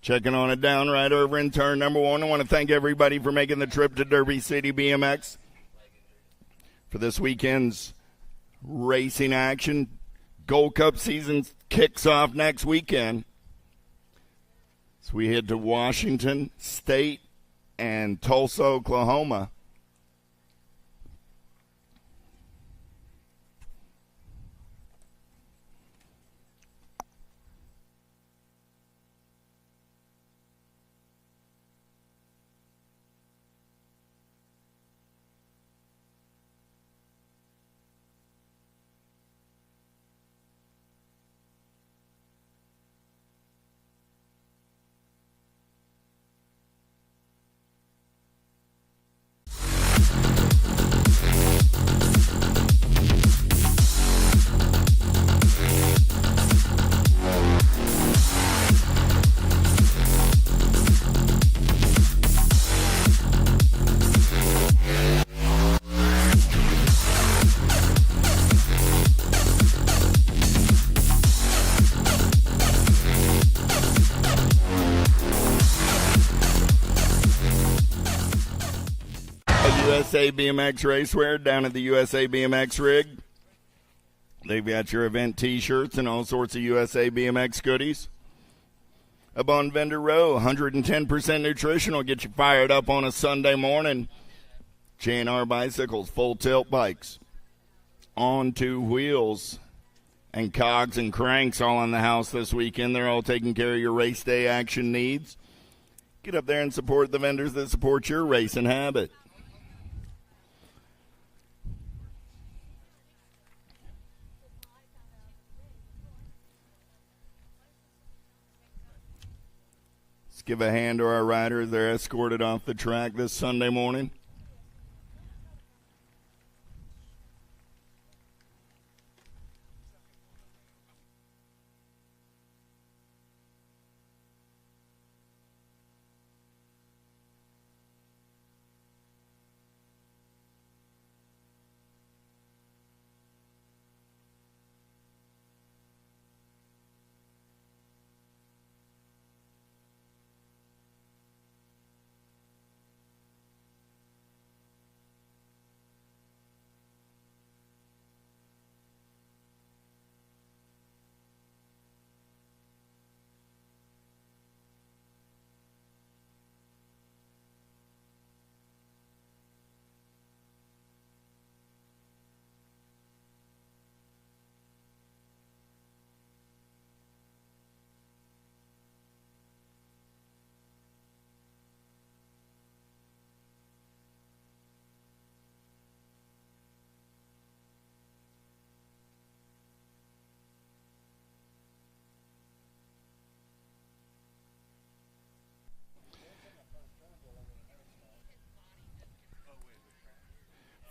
Checking on it down right over in turn number 1. I want to thank everybody for making the trip to Derby City BMX for this weekend's racing action. Gold Cup season kicks off next weekend. So we head to Washington State and Tulsa, Oklahoma. USA BMX Racewear down at the USA BMX rig. They've got your event t-shirts and all sorts of USA BMX goodies. Up on Vendor Row, 110% nutrition will get you fired up on a Sunday morning. J&R Bicycles, full tilt bikes, on 2 wheels, and cogs and cranks all in the house this weekend. They're all taking care of your race day action needs. Get up there and support the vendors that support your racing habit. Give a hand to our riders. They're escorted off the track this Sunday morning.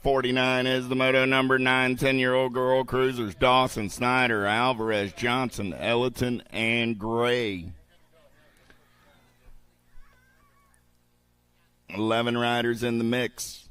.49 is the moto number. 9, 10-year-old girl cruisers. Dawson, Snyder, Alvarez, Johnson, Ellerton, and Gray. 11 riders in the mix.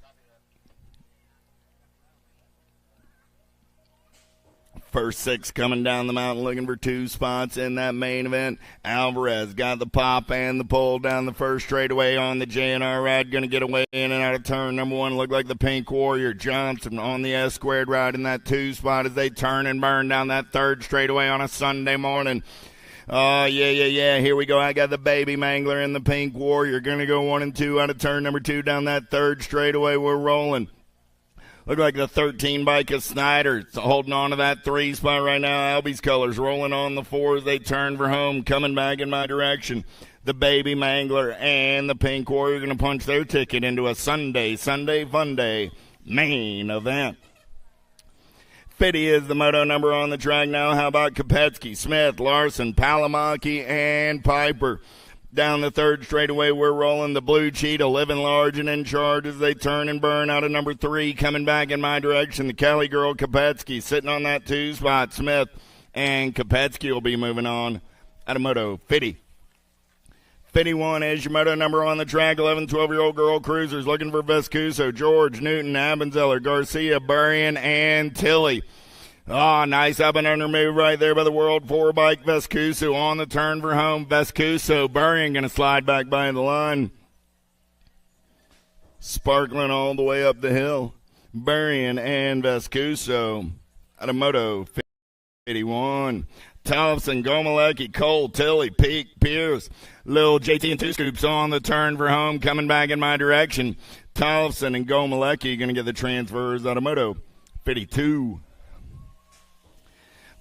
First 6 coming down the mountain looking for 2 spots in that main event. Alvarez got the pop and the pull down the first straightaway on the J&R ride. Going to get away in and out of turn number 1. Looked like the Pink Warrior. Johnson on the S-squared ride in that 2 spot as they turn and burn down that 3rd straightaway on a Sunday morning. Oh, yeah. Here we go. I got the Baby Mangler and the Pink Warrior. Going to go 1 and 2 out of turn number 2 down that 3rd straightaway. We're rolling. Look like the 13 bike of Snyder holding on to that 3 spot right now. Albie's colors rolling on the 4 as they turn for home, coming back in my direction. The Baby Mangler and the Pink Warrior going to punch their ticket into a Sunday Fun Day main event. 50 is the moto number on the track now. How about Kopetsky, Smith, Larson, Palamaki, and Piper? Down the 3rd straightaway, we're rolling the Blue Cheetah, living large and in charge as they turn and burn out of number 3, coming back in my direction. The Cali girl, Kopetsky, sitting on that 2 spot. Smith and Kopetsky will be moving on out of moto 50. 51 is your moto number on the track. 11, 12-year-old girl cruisers looking for Vescuso, George, Newton, Abenzeller, Garcia, Burrian, and Tilly. Oh, nice up and under move right there by the World 4 bike. Vescuso on the turn for home. Vescuso burying, going to slide back by the line. Sparkling all the way up the hill. Burying and Vescuso. Out of Moto 81. Thompson, Gomalecki, Cole, Tilley, Peak, Pierce. Little JT and Two Scoops on the turn for home. Coming back in my direction. Thompson and Gomalecki going to get the transfers out of Moto 52.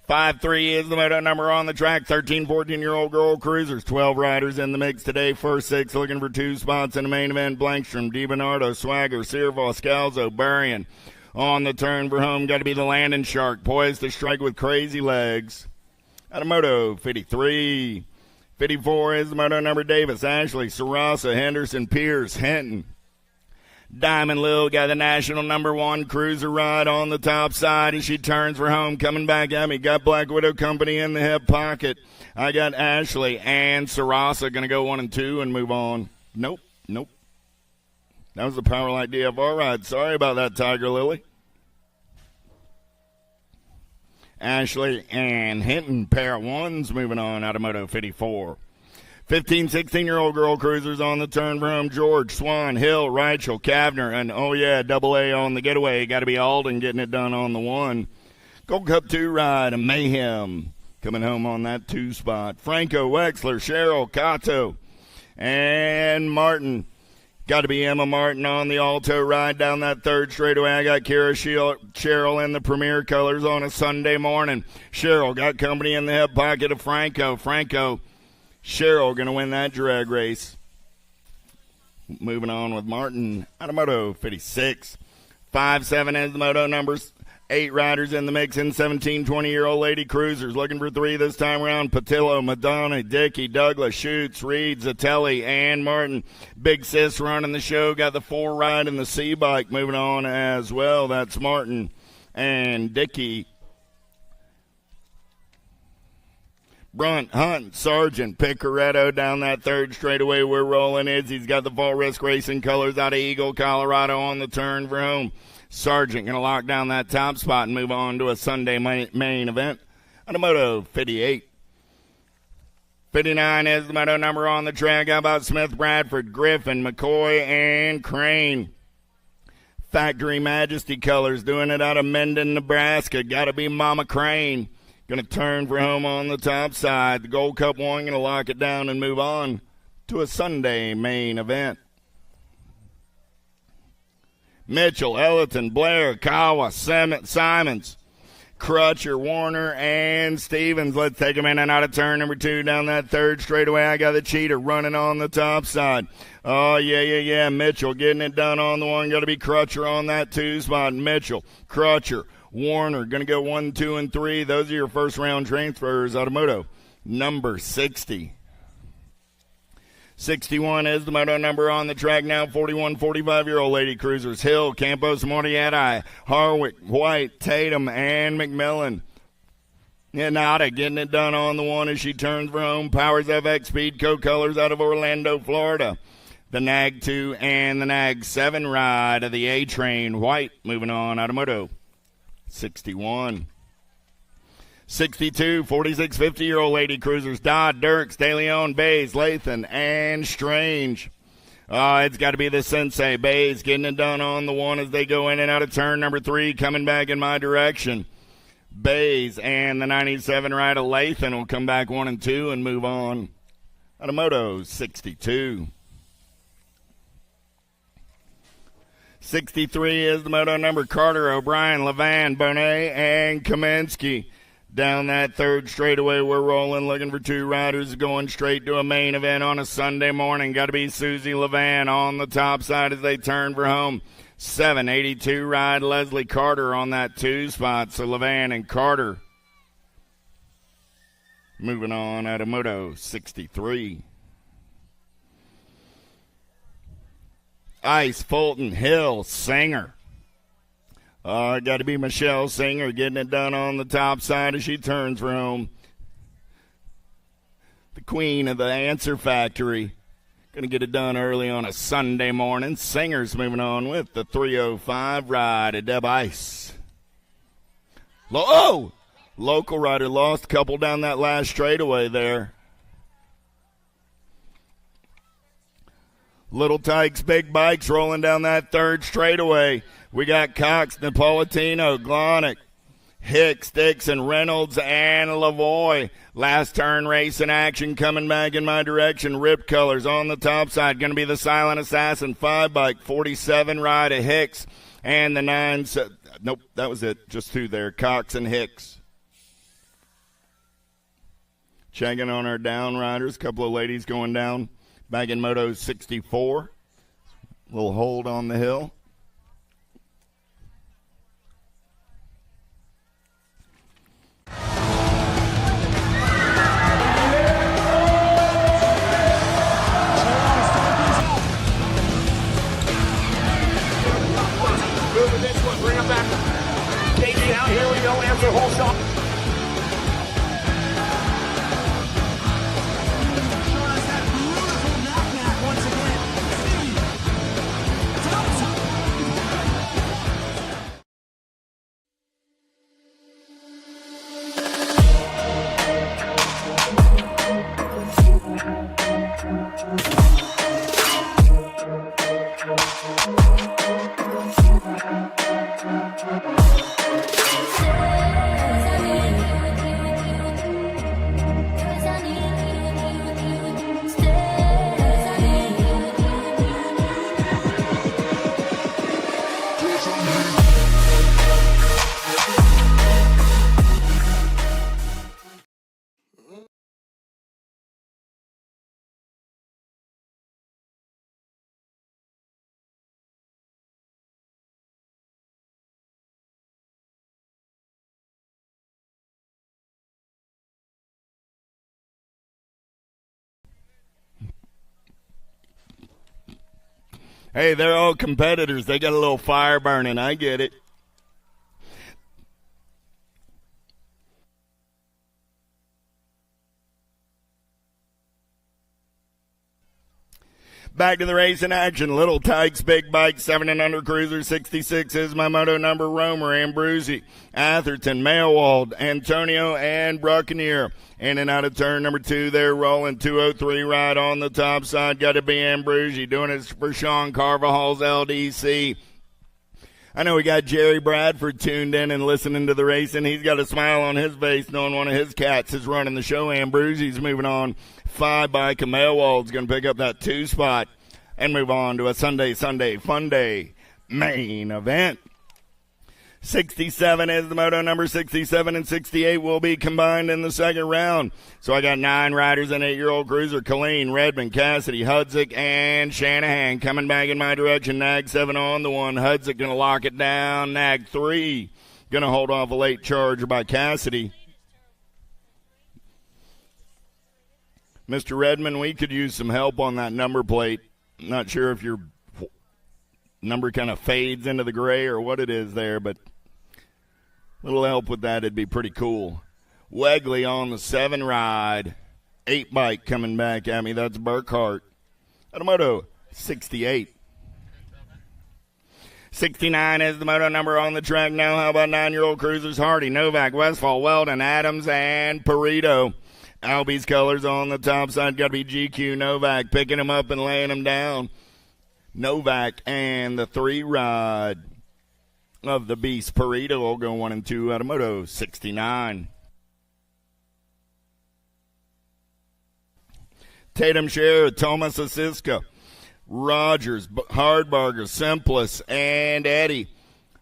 5-3 is the moto number on the track. 13, 14-year-old girl cruisers. 12 riders in the mix today. First 6 looking for 2 spots in the main event. Blankstrom, DiBernardo, Swagger, Siervo, Scalzo, Burrion. On the turn for home, got to be the Landing Shark. Poised to strike with crazy legs. Out of Moto 53. 54 is the moto number. Davis, Ashley, Sarasa, Henderson, Pierce, Hinton. Diamond Lil got the national number 1 cruiser ride on the top side as she turns for home. Coming back at me. Got Black Widow Company in the hip pocket. I got Ashley and Sarasa going to go 1 and 2 and move on. Nope. That was the Powerlight DFR ride. Sorry about that, Tiger Lily. Ashley and Hinton, pair of 1s moving on out of Moto 54. 15, 16-year-old girl cruisers on the turn for home. George, Swan, Hill, Reichel, Kavner, and double A on the getaway. Got to be Alden getting it done on the 1. Gold Cup 2 ride, a Mayhem coming home on that 2 spot. Franco, Wexler, Cheryl, Cato, and Martin. Got to be Emma Martin on the Alto ride down that 3rd straightaway. I got Kira Cheryl in the Premier colors on a Sunday morning. Cheryl got company in the hip pocket of Franco. Cheryl going to win that drag race. Moving on with Martin out of Moto 56. 5-7 is the moto numbers. 8 riders in the mix in 17, 20-year-old lady cruisers. Looking for 3 this time around. Patillo, Madonna, Dickey, Douglas, Schutz, Reed, Zatelli, and Martin. Big Sis running the show. Got the 4 ride in the C-Bike moving on as well. That's Martin and Dickey. Brunt, Hunt, Sargent, Picaretto down that 3rd straightaway. We're rolling. Izzy's got the Fall Risk Racing colors out of Eagle, Colorado on the turn for home. Sargent going to lock down that top spot and move on to a Sunday main event. On the Moto 58. 59 is the moto number on the track. How about Smith, Bradford, Griffin, McCoy, and Crane? Factory Majesty colors doing it out of Mendon, Nebraska. Got to be Mama Crane. Going to turn for home on the top side. The Gold Cup 1 going to lock it down and move on to a Sunday main event. Mitchell, Ellerton, Blair, Kawa, Simons, Crutcher, Warner, and Stevens. Let's take them in and out of turn number 2 down that 3rd straightaway. I got the Cheater running on the top side. Oh, yeah. Mitchell getting it done on the 1. Got to be Crutcher on that 2 spot. Mitchell, Crutcher, Warner, going to go 1, 2, and 3. Those are your first round transfers out of Moto number 60. 61 is the moto number on the track now. 41, 45-year-old lady cruisers. Hill, Campos, Moriarty, Harwick, White, Tatum, and McMillan. Yanada getting it done on the 1 as she turns for home. Powers FX Speedco colors out of Orlando, Florida. The NAG 2 and the NAG 7 ride of the A-Train. White moving on out of Moto 61. 62, 46, 50-year-old lady cruisers. Dodd, Dirks, De Leon, Bays, Lathan, and Strange. It's got to be the Sensei. Bays getting it done on the 1 as they go in and out of turn number 3, coming back in my direction. Bays and the 97 ride of Lathan will come back 1 and 2 and move on out of Moto 62. 63 is the moto number. Carter, O'Brien, Levan, Bonet, and Kaminsky. Down that 3rd straightaway, we're rolling, looking for 2 riders going straight to a main event on a Sunday morning. Got to be Susie Levan on the top side as they turn for home. 782 ride Leslie Carter on that 2 spot. So Levan and Carter moving on out of Moto 63. Ice, Fulton, Hill, Singer. Got to be Michelle Singer getting it done on the top side as she turns for home. The queen of the answer factory. Going to get it done early on a Sunday morning. Singer's moving on with the 305 ride of Deb Ice. Local rider lost a couple down that last straightaway there. Little Tykes, big bikes rolling down that third straightaway. We got Cox, Napolitano, Glonick, Hicks, Dixon, Reynolds, and Lavoie. Last turn race in action coming back in my direction. Rip Colors on the top side. Going to be the Silent Assassin 5 bike. 47 ride of Hicks. And the 9. Nope, that was it. Just 2 there. Cox and Hicks. Checking on our down riders. A couple of ladies going down. Back in Moto 64. Little hold on the hill. Moving this one, bring him back. Casey out, here we go, after whole shot. Hey, they're all competitors. They got a little fire burning. I get it. Back to the race in action. Little Tykes, big bike, 7 and under cruiser. 66 is my moto number. Romer, Ambrusi, Atherton, Mailwald, Antonio, and Buccaneer. In and out of turn number 2, they're rolling. 203 right on the top side. Got to be Ambrusi doing it for Sean Carvajal's LDC. I know we got Jerry Bradford tuned in and listening to the race, and he's got a smile on his face knowing one of his cats is running the show. Ambrusi's moving on. 5 by Mailwald's going to pick up that 2 spot and move on to a Sunday Fun Day main event. 67 is the moto number. 67 and 68 will be combined in the second round. So I got 9 riders and 8-year-old cruiser. Colleen, Redmond, Cassidy, Hudzik, and Shanahan coming back in my direction. Nag 7 on the 1. Hudzik going to lock it down. Nag 3 going to hold off a late charger by Cassidy. Mr. Redmond, we could use some help on that number plate. Not sure if your number kind of fades into the gray or what it is there, but a little help with that would be pretty cool. Wegley on the 7 ride. 8 bike coming back at me. That's Burkhart. Automoto 68. 69 is the moto number on the track now. How about 9-year-old cruisers? Hardy, Novak, Westfall, Weldon, Adams, and Perito. Albie's colors on the top side. Got to be GQ Novak picking him up and laying him down. Novak and the 3 ride of the Beast. Perito will go 1 and 2 out of Moto 69. Tatum Share, Thomas Asiska, Rogers, Hardbarger, Simpless, and Eddie.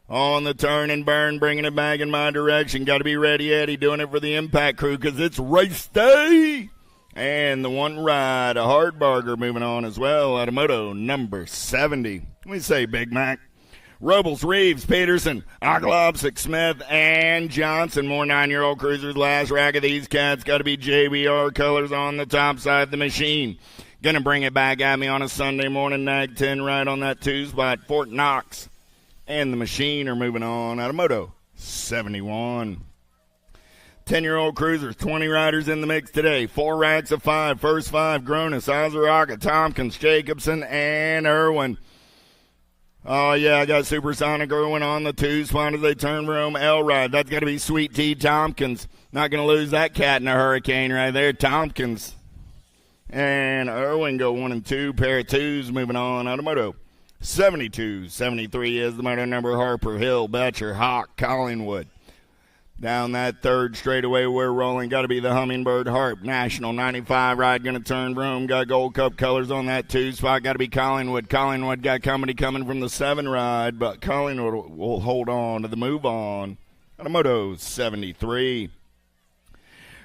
On the turn and burn, bringing it back in my direction. Got to be ready, Eddie, doing it for the Impact Crew because it's race day. And the 1 ride, a Hardbarger moving on as well out of Moto number 70. Let me say Big Mac. Robles, Reeves, Peterson, Oglobsic, Smith, and Johnson. More 9-year-old cruisers. Last rack of these cats got to be JBR colors on the top side of the machine. Going to bring it back at me on a Sunday morning. Nag 10 right on that 2 spot. Fort Knox and the machine are moving on out of Moto 71. 10-year-old cruisers, 20 riders in the mix today. 4 racks of 5. First 5, Gronis, Ozaraka, Tompkins, Jacobson, and Irwin. Oh, yeah, I got Supersonic going on the 2 spot as they turn room. Elrod, that's got to be Sweet Tea Tompkins. Not going to lose that cat in a hurricane right there, Tompkins. And Irwin go 1 and 2, pair of 2s moving on. Automoto 72, 73 is the moto number. Harper, Hill, Betcher, Hawk, Collingwood. Down that third straightaway, we're rolling. Got to be the Hummingbird Harp. National 95 ride, going to turn room. Got Gold Cup colors on that 2 spot. Got to be Collingwood. Collingwood got company coming from the 7 ride, but Collingwood will hold on to the move on. Automoto 73.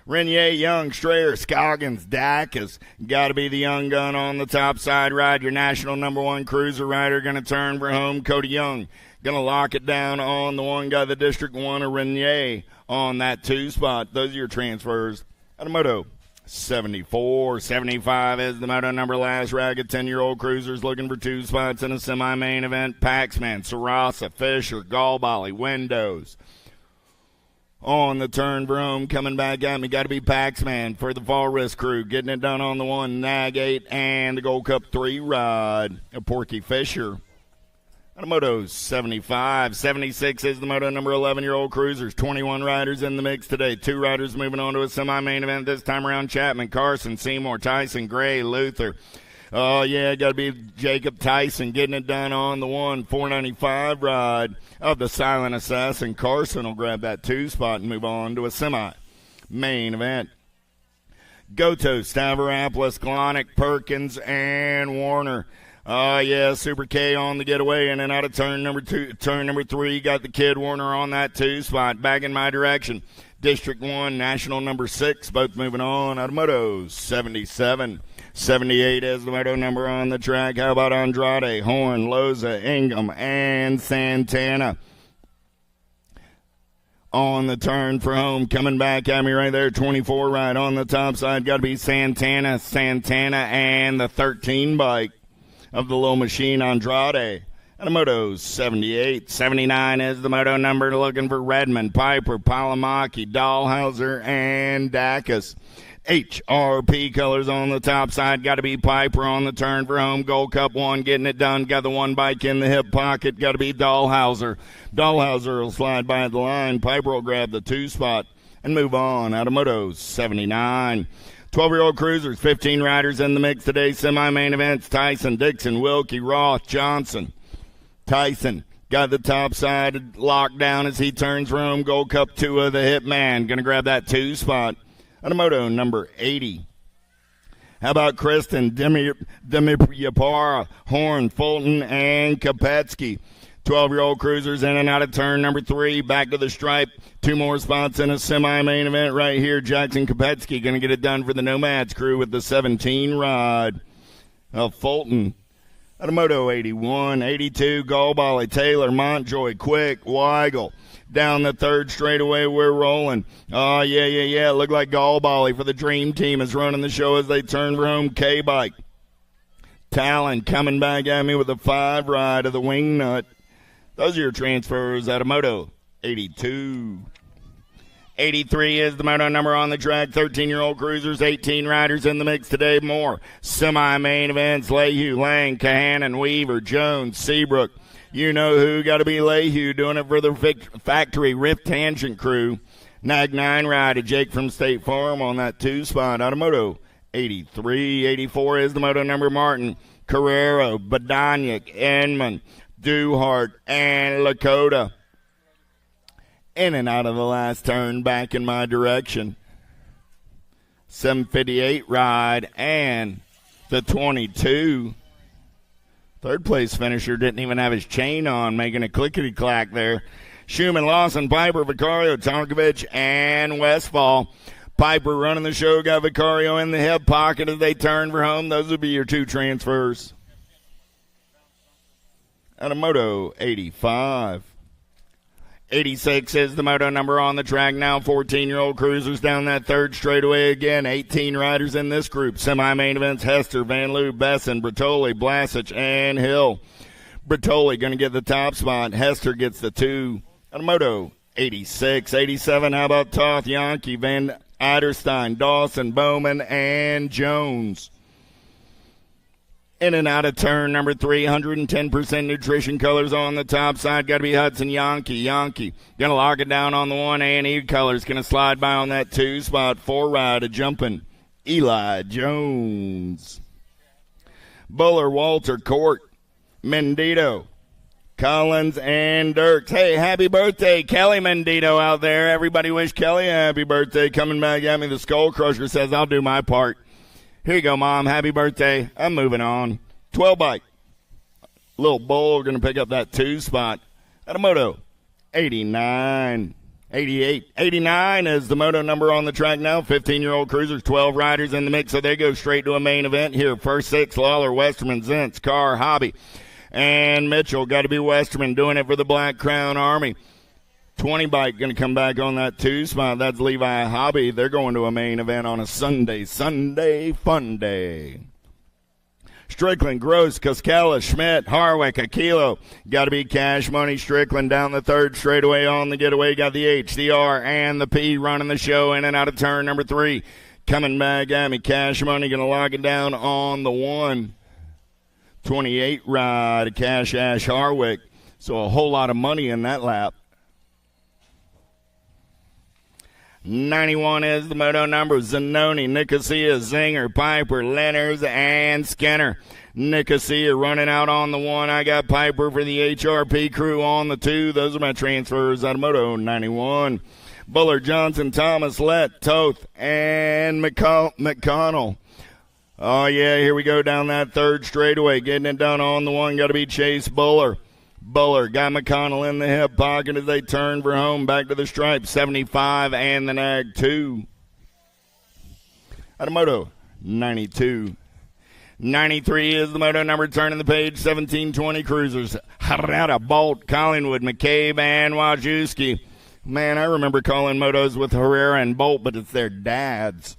Renier, Young, Strayer, Scoggins, Dacus. Got to be the young gun on the top side ride. Your national number 1 cruiser rider going to turn for home. Cody Young going to lock it down on the 1 guy, the District 1 of Renier on that 2 spot. Those are your transfers. Automoto 74, 75 is the moto number. Last ragged 10-year-old cruisers looking for 2 spots in a semi-main event. Paxman, Sarasa, Fisher, Gallbally, Windows. On the turn, Broom coming back at me. Got to be Paxman for the Fall Risk crew. Getting it done on the 1, Nag 8, and the Gold Cup 3 ride. Porky Fisher. Automoto 75. 76 is the moto number. 11-year-old cruisers. 21 riders in the mix today. 2 riders moving on to a semi-main event this time around. Chapman, Carson, Seymour, Tyson, Gray, Luther. Oh, yeah, got to be Jacob Tyson getting it done on the 1, 495 ride of the Silent Assassin. Carson will grab that 2 spot and move on to a semi-main event. Goto, Stavropoulos, Klonick, Perkins, and Warner. Oh, yeah, Super K on the getaway in and out of turn number 2. Turn number 3, got the Kid Warner on that 2 spot. Back in my direction. District 1, national number 6, both moving on. Automoto 77. 78 is the moto number on the track. How about Andrade, Horn, Loza, Ingham, and Santana? On the turn for home, coming back at me right there, 24 ride on the top side. Got to be Santana, and the 13 bike of the low machine, Andrade. And a moto 78. 79 is the moto number, looking for Redmond, Piper, Palamaki, Dahlhauser, and Dacus. HRP colors on the top side. Got to be Piper on the turn for home. Gold Cup 1 getting it done. Got the 1 bike in the hip pocket. Got to be Dahlhauser. Dahlhauser will slide by the line. Piper will grab the 2 spot and move on. Automoto 79. 12-year-old cruisers, 15 riders in the mix today. Semi-main events, Tyson, Dixon, Wilkie, Roth, Johnson. Tyson got the top side locked down as he turns for home. Gold Cup 2 of the Hitman. Going to grab that 2 spot. Automoto number 80. How about Kristen, Demiapara, Horn, Fulton, and Kopetsky? 12-year-old cruisers in and out of turn number 3. Back to the stripe. 2 more spots in a semi-main event right here. Jackson Kopetsky going to get it done for the Nomads crew with the 17 ride. Fulton. Automoto 81, 82, Gallbally, Taylor, Montjoy, Quick, Weigel. Down the third straightaway, we're rolling. Oh, yeah. Look like Gallbally for the Dream Team is running the show as they turn for home. K-Bike. Talon coming back at me with a 5 ride of the Wingnut. Those are your transfers. Automoto 82. 83 is the moto number on the track. 13-year-old cruisers, 18 riders in the mix today. More semi-main events. Lehue, Lang, Kahanan, Weaver, Jones, Seabrook. You know who. Got to be Lehue doing it for the factory Rift Tangent crew. Nag 9 ride of Jake from State Farm on that 2 spot. Automoto 83. 84 is the moto number. Martin, Carrero, Badaniak, Enman, Duhart, and Lakota. In and out of the last turn, back in my direction. 758 ride and the 22. Third place finisher didn't even have his chain on, making a clickety-clack there. Schumann, Lawson, Piper, Vicario, Tonkovich, and Westfall. Piper running the show, got Vicario in the hip pocket as they turn for home. Those would be your 2 transfers. Automoto 85. 86 is the moto number on the track now. 14-year-old cruisers down that third straightaway again. 18 riders in this group. Semi-main events, Hester, Van Loo, Besson, Bertoli, Blasich, and Hill. Bertoli going to get the top spot. Hester gets the 2. Automoto 86. 87, how about Toth, Yankee, Van Eiderstein, Dawson, Bowman, and Jones. In and out of turn number 3, 110% nutrition colors on the top side. Got to be Hudson Yankee. Going to lock it down on the 1 A&E colors. Going to slide by on that 2 spot. 4 ride, a jumping Eli Jones. Buller, Walter, Court, Mendito, Collins, and Dirks. Hey, happy birthday, Kelly Mendito out there. Everybody wish Kelly a happy birthday. Coming back at me, the Skull Crusher says, I'll do my part. Here you go, Mom. Happy birthday. I'm moving on. 12 bike. Little Bull going to pick up that 2 spot. At a moto, 89. 88. 89 is the moto number on the track now. 15-year-old cruisers, 12 riders in the mix, so they go straight to a main event here. First 6, Lawler, Westerman, Zentz, Carr, Hobby, and Mitchell. Got to be Westerman doing it for the Black Crown Army. 20 bike going to come back on that 2 spot. That's Levi Hobby. They're going to a main event on a Sunday fun day. Strickland, Gross, Cascella, Schmidt, Harwick, Aquilo. Got to be Cash Money. Strickland down the 3rd straightaway on the getaway. Got the H, the R, and the P running the show in and out of turn number 3. Coming back at me. Cash Money going to lock it down on the 1. 28 ride, Cash Ash Harwick. So a whole lot of money in that lap. 91 is the moto number. Zanoni, Nicosia, Zinger, Piper, Lenners, and Skinner. Nicosia running out on the 1. I got Piper for the HRP crew on the 2. Those are my transfers out of moto 91. Buller, Johnson, Thomas, Lett, Toth, and McConnell. Oh, yeah, here we go down that 3rd straightaway. Getting it done on the 1. Got to be Chase Buller. Got McConnell in the hip pocket as they turn for home. Back to the stripe, 75 and the nag 2. Out of moto, 92. 93 is the moto number, turning the page, 1720 cruisers. Harada, Bolt, Collingwood, McCabe, and Wajewski. Man, I remember calling motos with Herrera and Bolt, but it's their dads.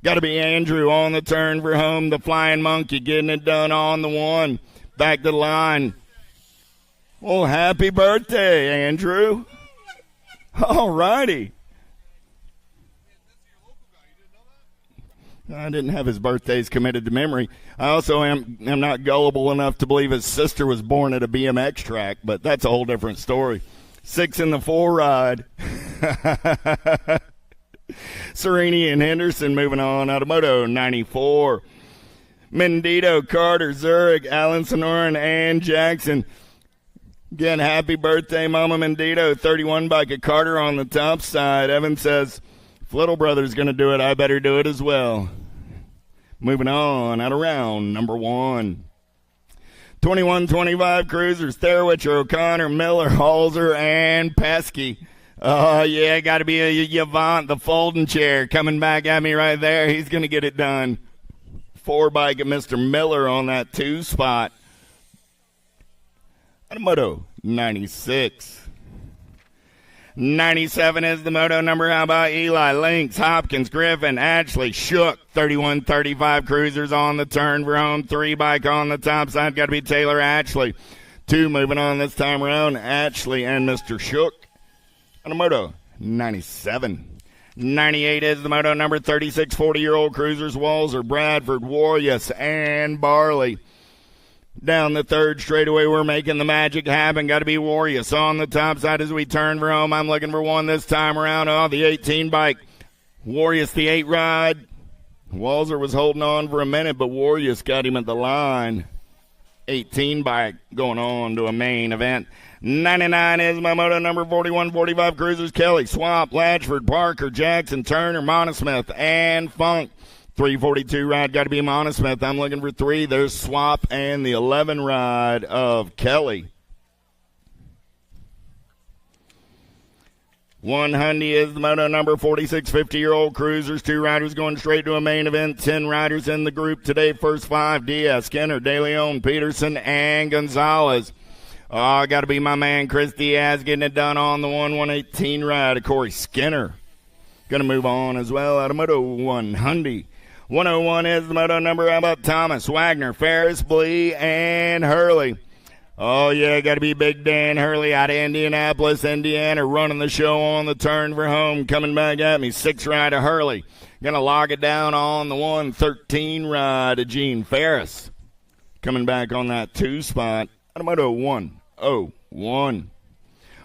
Got to be Andrew on the turn for home. The Flying Monkey getting it done on the 1. Back to the line. Well, happy birthday, Andrew. All righty. I didn't have his birthdays committed to memory. I also am not gullible enough to believe his sister was born at a BMX track, but that's a whole different story. 6 in the 4 ride. Serini and Henderson moving on out of moto 94. Mendito, Carter, Zurich, Allen, Sonoran, and Jackson. Again, happy birthday, Mama Mendito. 31 bike of Carter on the top side. Evan says, if little brother's going to do it, I better do it as well. Moving on out of round number 1. 21-25 cruisers. Therwich, O'Connor, Miller, Halser, and Pesky. Oh, yeah, got to be a Yvonne, the folding chair, coming back at me right there. He's going to get it done. 4 bike of Mr. Miller on that 2 spot. Moto 96. 97 is the moto number. How about Eli, Lynx, Hopkins, Griffin, Ashley, Shook. 31-35 cruisers on the turn for home. 3 bike on the top side. Got to be Taylor Ashley. 2 moving on this time around. Ashley and Mr. Shook. On a moto 97. 98 is the moto number. 36 40-year-old cruisers. Walzer, Bradford, Warriors, and Barley. Down the 3rd straightaway, we're making the magic happen. Got to be Warriors on the top side as we turn for home. I'm looking for one this time around. Oh, the 18 bike. Warriors, the 8 ride. Walzer was holding on for a minute, but Warriors got him at the line. 18 bike going on to a main event. 99 is my moto number. 41-45 cruisers. Kelly, Swamp, Latchford, Parker, Jackson, Turner, Monosmith, and Funk. 342 ride, got to be Monosmith. I'm looking for 3. There's Swap and the 11 ride of Kelly. 100 is the moto number. 46 50-year-old cruisers. 2 riders going straight to a main event. 10 riders in the group today. First 5, Diaz, Skinner, De Leon, Peterson, and Gonzalez. Oh, got to be my man Chris Diaz getting it done on the 118 ride of Corey Skinner. Going to move on as well out of moto 100. 101 is the moto number. How about Thomas, Wagner, Ferris, Blee, and Hurley? Oh, yeah, got to be Big Dan Hurley out of Indianapolis, Indiana, running the show on the turn for home. Coming back at me, 6 ride of Hurley. Going to log it down on the 113 ride of Gene Ferris. Coming back on that 2 spot at a moto 101.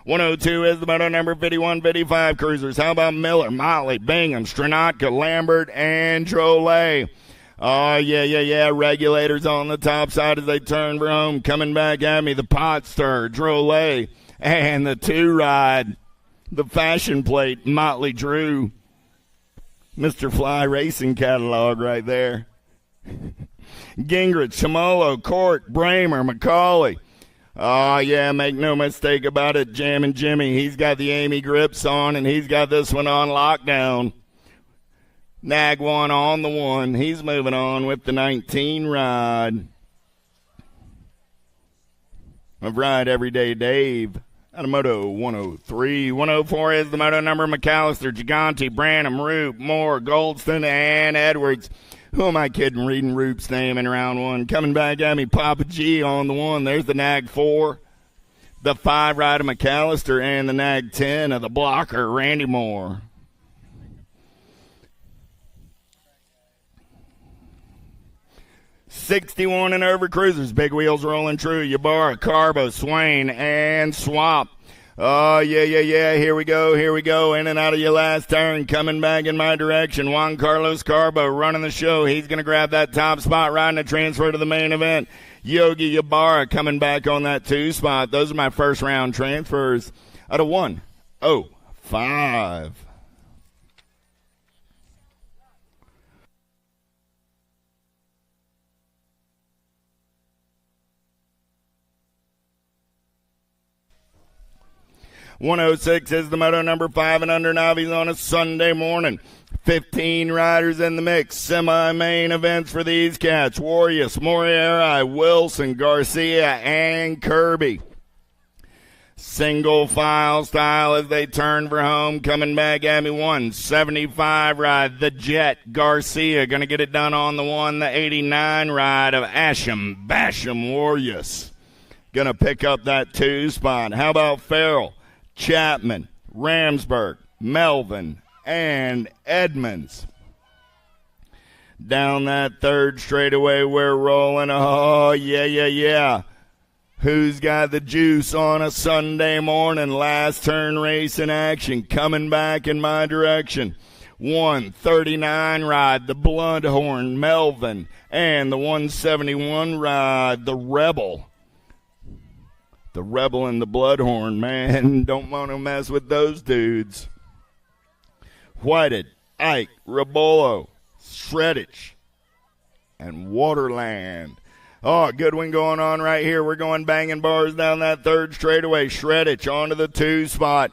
102 is the moto number 51-55 cruisers. How about Miller, Motley, Bingham, Stranatka, Lambert, and Drolet? Oh, yeah. Regulators on the top side as they turn for home. Coming back at me, the pot stir, Drolet, and the 2-ride, the fashion plate, Motley Drew. Mr. Fly Racing catalog right there. Gingrich, Chamolo, Court, Bramer, McCauley. Oh, yeah, make no mistake about it, Jammin' Jimmy. He's got the Amy grips on, and he's got this one on lockdown. Nag one on the 1. He's moving on with the 19 ride. Of Ride Everyday Dave out of Moto 103. 104 is the moto number McAllister, Gigante, Branham, Roop, Moore, Goldston, and Edwards. Who am I kidding? Reading Roop's name in round 1. Coming back at me, Papa G on the 1. There's the Nag 4. The 5 ride of McAllister and the Nag 10 of the blocker, Randy Moore. $61 and over cruisers. Big wheels rolling true. Ybarra, Carbo, Swain, and Swap. Oh, yeah. Here we go. In and out of your last turn. Coming back in my direction. Juan Carlos Carbo running the show. He's going to grab that top spot, riding a transfer to the main event. Yogi Ybarra coming back on that 2 spot. Those are my first round transfers out of 105. $106 is the moto number 5 and under novice on a Sunday morning. 15 riders in the mix. Semi-main events for these cats. Warriors, Morieri, Wilson, Garcia, and Kirby. Single file style as they turn for home. Coming back at me, 175 ride, the Jet, Garcia. Going to get it done on the 1, the 89 ride of Asham, Basham, Warriors. Going to pick up that 2 spot. How about Farrell, Chapman, Ramsburg, Melvin, and Edmonds. Down that 3rd straightaway, we're rolling. Oh, yeah. Who's got the juice on a Sunday morning? Last turn race in action. Coming back in my direction. 139 ride, the Bloodhorn, Melvin, and the 171 ride, the Rebel. The Rebel and the Bloodhorn, man, don't want to mess with those dudes. Whited, Ike, Rabolo, Shreddich, and Waterland. Oh, good one going on right here. We're going banging bars down that 3rd straightaway. Shreddich onto the 2 spot.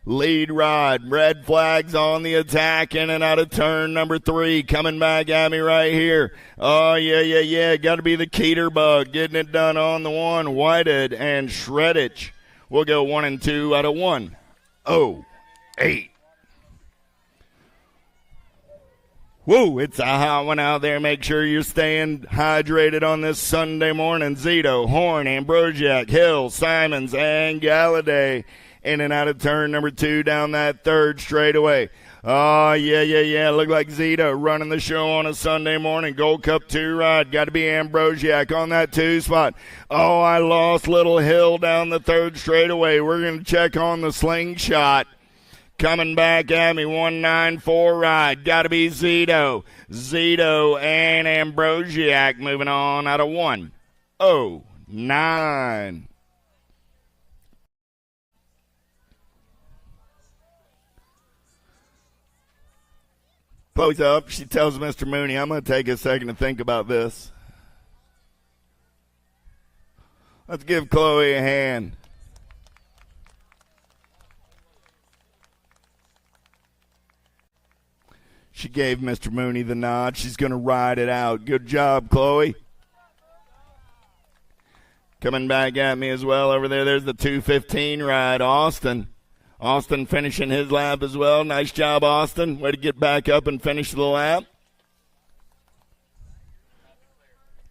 Lead ride, red flags on the attack, in and out of turn number 3, coming back at me right here. Oh, yeah, got to be the Keeter Bug, getting it done on the 1, Whited and Shreddich. We'll go 1 and 2 out of 108. Woo, it's a hot one out there. Make sure you're staying hydrated on this Sunday morning. Zito, Horn, Ambrosiak, Hill, Simons, and Galladay. In and out of turn number 2 down that 3rd straightaway. Oh, yeah. Look like Zito running the show on a Sunday morning. Gold Cup 2 ride. Got to be Ambrosiak on that 2 spot. Oh, I lost Little Hill down the 3rd straightaway. We're going to check on the slingshot. Coming back at me, 194 ride. Got to be Zito. Zito and Ambrosiak moving on out of 109. Chloe's up. She tells Mr. Mooney, I'm going to take a second to think about this. Let's give Chloe a hand. She gave Mr. Mooney the nod. She's going to ride it out. Good job, Chloe. Coming back at me as well over there. There's the 215 ride, Austin. Austin finishing his lap as well. Nice job, Austin. Way to get back up and finish the lap.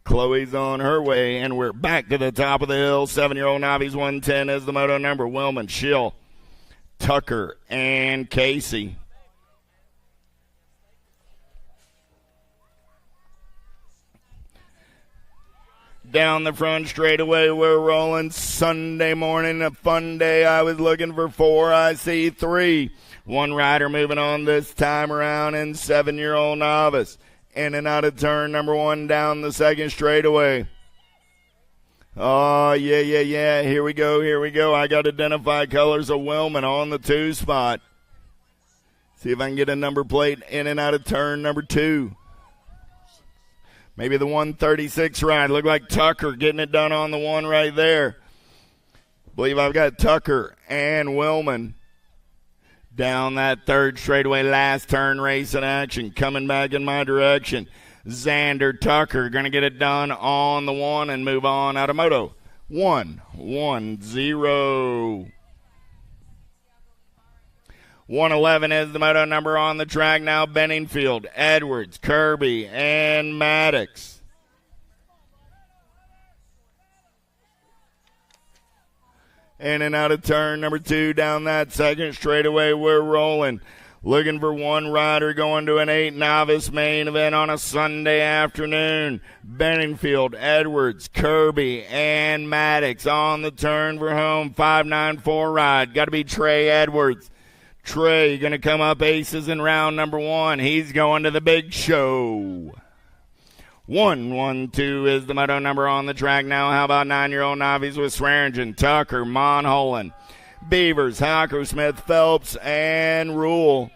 Chloe's on her way, and we're back to the top of the hill. 7-year-old novice 110 is the moto number. Willman, Schill, Tucker, and Casey. Down the front straightaway, we're rolling. Sunday morning, a fun day. I was looking for 4. I see 3. One rider moving on this time around, and 7-year-old novice. In and out of turn number 1 down the second straightaway. Oh, yeah. Here we go. I got identified colors of Willman on the 2 spot. See if I can get a number plate in and out of turn number 2. Maybe the 136 ride. Look like Tucker getting it done on the 1 right there. Believe I've got Tucker and Willman down that third straightaway, last turn race in action. Coming back in my direction. Xander Tucker going to get it done on the 1 and move on out of moto. 1-1-0. 111 is the moto number on the track now. Benningfield, Edwards, Kirby, and Maddox. In and out of turn number 2 down that second straightaway. We're rolling. Looking for one rider going to an 8 novice main event on a Sunday afternoon. Benningfield, Edwards, Kirby, and Maddox on the turn for home. 594 ride. Got to be Trey Edwards. Trey going to come up aces in round number 1. He's going to the big show. 1-1-2 is the moto number on the track now. How about 9-year-old novice with Swearingen, Tucker, Monholland, Beavers, Hockersmith, Phelps, and Rule.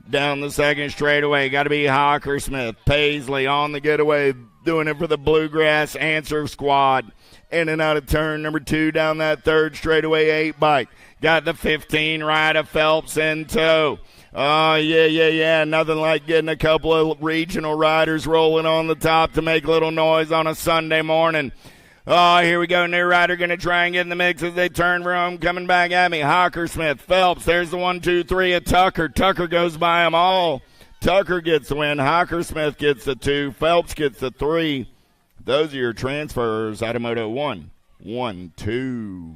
Down the second straightaway, got to be Hockersmith. Paisley on the getaway, doing it for the Bluegrass Answer Squad. In and out of turn number 2 down that third straightaway, 8 bike. Got the 15 ride of Phelps in tow. Oh, yeah. Nothing like getting a couple of regional riders rolling on the top to make little noise on a Sunday morning. Oh, here we go. New rider going to try and get in the mix as they turn for home. Coming back at me. Hockersmith, Phelps. There's the 1, 2, 3 of Tucker. Tucker goes by them all. Tucker gets the win. Hockersmith gets the 2. Phelps gets the 3. Those are your transfers out of Moto 1. 1-2.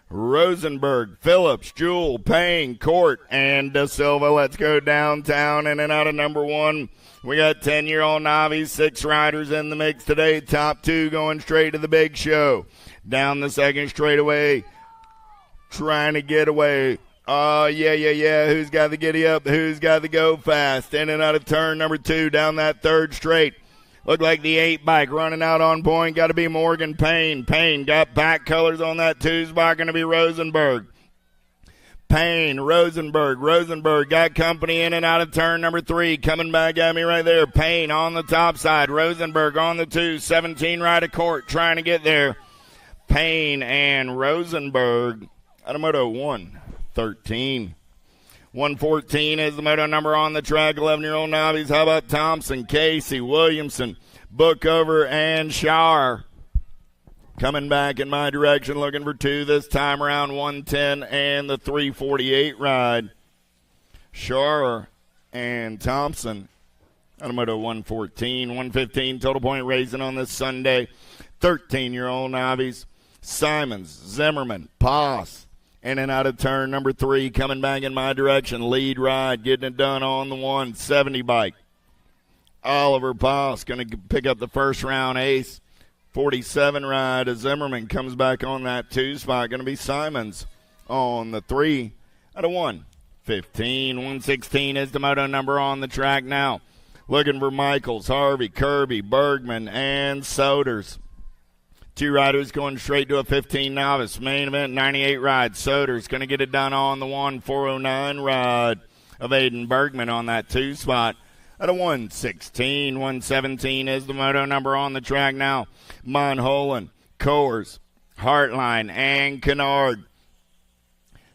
Rosenberg, Phillips, Jewell, Payne, Court, and Da Silva. Let's go downtown in and out of number 1. We got 10-year-old novice, 6 riders in the mix today. Top 2 going straight to the big show. Down the second straightaway, trying to get away. Oh, yeah. Who's got the giddy up? Who's got the go fast? In and out of turn number 2, down that third straight. Looked like the 8 bike running out on point. Got to be Morgan Payne. Payne got back colors on that 2 spot. Going to be Rosenberg. Payne, Rosenberg got company in and out of turn number 3. Coming back at me right there. Payne on the top side. Rosenberg on the 2. 17 right of Court trying to get there. Payne and Rosenberg out of Moto 113. 114 is the moto number on the track. 11-year-old novice. How about Thompson, Casey, Williamson, Bookover, and Shar? Coming back in my direction, looking for 2 this time around. 110 and the 348 ride. Shar and Thompson out of moto 114. 115 total point racing on this Sunday. 13-year-old novice. Simons, Zimmerman, Poss. In and out of turn number 3, coming back in my direction. Lead ride, getting it done on the 170 bike. Oliver Poss going to pick up the first round ace. 47 ride as Zimmerman comes back on that 2 spot. Going to be Simons on the 3 out of 115. 116 is the moto number on the track now. Looking for Michaels, Harvey, Kirby, Bergman, and Soders. 2 riders going straight to a 15 novice. Main event, 98 ride. Soder's going to get it done on the 409 ride of Aiden Bergman on that 2 spot. At a 116, 117 is the moto number on the track now. Monholland, Coors, Heartline, and Kennard.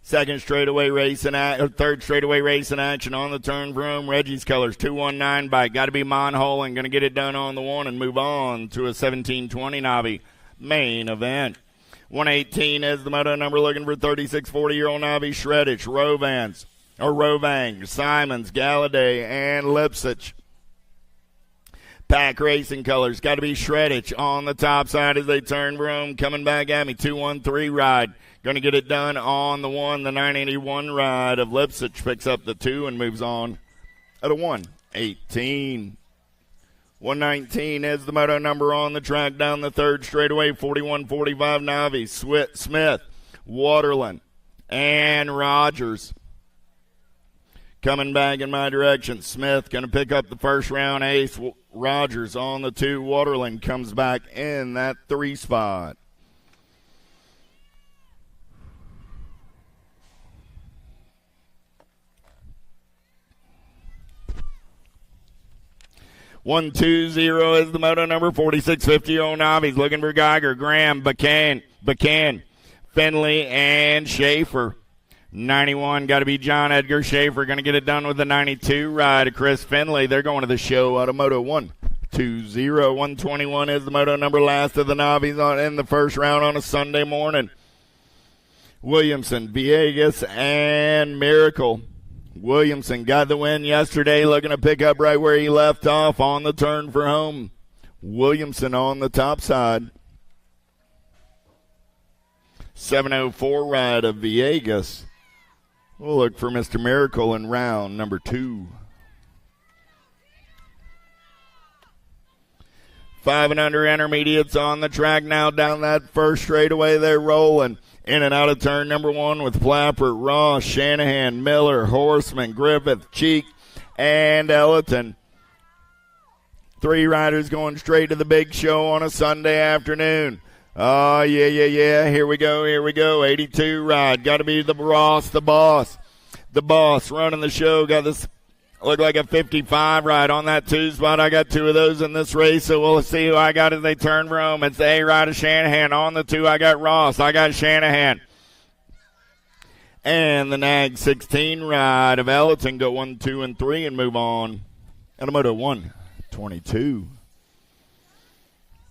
Third straightaway race in action on the turn for home. Reggie's colors, 219 bike. Got to be Monholland. Going to get it done on the 1 and move on to a 1720 Navi main event. 118 is the moto number, looking for 36, 40-year-old Navi Shreddich, Rovans, Rovang, Simons, Galladay, and Lipsich. Pack Racing Colors got to be Shreddich on the top side as they turn room. Coming back at me, 2-1-3 ride. Going to get it done on the 1. The 981 ride of Lipsich picks up the 2 and moves on at a 1-18. 119 is the moto number on the track down the third straightaway. 41-45 Navi, Smith, Waterland, and Rogers. Coming back in my direction, Smith going to pick up the first round ace. Rogers on the 2. Waterland comes back in that 3 spot. One 2-0 is the moto number. 4650 Navi's looking for Geiger, Graham, Buchan, Finley, and Schaefer. 91 got to be John Edgar Schaefer. Going to get it done with the 92 ride of Chris Finley. They're going to the show out of Moto 120. 121 is the moto number last of the Navis in the first round on a Sunday morning. Williamson, Villegas, and Miracle. Williamson got the win yesterday, looking to pick up right where he left off on the turn for home. Williamson on the top side. 704 ride of Villegas. We'll look for Mr. Miracle in round number 2. 5 and under intermediates on the track now down that first straightaway. They're rolling in and out of turn number 1 with Plappert, Ross, Shanahan, Miller, Horseman, Griffith, Cheek, and Ellerton. 3 riders going straight to the big show on a Sunday afternoon. Oh, yeah. Here we go. 82 ride. Got to be the Ross, the boss. The boss running the show. Got this, look like a 55 ride on that 2 spot. I got 2 of those in this race, so we'll see who I got as they turn room. It's the A ride of Shanahan. On the 2, I got Ross. I got Shanahan. And the Nag 16 ride of Ellerton go 1, 2, and 3 and move on. And a moto 122.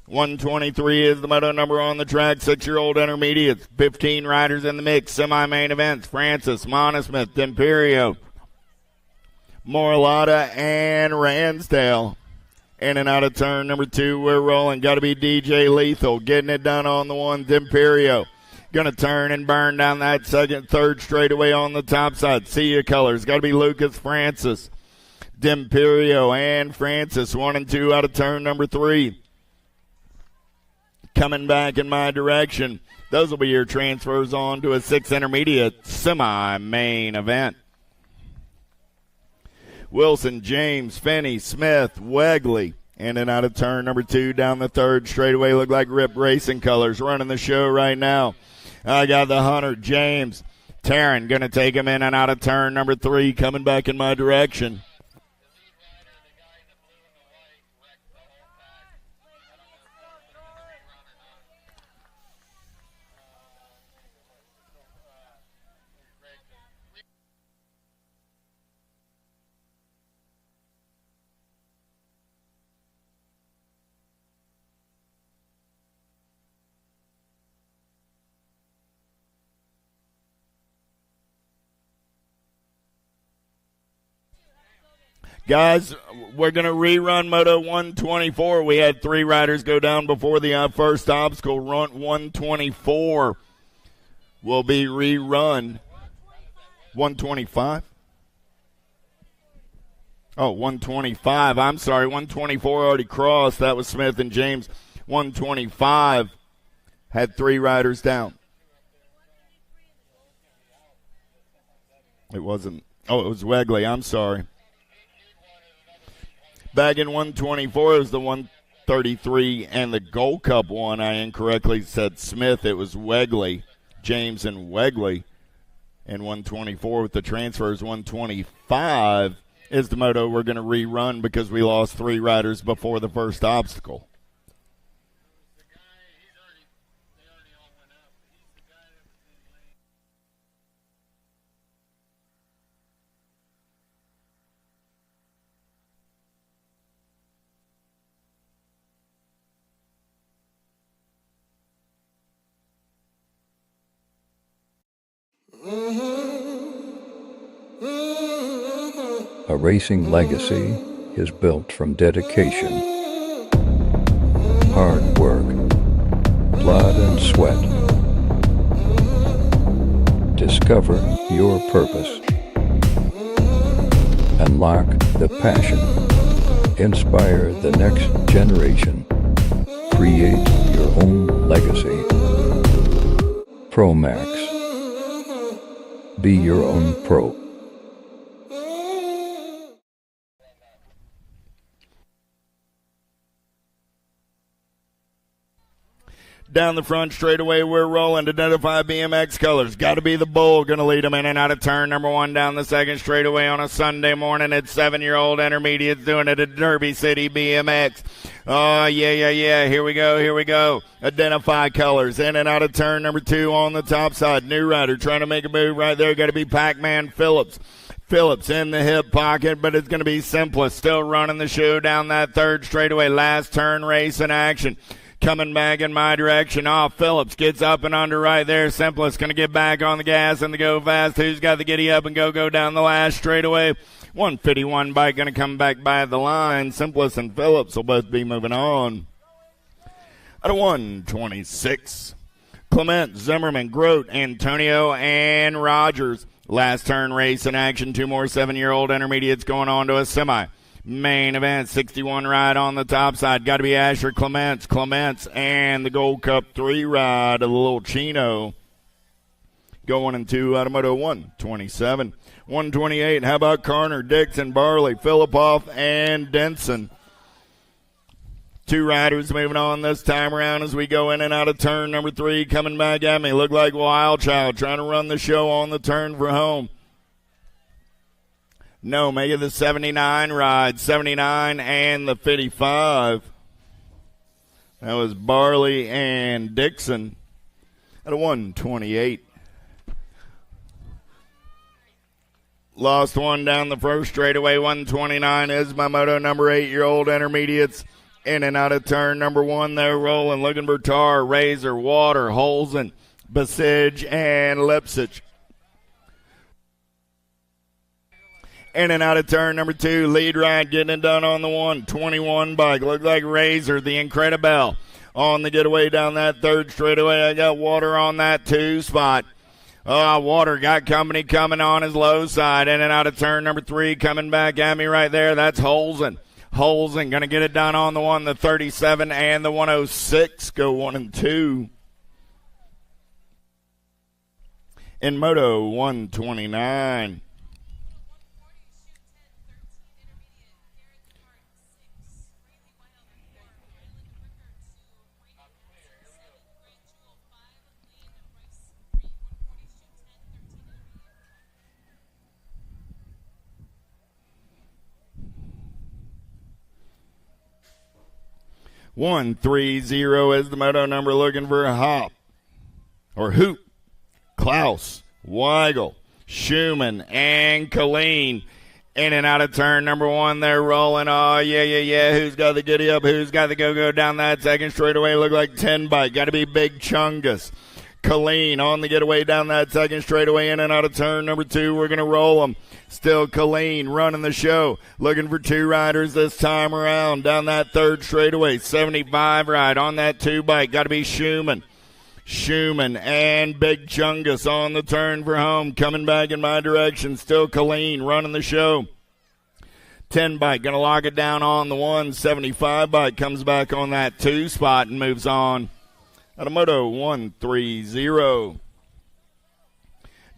123 is the moto number on the track. 6-year-old intermediates. 15 riders in the mix. Semi-main events. Francis, Monosmith, D'Imperio, Morlata, and Ransdale. In and out of turn number 2, we're rolling. Got to be DJ Lethal. Getting it done on the 1. D'Imperio going to turn and burn down that third straightaway on the top side. See ya colors. Got to be Lucas Francis. D'Imperio and Francis. 1 and 2 out of turn number 3. Coming back in my direction. Those will be your transfers on to a 6 intermediate semi-main event. Wilson, James, Finney, Smith, Wegley. In and out of turn number 2 down the third straightaway. Look like Rip Racing Colors running the show right now. I got the Hunter, James, Taryn going to take him in and out of turn number 3 coming back in my direction. Guys, we're going to rerun Moto 124. We had 3 riders go down before the first obstacle. Run 124 will be rerun. 125? Oh, 125. I'm sorry. 124 already crossed. That was Smith and James. 125 had 3 riders down. It wasn't. Oh, it was Wegley. I'm sorry. Back in 124 is the 133 and the Gold Cup one. I incorrectly said Smith. It was Wegley, James and Wegley. And 124 with the transfers. 125 is the moto we're going to rerun because we lost 3 riders before the first obstacle. A racing legacy is built from dedication, hard work, blood and sweat. Discover your purpose. Unlock the passion. Inspire the next generation. Create your own legacy. ProMax. Be your own pro. Down the front straightaway, we're rolling. Identify BMX colors. Got to be the bull. Going to lead them in and out of turn number one down the second straightaway on a Sunday morning. It's 7-year-old intermediates doing it at Derby City BMX. Oh, yeah. Here we go. Identify colors. In and out of turn number two on the top side. New rider trying to make a move right there. Got to be Pac-Man Phillips. Phillips in the hip pocket, but it's going to be Simplest. Still running the show down that third straightaway. Last turn race in action. Coming back in my direction. Phillips gets up and under right there. Simplest going to get back on the gas and the go fast. Who's got the giddy up and go down the last straightaway? 151 bike going to come back by the line. Simplest and Phillips will both be moving on. Out of 126, Clement, Zimmerman, Grote, Antonio, and Rogers. Last turn race in action. Two more 7-year-old intermediates going on to a semi. Main event, 61 ride on the top side. Got to be Asher Clements, and the Gold Cup 3 ride of the little Chino. Going into Automoto 127. 128, how about Carner, Dixon, Barley, Filipoff, and Denson. Two riders moving on this time around as we go in and out of turn number 3. Coming back at me, look like Wild Child trying to run the show on the turn for home. No, make it the 79 ride. 79 and the 55. That was Barley and Dixon at a 128. Lost one down the first straightaway. 129 is my moto number 8-year-old intermediates. In and out of turn number 1. They're rolling. Looking for Tar, Razor, Water, Holzen, Basij, and Lipsich. In and out of turn number 2, lead ride getting it done on the 121 bike. Looks like Razor, the Incredibell, on the getaway down that third straightaway. I got Water on that 2 spot. Water got company coming on his low side. In and out of turn number 3, coming back at me right there. That's Holzen. Holzen going to get it done on the 1, the 37, and the 106. Go 1 and 2. In Moto 129. One 30 is the moto number, looking for a hop or hoop. Klaus, Weigel, Schumann, and Colleen. In and out of turn number 1, they're rolling. Oh, yeah. Who's got the giddy up? Who's got the go down that second straightaway? Look like 10 bike. Got to be Big Chungus. Colleen on the getaway down that second straightaway. In and out of turn number 2. We're going to roll them. Still Colleen running the show. Looking for 2 riders this time around. Down that third straightaway. 75 ride on that 2 bike. Got to be Schumann. Schumann and Big Chungus on the turn for home. Coming back in my direction. Still Colleen running the show. 10 bike. Going to lock it down on the 1. 75 bike comes back on that 2 spot and moves on. Automoto 130.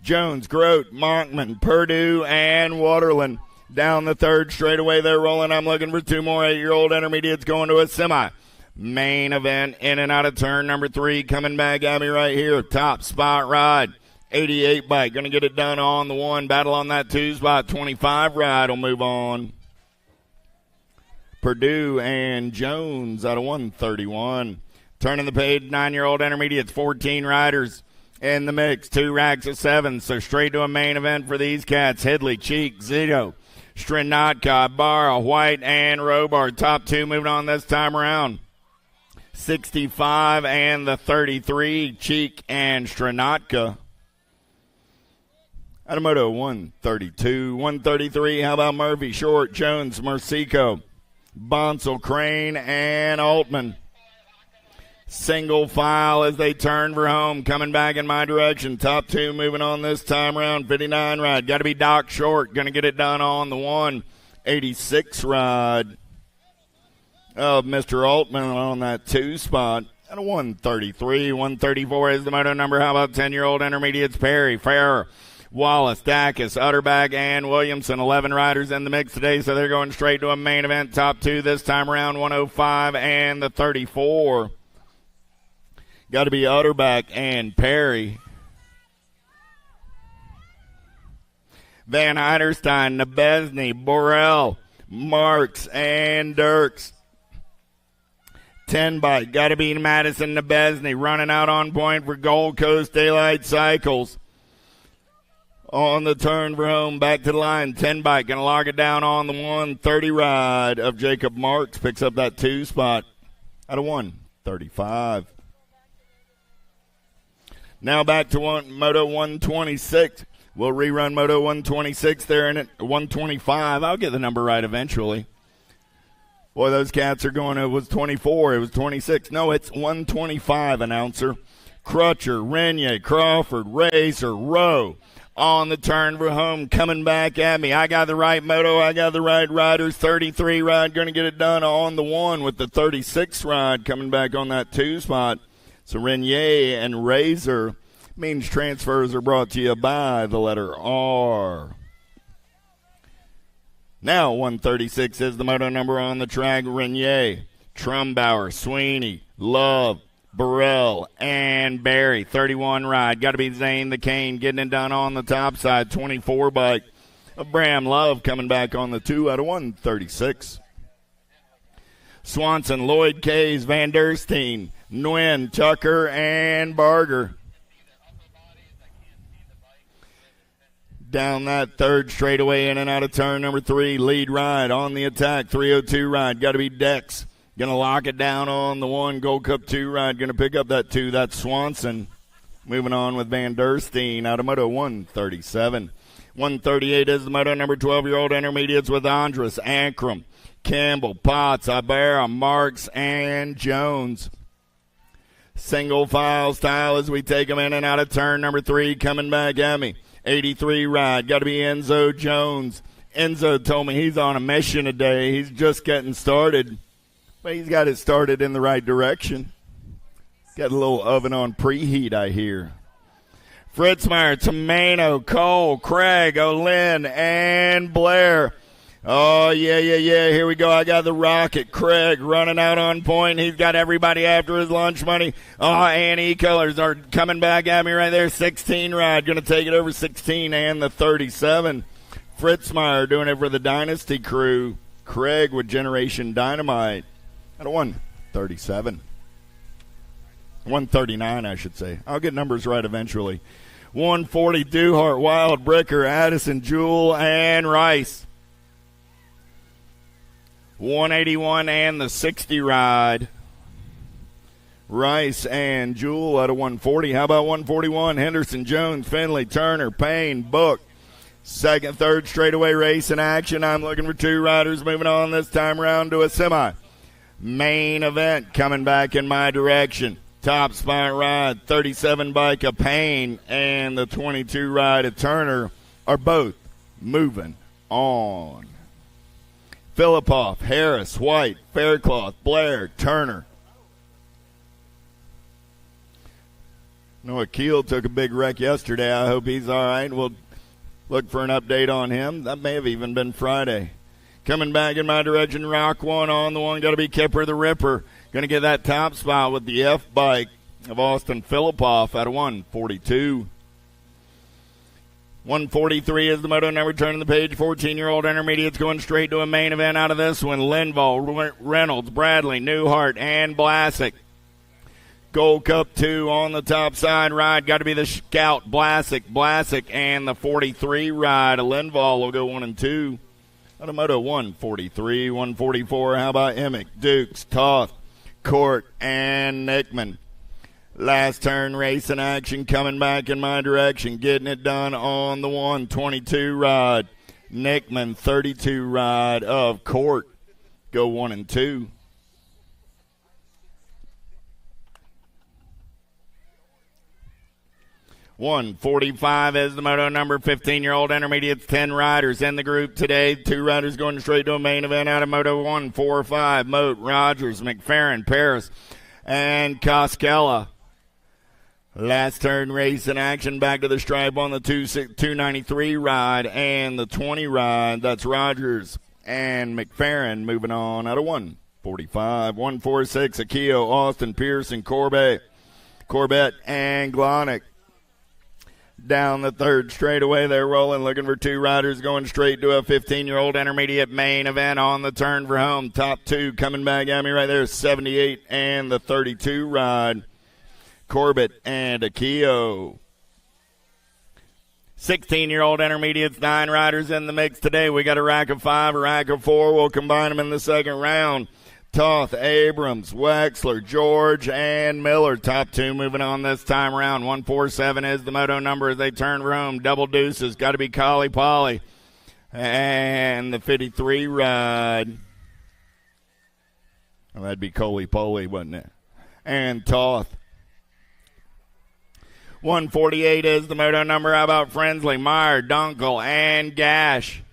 Jones, Grote, Monkman, Purdue, and Waterland. Down the third straightaway, they're rolling. I'm looking for 2 more 8-year-old intermediates going to a semi. Main event, in and out of turn number 3. Coming back at me right here. Top spot ride. 88 bike. Going to get it done on the 1. Battle on that 2 spot. 25 ride will move on. Purdue and Jones out of 131. Turning the page, 9-year-old intermediates, 14 riders in the mix, 2 racks of 7. So straight to a main event for these cats. Headley, Cheek, Zito, Stranatka, Barra, White, and Robart. Top 2 moving on this time around. 65 and the 33, Cheek and Stranatka. Out of Moto 132, 133, how about Murphy, Short, Jones, Mercico, Bonsall, Crane, and Altman. Single file as they turn for home, coming back in my direction. Top two moving on this time around. 59 ride. Got to be Doc Short. Going to get it done on the 186 ride of Mr. Altman on that 2 spot. At a 133, 134 is the moto number. How about 10-year-old intermediates? Perry, Farrer, Wallace, Dacus, Utterback, and Williamson. 11 riders in the mix today, so they're going straight to a main event. Top two this time around, 105 and the 34. Got to be Utterback and Perry. Van Heiderstein, Nebesny, Borrell, Marks, and Dirks. 10 bike. Got to be Madison Nebesny running out on point for Gold Coast Daylight Cycles. On the turn for home, back to the line. 10 bike. Going to log it down on the 130 ride of Jacob Marks. Picks up that 2 spot out of 135. Now back to Moto 126. We'll rerun Moto 126 there in 125. I'll get the number right eventually. Boy, those cats are going, it was 24, it was 26. No, it's 125, announcer. Crutcher, Renier, Crawford, Racer, Rowe. On the turn for home, coming back at me. I got the right moto, I got the right riders. 33 ride, going to get it done on the 1 with the 36 ride coming back on that 2 spot. So Renier and Razor means transfers are brought to you by the letter R. Now 136 is the moto number on the track. Renier, Trumbauer, Sweeney, Love, Burrell, and Barry. 31 ride. Got to be Zane the Cane getting it done on the top side. 24 bike. Bram Love coming back on the 2 out of 136. Swanson, Lloyd Kays, Van Der Steen, Nguyen, Tucker, and Barger. Down that third straightaway, in and out of turn number 3. Lead ride on the attack. 302 ride. Got to be Dex. Going to lock it down on the 1. Gold Cup 2 ride. Going to pick up that 2. That's Swanson. Moving on with Van Der Steen out of Moto 137. 138 is the Moto number 12-year-old intermediates with Andrus, Ankrum, Campbell, Potts, Ibarra, Marks, and Jones. Single file style as we take them in and out of turn number 3. Coming back at me. 83 ride. Got to be Enzo Jones. Enzo told me he's on a mission today. He's just getting started. But he's got it started in the right direction. Got a little oven on preheat, I hear. Fritzmeyer, Tomano, Cole, Craig, Olin, and Blair. Oh, yeah. Here we go. I got the Rocket. Craig running out on point. He's got everybody after his lunch money. Oh, and E-Colors are coming back at me right there. 16 ride. Going to take it over 16 and the 37. Fritzmeyer doing it for the Dynasty crew. Craig with Generation Dynamite. At a 137. 139, I should say. I'll get numbers right eventually. 140, Duhart, Wild, Bricker, Addison, Jewell, and Rice. 181 and the 60 ride. Rice and Jewell at a 140. How about 141? Henderson, Jones, Finley, Turner, Payne, Book. Second, third straightaway race in action. I'm looking for 2 riders moving on this time around to a semi. Main event coming back in my direction. Top spot ride, 37 bike of Payne and the 22 ride of Turner are both moving on. Filipoff, Harris, White, Faircloth, Blair, Turner. Noah Keel took a big wreck yesterday. I hope he's all right. We'll look for an update on him. That may have even been Friday. Coming back in my direction, Rock 1 on the 1. Got to be Kipper the Ripper. Going to get that top spot with the F bike of Austin Filipoff out of 142. 143 is the moto number. Turning the page. 14-year-old intermediates going straight to a main event out of this one. Linval, Reynolds, Bradley, Newhart, and Blasick. Gold Cup 2 on the top side ride. Got to be the Scout, Blasick, and the 43 ride. Linval will go 1 and 2. Out of Moto 143, 144. How about Emick, Dukes, Toth, Court, and Nickman? Last turn racing action coming back in my direction. Getting it done on the 122 ride. Nickman, 32 ride of Court. Go 1 and 2. $145 is the moto number. 15-year-old intermediates, 10 riders in the group today. 2 riders going straight to a main event out of Moto 145. Moat, Rogers, McFerrin, Paris, and Koskela. Last turn race in action. Back to the stripe on the 293 ride and the 20 ride. That's Rogers and McFerrin moving on out of 145. 146, Akio, Austin, Pearson, Corbett, and Glonick. Down the third straightaway, they're rolling, looking for 2 riders going straight to a 15-year-old intermediate main event on the turn for home. Top 2 coming back at me right there, 78 and the 32 ride. Corbett and Akio. 16-year-old intermediates, 9 riders in the mix today. We got a rack of 5, a rack of 4. We'll combine them in the second round. Toth, Abrams, Wexler, George, and Miller. Top 2 moving on this time around. 147 is the moto number as they turn for home. Double deuces. Got to be Collie Polly. And the 53 ride. Well, that'd be Coley Polly, wouldn't it? And Toth. 148 is the moto number. How about Frensley, Meyer, Dunkel, and Gash?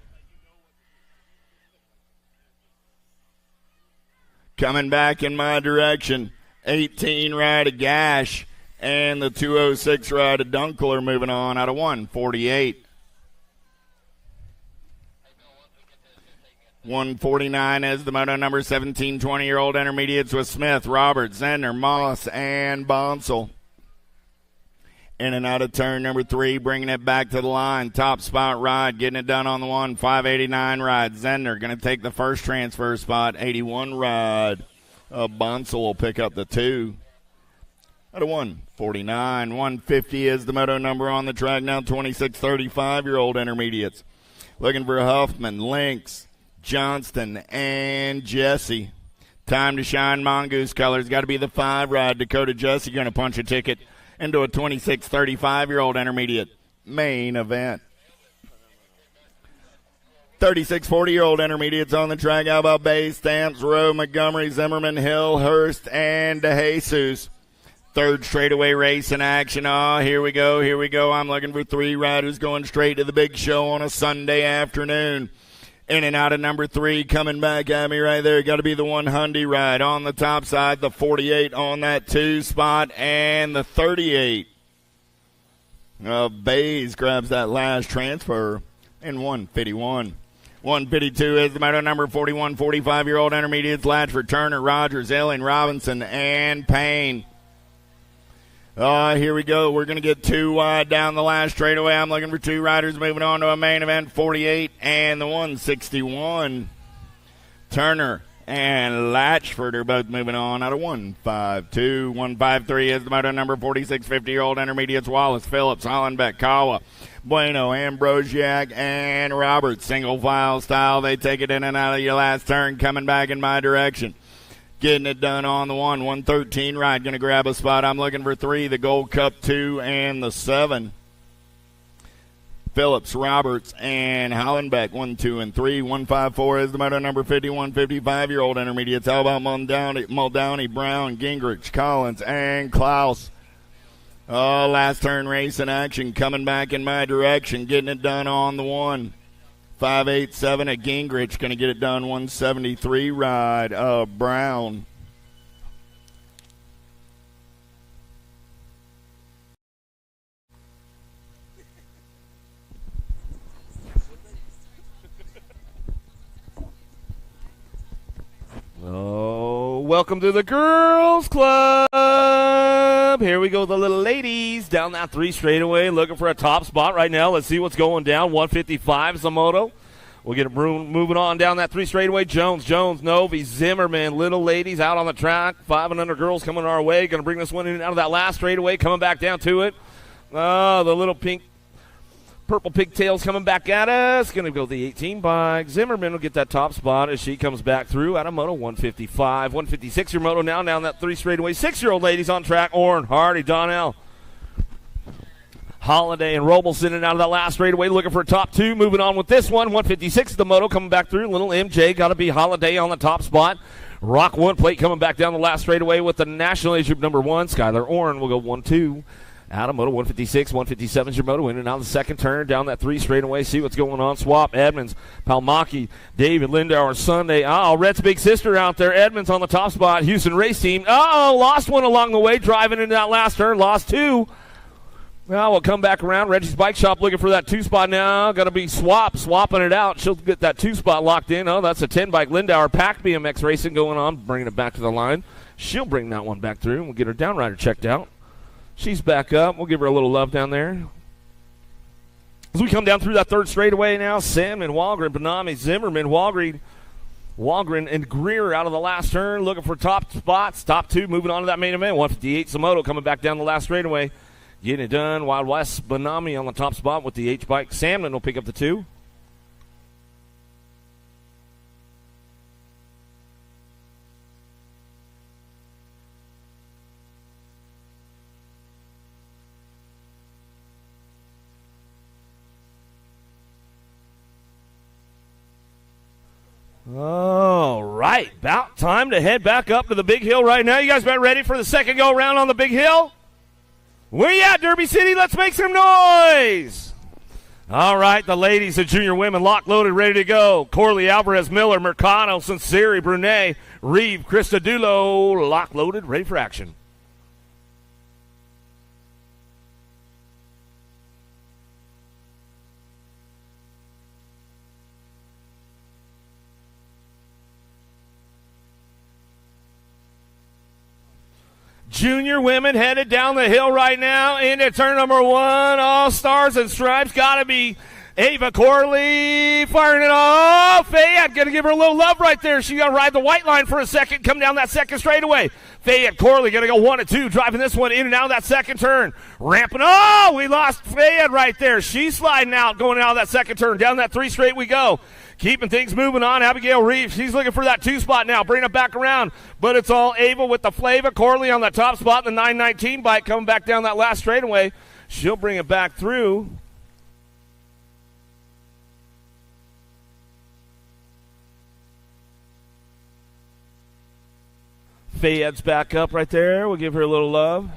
Coming back in my direction, 18 ride of Gash and the 206 ride of Dunkel are moving on out of 148. 149 is the moto number. 17, 20-year-old intermediates with Smith, Roberts, Zender, Moss, and Bonsall. In and out of turn number 3, bringing it back to the line. Top spot ride, getting it done on the 589 ride. Zender going to take the first transfer spot. 81 ride. Bonsall will pick up the 2. Out of 149. 150 is the moto number on the track now. 26, 35-year-old intermediates. Looking for Huffman, Lynx, Johnston, and Jesse. Time to shine Mongoose colors. Got to be the 5 ride. Dakota Jesse going to punch a ticket into a 26, 35-year-old intermediate main event. 36, 40-year-old intermediates on the track. How about Bay, Stamps, Rowe, Montgomery, Zimmerman, Hill, Hurst, and DeJesus. Third straightaway race in action. Oh, here we go. I'm looking for 3 riders going straight to the big show on a Sunday afternoon. In and out of number 3, coming back at me right there. Got to be the 100 ride on the top side, the 48 on that 2 spot, and the 38. Bays grabs that last transfer in 151. 152 is the moto number. 41, 45-year-old intermediates. Latchford, Turner, Rogers, Elling, Robinson, and Payne. Here we go. We're going to get 2 wide down the last straightaway. I'm looking for 2 riders moving on to a main event. 48 and the 161. Turner and Latchford are both moving on out of 152. 153 is the moto number. 46, 50-year-old intermediates. Wallace, Phillips, Hollenbeck, Kawa, Bueno, Ambrosiak, and Roberts. Single file style. They take it in and out of your last turn. Coming back in my direction. Getting it done on the 113 ride. Going to grab a spot. I'm looking for 3, the Gold Cup 2 and the 7. Phillips, Roberts, and Hollenbeck, 1, 2, and 3. 154 is the moto number. 51, 55-year-old intermediates. How about Muldowney, Brown, Gingrich, Collins, and Klaus? Last turn race in action. Coming back in my direction. Getting it done on the 587 at Gingrich. Going to get it done. 173 ride of Brown. Oh, welcome to the Girls Club. Here we go, the little ladies down that 3 straightaway, looking for a top spot right now. Let's see what's going down. 155 is the moto. We'll get it moving on down that 3 straightaway. Jones, Novi, Zimmerman, little ladies out on the track. 5 and under girls coming our way. Going to bring this one in and out of that last straightaway, coming back down to it. Oh, the little pink Purple pigtails coming back at us. Going to go the 18 bike. Zimmerman will get that top spot as she comes back through out of moto 155. 156 your moto now down that 3 straightaway. 6-year-old ladies on track. Orrin, Hardy, Donnell, Holiday, and Robles in and out of that last straightaway looking for a top 2. Moving on with this one. 156 the moto coming back through. Little MJ got to be Holiday on the top spot. Rock 1 plate coming back down the last straightaway with the National Age Group number 1. Skylar Orrin will go 1-2. Out of moto 156, 157's your moto in and out of the second turn down that 3 straightaway. See what's going on. Swap, Edmonds, Palmaki, David, Lindauer, Sunday. Rhett's big sister out there. Edmonds on the top spot. Houston race team. Lost one along the way driving into that last turn. Lost 2. Well, we'll come back around. Reggie's Bike Shop looking for that 2 spot now. Got to be swapping it out. She'll get that 2 spot locked in. That's a 10 bike. Lindauer, Pack BMX racing going on, bringing it back to the line. She'll bring that one back through, and we'll get her downrider checked out. She's back up. We'll give her a little love down there. As we come down through that 3rd straightaway now, Sandman, Walgren, Benami, Zimmerman, Walgren, and Greer out of the last turn, looking for top spots. Top 2 moving on to that main event. 158 Samoto coming back down the last straightaway. Getting it done. Wild West, Benami on the top spot with the H-Bike. Sandman will pick up the 2. All right, about time to head back up to the big hill right now. You guys about ready for the second go around on the big hill? Where you at, Derby City? Let's make some noise. All right, the ladies and junior women locked, loaded, ready to go. Corley, Alvarez, Miller, Mercado, Sinceri, Brunet, Reeve, Christodulo, locked, loaded, ready for action. Junior women headed down the hill right now into turn number 1. All stars and stripes. Got to be Ava Corley firing it off. Fayette going to give her a little love right there. She got to ride the white line for a second. Come down that second straightaway. Fayette Corley going to go 1-2, driving this one in and out of that second turn. Ramping. We lost Fayette right there. She's sliding out, going out of that second turn. Down that 3 straight we go. Keeping things moving on. Abigail Reeves, she's looking for that 2 spot now. Bring it back around. But it's all Ava with the Flava. Corley on the top spot. The 919 bike coming back down that last straightaway. She'll bring it back through. Fayette's back up right there. We'll give her a little love.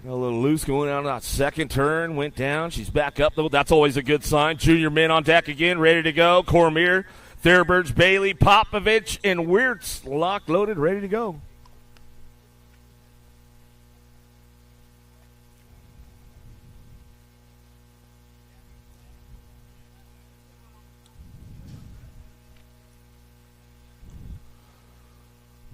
Got a little loose going out of that second turn. Went down. She's back up, though. That's always a good sign. Junior men on deck again, ready to go. Cormier, Thurberge, Bailey, Popovich, and Wirtz locked, loaded, ready to go.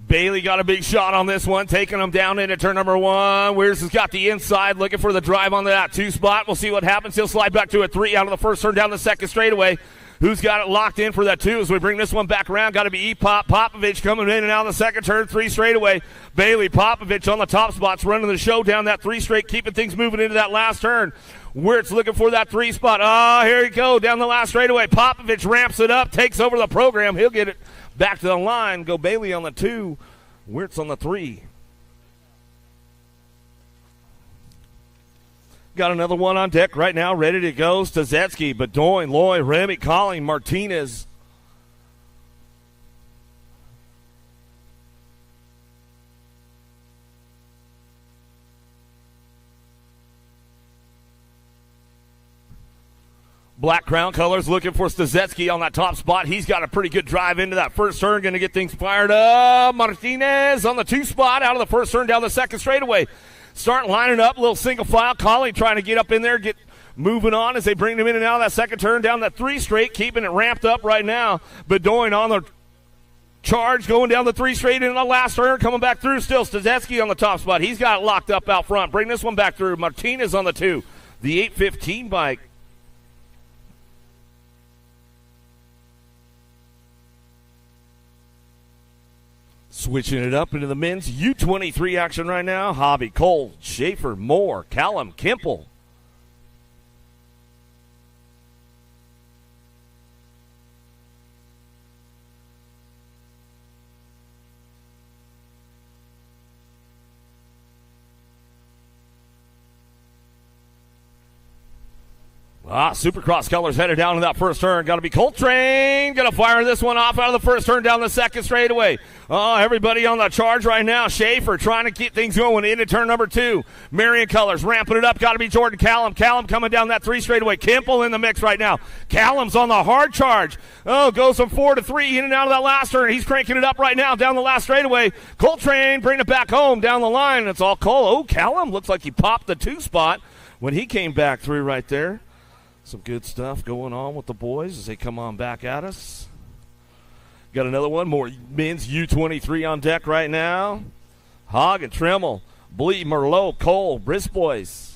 Bailey got a big shot on this one, taking them down into turn number 1. Weirs has got the inside, looking for the drive on that 2 spot. We'll see what happens. He'll slide back to a 3 out of the first turn, down the second straightaway. Who's got it locked in for that 2 as we bring this one back around? Got to be Popovich coming in and out of the second turn, 3 straightaway. Bailey, Popovich on the top spots, running the show down that 3 straight, keeping things moving into that last turn. Wirtz looking for that 3 spot. Here he go, down the last straightaway. Popovich ramps it up, takes over the program. He'll get it back to the line. Go Bailey on the 2. Wirtz on the 3. Got another one on deck right now, ready to go. Stazetsky, Bedoin, Loy, Remy, Colling, Martinez. Black Crown Colors looking for Stazetsky on that top spot. He's got a pretty good drive into that first turn. Going to get things fired up. Martinez on the 2 spot out of the first turn down the second straightaway. Start lining up, little single file. Collie trying to get up in there, get moving on as they bring them in and out of that second turn down that 3 straight, keeping it ramped up right now. Bedoin on the charge, going down the 3 straight in the last turn, coming back through still. Stazetsky on the top spot. He's got it locked up out front. Bring this one back through. Martinez on the 2. The 815 bike. Switching it up into the men's U23 action right now. Hobby, Cole, Schaefer, Moore, Callum, Kimple. Supercross colors headed down to that first turn. Got to be Coltrane. Going to fire this one off out of the first turn down the second straightaway. Everybody on the charge right now. Schaefer trying to keep things going into turn number 2. Marion colors ramping it up. Got to be Jordan Callum. Callum coming down that 3 straightaway. Kimple in the mix right now. Callum's on the hard charge. Goes from 4 to 3 in and out of that last turn. He's cranking it up right now down the last straightaway. Coltrane bringing it back home down the line. It's all Cole. Callum looks like he popped the 2 spot when he came back through right there. Some good stuff going on with the boys as they come on back at us. Got another one, more men's U23 on deck right now. Hogg and Tremmel, Blee, Merlot, Cole, Brisbois.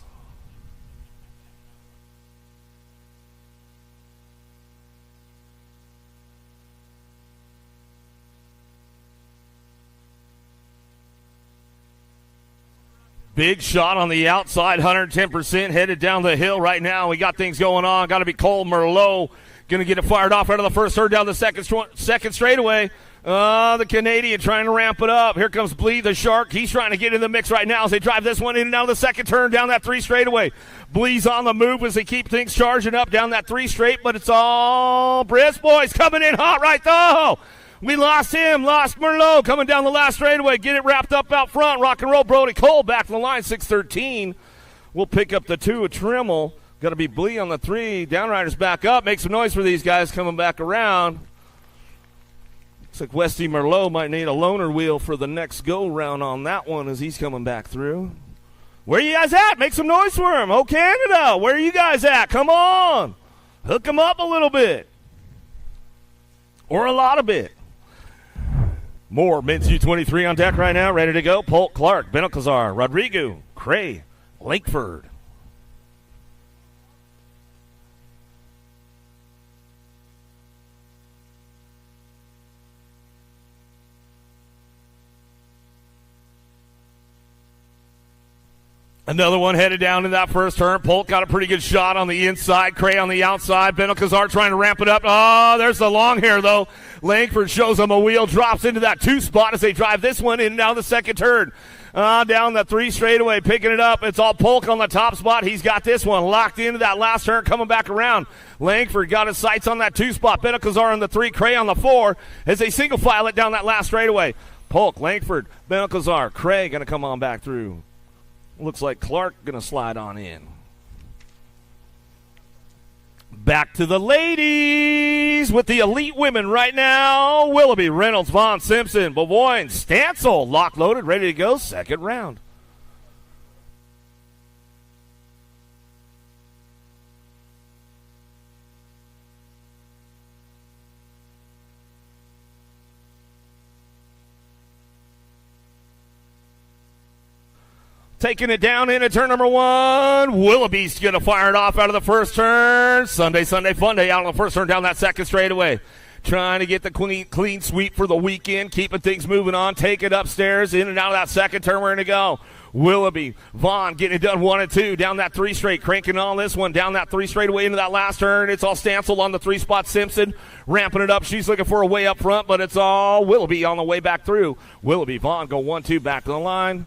Big shot on the outside, 110% headed down the hill right now. We got things going on. Got to be Cole Merlot. Going to get it fired off out of the first turn down the second straightaway. The Canadian trying to ramp it up. Here comes Blee the Shark. He's trying to get in the mix right now as they drive this one in and out of the second turn down that 3 straightaway. Blee's on the move as they keep things charging up down that 3 straight, but it's all Brisbois coming in hot right though. We lost him, lost Merlot coming down the last straightaway. Get it wrapped up out front. Rock and roll, Brody Cole back to the line, 6:13. We'll pick up the 2 of Tremmel. Got to be Blee on the 3. Downriders back up. Make some noise for these guys coming back around. Looks like Westy Merlot might need a loaner wheel for the next go-round on that one as he's coming back through. Where you guys at? Make some noise for him. Oh, Canada, where are you guys at? Come on. Hook them up a little bit. Or a lot of bit. More men's U23 on deck right now, ready to go. Polk, Clark, Benalcazar, Rodrigo, Cray, Lakeford. Another one headed down in that first turn. Polk got a pretty good shot on the inside. Cray on the outside. Benalcazar trying to ramp it up. There's the long hair, though. Langford shows him a wheel. Drops into that 2 spot as they drive this one in and down the second turn. Down the 3 straightaway, picking it up. It's all Polk on the top spot. He's got this one locked into that last turn, coming back around. Langford got his sights on that 2 spot. Benalcazar on the 3, Cray on the 4 as they single file it down that last straightaway. Polk, Langford, Benalcazar, Cray going to come on back through. Looks like Clark going to slide on in. Back to the ladies with the elite women right now. Willoughby, Reynolds, Vaughn, Simpson, Bovoyne, Stancil, lock loaded, ready to go, second round. Taking it down into turn number 1. Willoughby's going to fire it off out of the first turn. Sunday fun day out on the first turn down that second straightaway. Trying to get the clean sweep for the weekend, keeping things moving on. Take it upstairs, in and out of that second turn. We're going to go. Willoughby, Vaughn getting it done 1 and 2. Down that 3 straight, cranking on this one. Down that 3 straightaway into that last turn. It's all Stancil on the 3 spot. Simpson ramping it up. She's looking for a way up front, but it's all Willoughby on the way back through. Willoughby, Vaughn go 1-2 back to the line.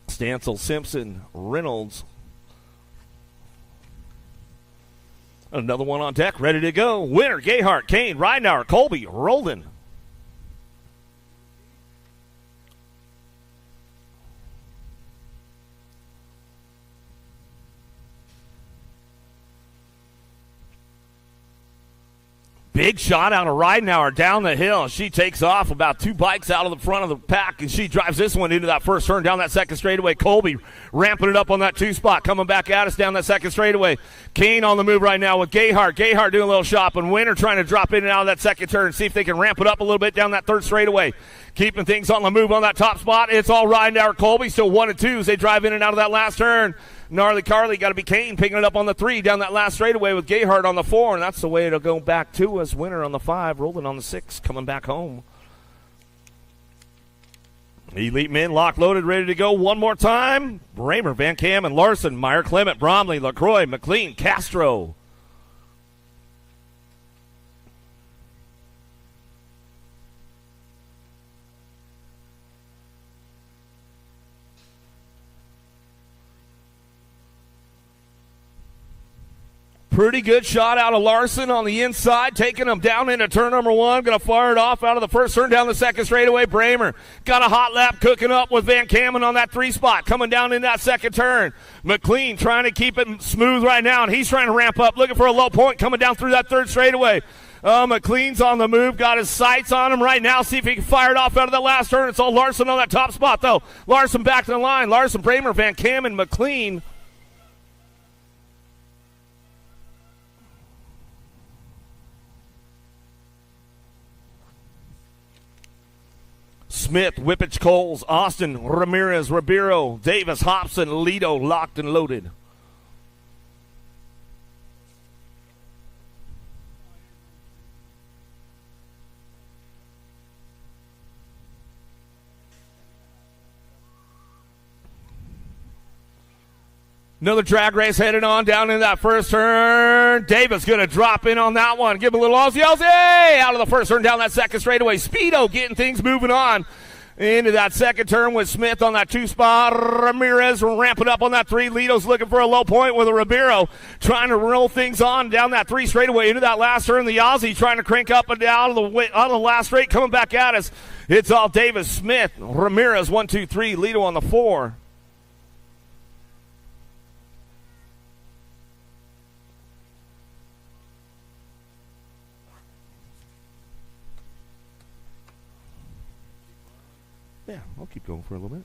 Stancil, Simpson, Reynolds. Another one on deck, ready to go. Winner, Gayhart, Kane, Ridenauer, Colby, Roldan. Big shot out of Ridenauer down the hill. She takes off about 2 bikes out of the front of the pack, and she drives this one into that first turn down that second straightaway. Colby ramping it up on that 2 spot, coming back at us down that second straightaway. Kane on the move right now with Gayhart. Gayhart doing a little shopping. Winner trying to drop in and out of that second turn, see if they can ramp it up a little bit down that 3rd straightaway. Keeping things on the move on that top spot. It's all Ridenauer, Colby, still 1 and 2 as they drive in and out of that last turn. Gnarly Carly got to be Kane picking it up on the 3 down that last straightaway with Gayhart on the 4, and that's the way it'll go back to us. Winner on the 5, Rolling on the 6, coming back home. Elite men locked, loaded, ready to go one more time. Bramer, Van Cam, and Larson, Meyer, Clement, Bromley, LaCroix, McLean, Castro. Pretty good shot out of Larson on the inside, taking him down into turn number 1. Going to fire it off out of the first turn down the second straightaway. Bramer got a hot lap cooking up with Van Kamen on that 3 spot, coming down in that second turn. McLean trying to keep it smooth right now, and he's trying to ramp up, looking for a low point, coming down through that third straightaway. McLean's on the move, got his sights on him right now. See if he can fire it off out of that last turn. It's all Larson on that top spot, though. Larson back to the line. Larson, Bramer, Van Kamen, McLean. Smith, Whippich, Coles, Austin, Ramirez, Ribeiro, Davis, Hobson, Lido, locked and loaded. Another drag race headed on down in that first turn. Davis going to drop in on that one. Give him a little Aussie out of the first turn down that second straightaway. Speedo getting things moving on into that second turn with Smith on that 2 spot. Ramirez ramping up on that 3. Lido's looking for a low point with a Ribeiro trying to roll things on down that 3 straightaway into that last turn. The Aussie trying to crank up and down out of the last straight, coming back at us. It's all Davis, Smith, Ramirez, 1, 2, 3. Lido on the 4. Yeah, I'll keep going for a little bit.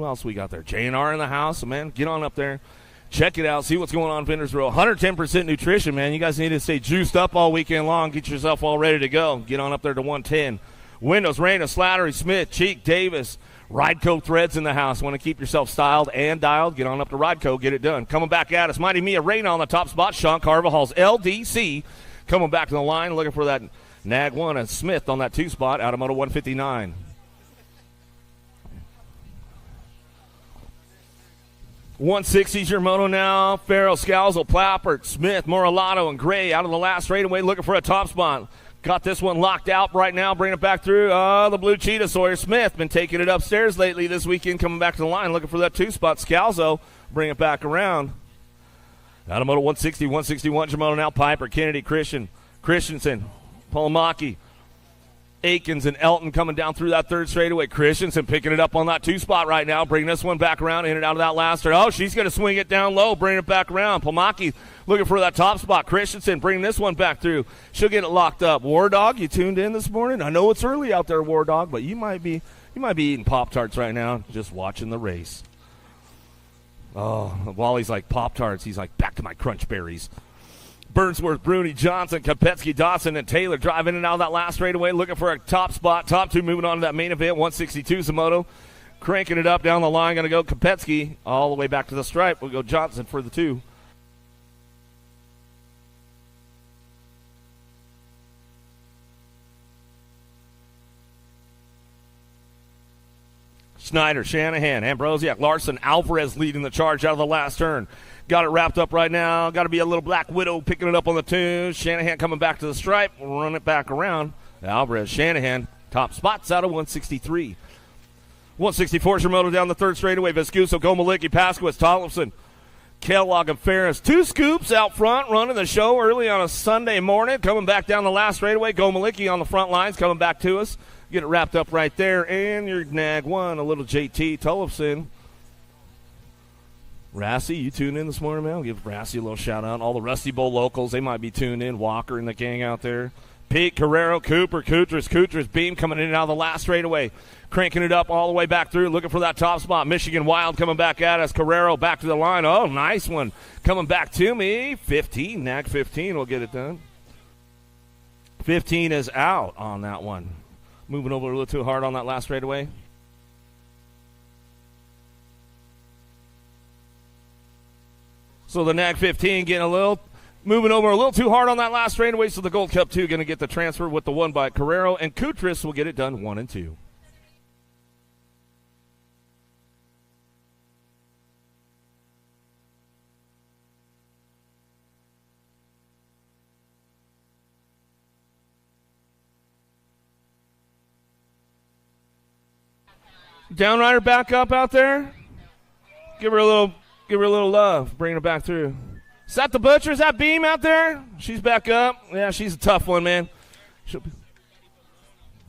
Else we got there? J&R in the house, so man, get on up there, check it out, see what's going on in Vendors Row. 110% nutrition, man. You guys need to stay juiced up all weekend long, get yourself all ready to go. Get on up there to 110. Windows, Reyna, Slattery, Smith, Cheek, Davis, Rideco Threads in the house. Want to keep yourself styled and dialed? Get on up to Rideco, get it done. Coming back at us, Mighty Mia Reyna on the top spot. Sean Carvajal's LDC coming back to the line, looking for that Nag 1 and Smith on that 2 spot out of Moto 159. .160's your moto now. Farrell, Scalzo, Plappert, Smith, Moralato, and Gray out of the last straightaway looking for a top spot. Got this one locked out right now. Bring it back through. The blue cheetah, Sawyer Smith, been taking it upstairs lately this weekend, coming back to the line looking for that 2 spot. Scalzo, bring it back around. Out of moto 160, 161's your moto now. Piper, Kennedy, Christensen, Polomaki, Aikens and Elton coming down through that 3rd straightaway. Christensen picking it up on that 2 spot right now. Bringing this one back around, in and out of that last turn. Oh, she's going to swing it down low, bring it back around. Pomaki looking for that top spot. Christensen bringing this one back through. She'll get it locked up. War Dog, you tuned in this morning? I know it's early out there, War Dog, but you might be eating Pop-Tarts right now, just watching the race. Oh, Wally's like Pop-Tarts. He's like, back to my Crunch Berries. Burnsworth, Bruni, Johnson, Kopetsky, Dawson, and Taylor driving in and out of that last straightaway, looking for a top spot. Top 2 moving on to that main event, 162 Zamoto. Cranking it up down the line, going to go Kopetsky all the way back to the stripe. We'll go Johnson for the 2. Schneider, Shanahan, Ambrosiak, Larson, Alvarez leading the charge out of the last turn. Got it wrapped up right now. Got to be a little Black Widow picking it up on the 2. Shanahan coming back to the stripe. We'll run it back around. Alvarez, Shanahan, top spots out of 163. 164 Shimoto down the 3rd straightaway. Vescuso, Gomalicki, Pasquez, Tollefson, Kellogg, and Ferris. 2 scoops out front running the show early on a Sunday morning. Coming back down the last straightaway. Gomalicki on the front lines coming back to us. Get it wrapped up right there. And your Nag 1, a little JT Tollefson. Rassy, you tuned in this morning, man? I'll give Rassy a little shout-out. All the Rusty Bowl locals, they might be tuned in. Walker and the gang out there. Pete, Carrero, Cooper, Kutrus, Beam coming in and out of the last straightaway. Cranking it up all the way back through, looking for that top spot. Michigan Wild coming back at us. Carrero back to the line. Oh, nice one. Coming back to me. 15, Nag 15 will get it done. 15 is out on that one. Moving over a little too hard on that last straightaway. So the Nag 15 getting moving over a little too hard on that last straightaway, so the Gold Cup 2 going to get the transfer with the one by Carrero, and Kutrus will get it done 1 and 2. Downrider back up out there. Give her a little love. Bring her back through. Is that the Butcher? Is that Beam out there? She's back up. Yeah, she's a tough one, man.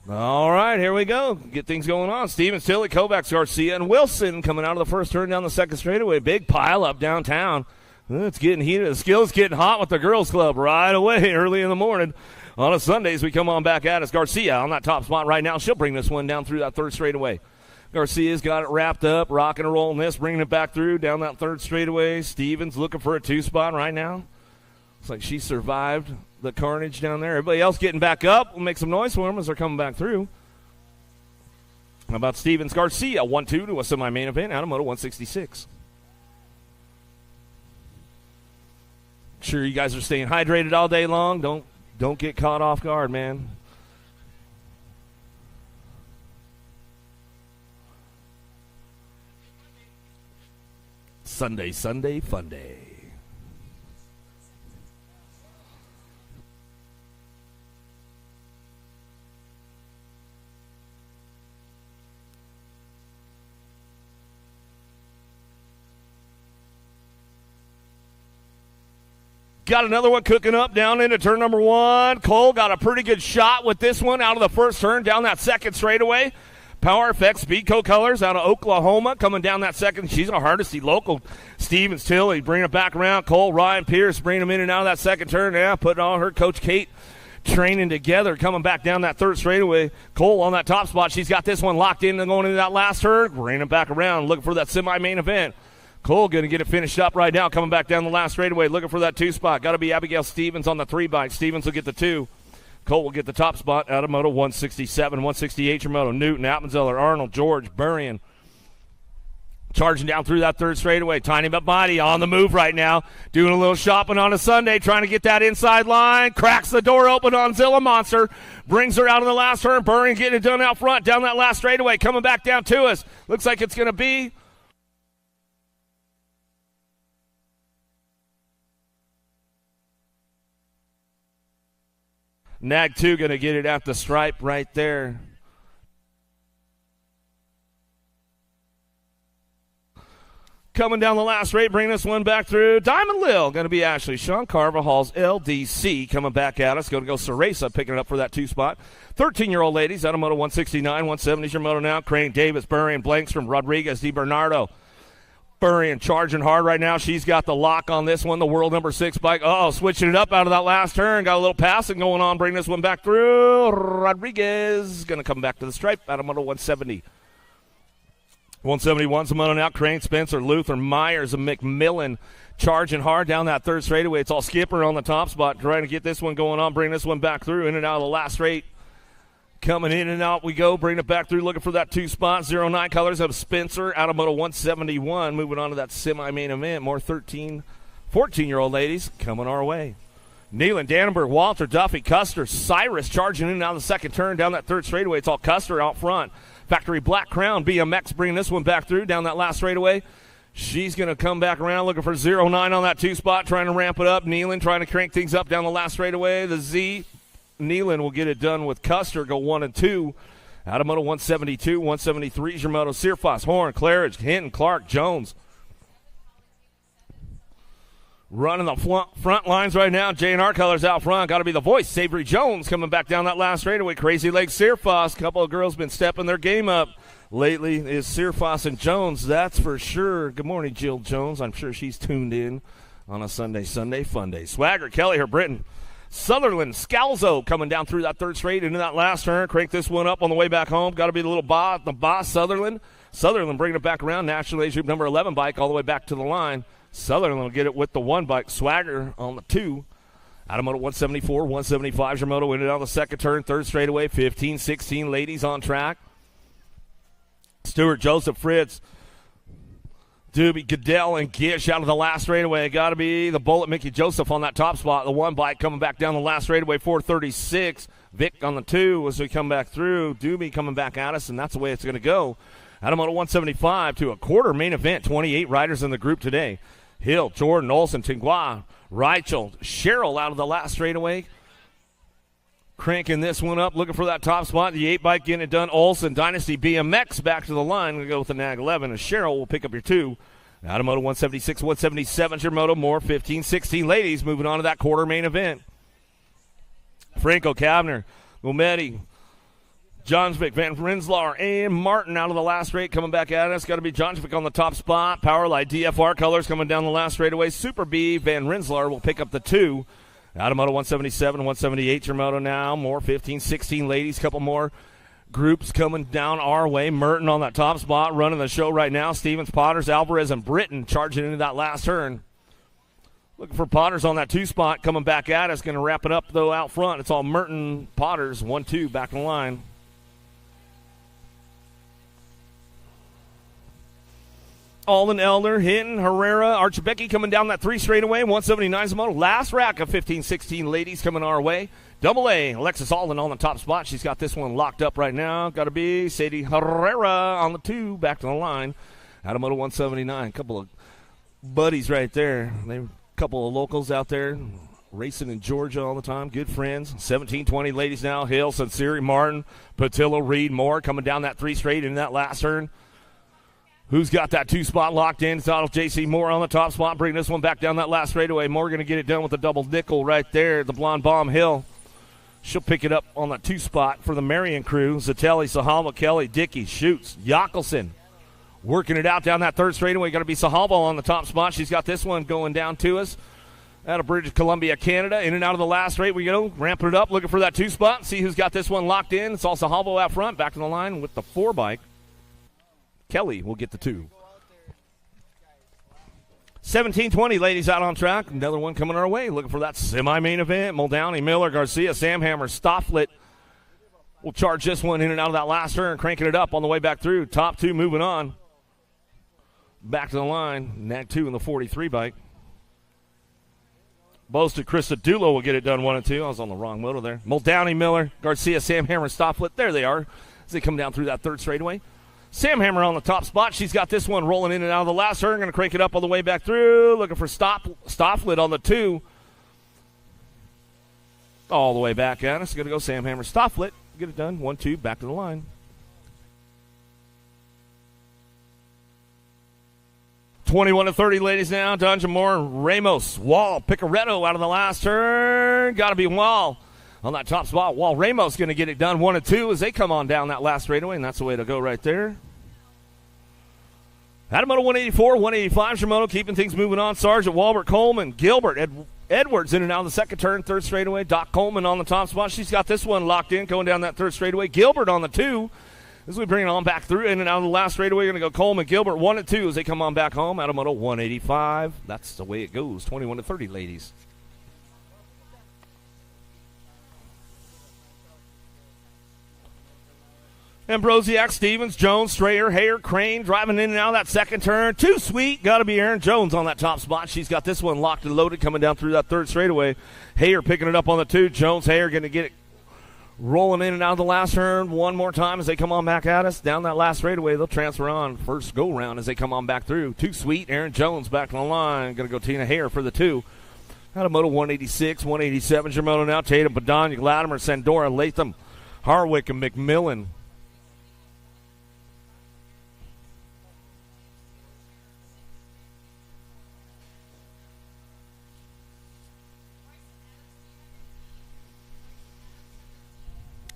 All right, here we go. Get things going on. Stevens, Tilly, Kovacs, Garcia, and Wilson coming out of the first turn down the second straightaway. Big pile up downtown. It's getting heated. The skill's getting hot with the girls' club right away early in the morning. On a Sundays, we come on back at us. Garcia on that top spot right now. She'll bring this one down through that third straightaway. Garcia's got it wrapped up, rocking and rolling this, bringing it back through down that third straightaway. Stevens looking for a 2-spot right now. Looks like she survived the carnage down there. Everybody else getting back up. We'll make some noise for them as they're coming back through. How about Stevens Garcia? 1-2 to a semi-main event out of Moto 166. Sure you guys are staying hydrated all day long. Don't get caught off guard, man. Sunday, fun day. Got another one cooking up down into turn number 1. Cole got a pretty good shot with this one out of the first turn down that second straightaway. Power Effects, Speedco Colors out of Oklahoma coming down that second. She's a Hardesty local. Stevens Tilly bringing it back around. Cole, Ryan Pierce bringing them in and out of that second turn. Yeah, putting all her Coach Kate training together, coming back down that third straightaway. Cole on that top spot. She's got this one locked in and going into that last turn. Bringing it back around, looking for that semi-main event. Cole going to get it finished up right now, coming back down the last straightaway, looking for that 2-spot. Got to be Abigail Stevens on the 3-bike. Stevens will get the 2. Cole will get the top spot out of Moto 167, 168 your Moto. Newton, Appenzeller, Arnold, George, Burrian. Charging down through that third straightaway. Tiny but mighty on the move right now. Doing a little shopping on a Sunday, trying to get that inside line. Cracks the door open on Zilla Monster. Brings her out of the last turn. Burrian getting it done out front, down that last straightaway. Coming back down to us. Looks like it's going to be Nag 2 going to get it at the stripe right there. Coming down the last straight, bring this one back through. Diamond Lil going to be Ashley. Sean Carvajal's LDC coming back at us. Going to go Ceresa picking it up for that 2-spot. 13-year-old ladies out of Moto 169, 170 your Moto now. Crane, Davis, Burrian, Blankstrom, Rodriguez, DiBernardo. Burrian charging hard right now. She's got the lock on this one, the world number 6 bike. Switching it up out of that last turn. Got a little passing going on. Bring this one back through. Rodriguez going to come back to the stripe out of Moto 170. 171's a Moto now. Crane, Spencer, Luther, Myers, and McMillan charging hard down that third straightaway. It's all Skipper on the top spot trying to get this one going on. Bring this one back through in and out of the last straight. Coming in and out we go. Bring it back through, looking for that 2-spot. 09 Colors of Spencer out of Moto 171. Moving on to that semi-main event. More 14-year-old ladies coming our way. Nealon, Dannenberg, Walter, Duffy, Custer, Cyrus charging in and out of the second turn down that third straightaway. It's all Custer out front. Factory Black Crown, BMX bringing this one back through down that last straightaway. She's going to come back around looking for 09 on that 2-spot, trying to ramp it up. Nealon trying to crank things up down the last straightaway. The Z, Nealon will get it done with Custer, go 1 and 2. Out of Moto 172, 173 is your Moto. Searfoss, Horn, Claridge, Hinton, Clark, Jones. Running the front lines right now. J&R Colors out front. Got to be the voice. Savory Jones coming back down that last straightaway. Crazy Legs, Searfoss. A couple of girls been stepping their game up lately. Is Searfoss and Jones, that's for sure. Good morning, Jill Jones. I'm sure she's tuned in on a Sunday fun day. Swagger, Kelly, her Britton. Sutherland, Scalzo coming down through that third straight into that last turn. Crank this one up on the way back home. Got to be the little boss, Sutherland. Sutherland bringing it back around. National Age Group number 11 bike all the way back to the line. Sutherland will get it with the 1 bike. Swagger on the 2. Out of moto 174, 175 your moto. In and out the second turn, third straightaway. 15, 16 ladies on track. Stewart, Joseph, Fritz, Doobie, Goodell, and Gish out of the last straightaway. Got to be the Bullet, Mickey Joseph on that top spot. The 1 bike coming back down the last straightaway, 436. Vic on the 2 as we come back through. Doobie coming back at us, and that's the way it's going to go. Out of moto 175 to a quarter main event. 28 riders in the group today. Hill, Jordan, Olsen, Tingua, Reichel, Cheryl out of the last straightaway. Cranking this one up, looking for that top spot. The 8 bike getting it done. Olsen, Dynasty, BMX back to the line. We're going to go with the NAG 11. And Cheryl will pick up your 2. Out of moto 176, 177 your moto. More 15, 16 ladies moving on to that quarter main event. Franco, Kavner, Mometti, Johnsvik, Van Rensselaer, and Martin out of the last straight coming back at us. Got to be Johnsvik on the top spot. Powerlight, DFR colors coming down the last straightaway. Super B, Van Rensselaer will pick up the 2. Out of moto 177, 178 your moto now. More 15, 16 ladies. Couple more groups coming down our way. Merton on that top spot running the show right now. Stevens, Potters, Alvarez, and Britton charging into that last turn. Looking for Potters on that 2 spot coming back at us. Going to wrap it up, though, out front. It's all Merton, Potters, 1-2 back in the line. Alden, Elder, Hinton, Herrera, Archibecki coming down that 3 straightaway. 179's the moto. Last rack of 15, 16 ladies coming our way. Double A, Alexis Alden on the top spot. She's got this one locked up right now. Got to be Sadie Herrera on the 2, back to the line. Out of moto 179. A couple of buddies right there. A couple of locals out there racing in Georgia all the time. Good friends. 17, 20 ladies now. Hill, Sansiri, Martin, Patillo, Reed, Moore coming down that 3 straight in that last turn. Who's got that 2 spot locked in? It's out of J.C. Moore on the top spot, bringing this one back down that last straightaway. Moore going to get it done with a double nickel right there. The Blonde Bomb Hill. She'll pick it up on that 2 spot for the Marion crew. Zatelli, Sahalma, Kelly, Dickey, Schutz, Yackelson. Working it out down that 3rd straightaway. Got to be Sahalma on the top spot. She's got this one going down to us. Out of British Columbia, Canada. In and out of the last straight we go. Ramping it up, looking for that 2 spot. See who's got this one locked in. It's all Sahalma out front. Back to the line with the 4 bike. Kelly will get the 2. 17-20 ladies out on track. Another one coming our way. Looking for that semi-main event. Muldowney, Miller, Garcia, Samhammer, Stofflet will charge this one in and out of that last turn. Cranking it up on the way back through. Top 2 moving on. Back to the line. Nag 2 in the 43 bike. Boasted Krista Dulo will get it done 1 and 2. I was on the wrong moto there. Muldowney, Miller, Garcia, Samhammer, Stofflet. There they are as they come down through that 3rd straightaway. Samhammer on the top spot. She's got this one rolling in and out of the last turn. Going to crank it up all the way back through. Looking for Stofflet on the 2. All the way back at us. Going to go Samhammer, Stofflet. Get it done. 1-2. Back to the line. (21-30) ladies now. Dungeon Moore, Ramos, Wall, Picaretto out of the last turn. Got to be Wall on that top spot. Wall, Ramos going to get it done 1 and 2 as they come on down that last straightaway, and that's the way to go right there. Adamoto 184, 185 Shimono, keeping things moving on. Sergeant Walbert, Coleman, Gilbert, Edwards in and out of the 2nd turn, 3rd straightaway. Doc Coleman on the top spot. She's got this one locked in, going down that 3rd straightaway. Gilbert on the 2. As we bring it on back through, in and out of the last straightaway, we're going to go Coleman, Gilbert, 1 and 2 as they come on back home. Adamoto 185. That's the way it goes. 21-30, ladies. Ambrosiak, Stevens, Jones, Strayer, Hayer, Crane driving in and out of that 2nd turn. Too sweet. Got to be Aaron Jones on that top spot. She's got this one locked and loaded coming down through that 3rd straightaway. Hayer picking it up on the 2. Jones, Hayer going to get it rolling in and out of the last turn one more time as they come on back at us. Down that last straightaway, they'll transfer on first go-round as they come on back through. Too sweet. Aaron Jones back on the line. Going to go Tina Hayer for the 2. Adamoto 186, 187 Shimono now. Tatum, Badania, Latimer, Sandora, Latham, Harwick, and McMillan.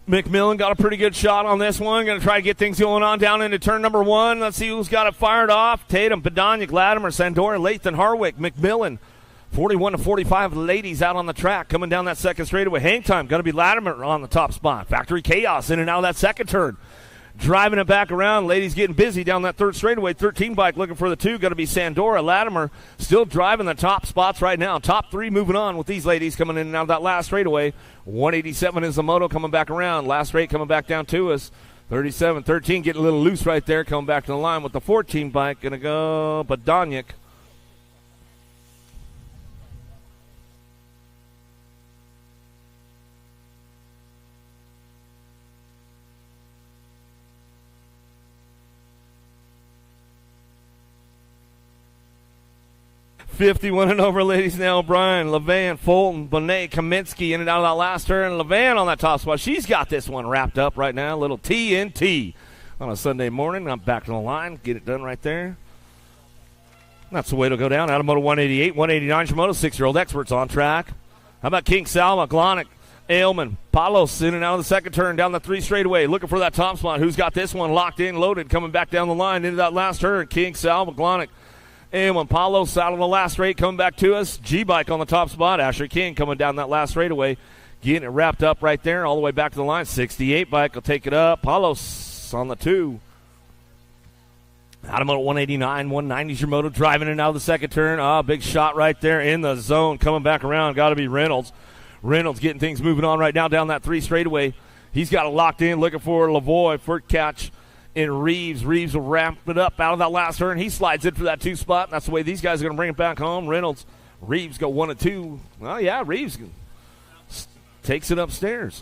McMillan got a pretty good shot on this one. Going to try to get things going on down into turn number 1. Let's see who's got it fired off. Tatum, Badania, Latimer, Sandora, Lathan, Harwick, McMillan, 41-45 ladies out on the track coming down that second straightaway. Hang time, going to be Latimer on the top spot. Factory Chaos in and out of that second turn. Driving it back around. Ladies getting busy down that third straightaway. 13 bike looking for the 2. Going to be Sandora. Latimer still driving the top spots right now. Top 3 moving on with these ladies coming in and out of that last straightaway. 187 is the moto coming back around. Last straight coming back down to us. 37-13 getting a little loose right there. Coming back to the line with the 14 bike. Going to go Badoniak. 51 and over, ladies now. O'Brien, Levan, Fulton, Bonet, Kaminsky in and out of that last turn. Levan on that top spot. She's got this one wrapped up right now. A little TNT on a Sunday morning. I'm back to the line. Get it done right there. That's the way to go down. Automoto 188, 189 Shimoda, 6-year-old experts on track. How about King Salma, Glonick, Ailman, Palos in and out of the second turn down the 3 straightaway. Looking for that top spot. Who's got this one locked in, loaded, coming back down the line into that last turn. King Salma, Glonick. And when Paulos out on the last straight, coming back to us, G-Bike on the top spot. Asher King coming down that last straightaway, getting it wrapped up right there, all the way back to the line. 68 bike will take it up. Paulos on the 2. Automoto 189, 190 is your moto, driving in and out of the second turn. Big shot right there in the zone, coming back around. Got to be Reynolds. Reynolds getting things moving on right now down that 3 straightaway. He's got it locked in, looking for Lavoie for catch. And Reeves will wrap it up out of that last turn. He slides in for that 2 spot. And that's the way these guys are going to bring it back home. Reeves go 1 and 2. Oh, yeah, Reeves takes it upstairs.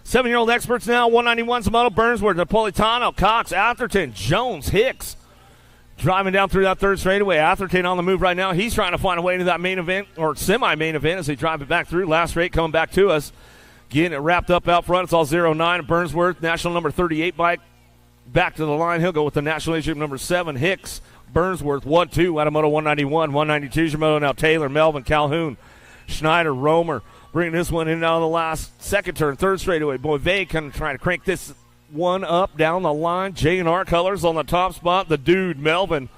7-year-old experts now. 191 Samoto, Burnsworth, Napolitano, Cox, Atherton, Jones, Hicks. Driving down through that 3rd straightaway. Atherton on the move right now. He's trying to find a way into that main event or semi-main event as they drive it back through. Last straight coming back to us. Getting it wrapped up out front. It's all 09. Burnsworth, national number 38 bike. Back to the line. He'll go with the national issue number 7. Hicks, Burnsworth, 1-2. Automoto 191, 192. Shimoda now Taylor, Melvin, Calhoun, Schneider, Romer. Bringing this one in and out of the last second turn. 3rd straightaway. Boivay kind of trying to crank this one up down the line. J&R Colors on the top spot. The dude, Melvin,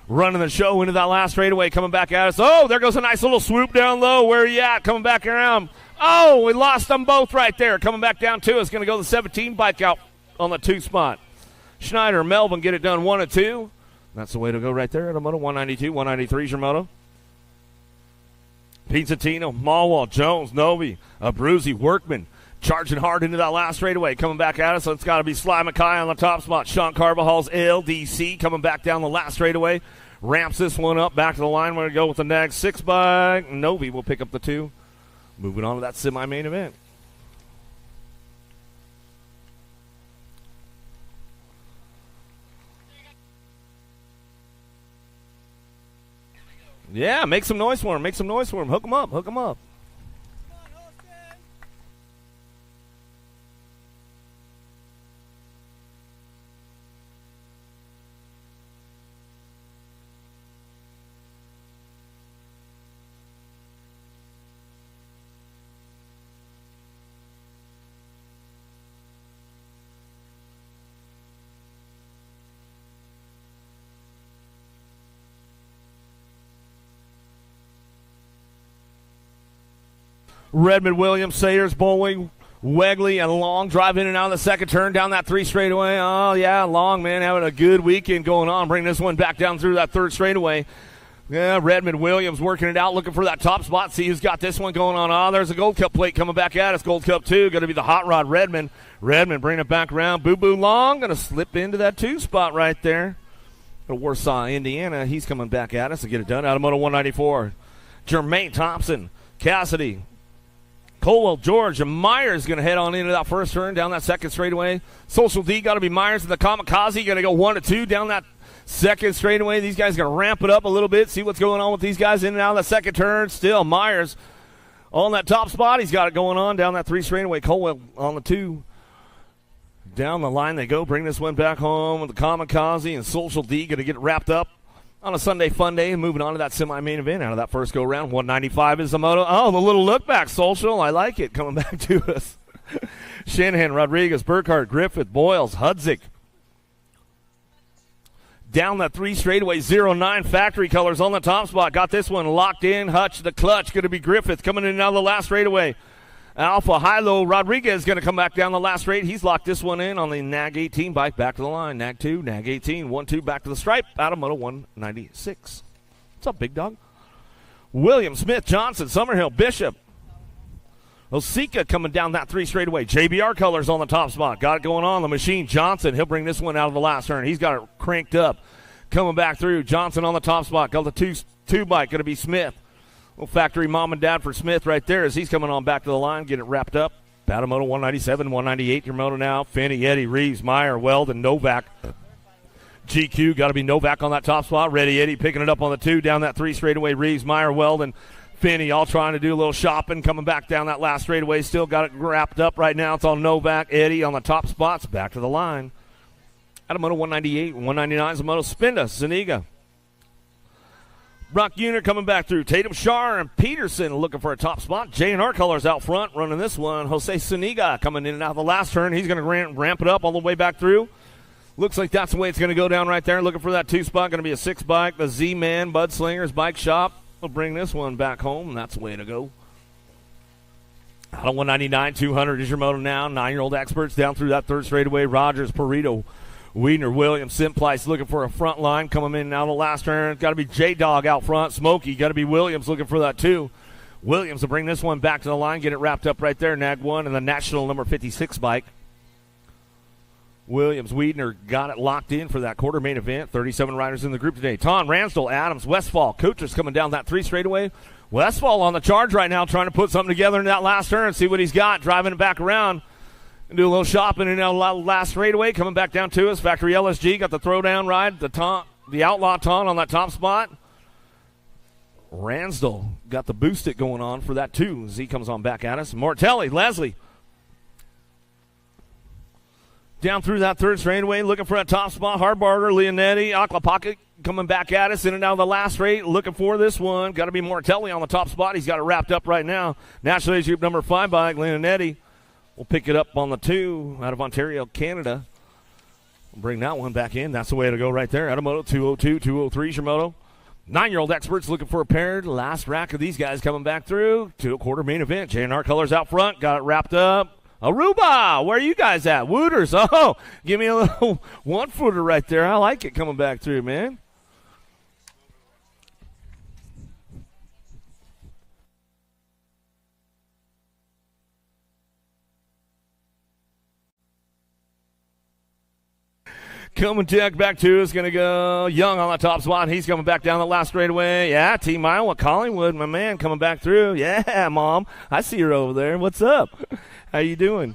running the show into that last straightaway. Coming back at us. Oh, there goes a nice little swoop down low. Where are you at? Coming back around. Oh, we lost them both right there. Coming back down to us. Going to go the 17 bike out on the 2 spot. Schneider, Melvin get it done 1 and 2. That's the way to go right there. Automoto 192, 193 is your moto. Pizzatino, Malwall, Jones, Novi, Abruzzi, Workman. Charging hard into that last straightaway. Coming back at us. So it's got to be Sly Mackay on the top spot. Sean Carvajal's LDC coming back down the last straightaway. Ramps this one up. Back to the line. We're going to go with the NAG 6 bike. Novi will pick up the 2. Moving on to that semi-main event. Yeah, make some noise for him. Make some noise for him. Hook him up. Hook him up. Redmond, Williams, Sayers, Bowling, Wegley, and Long drive in and out of the second turn down that 3 straightaway. Oh, yeah, Long, man, having a good weekend going on. Bring this one back down through that 3rd straightaway. Yeah, Redmond, Williams working it out, looking for that top spot. See who's got this one going on. Oh, there's a Gold Cup plate coming back at us. Gold Cup 2, going to be the Hot Rod Redmond. Redmond bringing it back around. Boo-Boo Long going to slip into that 2 spot right there. To Warsaw, Indiana. He's coming back at us to get it done. Automoto 194. Jermaine Thompson, Cassidy, Colwell, George, and Myers going to head on into that 1st turn down that 2nd straightaway. Social D got to be Myers, and the Kamikaze going to go 1 and 2 down that 2nd straightaway. These guys going to ramp it up a little bit, see what's going on with these guys in and out of the 2nd turn. Still Myers on that top spot. He's got it going on down that 3 straightaway. Colwell on the 2. Down the line they go. Bring this one back home with the Kamikaze and Social D going to get it wrapped up on a Sunday fun day, and moving on to that semi-main event out of that first go-round. 195 is the moto. Oh, the little look back, Social. I like it coming back to us. Shanahan, Rodriguez, Burkhardt, Griffith, Boyles, Hudzik, Down that 3 straightaway, 09 factory colors on the top spot. Got this one locked in. Hutch the clutch. Going to be Griffith coming in and out of the last straightaway. Alpha Hilo Rodriguez going to come back down the last straight. He's locked this one in on the Nag 18 bike. Back to the line. Nag 2, Nag 18, 1-2 back to the stripe. Out of Moto 196. What's up, big dog? William, Smith, Johnson, Summerhill, Bishop. Osika coming down that 3 straightaway. JBR colors on the top spot. Got it going on. The machine, Johnson. He'll bring this one out of the last turn. He's got it cranked up. Coming back through. Johnson on the top spot. Got the 2 bike. Going to be Smith. Little factory mom and dad for Smith right there as he's coming on back to the line. Get it wrapped up. Moto 197, 198 your moto now. Finney, Eddie, Reeves, Meyer, Weld, and Novak. GQ, got to be Novak on that top spot. Ready Eddie picking it up on the 2. Down that 3 straightaway. Reeves, Meyer, Weld, and Finney all trying to do a little shopping. Coming back down that last straightaway. Still got it wrapped up right now. It's on Novak. Eddie on the top spots. Back to the line. Moto 198, 199 is a Moto Spinda, Zuniga. Brock Uniter coming back through. Tatum Shar and Peterson looking for a top spot. J&R colors out front running this one. Jose Suniga coming in and out of the last turn. He's going to ramp it up all the way back through. Looks like that's the way it's going to go down right there. Looking for that 2 spot. Going to be a 6 bike. The Z-Man, Bud Slinger's Bike Shop. We'll bring this one back home. That's the way to go. Out of 199, 200 is your moto now. 9-year-old experts down through that 3rd straightaway. Rogers, Perito, Wiedner, Williams, Simplice looking for a front line coming in and out of the last turn. Got to be J-Dog out front. Smokey, got to be Williams looking for that 2. Williams will bring this one back to the line, get it wrapped up right there. Nag 1 and the national number 56 bike. Williams, Wiedner got it locked in for that quarter main event. 37 riders in the group today. Ton, Ransdell, Adams, Westfall. Kuchar's coming down that 3 straightaway. Westfall on the charge right now, trying to put something together in that last turn, see what he's got, driving it back around. And do a little shopping in that last straightaway. Coming back down to us. Factory LSG got the throwdown ride. The Outlaw Ton on that top spot. Ransdell got the boost it going on for that 2 as he comes on back at us. Mortelli, Leslie. Down through that 3rd straightaway, looking for a top spot. Hardbarger, Leonetti, Aqua Pocket coming back at us in and out of the last straight. Looking for this one. Got to be Mortelli on the top spot. He's got it wrapped up right now. National Age Group number 5 bike, Leonetti. We'll pick it up on the 2 out of Ontario, Canada. We'll bring that one back in. That's the way to go right there. Out of Moto 202, 203 is your moto. 9-year-old experts looking for a pair. Last rack of these guys coming back through to a quarter main event. J&R colors out front. Got it wrapped up. Aruba, where are you guys at? Wooters, oh, give me a little 1-footer right there. I like it coming back through, man. Coming back to is going to go Young on the top spot. He's coming back down the last straightaway. Yeah, Team Iowa, Collingwood, my man, coming back through. Yeah, Mom, I see her over there. What's up? How you doing?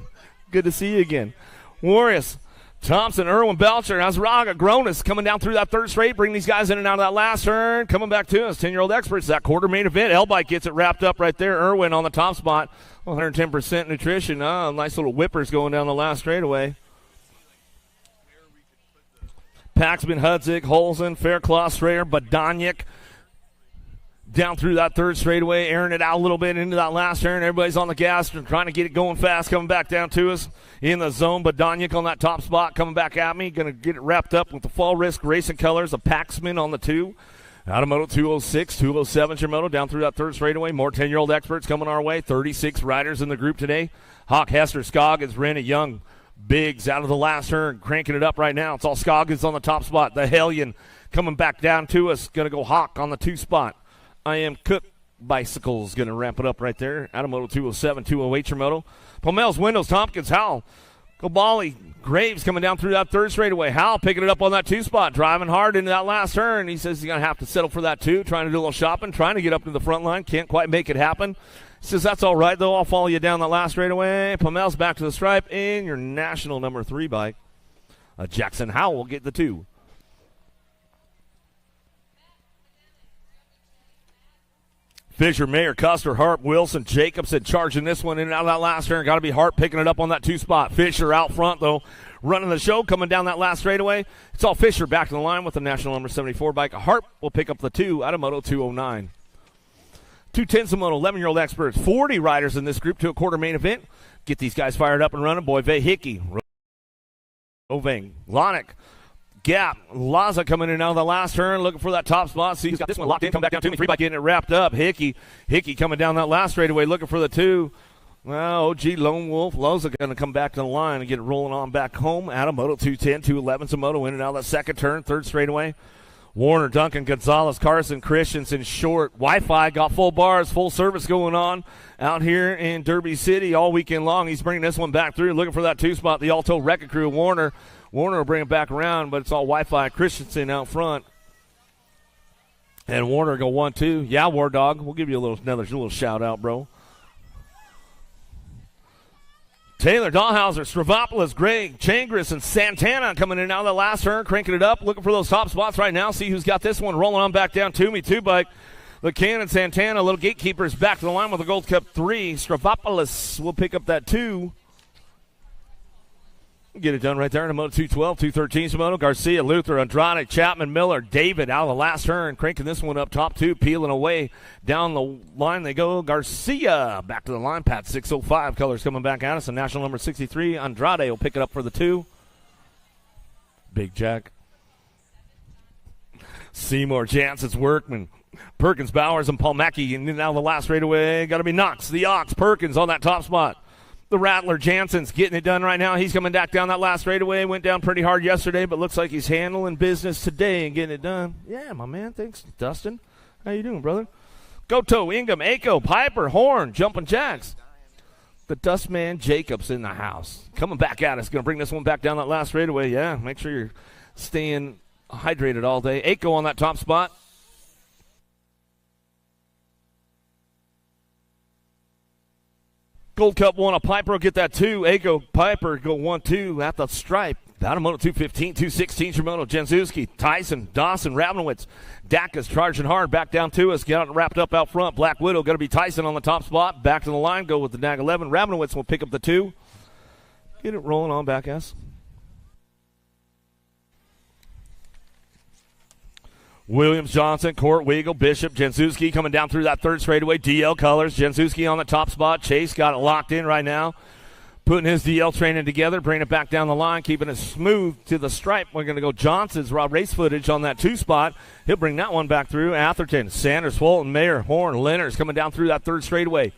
Good to see you again. Warriors, Thompson, Irwin, Belcher, Azraga, Gronis coming down through that 3rd straight. Bring these guys in and out of that last turn. Coming back to us, 10-year-old experts. That quarter main event. L-Bike gets it wrapped up right there. Irwin on the top spot. 110% nutrition. Nice little whippers going down the last straightaway. Paxman, Hudzik, Holzen, Faircloth, Strayer, Badanyik. Down through that 3rd straightaway, airing it out a little bit into that last turn. Everybody's on the gas and trying to get it going fast, coming back down to us in the zone. Badanyik on that top spot, coming back at me. Going to get it wrapped up with the Fall Risk Racing colors of Paxman on the 2. Out of Moto 206, 207 your moto. Down through that 3rd straightaway. More 10-year-old experts coming our way. 36 riders in the group today. Hawk, Hester, Scoggins, Rennie, Young. Biggs out of the last turn, cranking it up right now. It's all Scoggins on the top spot. The Hellion coming back down to us. Going to go Hawk on the 2 spot. I Am Cook Bicycles going to ramp it up right there. Out of Moto 207, 208 your moto. Pomel's, Windows, Tompkins, Howell. Gobali, Graves coming down through that 3rd straightaway. Howell picking it up on that 2 spot, driving hard into that last turn. He says he's going to have to settle for that 2, trying to do a little shopping, trying to get up to the front line. Can't quite make it happen. Says, that's all right, though. I'll follow you down that last straightaway. Pomel's back to the stripe in your national number 3 bike. Jackson Howell will get the 2. Fisher, Mayer, Custer, Harp, Wilson, Jacobson charging this one in and out of that last turn. Got to be Harp picking it up on that 2 spot. Fisher out front, though, running the show, coming down that last straightaway. It's all Fisher back to the line with the national number 74 bike. Harp will pick up the 2 out of Moto 209. 210 Moto, 11-year-old experts, 40 riders in this group to a quarter main event. Get these guys fired up and running. Boy, Hickey, Ovang, Lonick, gap. Laza coming in out of the last turn, looking for that top spot. See, he's got this one locked in. Come back down to me. 3 by getting it wrapped up. Hickey coming down that last straightaway, looking for the 2. Well, OG Lone Wolf. Laza going to come back to the line and get it rolling on back home. Adam Moto 210, 211. Samoto in and out of that second turn, third straightaway. Warner, Duncan, Gonzalez, Carson, Christensen, Short. Wi-Fi got full bars, full service going on out here in Derby City all weekend long. He's bringing this one back through, looking for that 2 spot. The Alto Wrecking Crew, Warner will bring it back around, but it's all Wi-Fi. Christensen out front. And Warner go 1-2. Yeah, War Dog. We'll give you another little shout out, bro. Taylor, Dahlhauser, Stravopoulos, Gregg, Changris, and Santana coming in out of the last turn, cranking it up, looking for those top spots right now. See who's got this one rolling on back down to me. 2-bike. The Cannon, Santana, little gatekeepers back to the line with the Gold Cup 3. Stravopoulos will pick up that 2. Get it done right there in the Moto 212, 213. Shimono, Garcia, Luther, Andrade, Chapman, Miller, David out of the last turn, cranking this one up top 2, peeling away. Down the line they go. Garcia back to the line. Pat 605 colors coming back at us. And national number 63, Andrade will pick it up for the 2. Big Jack. Seymour, Jansen's Workman. Perkins, Bowers, and Paul Mackey. And now the last straightaway. Got to be Knox, the Ox, Perkins on that top spot. The Rattler, Jansen's getting it done right now. He's coming back down that last straightaway. Went down pretty hard yesterday, but looks like he's handling business today and getting it done. Yeah, my man. Thanks, Dustin. How you doing, brother? Goto, Ingham, Ako, Piper, Horn, Jumping Jacks. The Dustman Jacobs in the house. Coming back at us. Going to bring this one back down that last straightaway. Yeah, make sure you're staying hydrated all day. Ako on that top spot. Gold Cup 1, a Piper will get that 2. Ako, Piper go 1-2 at the stripe. Batamoto 215, 216, Shimono, Jenzuski, Tyson, Dawson, Rabinowitz. Daka's charging hard back down to us. Get it wrapped up out front. Black Widow going to be Tyson on the top spot. Back to the line. Go with the Nag 11. Rabinowitz will pick up the 2. Get it rolling on back, S. Williams, Johnson, Court, Weigel, Bishop, Jenzuski coming down through that third straightaway. DL colors. Jenzuski on the top spot. Chase got it locked in right now. Putting his DL training together, bringing it back down the line, keeping it smooth to the stripe. We're going to go Johnson's raw race footage on that 2 spot. He'll bring that one back through. Atherton, Sanders, Fulton, Mayer, Horn, Leonard's coming down through that third straightaway.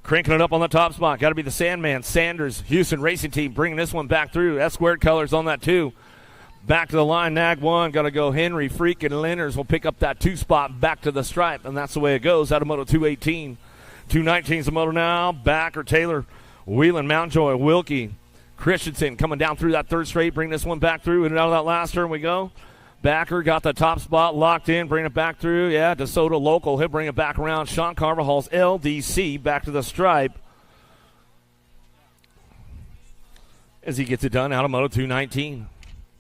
Cranking it up on the top spot. Got to be the Sandman, Sanders, Houston Racing Team, bringing this one back through. S-squared colors on that 2. Back to the line, Nag 1. Got to go Henry, Freak, and Leonard's will pick up that 2 spot back to the stripe, and that's the way it goes out of Moto 218. 219's the moto now. Backer, Taylor, Wheelan, Mountjoy, Wilkie, Christensen coming down through that third straight. Bring this one back through, and out of that last turn we go. Backer got the top spot locked in. Bring it back through. Yeah, DeSoto local. He'll bring it back around. Sean Carvajal's LDC back to the stripe as he gets it done out of Moto 219.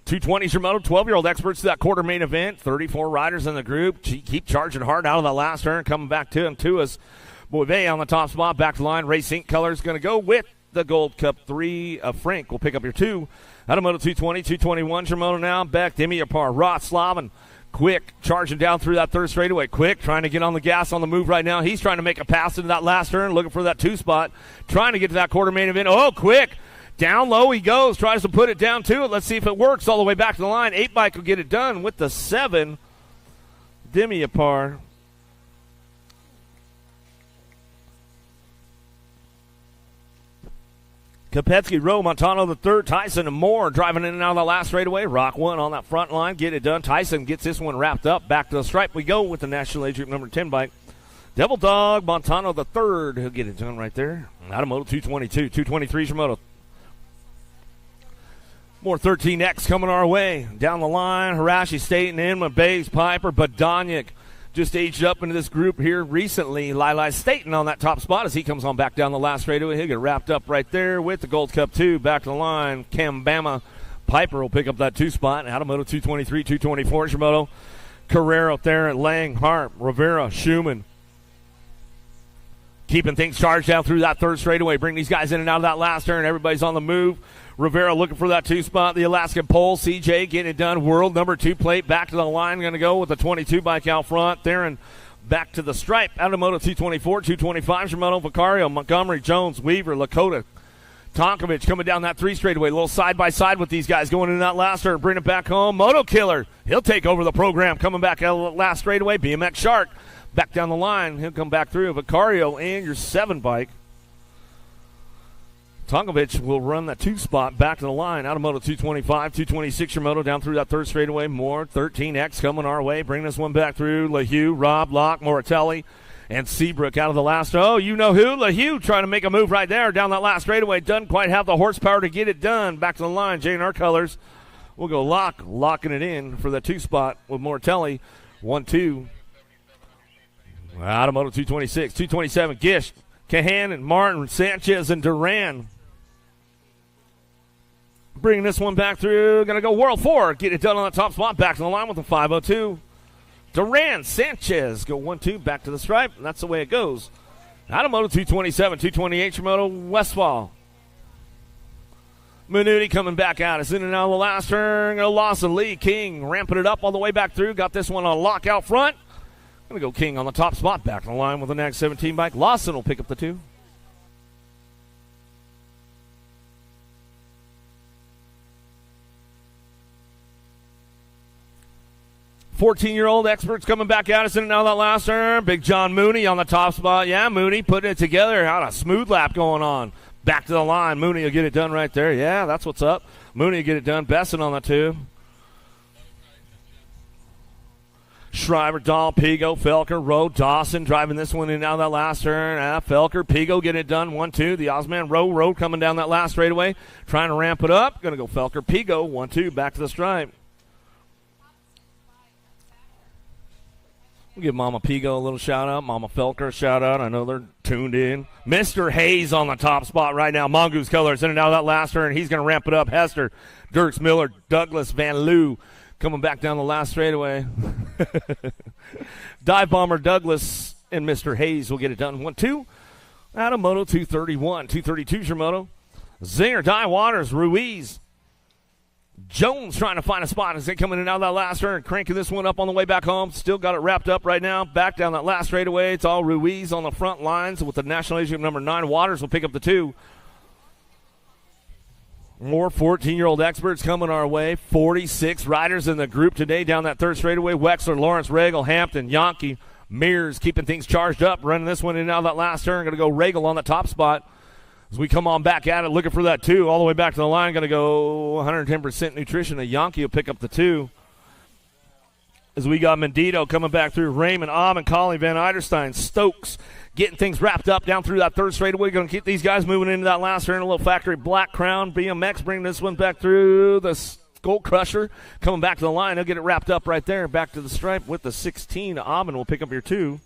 220's your Moto. 12-year-old experts to that quarter main event. 34 riders in the group. Keep charging hard out of the last turn. Coming back to us. Boivay on the top spot. Back to line. Race Inc. colors going to go with the Gold Cup 3. Frank will pick up your 2. Out of Moto 220. 221's your Moto now. Beck, Demiapar, Roth, Slavin. Quick charging down through that third straightaway. Quick trying to get on the gas on the move right now. He's trying to make a pass into that last turn. Looking for that 2 spot. Trying to get to that quarter main event. Oh, Quick. Down low he goes, tries to put it down to it. Let's see if it works all the way back to the line. 8-bike will get it done with the 7. Demiapar. Kopetsky, Rowe, Montano the third, Tyson and Moore driving in and out of the last straightaway. Rock 1 on that front line, get it done. Tyson gets this one wrapped up. Back to the stripe we go with the National Age Group number 10 bike. Devil Dog, Montano the third. He'll get it done right there. Out of Moto 222, 223's your Moto. More 13X coming our way. Down the line, Hirashi, Staten, Inman, Bays, Piper, Badoniak just aged up into this group here recently. Lili Staten on that top spot as he comes on back down the last straightaway. He'll get wrapped up right there with the Gold Cup 2. Back to the line, Kambama. Piper will pick up that 2 spot. Out of Moto 223, 224 Shimoto. Carrero there at Lang, Hart, Rivera, Schumann. Keeping things charged down through that third straightaway. Bring these guys in and out of that last turn. Everybody's on the move. Rivera looking for that 2 spot. The Alaskan pole. CJ getting it done. World number 2 plate. Back to the line. Going to go with the 22 bike out front. Theron back to the stripe. Out of Moto 224, 225. Shimano, Vicario, Montgomery, Jones, Weaver, Lakota, Tonkovich coming down that 3 straightaway, a little side-by-side with these guys going in that last turn, bring it back home. Moto Killer, he'll take over the program, coming back out of the last straightaway. BMX Shark back down the line. He'll come back through. Vicario and your 7 bike. Tonkovich will run that 2 spot back to the line. Out of Moto 225, 226 your moto down through that 3rd straightaway. More 13X coming our way. Bring this one back through. LaHue, Rob, Locke, Moratelli, and Seabrook out of the last. Oh, you know who? LaHue trying to make a move right there down that last straightaway. Doesn't quite have the horsepower to get it done. Back to the line. J&R Colors. We'll go Locke, locking it in for the 2 spot with Moratelli. 1-2. Out of Moto 226, 227. Gish, Cahan, and Martin, Sanchez, and Duran. Bringing this one back through. Going to go World 4. Get it done on the top spot. Back to the line with a 502. Duran, Sanchez go 1-2 back to the stripe. And that's the way it goes. Out of Moto 227, 228 your Moto Westfall. Minuti coming back out. It's in and out of the last turn. Lawson, Lee, King ramping it up all the way back through. Got this one on lock out front. Going to go King on the top spot. Back to the line with the next 17 bike. Lawson will pick up the 2. "14-year-old experts coming back out. It's in and out of that last turn. Big John Mooney on the top spot. Yeah, Mooney putting it together. Had a smooth lap going on. Back to the line. Mooney will get it done right there. Yeah, that's what's up. Mooney will get it done. Besson on the 2. Schreiber, Dahl, Pigo, Felker, Rowe, Dawson driving this one in and out of that last turn. Felker, Pigo get it done. 1-2. The Ozman Rowe coming down that last straightaway. Trying to ramp it up. Going to go Felker, Pigo. 1-2. Back to the stripe. We'll give Mama Pigo a little shout-out, Mama Felker a shout-out. I know they're tuned in. Mr. Hayes on the top spot right now. Mongoose Colors in and out of that last turn. He's going to ramp it up. Hester, Dirks Miller, Douglas, Van Loo coming back down the last straightaway. Dive Bomber Douglas and Mr. Hayes will get it done. 1-2. Out of Moto 231. 232's your moto. Zinger, Die Waters, Ruiz. Jones trying to find a spot as they coming in and out of that last turn, cranking this one up on the way back home. Still got it wrapped up right now. Back down that last straightaway. It's all Ruiz on the front lines with the National Asia number 9. Waters will pick up the 2. More 14-year-old experts coming our way. 46 riders in the group today down that 3rd straightaway. Wexler, Lawrence, Regal, Hampton, Yankee, Mears keeping things charged up, running this one in and out of that last turn. Going to go Regal on the top spot. As we come on back at it, looking for that 2, all the way back to the line. Going to go 110% nutrition. A Yankee will pick up the 2. As we got Mendito coming back through. Raymond, Amon, Colley, Van Eiderstein, Stokes getting things wrapped up down through that 3rd straightaway. Going to keep these guys moving into that last turn. A little factory black crown. BMX bringing this one back through. The Gold Crusher coming back to the line. He'll get it wrapped up right there. Back to the stripe with the 16. Amon will pick up your 2.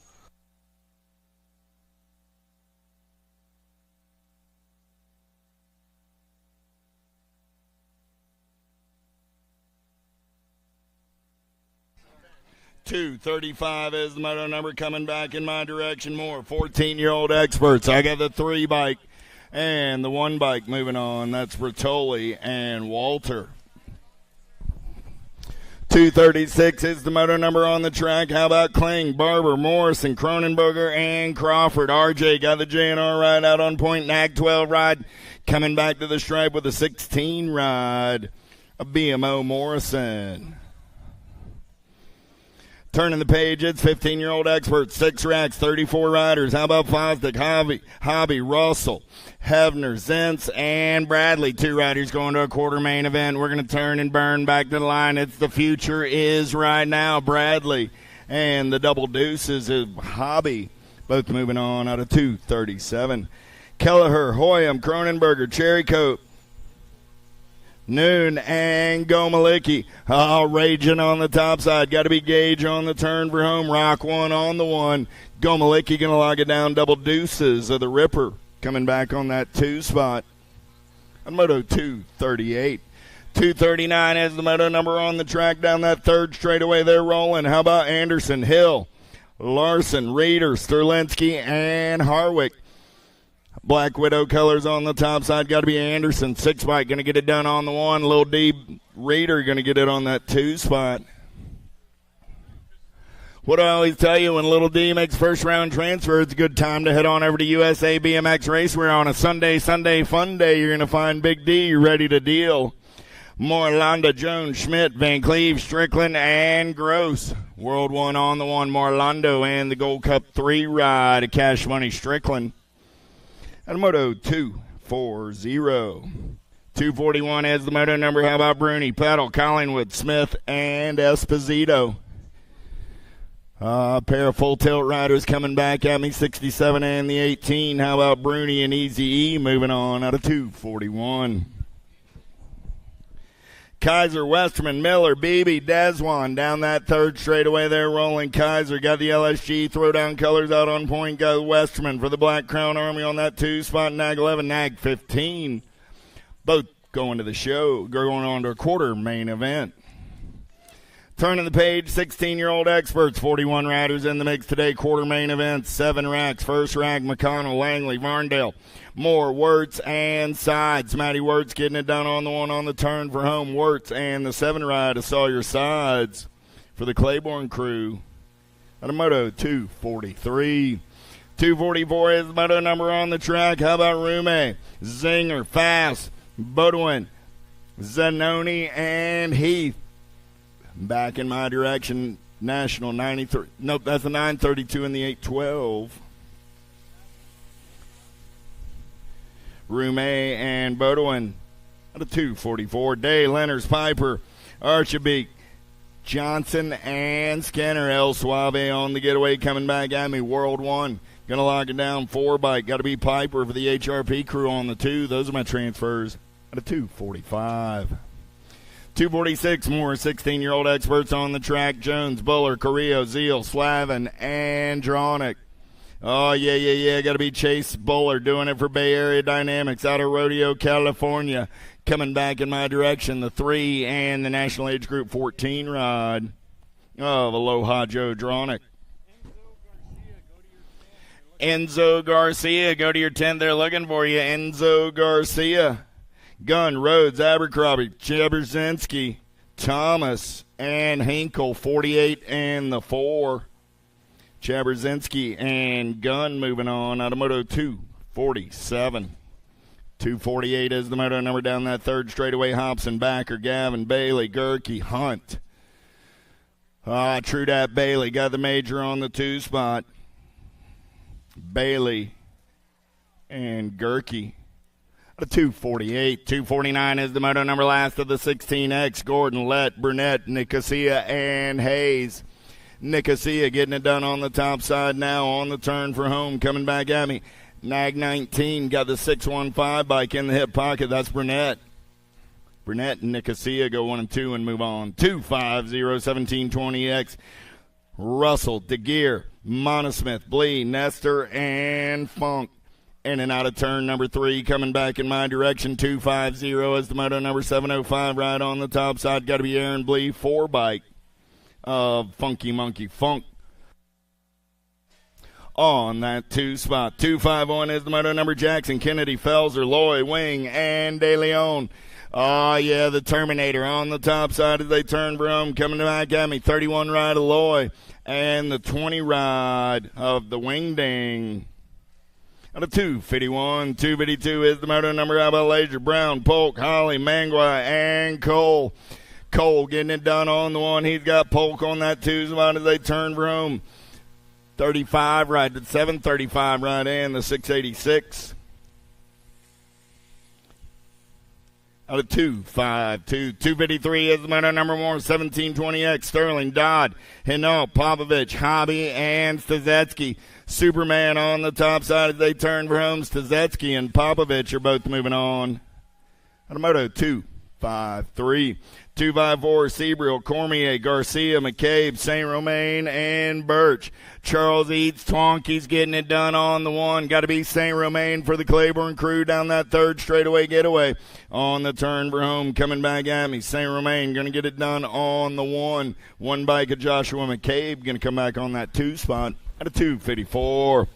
.235 is the moto number coming back in my direction. More 14-year-old experts. I got the 3 bike and the 1 bike moving on. That's Bertoli and Walter. 236 is the moto number on the track. How about Kling, Barber, Morrison, Cronenberger, and Crawford? RJ got the J&R ride out on point. Nag 12 ride coming back to the stripe with a 16 ride. A BMO Morrison. Turning the page, it's 15-year-old experts, 6 racks, 34 riders. How about Fosdick, Hobby, Russell, Hevner, Zentz, and Bradley. 2 riders going to a quarter main event. We're going to turn and burn back to the line. It's the future is right now. Bradley and the double deuces of Hobby, both moving on out of 237. Kelleher, Hoyam, Cronenberger, Cherrycoat, Noon and Gomalicki. Raging on the top side. Got to be Gage on the turn for home. Rock 1 on the 1. Gomalicki going to log it down. Double deuces of the Ripper coming back on that 2 spot. On Moto 238. 239 is the moto number on the track down that 3rd straightaway. They're rolling. How about Anderson, Hill, Larson, Reeder, Sterlinski, and Harwick. Black Widow colors on the top side. Got to be Anderson. 6 bike going to get it done on the 1. Little D Reader going to get it on that 2 spot. What do I always tell you, when Little D makes first round transfer, it's a good time to head on over to USA BMX Racewear on a Sunday fun day. You're going to find Big D ready to deal. Morlanda, Jones, Schmidt, Van Cleve, Strickland, and Gross. World 1 on the 1, Morlando, and the Gold Cup 3 ride of Cash Money Strickland. And Moto 240. 241 has the moto number. How about Bruni, Petal, Collingwood, Smith, and Esposito? A pair of full tilt riders coming back at me, 67 and the 18. How about Bruni and Easy E moving on out of 241? Kaiser, Westerman, Miller, Beebe, Deswan down that third straightaway there rolling. Kaiser got the LSG throwdown colors out on point. Got Westerman for the Black Crown Army on that 2 spot. Nag 11, Nag 15. Both going to the show, going on to a quarter main event. Turning the page, 16-year-old experts, 41 riders in the mix today. Quarter main events, 7 racks. First rack, McConnell, Langley, Varndale, Moore, Wirtz, and Sides. Matty Wirtz getting it done on the 1 on the turn for home. Wirtz and the 7 ride of Sawyer Sides for the Claiborne crew. At a Moto 243. 244 is the moto number on the track. How about Rume, Zinger, Fast, Bodwin, Zanoni, and Heath. Back in my direction, National 93. Nope, that's the 932 and the 812. Rume and Bodwin at a 244. Day, Lenners, Piper, Archibald, Johnson, and Skinner. El Suave on the getaway coming back at me. World 1. Going to lock it down. 4 bike. Got to be Piper for the HRP crew on the 2. Those are my transfers at a 245. 246, more 16-year-old experts on the track. Jones, Buller, Carrillo, Zeal, Slavin, and Dronick. Oh, yeah. Got to be Chase Buller doing it for Bay Area Dynamics out of Rodeo, California. Coming back in my direction, the 3 and the National Age Group 14 ride of Aloha Joe Dronick. Enzo Garcia, go to your 10. They're looking for you. Enzo Garcia. Gunn, Rhodes, Abercrombie, Jabrzinski, Thomas, and Hinkle, 48 and the 4. Jabrzinski and Gunn moving on out of Moto 247. 248 is the moto number down that third straightaway. Hobson, Backer, Gavin, Bailey, Gerke, Hunt. True dat Bailey got the major on the 2 spot. Bailey and Gerke. 248. 249 is the moto number last of the 16X. Gordon, Lett, Burnett, Nicosia, and Hayes. Nicosia getting it done on the top side now on the turn for home. Coming back at me. Nag 19 got the 615 bike in the hip pocket. That's Burnett. Burnett and Nicosia go 1 and 2 and move on. 250 1720X. Russell, DeGear, Monosmith, Blee, Nestor, and Funk. In and out of turn number 3, coming back in my direction. 250 is the moto number 705 right on the top side. Got to be Aaron Blee, 4 bike of Funky Monkey Funk on that 2 spot. 251 is the moto number Jackson, Kennedy, Felser, Loy, Wing, and De Leon. Oh, yeah, the Terminator on the top side as they turn for home. Coming back at me, 31 ride of Loy, and the 20 ride of the Wing Ding. Out of 251, 252 is the moto number. How about Laser, Brown, Polk, Holly, Mangua, and Cole. Cole getting it done on the 1. He's got Polk on that 2 spot as they turn for home. 35 right, the 735 right, and the 686. Out of 252, 253 is the moto number 1, 1720X. Sterling, Dodd, Hinault, Popovich, Hobby, and Stazetsky. Superman on the top side as they turn for home. Stazetsky and Popovich are both moving on. Out of Moto 253. 254, Seabriel, Cormier, Garcia, McCabe, St. Romain, and Birch. Charles Eats, Twonky's getting it done on the 1. Got to be St. Romain for the Claiborne crew down that third straightaway getaway. On the turn for home, coming back at me. St. Romain going to get it done on the 1. 1 bike of Joshua McCabe going to come back on that 2 spot at a 254.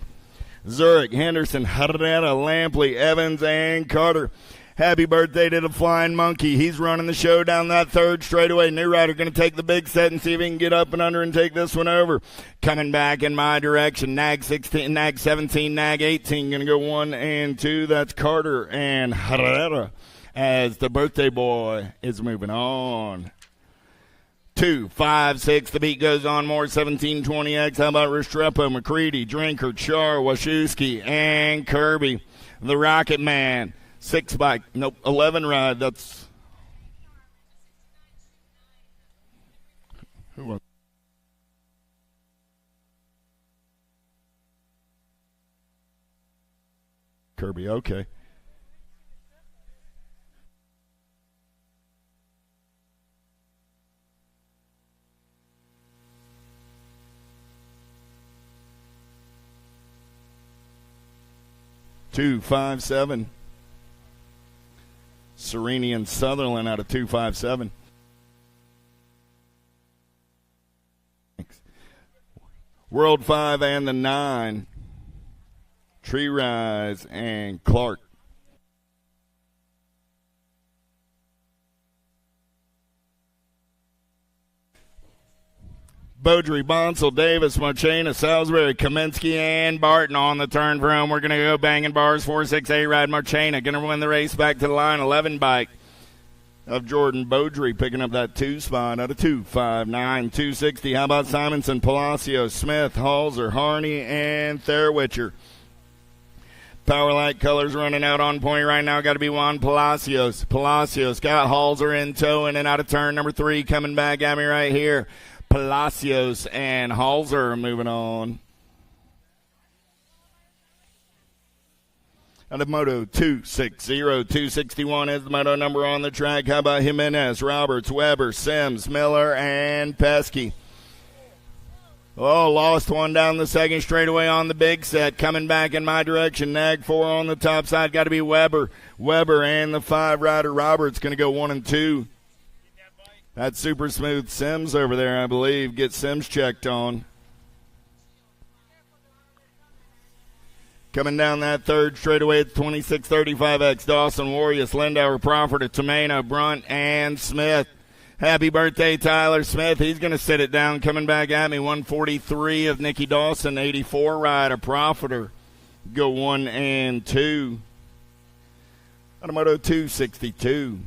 Zurich, Henderson, Herrera, Lampley, Evans, and Carter. Happy birthday to the Flying Monkey. He's running the show down that third straightaway. New rider going to take the big set and see if he can get up and under and take this one over. Coming back in my direction, nag 16, nag 17, nag 18. Going to go 1 and 2. That's Carter and Herrera as the birthday boy is moving on. 2, 5, 6. The beat goes on more. 1720X. How about Restrepo, McCready, Drinker, Char, Wachowski, and Kirby. The Rocket Man. 6 bike. Nope. 11 ride. That's. Who was? Kirby. Okay. Two, 5, 7. Serenian Sutherland out of 257. World 5 and the 9. Tree Rise and Clark. Beaudry, Bonsall, Davis, Marchena, Salisbury, Kaminsky, and Barton on the turn for home. We're going to go banging bars. 4-6-8 ride Marchena. Going to win the race back to the line. 11 bike of Jordan Beaudry picking up that 2 spot out of 259. 260. How about Simonson, Palacio, Smith, Halser, Harney, and Thurwitcher. Powerlight colors running out on point right now. Got to be Juan Palacios. Palacios got Halser in tow and out of turn number 3 coming back at me right here. Palacios and Halser are moving on. Out of Moto 260, 261 is the moto number on the track. How about Jimenez, Roberts, Weber, Sims, Miller, and Pesky? Oh, lost one down the second straightaway on the big set. Coming back in my direction. Nag 4 on the top side. Got to be Weber. Weber and the 5 rider Roberts going to go 1 and 2. That's super smooth Sims over there, I believe. Get Sims checked on. Coming down that third straightaway at 2635X. Dawson, Warriors, Lindauer, Crawford, Tomeno, Brunt, and Smith. Happy birthday, Tyler Smith. He's going to sit it down. Coming back at me, 143 of Nicky Dawson, 84 ride, a Profiter. Go 1 and 2. Automoto 262.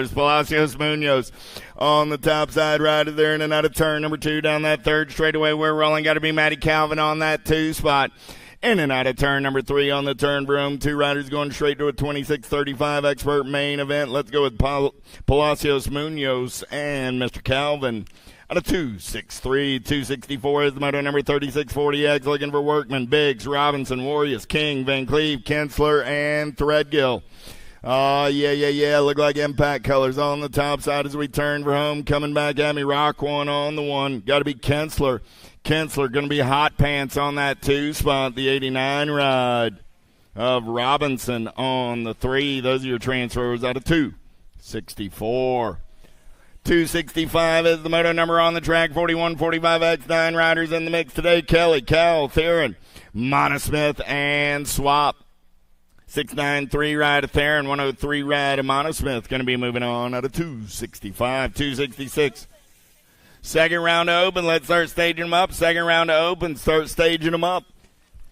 Palacios Munoz on the top side rider there in and out of turn number 2 down that third straightaway. We're rolling. Got to be Matty Calvin on that 2 spot. In and out of turn number 3 on the turn for home. 2 riders going straight to a 26:35 expert main event. Let's go with Palacios Munoz and Mr. Calvin. Out of 263, 264 is the moto number 3640X. Looking for Workman, Biggs, Robinson, Warriors, King, Van Cleve, Kinsler, and Threadgill. Yeah. Look like impact colors on the top side as we turn for home. Coming back at me, Rock one on the 1. Got to be Kinsler. Kinsler going to be hot pants on that 2 spot. The 89 ride of Robinson on the 3. Those are your transfers out of 264. 265 is the moto number on the track. 4145X, 9 riders in the mix today. Kelly, Cal, Theron, Monosmith, and Swap. 693 ride of Theron, 103 ride of Monosmith. Going to be moving on out of 265, 266. Second round to open. Let's start staging them up. Second round to open. Start staging them up.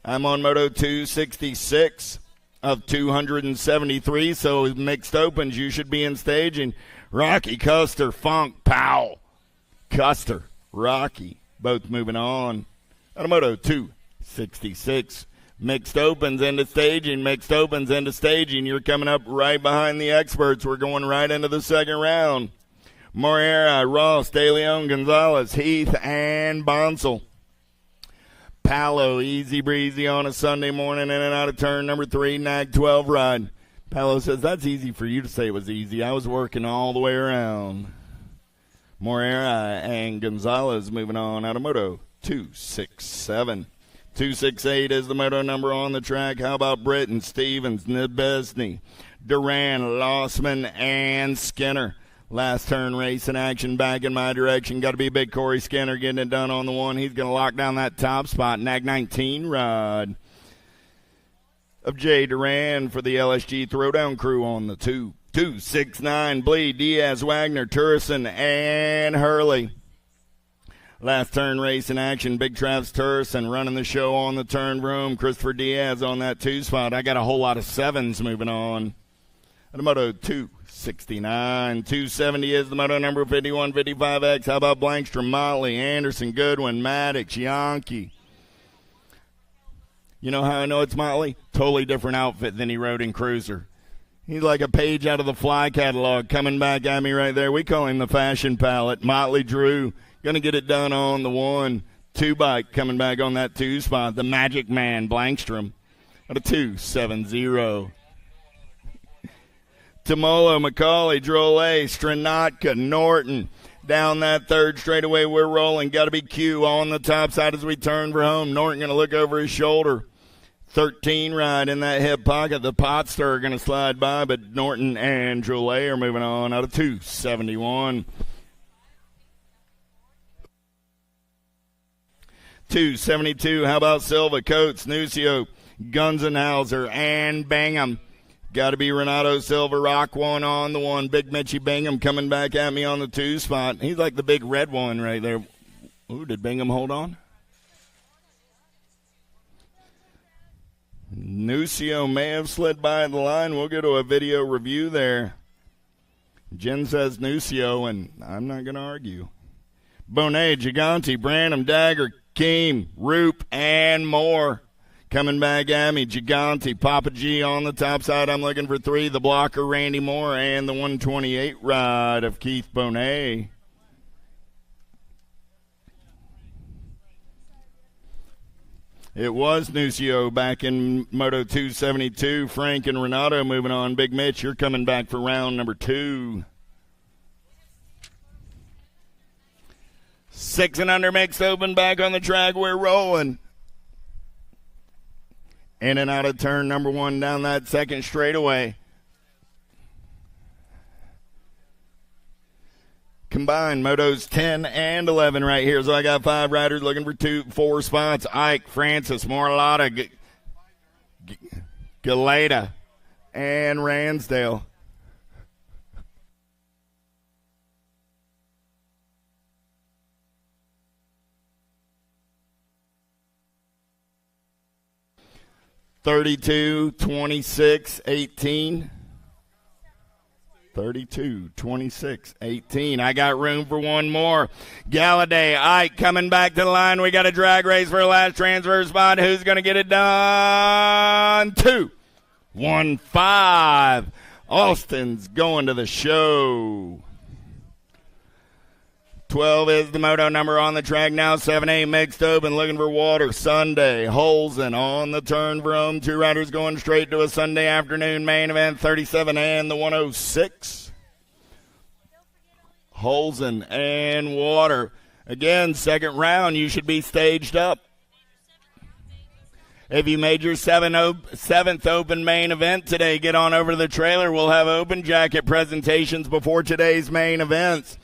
I'm on moto 266 of 273, so mixed opens. You should be in staging. Rocky, Custer, Funk, Powell. Custer, Rocky, both moving on. Out of moto 266. Mixed opens into staging. Mixed opens into staging. You're coming up right behind the experts. We're going right into the second round. Moreira, Ross, De Leon, Gonzalez, Heath, and Bonsall. Palo, easy breezy on a Sunday morning in and out of turn number 3, nag 12 ride. Palo says, that's easy for you to say it was easy. I was working all the way around. Moreira and Gonzalez moving on out of moto 267. 268 is the moto number on the track. How about Britton, Stevens, Nebesny, Duran, Lossman, and Skinner? Last turn race in action back in my direction. Got to be big Corey Skinner getting it done on the 1. He's going to lock down that top spot. Nag 19 ride of Jay Duran for the LSG Throwdown crew on the 2. 269, Bleed, Diaz, Wagner, Turson, and Hurley. Last turn race in action. Big Travis Turson running the show on the turn room. Christopher Diaz on that 2 spot. I got a whole lot of 7s moving on. At the moto 269. 270 is the moto number 5155X. How about Blankstrom, Motley, Anderson, Goodwin, Maddox, Yankee? You know how I know it's Motley? Totally different outfit than he rode in Cruiser. He's like a page out of the Fly catalog coming back at me right there. We call him the fashion palette. Motley Drew going to get it done on the 1. 2 bike coming back on that 2 spot. The Magic Man, Blankstrom, at a 270. Tamolo, McCauley, Drolet, Stranatka, Norton. Down that third straightaway, we're rolling. Got to be Q on the top side as we turn for home. Norton going to look over his shoulder. 13 ride in that hip pocket. The Potster going to slide by, but Norton and Drolet are moving on out of 271. 272, how about Silva, Coates, Nucio, Gunzenhauser, and Bingham. Got to be Renato Silva, Rock one on the 1. Big Mitchie Bingham coming back at me on the 2 spot. He's like the big red one right there. Ooh, did Bingham hold on? Nucio may have slid by the line. We'll go to a video review there. Jen says Nucio, and I'm not going to argue. Bonet, Gigante, Branham, Dagger, Keem, Roop, and more. Coming back at me, Gigante, Papa G on the top side. I'm looking for 3. The blocker, Randy Moore, and the 128 ride of Keith Bonet. It was Nucio back in Moto 272. Frank and Renato moving on. Big Mitch, you're coming back for round number 2. 6 and under mixed open back on the track. We're rolling. In and out of turn number 1 down that second straightaway. Combined motos 10 and 11 right here. So I got 5 riders looking for 4 spots. Ike, Francis, Morlotta, Galeta, and Ransdale. $32, $26, $18. 32, 26, 18. I got room for one more. Galladay, Ike coming back to the line. We got a drag race for a last transfer spot. Who's going to get it done? 2, 1, 5. Austin's going to the show. 12 is the moto number on the track now. 7-8 mixed open, looking for water. Sunday, Holzen on the turn for home. Two riders going straight to a Sunday afternoon main event. 37 and the 106. Holzen and water. Again, second round, you should be staged up. If you made your seventh open main event today, get on over to the trailer. We'll have open jacket presentations before today's main events.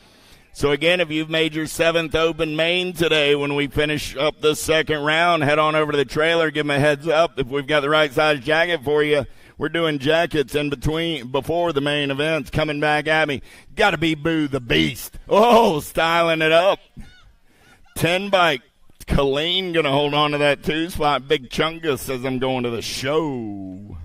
So, again, if you've made your 7th open main today, when we finish up the second round, head on over to the trailer, give them a heads up. If we've got the right size jacket for you, we're doing jackets before the main events. Coming back at me, got to be Boo the Beast. Oh, styling it up. 10 bike. Colleen going to hold on to that 2 spot. Big Chungus says I'm going to the show.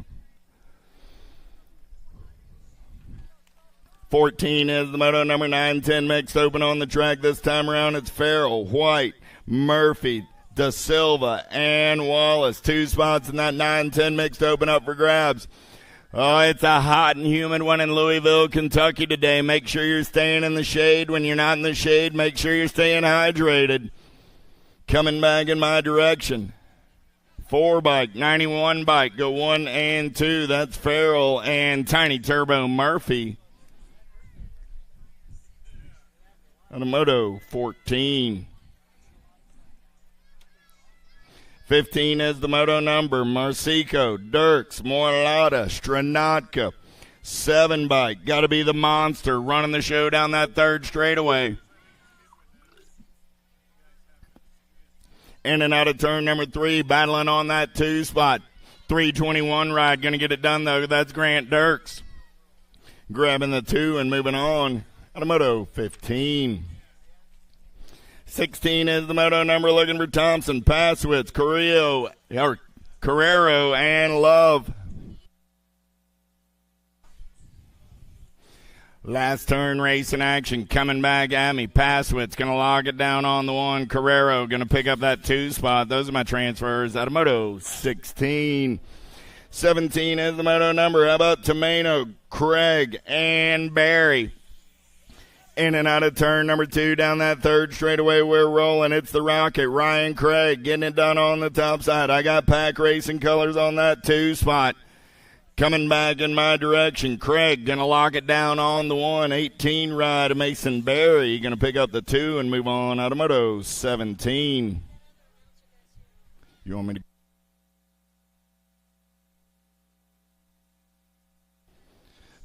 14 is the moto number 9-10 mixed open on the track. This time around it's Farrell, White, Murphy, Da Silva, and Wallace. 2 spots in that 9-10 mixed open up for grabs. Oh, it's a hot and humid one in Louisville, Kentucky today. Make sure you're staying in the shade. When you're not in the shade, make sure you're staying hydrated. Coming back in my direction. 4 bike, 91 bike, go 1 and 2. That's Farrell and Tiny Turbo Murphy. On a moto, 14. 15 is the moto number. Marcico, Dirks, Morlata, Stranatka. 7 bike. Got to be the monster running the show down that third straightaway. In and out of turn number 3, battling on that 2 spot. 321 ride. Going to get it done, though. That's Grant Dirks. Grabbing the 2 and moving on. Moto 15. 16 is the moto number, looking for Thompson, Passwitz, Carrero, and Love. Last turn race in action, coming back at me. Passwitz going to log it down on the 1. Carrero going to pick up that 2 spot. Those are my transfers out of moto 16. 17 is the moto number. How about Tomeno, Craig, and Barry? In and out of turn number 2 down that third straightaway, we're rolling. It's the Rocket, Ryan Craig, getting it done on the top side. I got Pack Racing colors on that 2 spot. Coming back in my direction, Craig going to lock it down on the 118 ride of Mason Berry. Going to pick up the 2 and move on out of moto 17. You want me to?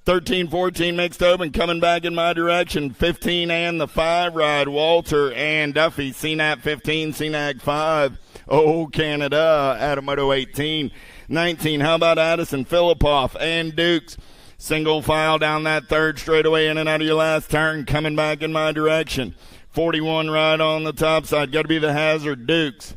13-14 mixed open, coming back in my direction. 15 and the 5 ride, Walter and Duffy. CNAP 15, CNAC 5. Oh, Canada, Adamoto 18. 19, how about Addison, Filipoff, and Dukes? Single file down that third straightaway, in and out of your last turn, coming back in my direction. 41 ride on the top side, got to be the Hazard, Dukes.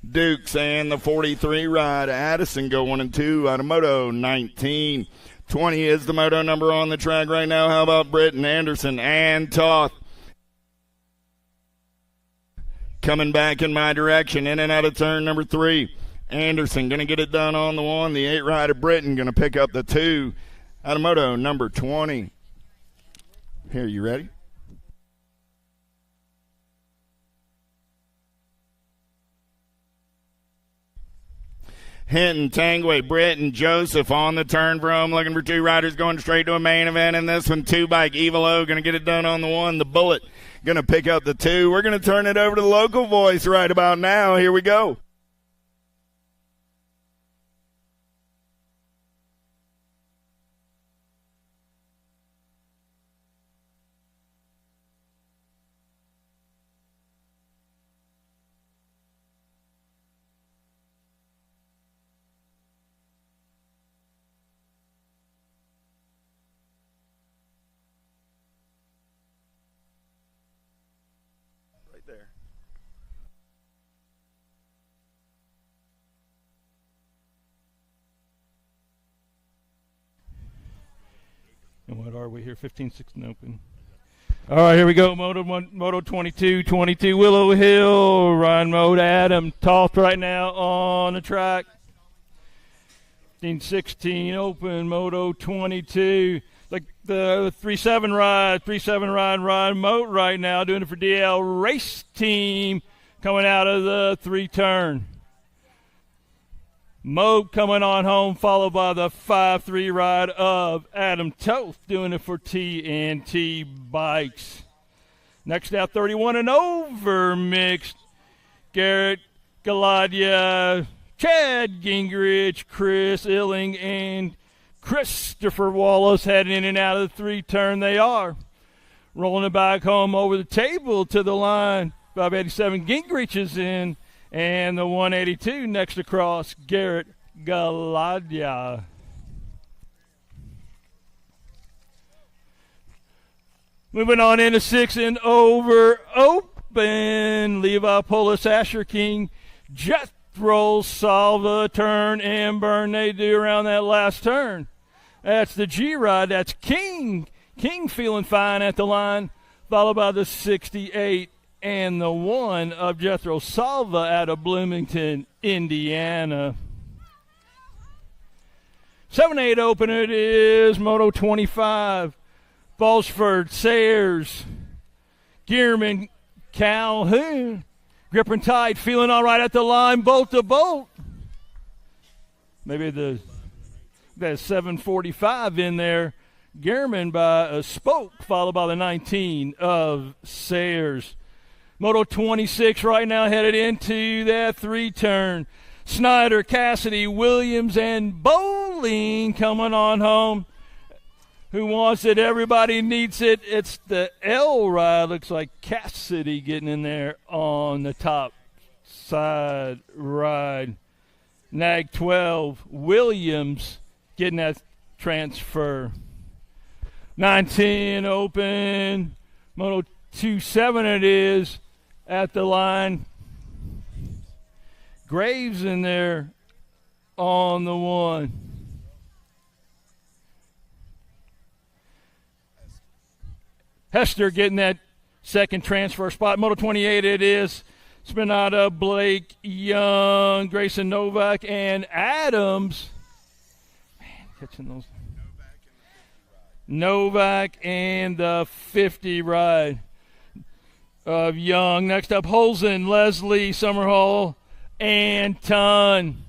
Dukes and the 43 ride, Addison go 1 and 2, Adamoto 19. 20 is the moto number on the track right now. How about Britton, Anderson, and Toth? Coming back in my direction, in and out of turn number 3. Anderson going to get it done on the 1. The 8 rider Britton going to pick up the 2. Out of moto number 20. Here, you ready? Hinton, Tangway, Britton, Joseph on the turn for home, looking for 2 riders going straight to a main event in this one. 2 bike, Evilo going to get it done on the 1. The Bullet going to pick up the 2. We're going to turn it over to the local voice right about now. Here we go. There. And what are we here? 15, 16 open. All right, here we go. Moto 22, Willow Hill. Ryan Mode, Adam Toth right now on the track. 15, 16 open. Moto 22. Like the 3-7 ride, Ryan Moat right now doing it for DL Race Team coming out of the 3-turn. Moat coming on home, followed by the 5-3 ride of Adam Toth doing it for TNT Bikes. Next out, 31 and over mixed. Garrett Galadia, Chad Gingrich, Chris Illing, and Christopher Wallace heading in and out of the 3-turn. They are rolling it back home over the table to the line. 587 Gingrich is in, and the 182 next across, Garrett Galadia. Moving on into 6 and over open. Levi Polis, Asher King, Jethro Salva, turn and burn. They do around that last turn. That's the G-Rod. That's King. King feeling fine at the line, followed by the 68 and the 1 of Jethro Salva out of Bloomington, Indiana. 7-8 open it is. Moto 25. Balsford, Sayers, Gearman, Calhoun. Gripper and tight, feeling all right at the line, bolt to bolt. Maybe that 745 in there. Gearman by a spoke, followed by the 19 of Sayers. Moto 26 right now headed into that 3-turn. Snyder, Cassidy, Williams, and Bowling coming on home. Who wants it? Everybody needs it. It's the L ride. Looks like Cassidy getting in there on the top side ride. Nag 12, Williams getting that transfer. 9-10 open. Moto 27 it is at the line. Graves in there on the 1. Hester getting that second transfer spot. Moto 28 it is. Spinata, Blake, Young, Grayson Novak, and Adams. Man, catching those. Novak and the 50 ride of Young. Next up, Holzen, Leslie, Summerhall, and Ton.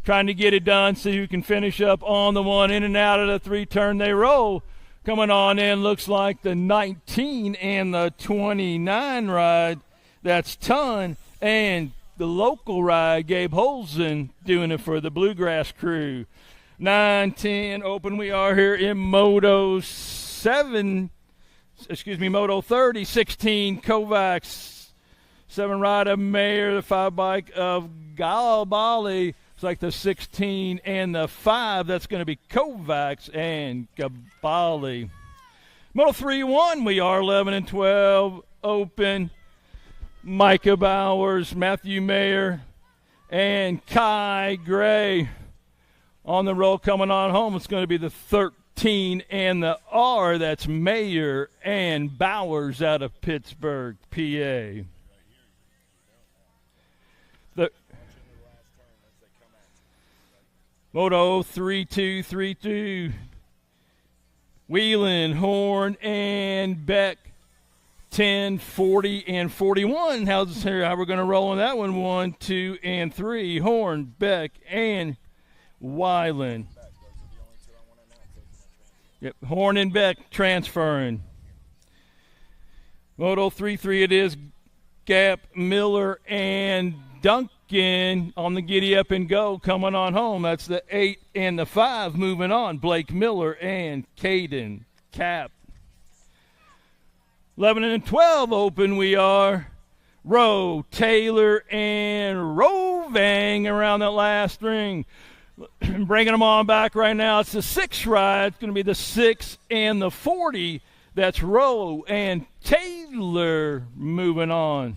Trying to get it done, see who can finish up on the 1. In and out of the 3-turn they roll. Coming on in, looks like the 19 and the 29 ride. That's Ton. And the local ride, Gabe Holzen, doing it for the Bluegrass crew. 9-10 open we are here in Moto 30. 16 Kovacs. 7 ride of Mayer, the 5 bike of Galabali. It's like the 16 and the 5. That's going to be Kovacs and Gabali. Moto 3-1, we are 11 and 12 open. Micah Bowers, Matthew Mayer, and Kai Gray on the roll coming on home. It's going to be the 13 and the R. That's Mayer and Bowers out of Pittsburgh, PA. Moto 3-2. Wheelan, Horn, and Beck. 10, 40, and 41. How we're going to roll on that one? 1, 2, and 3. Horn, Beck, and Weiland. Yep, Horn and Beck transferring. Moto 3-3 it is. Gap, Miller, and Duncan on the giddy up and go coming on home. That's the 8 and the 5 moving on. Blake Miller and Caden Cap. 11 and 12 open we are. Rowe, Taylor, and Rovang around that last ring. Bringing them on back right now. It's the 6 ride. It's going to be the 6 and the 40. That's Rowe and Taylor moving on.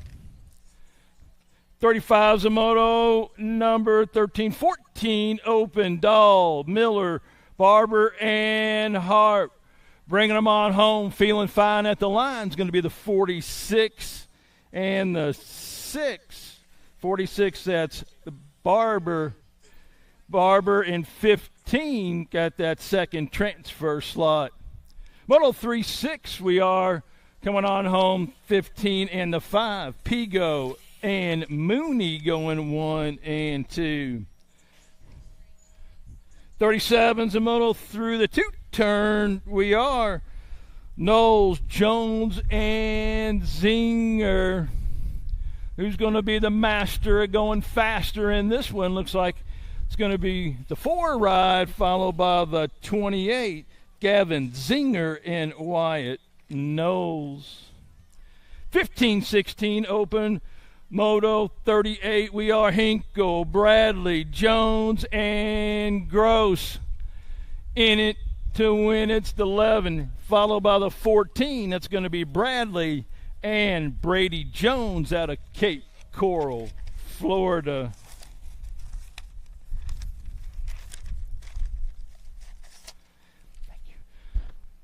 35's a moto number 13, 14 open. Dahl, Miller, Barber, and Hart. Bringing them on home, feeling fine at the line is going to be the 46 and the 6. 46, that's Barber. Barber in 15 got that second transfer slot. Moto 3-6, we are coming on home, 15 and the 5. Pigo and Mooney going 1 and 2. 37's a Moto through the 2 turn. We are Knowles, Jones, and Zinger. Who's going to be the master of going faster in this one? Looks like it's going to be the 4 ride, followed by the 28, Gavin Zinger and Wyatt Knowles. 15-16 open. Moto 38, we are Hinkle, Bradley, Jones, and Gross. In it to win, it's the 11, followed by the 14. That's going to be Bradley and Brady Jones out of Cape Coral, Florida.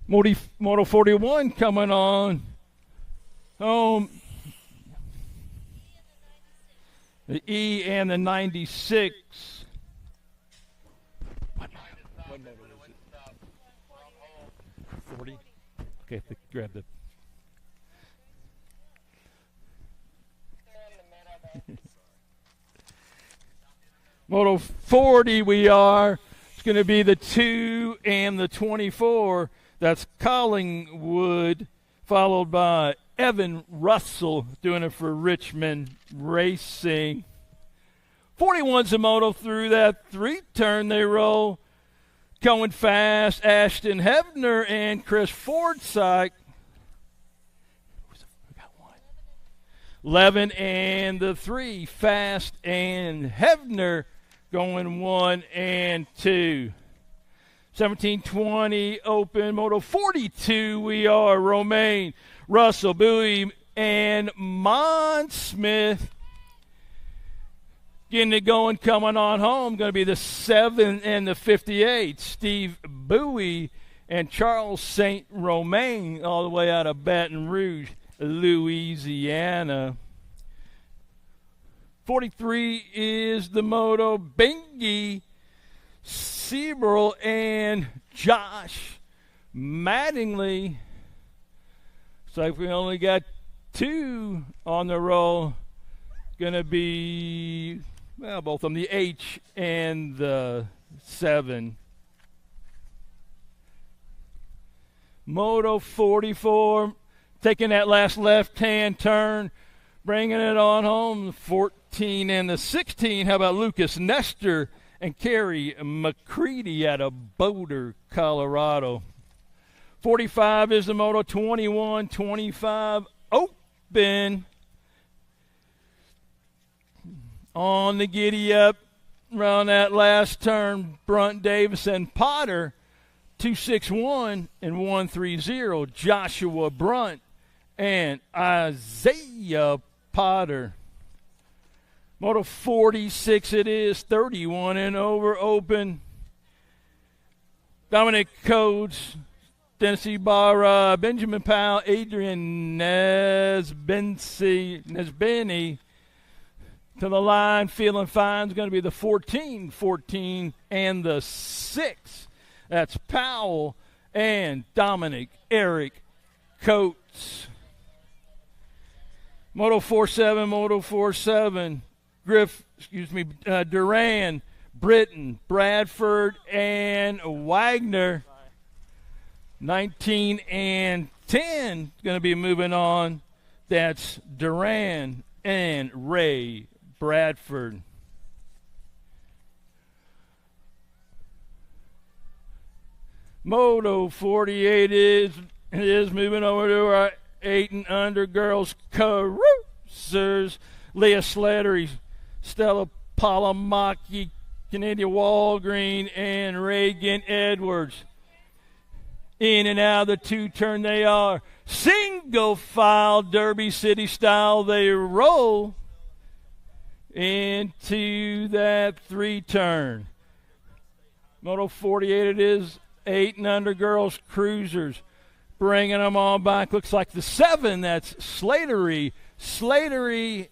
Moto 41 coming on home. The E and the 96. What moto is it? 40? Okay, grab the. Moto 40 we are. It's going to be the 2 and the 24. That's Collingwood, followed by Evan Russell doing it for Richmond Racing. 41's a Moto through that 3 turn they roll. Going fast, Ashton Hebner and Chris Forsythe. 11 and the 3, Fast and Hebner going 1 and 2. 17-20 open. Moto 42 we are Romaine, Russell, Bowie, and Mon Smith. Getting it going, coming on home. Going to be the 7 and the 58. Steve Bowie and Charles St. Romain all the way out of Baton Rouge, Louisiana. 43 is the Moto Bengi, Seabrel, and Josh Mattingly. Looks like we only got 2 on the roll. Going to be, well, both of them, the H and the 7. Moto 44, taking that last left-hand turn, bringing it on home, the 14 and the 16. How about Lucas Nestor and Kerry McCready out of Boulder, Colorado. 45 is the Moto 21-25 open. On the giddy up around that last turn, Brunt, Davis, and Potter, 261 and 130. Joshua Brunt and Isaiah Potter. Moto 46 it is, 31 and over open. Dominic Codes, Tennessee Barra, Benjamin Powell, Adrian Nesbeni to the line, feeling fine. Is going to be the 14 and the 6. That's Powell and Dominic Eric Coates. Moto 47, Duran, Britton, Bradford, and Wagner. 19 and 10 going to be moving on. That's Duran and Ray Bradford. Moto 48 is moving over to our 8 and under girls cruisers. Leah Slattery, Stella Palamaki, Canadian Walgreen, and Reagan Edwards. In and out of the 2 turn they are. Single file Derby City style they roll into that 3 turn. Moto 48 it is, 8 and under girls cruisers. Bringing them on back. Looks like the 7. That's Slatery,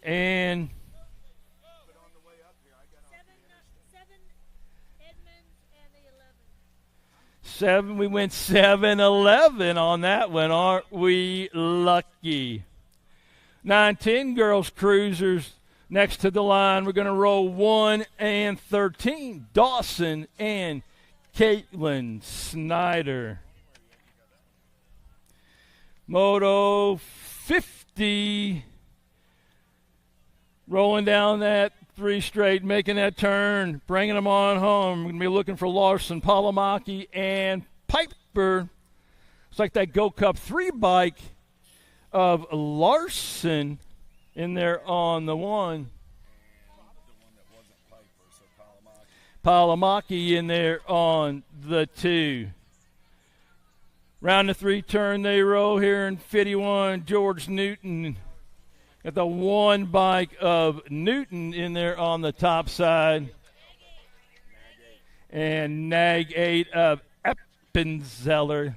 and Seven. We went 7-11 on that one. Aren't we lucky? 9-10 girls cruisers next to the line. We're going to roll 1 and 13. Dawson and Caitlin Snyder. Moto 50. Rolling down that 3 straight, making that turn, bringing them on home. We're going to be looking for Larson, Palomaki, and Piper. It's like that Go Cup 3 bike of Larson in there on the 1. Palomaki in there on the 2. Round the 3 turn they roll here in 51. George Newton. Got the 1 bike of Newton in there on the top side. And Nag 8 of Appenzeller.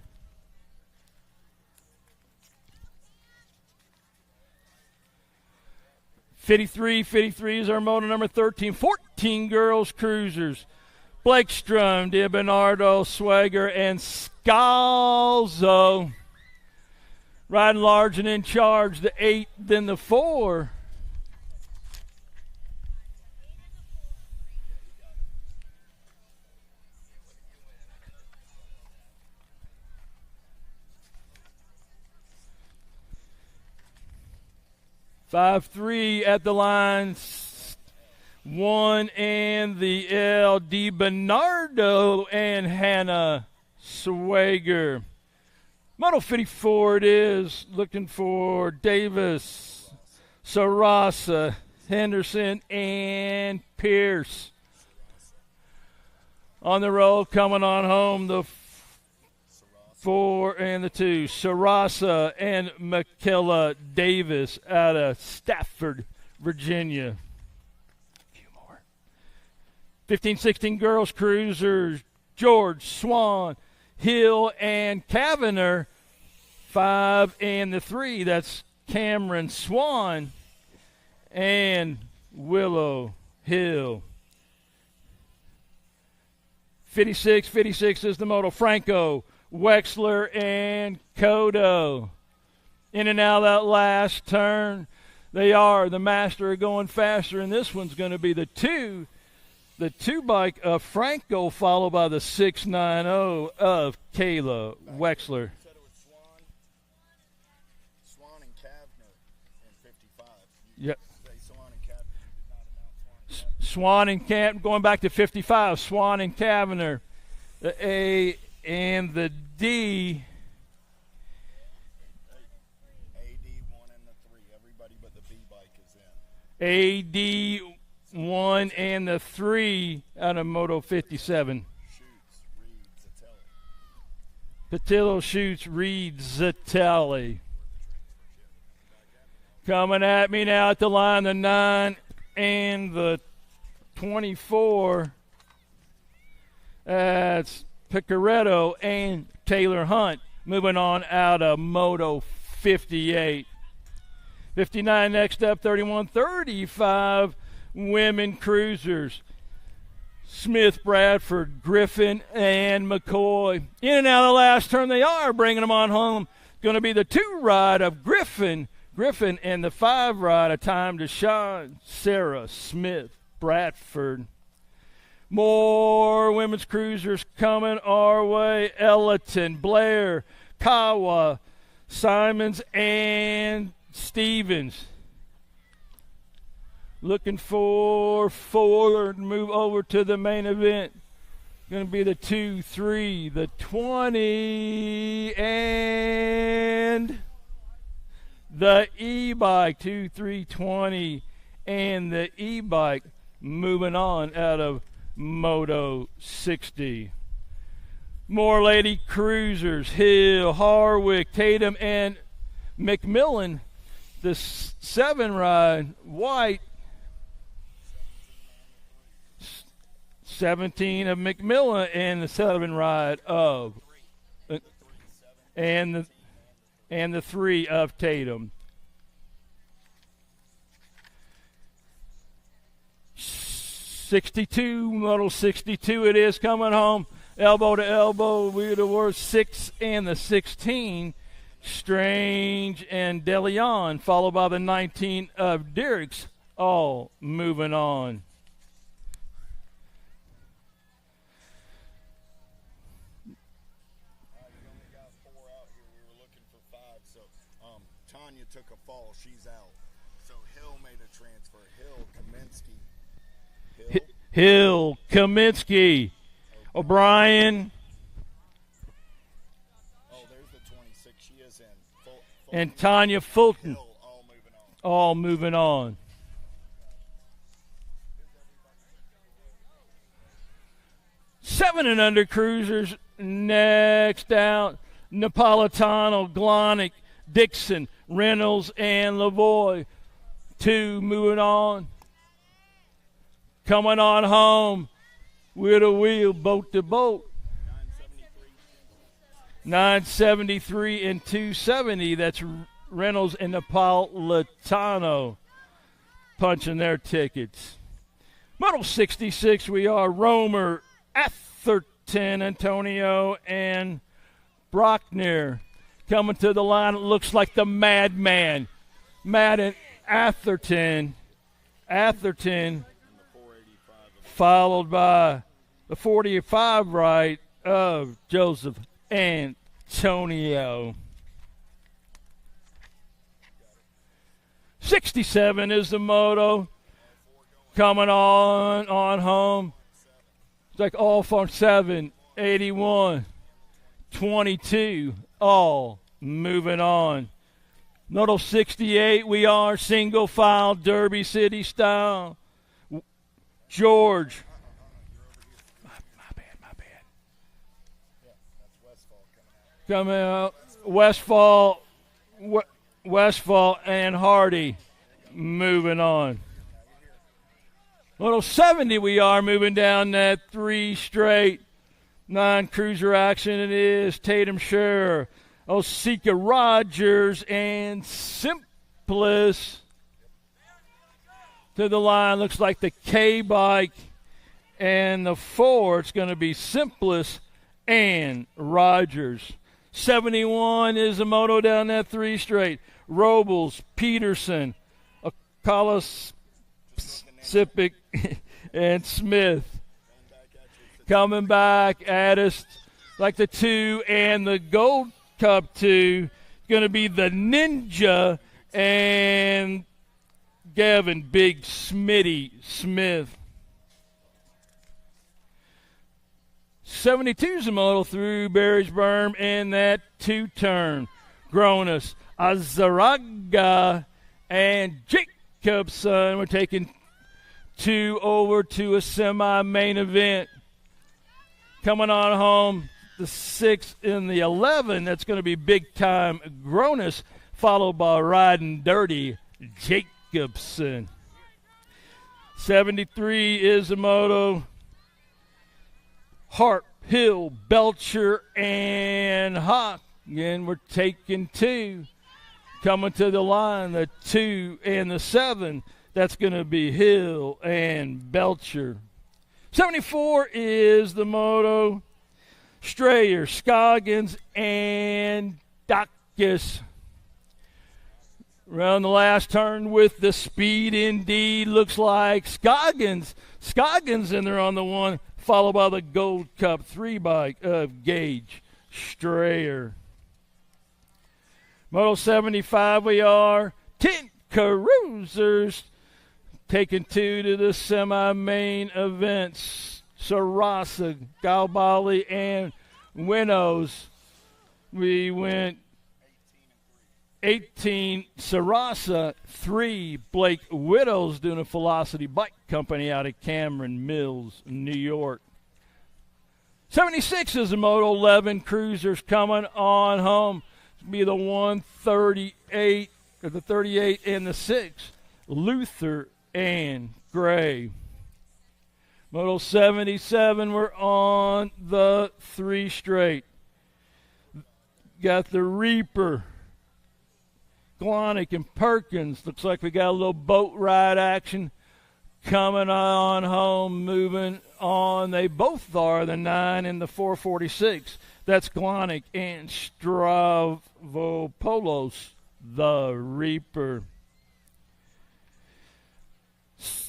Fifty-three is our moto number 13. 14 girls cruisers. Blakestrom, DiBernardo, Swagger, and Scalzo. Riding large and in charge, the 8, then the 4. Five-3 at the line. 1 and the L. DiBernardo and Hannah Swagger. Moto 54 it is, looking for Davis, Sarasa, Henderson, and Pierce. On the roll, coming on home, the 4 and the 2. Sarasa and Michaela Davis out of Stafford, Virginia. A few more. 15-16 girls cruisers, George, Swan, Hill, and Kavanagh. 5 and the 3. That's Cameron Swan and Willow Hill. 56 is the moto. Franco, Wexler, and Kodo. In and out of that last turn. They are. The master are going faster, and this one's going to be the 2. The 2 bike of Franco, followed by the 690 of Kayla Wexler. Swan and Kavanagh in 55. Yep. Swan and Kavanagh did not announce Swan and Kavanagh, going back to 55. Swan and Kavanagh. The A and the D. AD1 and the 3. Everybody but the B bike is in. AD1 and the 3 out of Moto 57. Shoots, Reed, Zatelli. Patillo shoots, Reed, Zatelli. Coming at me now at the line, the 9 and the 24. That's Picaretto and Taylor Hunt. Moving on out of Moto 58. 59 next up, 31, 35 women cruisers. Smith, Bradford, Griffin, and McCoy. In and out of the last turn they are, bringing them on home. Going to be the 2 ride of Griffin, and the 5 ride of Time to Shine, Sarah, Smith, Bradford. More women's cruisers coming our way. Ellerton, Blair, Kawa, Simons, and Stevens. Looking for 4 to move over to the main event. Going to be the 2, 3, the 20, and the e-bike. 2, 3, 20, and the e-bike moving on out of Moto 60. More lady cruisers. Hill, Harwick, Tatum, and McMillan. The 7 ride, White. 17 of McMillan, and the 7 ride of and the and the 3 of Tatum. 62, Moto 62 it is coming home. Elbow to elbow, we the worst 6 and the 16. Strange and DeLeon, followed by the 19 of Derricks, all moving on. Tanya took a fall. She's out. So Hill made a transfer. Hill, Kaminsky, O'Brien. Oh, there's the 26. She is in. And Tanya Fulton. Hill, all moving on. Seven and under cruisers. Next out, Napolitano, Glonick, Dixon, Reynolds, and Lavoie. 2 moving on. Coming on home with a wheel, boat to boat. 973 and 270. That's Reynolds and Napolitano punching their tickets. Model 66, we are Romer, Atherton, Antonio, and Brockner. Coming to the line, it looks like the Madman. Madden Atherton, followed by the 45 right of Joseph Antonio. 67 is the moto. Coming on home. It's like all from 7, 81, 22, all moving on. Moto 68, we are single file Derby City style. George. My bad. Coming out. Westfall and Hardy moving on. Moto 70, we are moving down that 3 straight. 9 cruiser action it is. Tatum Scherer, Osika Rogers, and Simplest to the line. Looks like the K-Bike and the 4. It's going to be Simplest and Rogers. 71 is the moto down that 3 straight. Robles, Peterson, Sipic, and Smith. Coming back at us like the 2 and the Gold Cup 2. Going to be the Ninja and Gavin Big Smitty Smith. 72's a model through Barry's Berm and that 2-turn. Gronus, Azaraga, and Jacobson. We're taking 2 over to a semi-main event. Coming on home, the 6 and the 11. That's going to be big-time Gronus, followed by Riding Dirty Jacobson. 73 is the moto. Hart, Hill, Belcher, and Hawk. Again, we're taking 2. Coming to the line, the 2 and the 7. That's going to be Hill and Belcher. 74 is the moto. Strayer, Scoggins, and Dacus. Around the last turn with the speed indeed. Looks like Scoggins in there on the 1, followed by the Gold Cup 3 bike of Gage Strayer. Moto 75 we are. 10 cruisers taking 2 to the semi-main events. Sarasa, Galbali, and Winnows. We went 18 Sarasa, 3 Blake Widows doing a Velocity Bike Company out of Cameron Mills, New York. 76 is the Moto 11 cruisers coming on home. It'll be the 138 or the 38 and the 6. Luther and Gray. Moto 77, we're on the 3 straight. Got the Reaper, Glonick and Perkins. Looks like we got a little boat ride action coming on home, moving on. They both are the 9 and the 446. That's Glonick and Stravopoulos, the Reaper.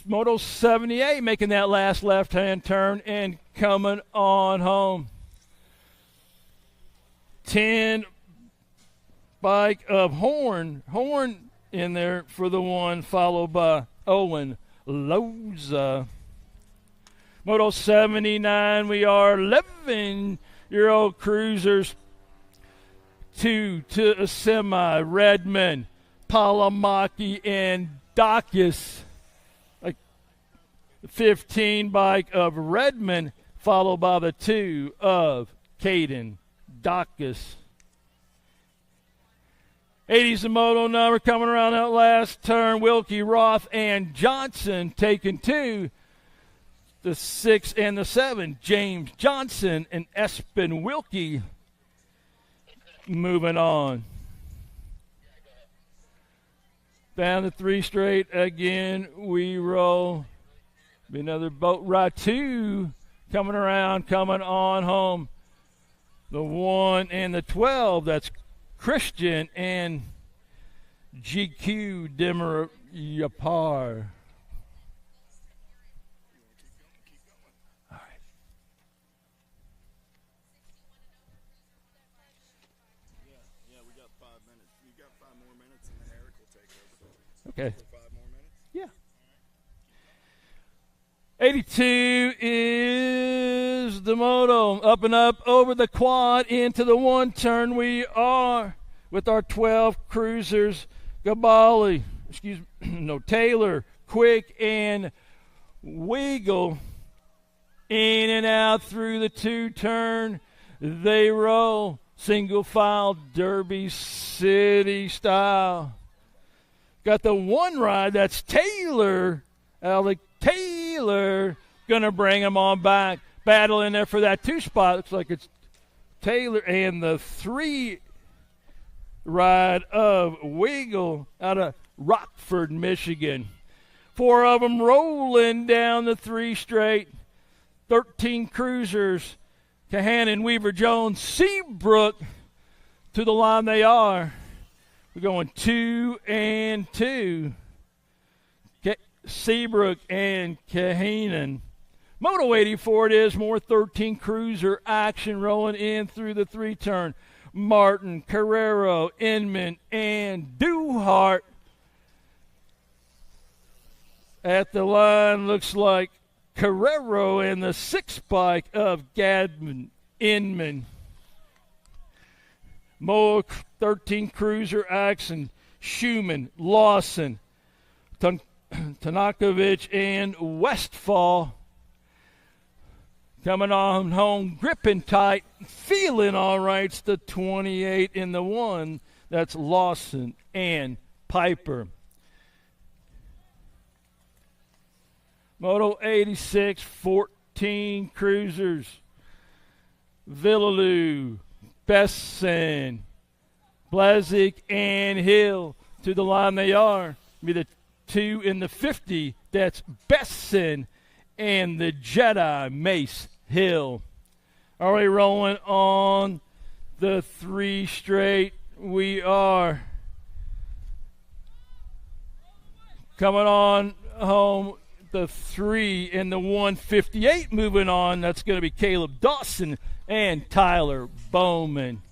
Moto 78 making that last left-hand turn and coming on home. 10 bike of Horn in there for the 1, followed by Owen Loza. Moto 79, we are 11-year-old cruisers. 2 to a semi, Redmond, Palamaki, and Dacus. 15 bike of Redmond, followed by the 2 of Caden Dacus. 80's the moto number coming around that last turn. Wilkie, Roth, and Johnson taking 2. The 6 and the 7, James Johnson and Espen Wilkie moving on. Down the 3 straight again, we roll. Be another boat ride. 2 coming around, coming on home. The 1 and the 12, that's Christian and GQ Dimmer Yapar. All right. Yeah, we got 5 minutes. We got 5 more minutes and then Eric will take over. Okay. For 5 more minutes? Yeah. 82 is the moto. Up and up over the quad into the 1 turn. We are with our 12 cruisers. Taylor, Quick, and Weagle. In and out through the 2 turn. They roll. Single file Derby City style. Got the 1 ride. That's Taylor. Alec Taylor going to bring him on back. Battle in there for that 2 spot. Looks like it's Taylor and the 3 ride of Weagle out of Rockford, Michigan. 4 of them rolling down the 3 straight. 13 cruisers. Kahanan, Weaver, Jones, Seabrook to the line they are. We're going 2 and 2. Seabrook and Kahanan. Moto 84 it is. More 13 cruiser action rolling in through the 3 turn. Martin, Carrero, Inman, and Duhart. At the line looks like Carrero and the 6 bike of Gadman, Inman. More 13 cruiser action. Schumann, Lawson, Tanakovic, and Westfall. Coming on home, gripping tight, feeling all right. It's the 28 in the 1. That's Lawson and Piper. Moto 86, 14 cruisers. Villaloo, Besson, Blazik, and Hill to the line they are. Be the 2 in the 50. That's Besson and the Jedi, Mace Hill. Already rolling on the 3 straight. We are coming on home. The 3 in the 158 moving on. That's going to be Caleb Dawson and Tyler Bowman.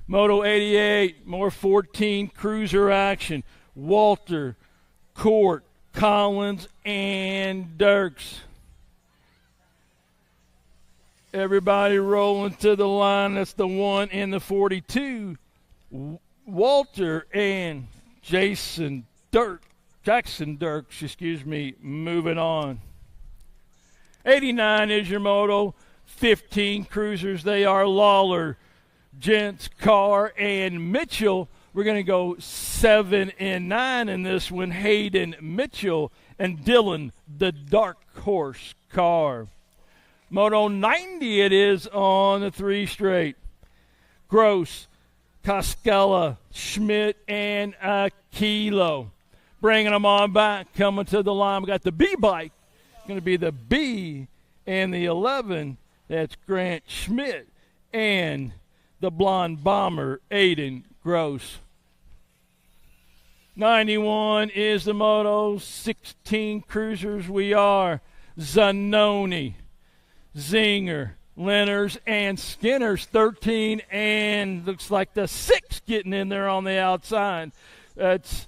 Moto 88, more 14 cruiser action. Walter, Court, Collins, and Dirks. Everybody rolling to the line. That's the 1 in the 42. Walter and Jackson Dirks, moving on. 89 is your moto. 15 cruisers. They are Lawler, Gents, Carr, and Mitchell. We're going to go 7 and 9 in this one. Hayden, Mitchell, and Dylan, the Dark Horse Carr. Moto 90 it is on the 3 straight. Gross, Koskela, Schmidt, and Kilo. Bringing them on back, coming to the line. We got the B bike. It's going to be the B and the 11. That's Grant Schmidt and the blonde bomber, Aiden Gross. 91 is the moto. 16 cruisers we are. Zanoni, Zinger, Lenners, and Skinners. 13 and looks like the 6 getting in there on the outside. That's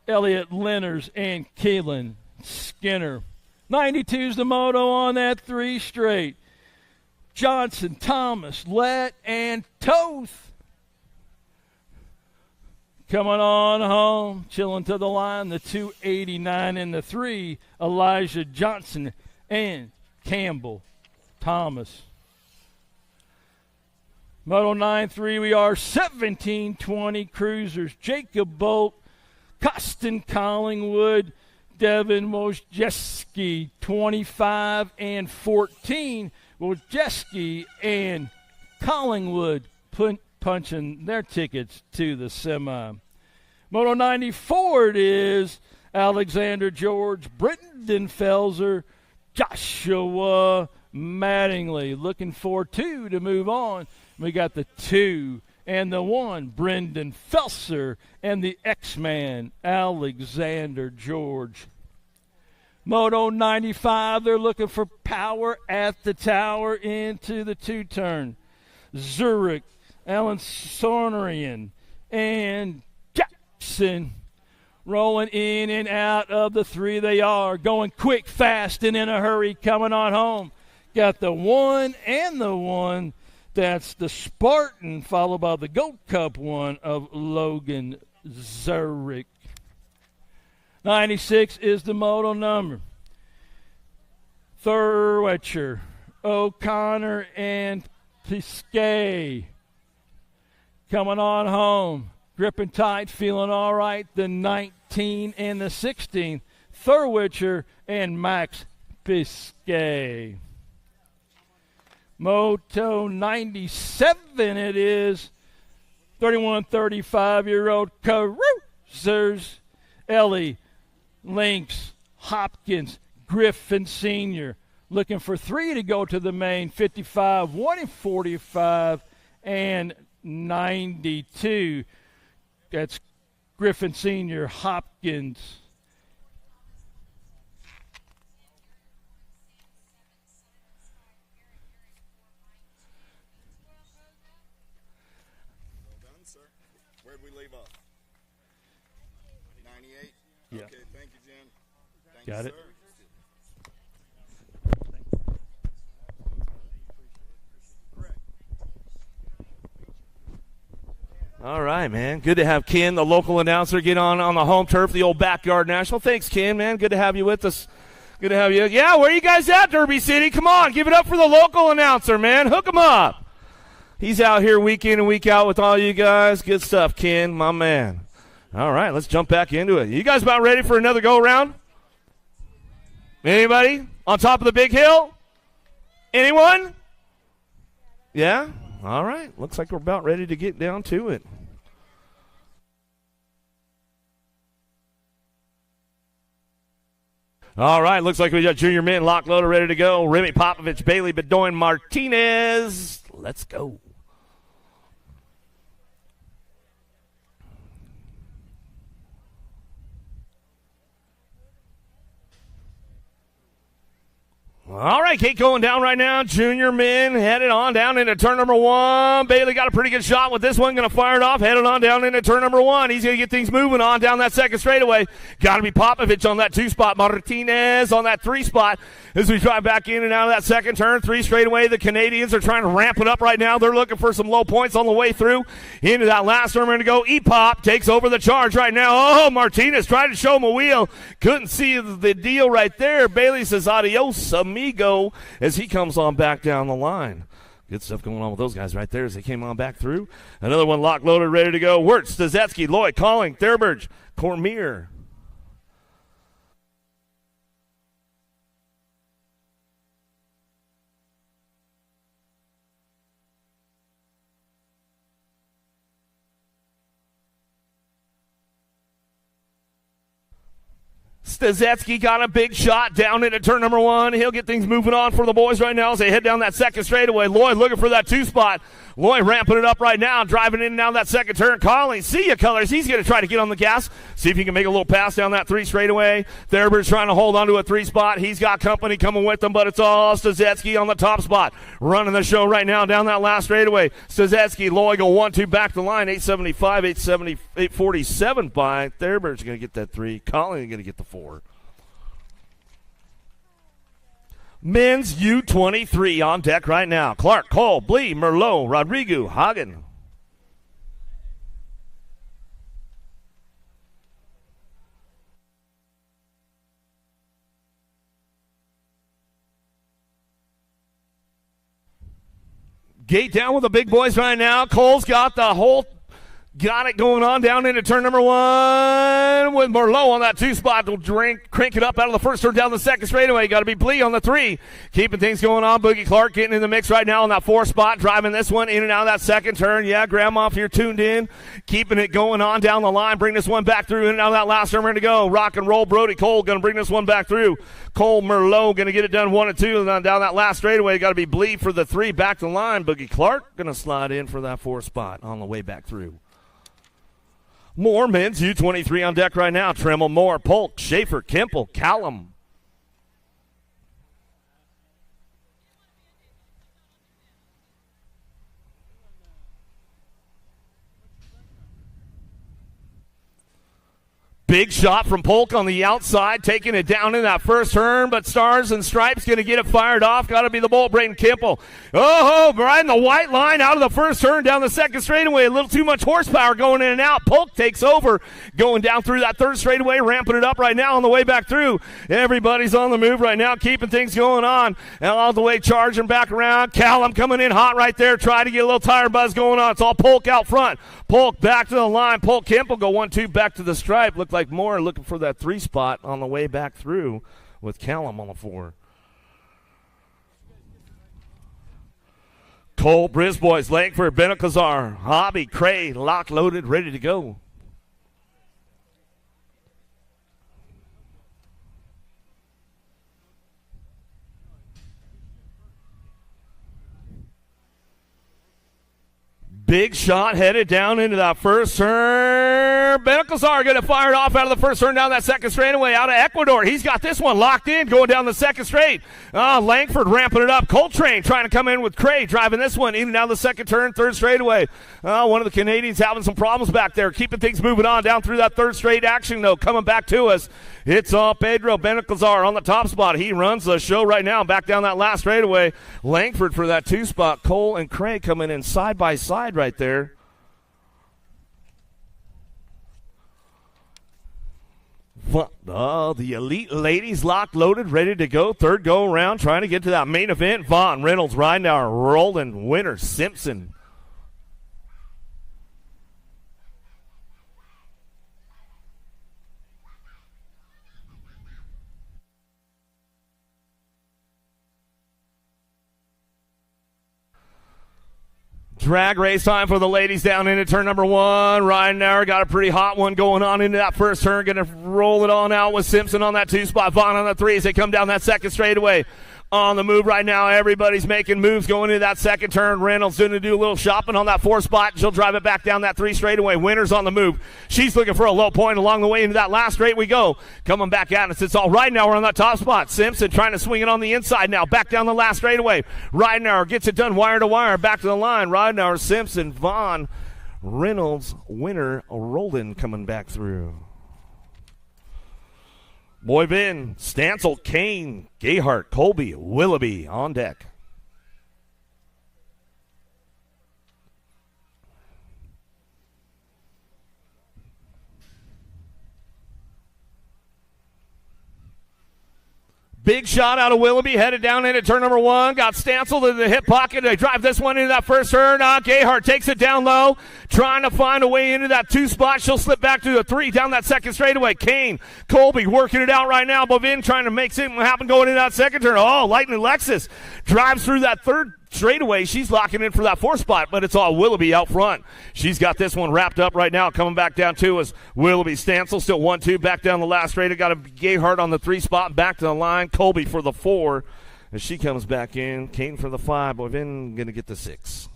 Elliot Lenners and Keelan Skinner. 92 is the moto on that 3 straight. Johnson, Thomas, Lett, and Toth. Coming on home, chilling to the line, the 289 and the 3, Elijah Johnson and Campbell Thomas. Moto 9-3, we are 17-20 cruisers. Jacob Bolt, Costin Collingwood, Devin Wojcicki, 25 and 14. Wojcicki and Collingwood punching their tickets to the semi. Moto 94 it is Alexander George, Brendan Felser, Joshua Mattingly. Looking for 2 to move on. We got the 2 and the 1, Brendan Felser, and the X-Man, Alexander George. Moto 95, they're looking for power at the tower into the 2-turn. Zurich, Alan Sornerian, and Jackson rolling in and out of the 3 they are. Going quick, fast, and in a hurry, coming on home. Got the 1 and the 1. That's the Spartan, followed by the Gold Cup 1 of Logan Zurich. 96 is the moto number. Thurwetcher, O'Connor, and Piscay. Coming on home. Gripping tight, feeling all right. The 19 and the 16. Thurwetcher and Max Piscay. Moto 97 it is. 31-35-year-old cruisers. Ellie, Lynx, Hopkins, Griffin Sr. Looking for 3 to go to the main. 55, 1 and 45, and 92. That's Griffin Sr., Hopkins. Where'd we leave off? 98? Yeah. Okay, thank you, Jen. Thank Got you, it. sir. All right, man. Good to have Ken, the local announcer, get on the home turf, the old Backyard National. Thanks, Ken, man. Good to have you with us. Good to have you. Yeah, where are you guys at, Derby City? Come on, give it up for the local announcer, man. Hook him up. He's out here week in and week out with all you guys. Good stuff, Ken, my man. All right, let's jump back into it. You guys about ready for another go-around? Anybody? On top of the big hill? Anyone? Yeah? All right. Looks like we're about ready to get down to it. All right. Looks like we got Junior Mint, lock loader, ready to go. Remy Popovich, Bailey Bedoin, Martinez. Let's go. All right, Kate going down right now. Junior men headed on down into turn number 1. Bailey got a pretty good shot with this one. Going to fire it off. Headed on down into turn number 1. He's going to get things moving on down that second straightaway. Got to be Popovich on that 2 spot. Martinez on that 3 spot. As we drive back in and out of that second turn, 3 straightaway. The Canadians are trying to ramp it up right now. They're looking for some low points on the way through. Into that last turn, we're going to go. E-Pop takes over the charge right now. Oh, Martinez tried to show him a wheel. Couldn't see the deal right there. Bailey says adios, amigo, as he comes on back down the line. Good stuff going on with those guys right there as they came on back through. Another one locked, loaded, ready to go. Wirtz, Stazetsky, Lloyd, Calling, Thurberge, Cormier. Stazetsky got a big shot down into turn number 1. He'll get things moving on for the boys right now as they head down that second straightaway. Lloyd looking for that 2 spot. Lloyd ramping it up right now, driving in and down that second turn. Calling, see ya, Colors. He's going to try to get on the gas, see if he can make a little pass down that 3 straightaway. Thurber's trying to hold on to a 3 spot. He's got company coming with him, but it's all Stazetsky on the top spot. Running the show right now down that last straightaway. Stazetsky, Lloyd go 1-2 back the line. 875, 847 by Thurber's going to get that 3. Calling going to get the 4. Men's U23 on deck right now. Clark, Cole, Blee, Merlot, Rodrigo, Hagen. Gate down with the big boys right now. Cole's got it going on down into turn number 1 with Merlot on that 2 spot. Will crank it up out of the first turn down the second straightaway. Got to be Blee on the 3. Keeping things going on. Boogie Clark getting in the mix right now on that 4 spot. Driving this one in and out of that second turn. Yeah, Grandma, if you're tuned in. Keeping it going on down the line. Bring this one back through in and out of that last turn. Ready to go. Rock and roll. Brody Cole going to bring this one back through. Cole Merlot going to get it done 1 and 2. And then down that last straightaway. Got to be Blee for the 3. Back to the line. Boogie Clark going to slide in for that 4 spot on the way back through. More men's U23 on deck right now. Tremmel, Moore, Polk, Schaefer, Kemple, Callum. Big shot from Polk on the outside, taking it down in that first turn, but Stars and Stripes going to get it fired off. Got to be the Bolt, Braden Kimple. Oh, riding the white line out of the first turn down the second straightaway. A little too much horsepower going in and out. Polk takes over, going down through that third straightaway, ramping it up right now on the way back through. Everybody's on the move right now, keeping things going on. And all the way charging back around. Callum coming in hot right there, trying to get a little tire buzz going on. It's all Polk out front. Polk back to the line. Polk Kimple go 1-2 back to the stripe. Looked like Moore looking for that 3 spot on the way back through with Callum on the 4. Cole, Brisbois, Langford, Benacazar, Hobby, Cray, lock loaded, ready to go. Big shot headed down into that first turn. Benacazar going to fire it off out of the first turn down that second straightaway out of Ecuador. He's got this one locked in going down the second straight. Langford ramping it up. Coltrane trying to come in with Cray driving this one in and down the second turn, third straightaway. One of the Canadians having some problems back there. Keeping things moving on down through that third straight action though. Coming back to us. It's Pedro Benacazar on the top spot. He runs the show right now back down that last straightaway. Langford for that 2 spot. Cole and Cray coming in side by side right there. The elite ladies locked, loaded, ready to go. Third go around, trying to get to that main event. Vaughn, Reynolds, Reinauer, Roldan, Winter, Simpson. Drag race time for the ladies down into turn number 1. Ryan Nauer got a pretty hot one going on into that first turn. Going to roll it on out with Simpson on that 2 spot. Vaughn on the 3 as they come down that second straightaway. On the move right now. Everybody's making moves going into that second turn. Reynolds going to do a little shopping on that 4 spot. She'll drive it back down that 3 straightaway. Winner's on the move. She's looking for a low point along the way into that last straight we go. Coming back at us. It's all right now. We're on that top spot. Simpson trying to swing it on the inside now. Back down the last straightaway. Ridenauer gets it done wire to wire. Back to the line. Ridenauer, Simpson, Vaughn, Reynolds, Winner, Roldan coming back through. Boyvin, Stancil, Kane, Gayhart, Colby, Willoughby on deck. Big shot out of Willoughby, headed down into turn number 1. Got Stancil in the hip pocket. They drive this one into that first turn. Gayhart takes it down low, trying to find a way into that 2 spot. She'll slip back to the 3 down that second straightaway. Kane, Colby working it out right now. Bovin trying to make something happen going into that second turn. Oh, Lightning Lexus drives through that third straightaway. She's locking in for that 4th spot, but it's all Willoughby out front. She's got this one wrapped up right now. Coming back down to is Willoughby. Stancil still 1-2. Back down the last straight. Got a Gayhart on the 3 spot. Back to the line. Colby for the 4. As she comes back in. Kane for the 5. Boivin going to get the 6.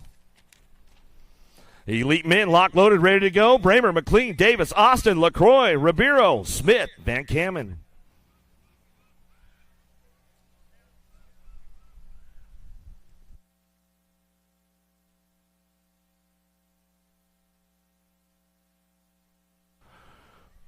Elite men, lock, loaded, ready to go. Bramer, McLean, Davis, Austin, LaCroix, Ribeiro, Smith, Van Kamen.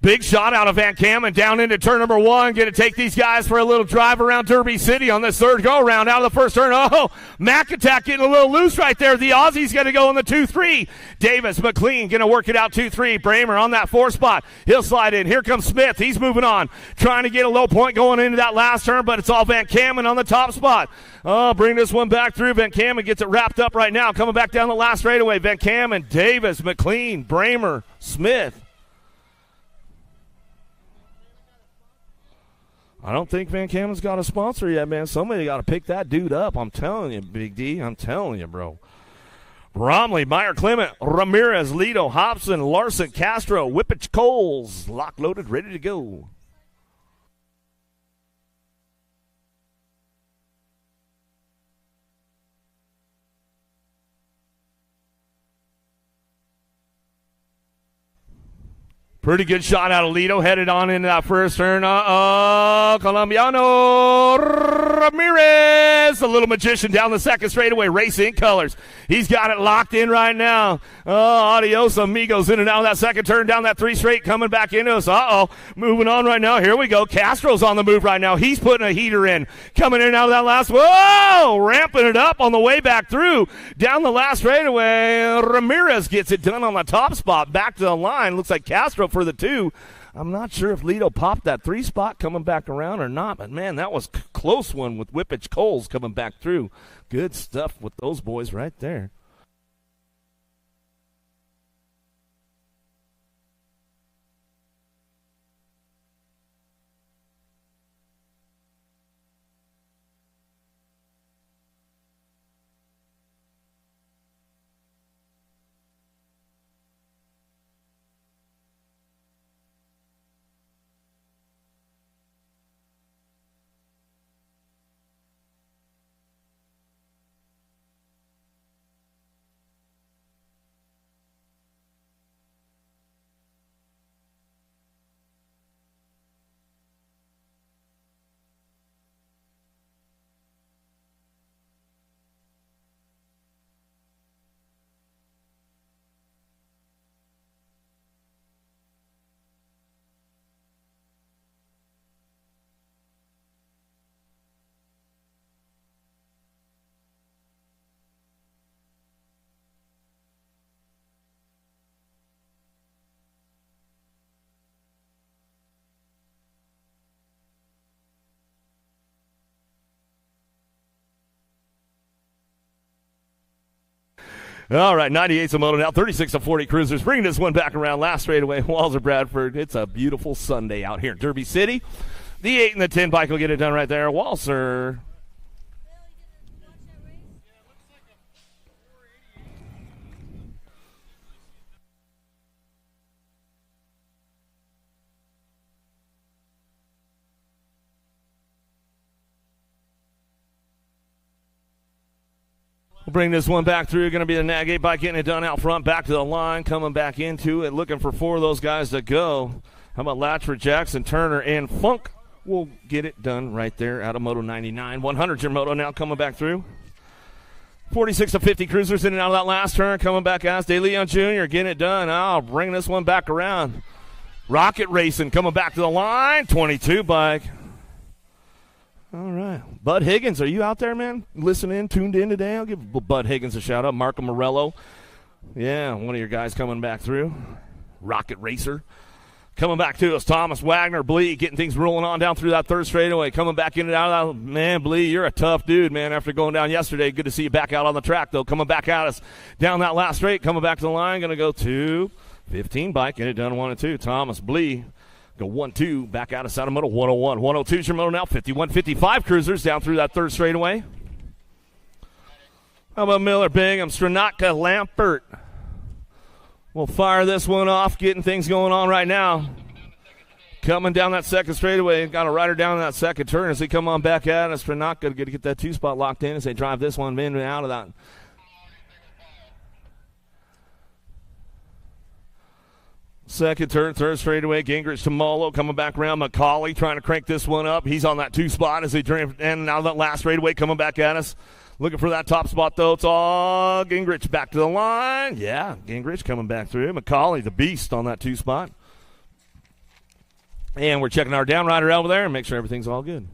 Big shot out of Van Kamen down into turn number 1. Going to take these guys for a little drive around Derby City on this 3rd go-around out of the 1st turn. Oh, McIntyre getting a little loose right there. The Aussie's going to go in the 2-3. Davis, McLean going to work it out 2-3. Bramer on that 4 spot. He'll slide in. Here comes Smith. He's moving on. Trying to get a low point going into that last turn, but it's all Van Kamen on the top spot. Oh, bring this one back through. Van Kamen gets it wrapped up right now. Coming back down the last straightaway. Van Kamen, Davis, McLean, Bramer, Smith. I don't think Van Kamen's got a sponsor yet, man. Somebody got to pick that dude up. I'm telling you, Big D. I'm telling you, bro. Bromley, Meyer, Clement, Ramirez, Lido, Hobson, Larson, Castro, Whippich, Coles. Lock, loaded, ready to go. Pretty good shot out of Lido, headed on into that 1st turn. Colombiano Ramirez, the little magician down the 2nd straightaway, racing colors. He's got it locked in right now. Adios amigos, in and out of that 2nd turn, down that 3 straight, coming back into us. Moving on right now. Here we go. Castro's on the move right now. He's putting a heater in, coming in and out of that last. Whoa, ramping it up on the way back through, down the last straightaway. Ramirez gets it done on the top spot, back to the line. Looks like Castro for the 2. I'm not sure if Lido popped that 3 spot coming back around or not, but man, that was close one with Whippich Coles coming back through. Good stuff with those boys right there. All right, 98's a moto now, 36-40 cruisers. Bringing this one back around last straightaway, Walser Bradford. It's a beautiful Sunday out here in Derby City. The 8 and the 10 bike will get it done right there. Walser. We'll bring this one back through. Going to be the Nag 8 bike getting it done out front, back to the line, coming back into it, looking for 4 of those guys to go. How about Latchford, Jackson, Turner, and Funk? We'll get it done right there out of Moto 99. 100's your moto now coming back through. 46-50 cruisers in and out of that last turn, coming back as De Leon Jr. getting it done. I'll bring this one back around. Rocket Racing coming back to the line. 22 bike. All right. Bud Higgins, are you out there, man? Listening, tuned in today? I'll give Bud Higgins a shout-out. Marco Morello. Yeah, one of your guys coming back through. Rocket Racer. Coming back to us, Thomas Wagner, Blee, getting things rolling on down through that third straightaway. Coming back in and out of that. Man, Blee, you're a tough dude, man, after going down yesterday. Good to see you back out on the track, though. Coming back at us down that last straight. Coming back to the line. Going to go to 15 bike. Get it done 1 and 2. Thomas Blee. Go 1-2, back out of Santa Moto, 101. 102's your moto now, 51-55 cruisers down through that third straightaway. How about Miller, Bingham, Stranatka, Lampert? We'll fire this one off, getting things going on right now. Coming down that second straightaway, got a rider down in that second turn as they come on back at us. Stranatka to get that 2-spot locked in as they drive this one in and out of that. Second turn, third straightaway, Gingrich to Molo, coming back around. McCauley trying to crank this one up. He's on that 2-spot as they drive in and out of that last straightaway, coming back at us. Looking for that top spot, though. It's all Gingrich back to the line. Yeah, Gingrich coming back through. McCauley, the beast, on that 2-spot. And we're checking our down rider over there and make sure everything's all good.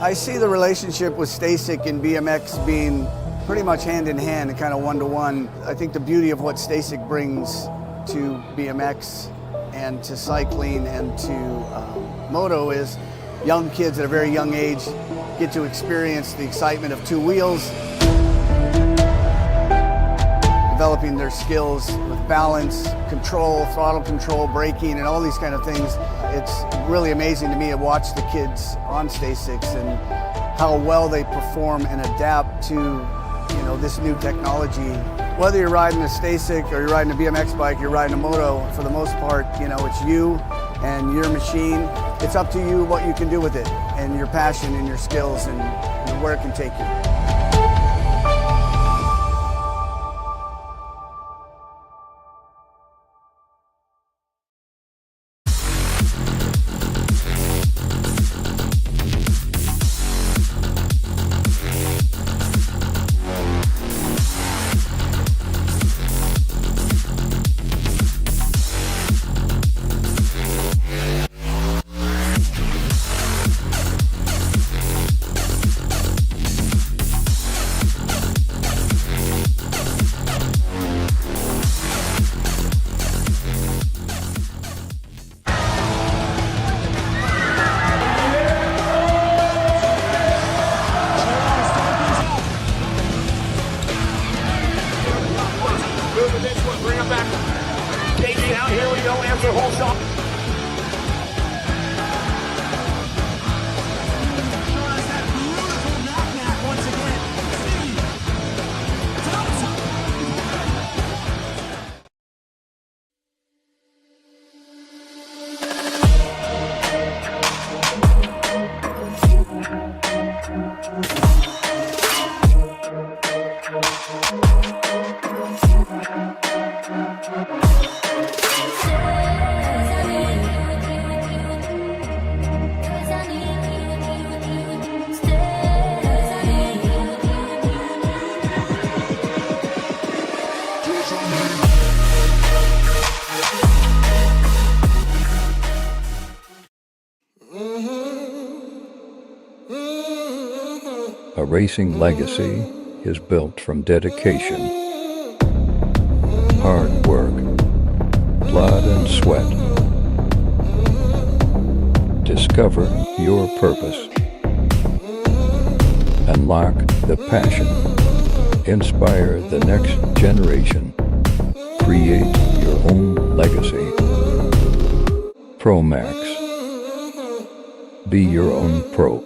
I see the relationship with Stasic and BMX being pretty much hand in hand and kind of one-to-one. I think the beauty of what Stasic brings to BMX and to cycling and to moto is young kids at a very young age get to experience the excitement of two wheels, developing their skills with balance, control, throttle control, braking, and all these kind of things. It's really amazing to me to watch the kids on Stasics and how well they perform and adapt to, this new technology. Whether you're riding a Stasic or you're riding a BMX bike, you're riding a moto, for the most part, it's you and your machine. It's up to you what you can do with it and your passion and your skills and where it can take you. racing legacy is built from dedication, hard work, blood and sweat. Discover your purpose. Unlock the passion. Inspire the next generation. Create your own legacy. ProMax. Be your own pro.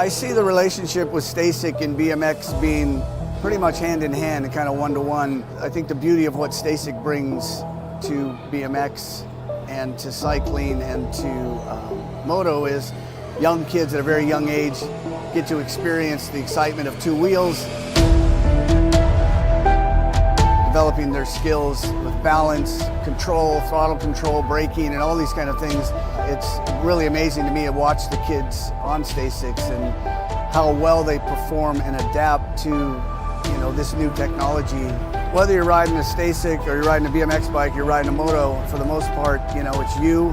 I see the relationship with Stasic and BMX being pretty much hand in hand and kind of one-to-one. I think the beauty of what Stasic brings to BMX and to cycling and to moto is young kids at a very young age get to experience the excitement of two wheels, developing their skills with balance, control, throttle control, braking, and all these kind of things. It's really amazing to me to watch the kids on STACYC and how well they perform and adapt to this new technology. Whether you're riding a STACYC or you're riding a BMX bike, you're riding a moto, for the most part, it's you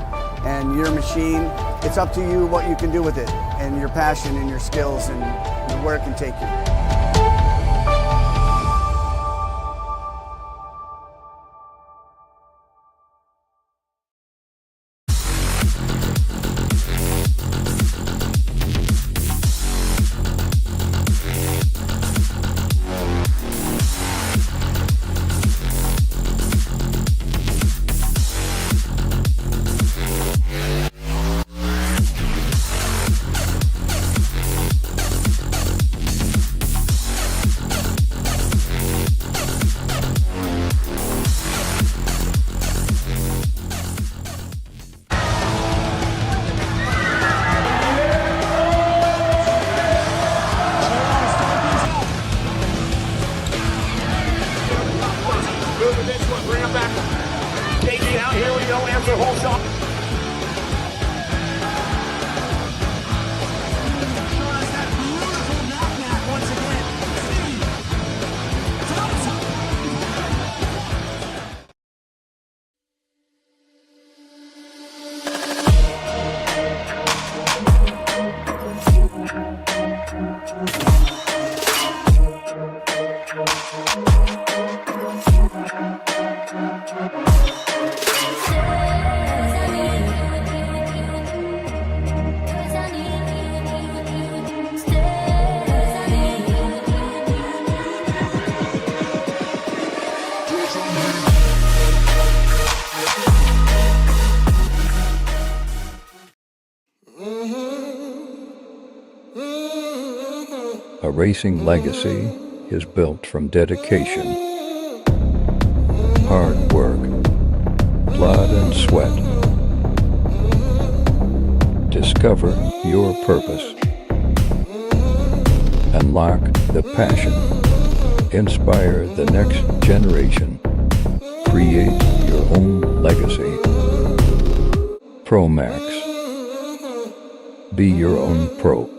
and your machine. It's up to you what you can do with it and your passion and your skills and where it can take you. Moving this one, bring him back. KG out, here we go, answer whole shot. A racing legacy is built from dedication, hard work, blood and sweat. Discover your purpose. Unlock the passion. Inspire the next generation. Create your own legacy. ProMax. Be your own pro.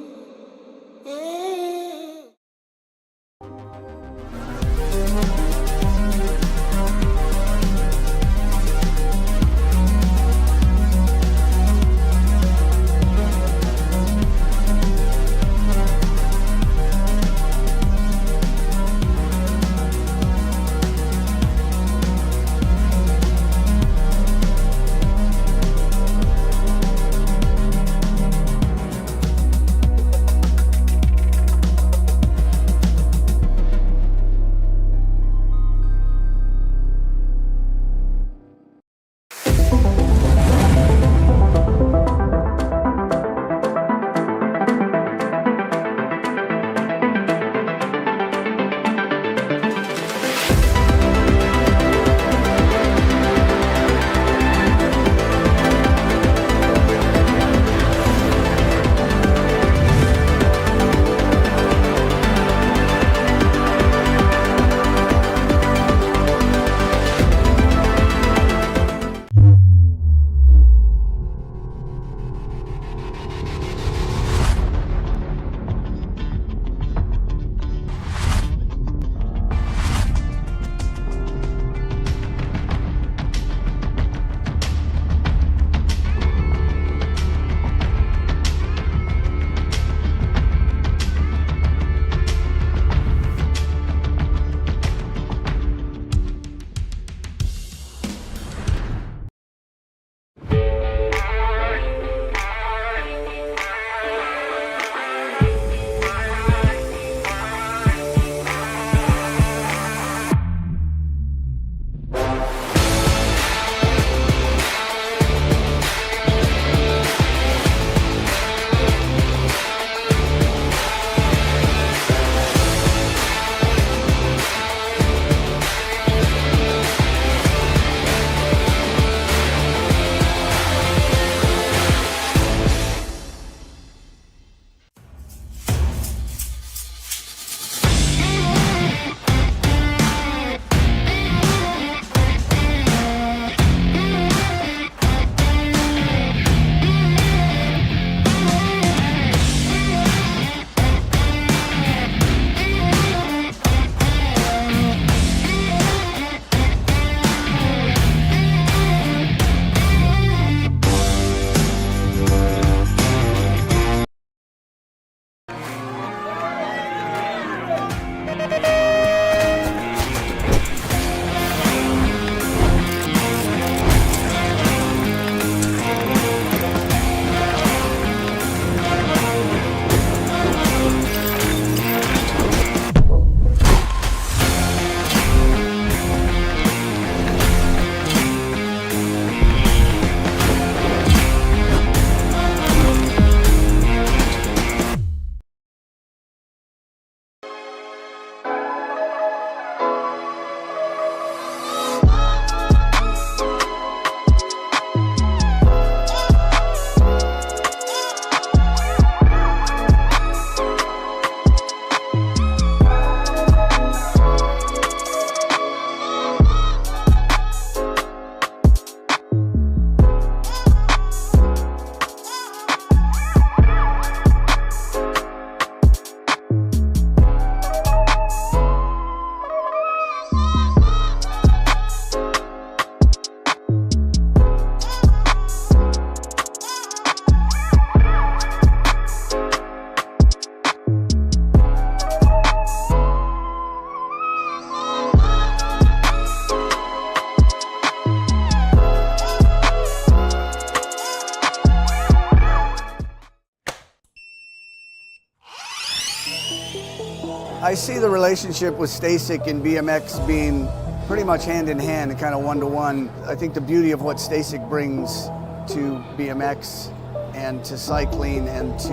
I see the relationship with STACYC and BMX being pretty much hand in hand and kind of one-to-one. I think the beauty of what STACYC brings to BMX and to cycling and to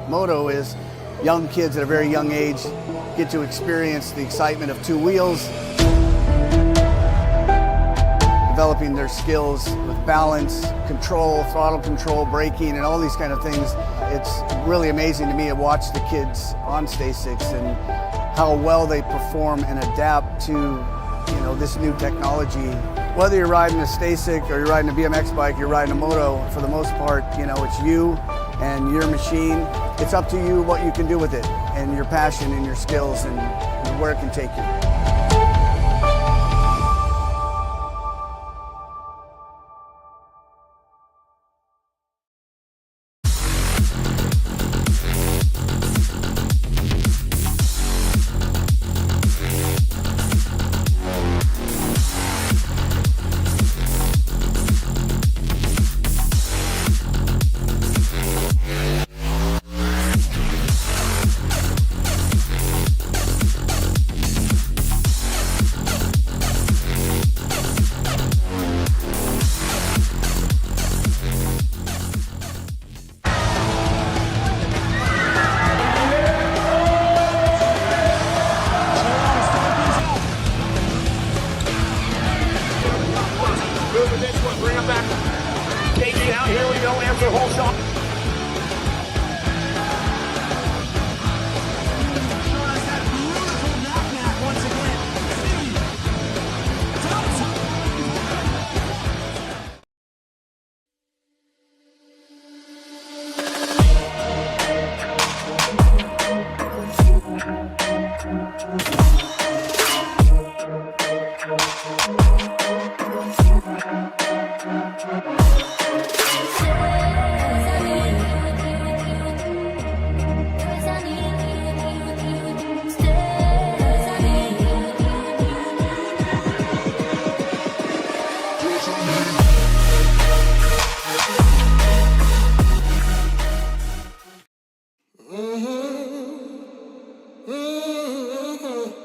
moto is young kids at a very young age get to experience the excitement of two wheels, developing their skills with balance, control, throttle control, braking, and all these kind of things. It's really amazing to me to watch the kids on STACYC and how well they perform and adapt to this new technology. Whether you're riding a STACYC or you're riding a BMX bike, you're riding a moto, for the most part, it's you and your machine. It's up to you what you can do with it and your passion and your skills and where it can take you. Moving this one, bring him back. KG out, here we go, answer whole shot.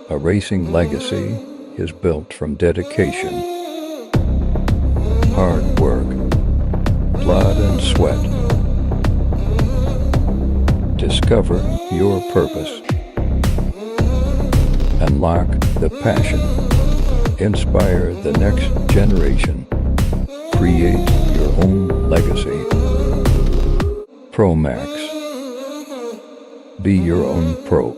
A racing legacy is built from dedication, hard work, blood and sweat. Discover your purpose. Unlock the passion. Inspire the next generation. Create your own legacy. ProMax. Be your own pro.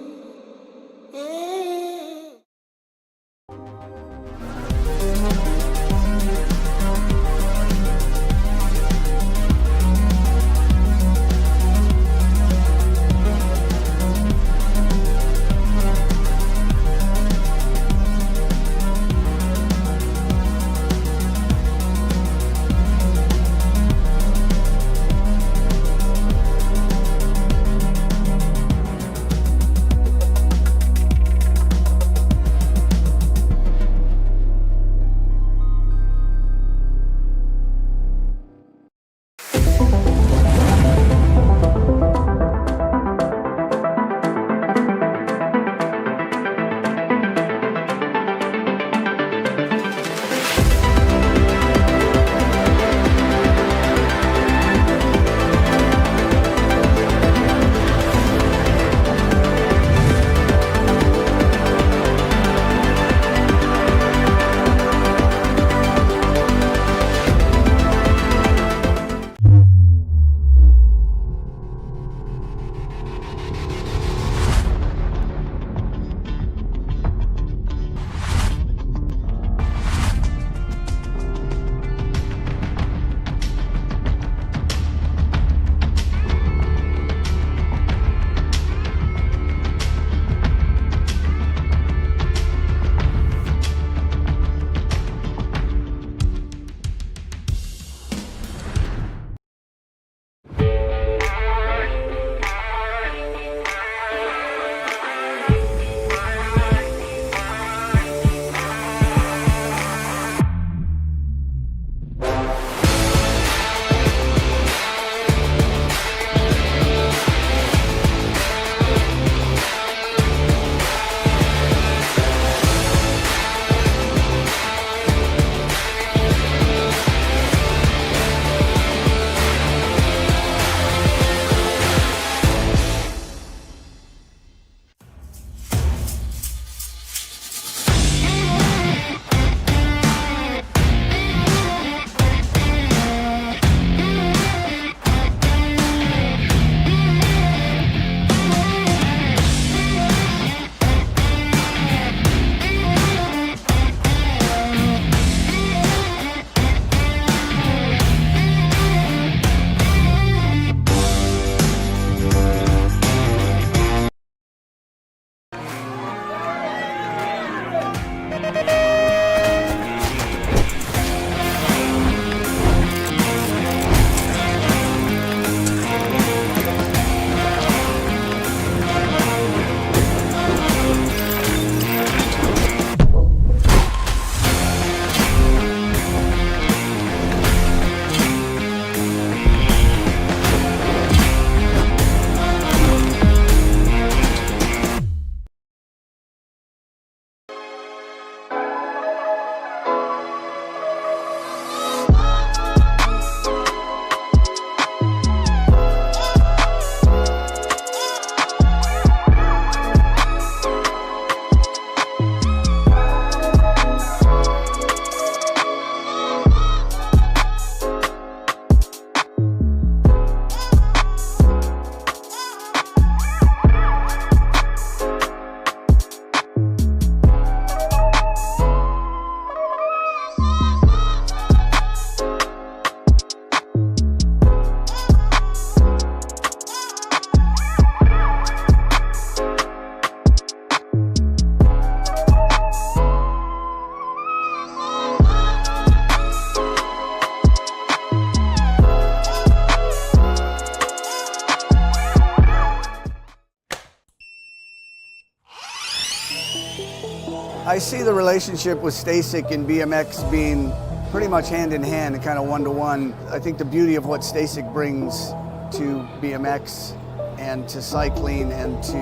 I see the relationship with Stasic and BMX being pretty much hand in hand and kind of one-to-one. I think the beauty of what Stasic brings to BMX and to cycling and to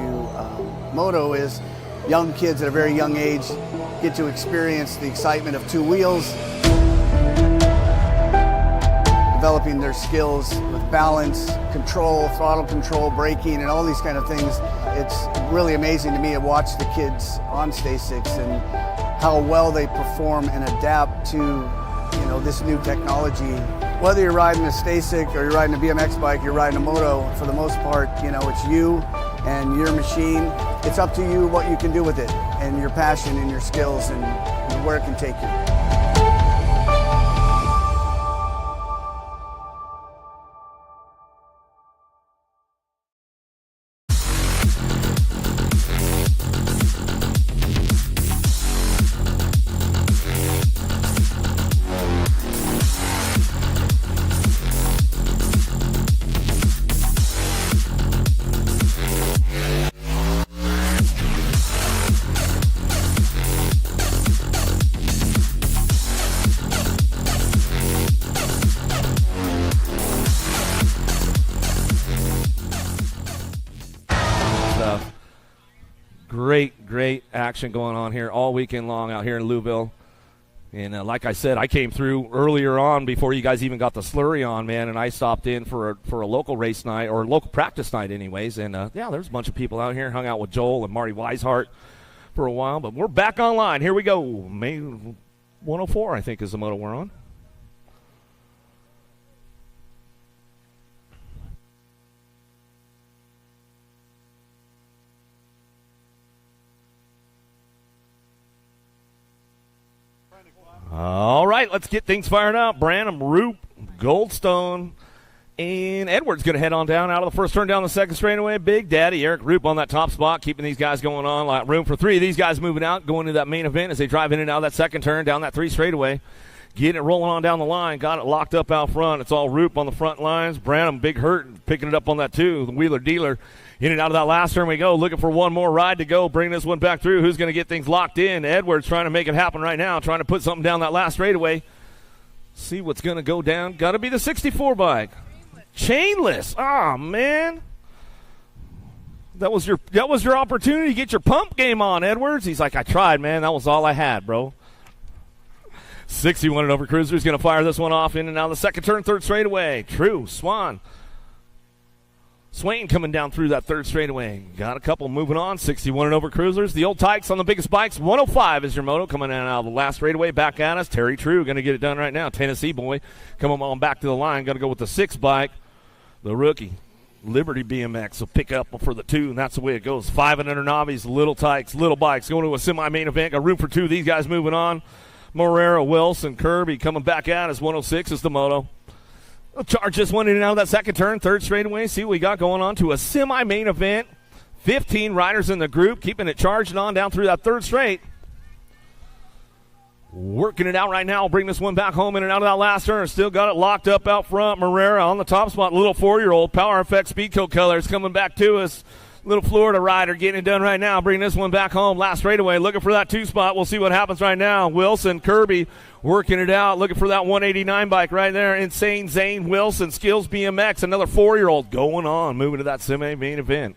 moto is young kids at a very young age get to experience the excitement of two wheels, developing their skills with balance, control, throttle control, braking, and all these kind of things. It's really amazing to me to watch the kids on Stasics and how well they perform and adapt to this new technology. Whether you're riding a Stasic or you're riding a BMX bike, you're riding a moto, for the most part, it's you and your machine. It's up to you what you can do with it and your passion and your skills and where it can take you. Great action going on here all weekend long out here in Louisville. And like I said, I came through earlier on before you guys even got the slurry on, man, and I stopped in for a local race night, or local practice night anyways. And, there's a bunch of people out here. Hung out with Joel and Marty Weishart for a while. But we're back online. Here we go. May 104, I think, is the moto we're on. All right, let's get things fired up. Branham, Roop, Goldstone, and Edwards going to head on down out of the first turn down the second straightaway. Big Daddy Eric Roop on that top spot, keeping these guys going on. Like room for three of these guys moving out, going to that main event as they drive in and out of that second turn down that three straightaway. Getting it rolling on down the line. Got it locked up out front. It's all Roop on the front lines. Branham, big hurt, picking it up on that too. The Wheeler Dealer. In and out of that last turn we go, looking for one more ride to go, bring this one back through. Who's going to get things locked in? Edwards trying to make it happen right now, trying to put something down that last straightaway. See what's going to go down. Got to be the 64 bike. Chainless. Oh, man. That was your opportunity to get your pump game on, Edwards. He's like, I tried, man. That was all I had, bro. 61 and over Cruiser's going to fire this one off in and out of the second turn, third straightaway. True, Swain coming down through that third straightaway. Got a couple moving on. 61 and over Cruisers. The old Tykes on the biggest bikes. 105 is your moto coming in and out of the last straightaway. Back at us. Terry True going to get it done right now. Tennessee boy coming on back to the line. Going to go with the 6 bike. The rookie. Liberty BMX will pick up for the 2, and that's the way it goes. 500 Navis, little Tykes, little bikes. Going to a semi-main event. Got room for 2 of these guys moving on. Morera, Wilson, Kirby coming back out as 106 is the moto. We'll charge this one in and out of that second turn, third straightaway. See what we got going on to a semi-main event. 15 riders in the group, keeping it charged on down through that third straight. Working it out right now. We'll bring this one back home in and out of that last turn. Still got it locked up out front. Morera on the top spot. Little 4-year-old. Power Effect Speedco colors coming back to us. Little Florida rider getting it done right now. Bring this one back home. Last straightaway. Looking for that 2 spot. We'll see what happens right now. Wilson, Kirby working it out. Looking for that 189 bike right there. Insane Zane Wilson. Skills BMX. Another 4-year-old going on. Moving to that semi-main event.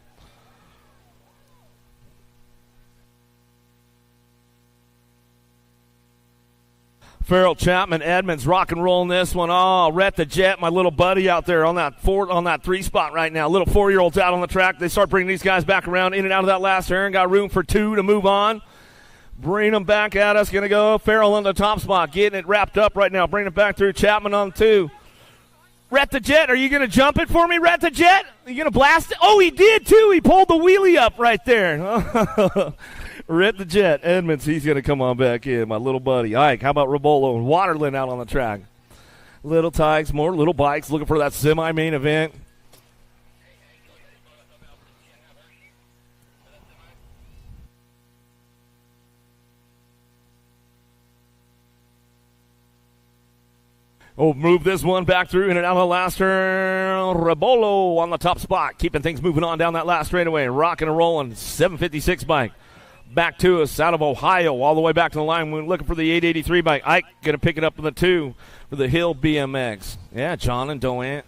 Farrell, Chapman, Edmonds rock and rolling this one. Oh, Rhett the Jet, my little buddy out there on that 3 spot right now. Little 4-year-olds out on the track. They start bringing these guys back around in and out of that last turn. Got room for 2 to move on. Bring them back at us. Going to go Farrell on the top spot. Getting it wrapped up right now. Bring it back through. Chapman on 2. Rhett the Jet, are you going to jump it for me, Rhett the Jet? Are you going to blast it? Oh, he did too. He pulled the wheelie up right there. Rhett the Jet, Edmonds, he's going to come on back in. My little buddy. Ike, how about Rabolo and Waterland out on the track? Little Tykes, more little bikes, looking for that semi-main event. Oh, move this one back through in and out of the last turn. Rabolo on the top spot, keeping things moving on down that last straightaway. Rocking and rolling, 756 bike. back to us out of Ohio, all the way back to the line. We're looking for the 883 bike. Ike going to pick it up in the 2 for the Hill BMX. Yeah, John and Joanne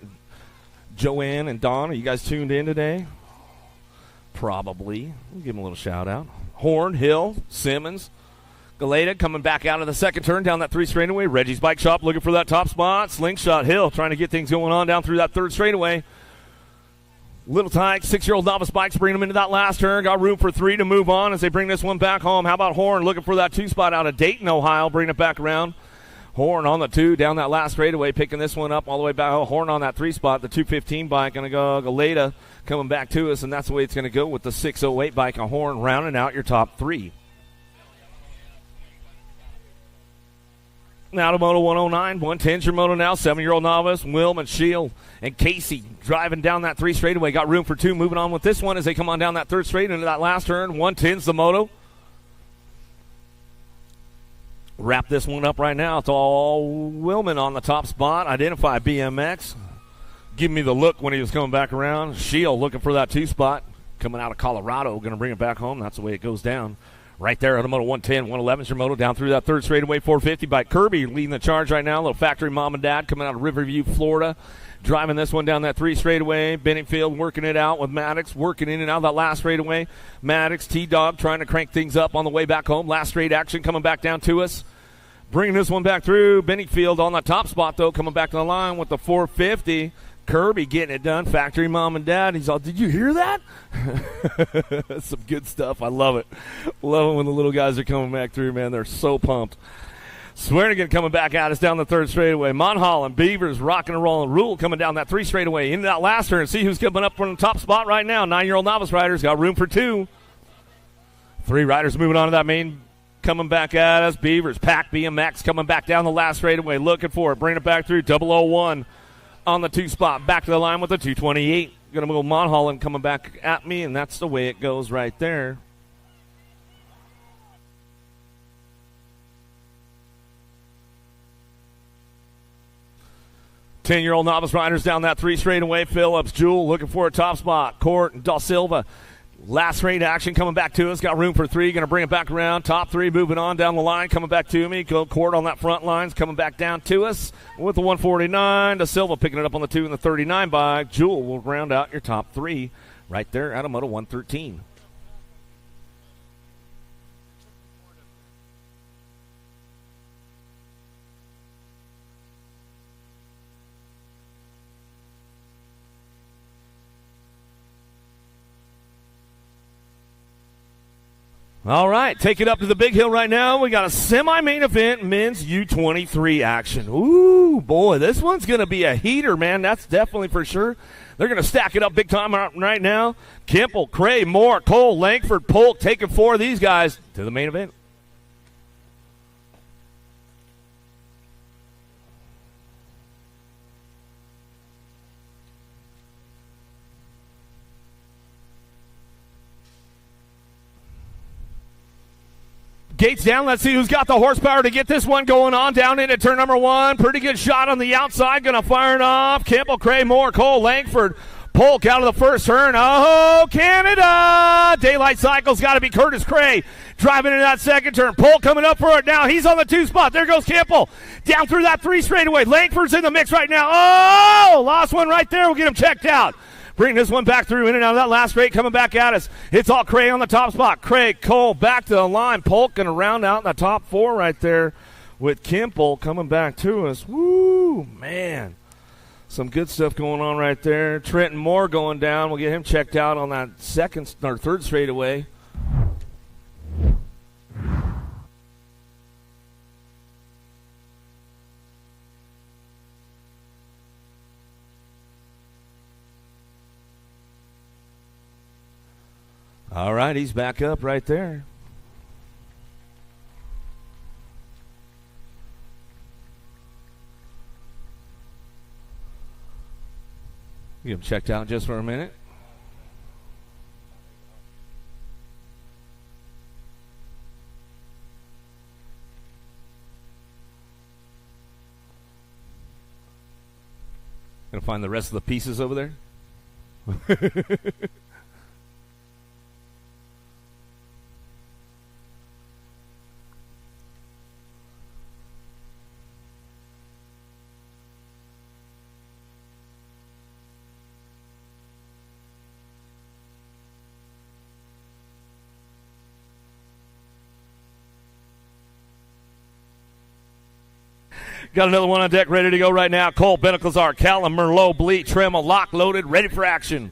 and Don, are you guys tuned in today? Probably. We'll give them a little shout out. Horn, Hill, Simmons, Galeta coming back out of the second turn down that 3 straightaway. Reggie's Bike Shop looking for that top spot. Slingshot Hill trying to get things going on down through that 3rd straightaway. Little tight, 6-year-old novice bikes bring them into that last turn. Got room for 3 to move on as they bring this one back home. How about Horn looking for that 2 spot out of Dayton, Ohio, bringing it back around. Horn on the 2 down that last straightaway, picking this one up all the way back. Horn on that 3 spot, the 215 bike, going to go Galeta coming back to us, and that's the way it's going to go with the 608 bike. A Horn rounding out your top 3. Now to Moto 109, 110's your moto now. 7-year-old novice, Wilm and Shield and Casey driving down that 3 straightaway. Got room for 2, moving on with this one as they come on down that 3rd straight into that last turn. 110's the moto. Wrap this one up right now. It's all Wilman on the top spot. Identify BMX. Give me the look when he was coming back around. Shield looking for that 2 spot. Coming out of Colorado, going to bring it back home. That's the way it goes down. Right there on the Moto 110, 111's your moto down through that 3rd straightaway, 450 by Kirby leading the charge right now. Little factory mom and dad coming out of Riverview, Florida, driving this one down that 3 straightaway. Benningfield working it out with Maddox, working in and out of that last straightaway. Maddox, T-Dog trying to crank things up on the way back home. Last straight action coming back down to us. Bringing this one back through. Benningfield on the top spot, though, coming back to the line with the 450. Kirby getting it done. Factory mom and dad. He's all, did you hear that? Some good stuff. I love it. Love it when the little guys are coming back through, man. They're so pumped. Swearigan coming back at us down the 3rd straightaway. Monholland, Beavers rocking and rolling. Rule coming down that 3 straightaway into that last turn. See who's coming up from the top spot right now. 9-year-old novice riders got room for 2. 3 riders moving on to that main. Coming back at us. Beavers, Pack BMX coming back down the last straightaway. Looking for it. Bring it back through. 001. On the 2 spot, back to the line with the 228. Going to move Monholland coming back at me, and that's the way it goes right there. Ten-year-old novice riders down that 3 straightaway. Phillips, Jewel looking for a top spot. Court and Da Silva. Last straight action coming back to us. Got room for 3. Going to bring it back around. Top 3 moving on down the line. Coming back to me. Go Court on that front lines. Coming back down to us with the 149. Da Silva picking it up on the 2 and the 39 by Jewel will round out your top 3 right there at a Moto 113. All right, take it up to the big hill right now. We got a semi-main event, men's U23 action. Ooh, boy, this one's going to be a heater, man. That's definitely for sure. They're going to stack it up big time right now. Kimple, Cray, Moore, Cole, Langford, Polk taking 4 of these guys to the main event. Gates down. Let's see who's got the horsepower to get this one going on down into turn number 1. Pretty good shot on the outside. Going to fire it off. Campbell, Cray, Moore, Cole, Langford, Polk out of the first turn. Oh, Canada! Daylight Cycle's got to be Curtis Cray driving into that second turn. Polk coming up for it now. He's on the 2 spot. There goes Campbell down through that 3 straightaway. Langford's in the mix right now. Oh, lost one right there. We'll get him checked out. Bring this one back through in and out of that last straight, coming back at us. It's all Cray on the top spot. Craig, Cole, back to the line. Polk going to round out in the top 4 right there with Kimple coming back to us. Woo, man. Some good stuff going on right there. Trenton Moore going down. We'll get him checked out on that 3rd straightaway. All right, he's back up right there. Get him checked out just for a minute. Gonna find the rest of the pieces over there. Got another one on deck ready to go right now. Cole, Benaclazar, Callum, Merlot, Bleat, Tremel, lock, loaded, ready for action.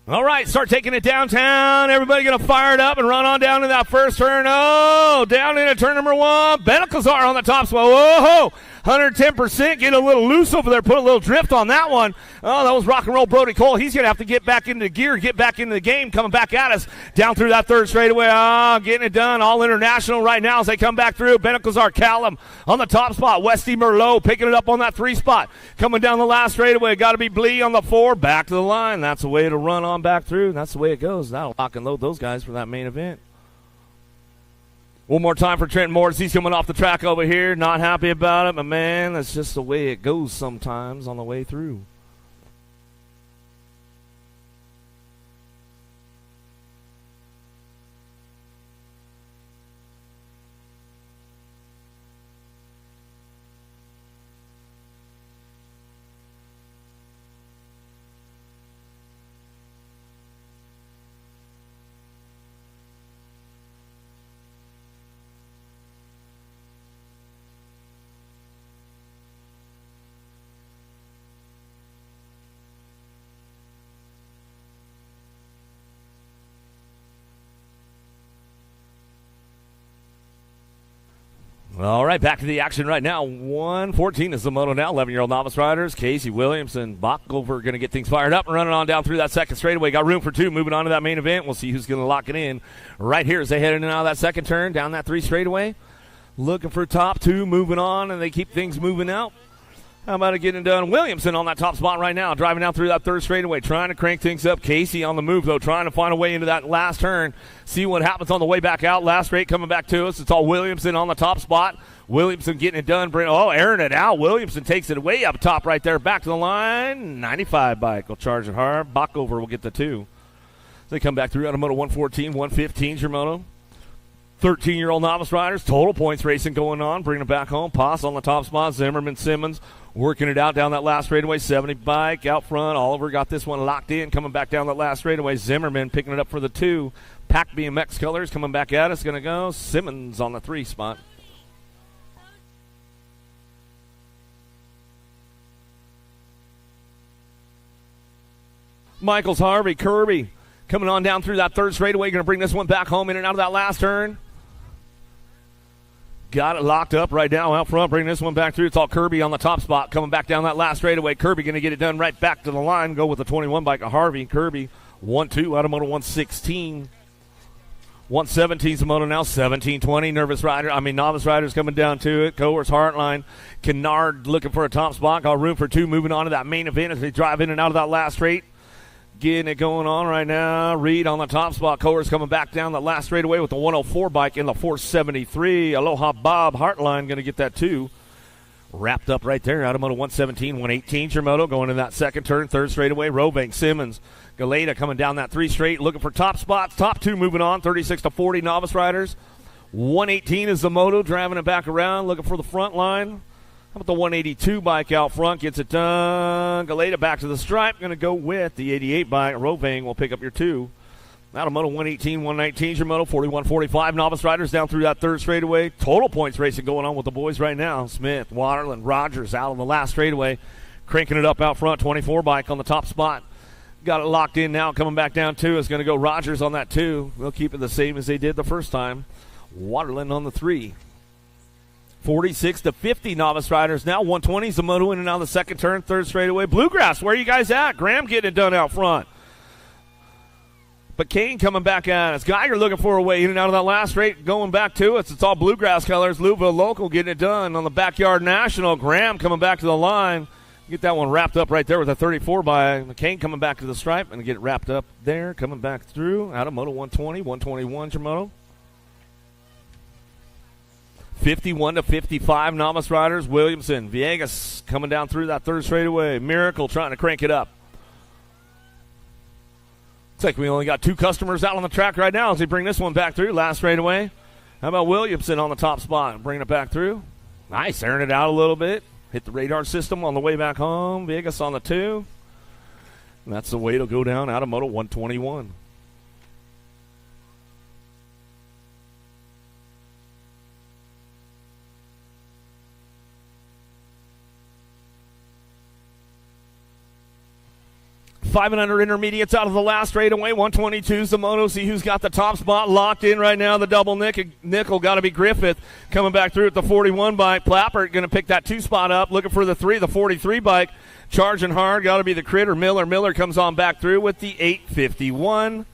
All right, start taking it downtown. Everybody going to fire it up and run on down to that first turn. Oh, down into turn number 1. Benaclazar on the top spot. Whoa, 110%. Get a little loose over there. Put a little drift on that one. Oh, that was rock and roll Brody Cole. He's going to have to get back into gear, get back into the game, coming back at us. Down through that third straightaway. Oh, getting it done. All international right now as they come back through. Benaclazar, Callum on the top spot. Westy Merlot picking it up on that 3 spot. Coming down the last straightaway. Got to be Blee on the 4. Back to the line. That's the way to run on back through. That's the way it goes. That'll lock and load those guys for that main event. One more time for Trent Morris. He's coming off the track over here. Not happy about it, but man, that's just the way it goes sometimes on the way through. All right, back to the action right now. 1:14 is the moto now. 11-year-old novice riders. Casey Williamson, Bockover going to get things fired up and running on down through that second straightaway. Got room for 2 moving on to that main event. We'll see who's going to lock it in right here as they head in and out of that second turn down that 3 straightaway. Looking for top 2 moving on, and they keep things moving out. How about it getting done? Williamson on that top spot right now, driving down through that third straightaway, trying to crank things up. Casey on the move, though, trying to find a way into that last turn. See what happens on the way back out. Last straight coming back to us. It's all Williamson on the top spot. Williamson getting it done. Airing it out. Williamson takes it way up top right there. Back to the line. 95 bike will charge it hard. Bockover will get the 2. They come back through out of moto 114, 115's your moto. 13-year-old novice riders. Total points racing going on. Bringing it back home. Poss on the top spot. Zimmerman, Simmons working it out down that last straightaway. 70 bike out front. Oliver got this one locked in. Coming back down that last straightaway. Zimmerman picking it up for the 2. Pack BMX colors coming back at us. Going to go. Simmons on the 3 spot. Michaels, Harvey, Kirby coming on down through that third straightaway. Going to bring this one back home in and out of that last turn. Got it locked up right now out front. Bringing this one back through. It's all Kirby on the top spot. Coming back down that last straightaway. Kirby going to get it done right back to the line. Go with the 21 bike of Harvey. Kirby 1-2 out of moto 116. 117's the moto now. 17-20. Novice riders coming down to it. Coer's Heartline. Kennard looking for a top spot. Got room for 2 moving on to that main event as they drive in and out of that last straight. Getting it going on right now. Reed on the top spot. Coer's coming back down the last straightaway with the 104 bike in the 473. Aloha Bob Heartline going to get that 2. Wrapped up right there out of moto 117, 118's your moto. Going in that second turn, third straightaway. Robank, Simmons, Galeta coming down that 3 straight. Looking for top spots. Top 2 moving on. 36-40 novice riders. 118 is the moto. Driving it back around. Looking for the front line. How about the 182 bike out front? Gets it done. Galeta back to the stripe. Going to go with the 88 bike. Rovang will pick up your 2. Out of moto 118, 119's your moto. 41-45 novice riders down through that third straightaway. Total points racing going on with the boys right now. Smith, Waterland, Rogers out on the last straightaway. Cranking it up out front. 24 bike on the top spot. Got it locked in now. Coming back down 2. It's going to go Rogers on that 2. They'll keep it the same as they did the first time. Waterland on the 3. 46-50 novice riders now. 120's the moto in and out of the second turn, third straightaway. Bluegrass, where are you guys at? Graham getting it done out front. But Kane coming back at us. Geiger looking for a way in and out of that last straight, going back to us. It's all Bluegrass colors. Louisville local getting it done on the Backyard National. Graham coming back to the line. Get that one wrapped up right there with a 34 by McCain coming back to the stripe and get it wrapped up there. Coming back through out of moto 120, 121's your moto. 51-55 novice riders. Williamson, Villegas coming down through that third straightaway. Miracle trying to crank it up. Looks like we only got 2 customers out on the track right now as they bring this one back through. Last straightaway. How about Williamson on the top spot? Bringing it back through. Nice, airing it out a little bit. Hit the radar system on the way back home. Villegas on the 2. And that's the way it'll go down out of Moto 121. Five and under intermediates out of the last straightaway. 122's the moto. See who's got the top spot locked in right now. The double nickel got to be Griffith coming back through at the 41 bike. Plappert going to pick that 2 spot up. Looking for the 3, the 43 bike. Charging hard. Got to be the Critter. Miller comes on back through with the 851.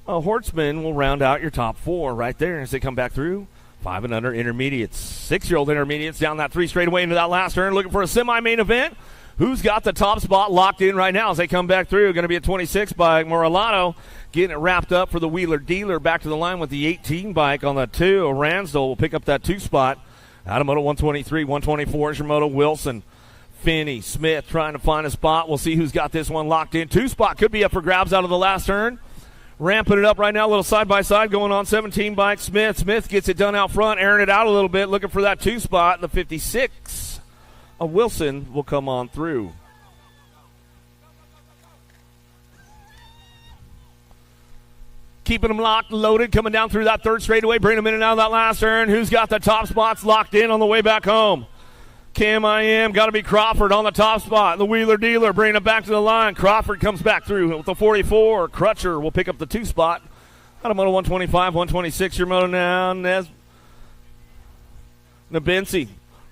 Hortzman will round out your top 4 right there as they come back through. 5 and under intermediates. 6-year-old intermediates down that 3 straightaway into that last turn. Looking for a semi-main event. Who's got the top spot locked in right now as they come back through? Going to be a 26 bike. Morelato getting it wrapped up for the Wheeler Dealer. Back to the line with the 18 bike on the 2. Ransdell will pick up that 2 spot. Out of Moto 123, 124 is your Moto. Wilson, Finney, Smith trying to find a spot. We'll see who's got this one locked in. 2 spot could be up for grabs out of the last turn. Ramping it up right now, a little side-by-side going on. 17 bike. Smith gets it done out front, airing it out a little bit, looking for that 2 spot. The 56. Wilson will come on through. Keeping them locked, loaded, coming down through that 3rd straightaway, bringing them in and out of that last turn. Who's got the top spots locked in on the way back home? Cam IM, got to be Crawford on the top spot. The Wheeler Dealer bringing it back to the line. Crawford comes back through with the 44. Crutcher will pick up the 2 spot. Out of Moto 125, 126, your Moto now. Nabinsi.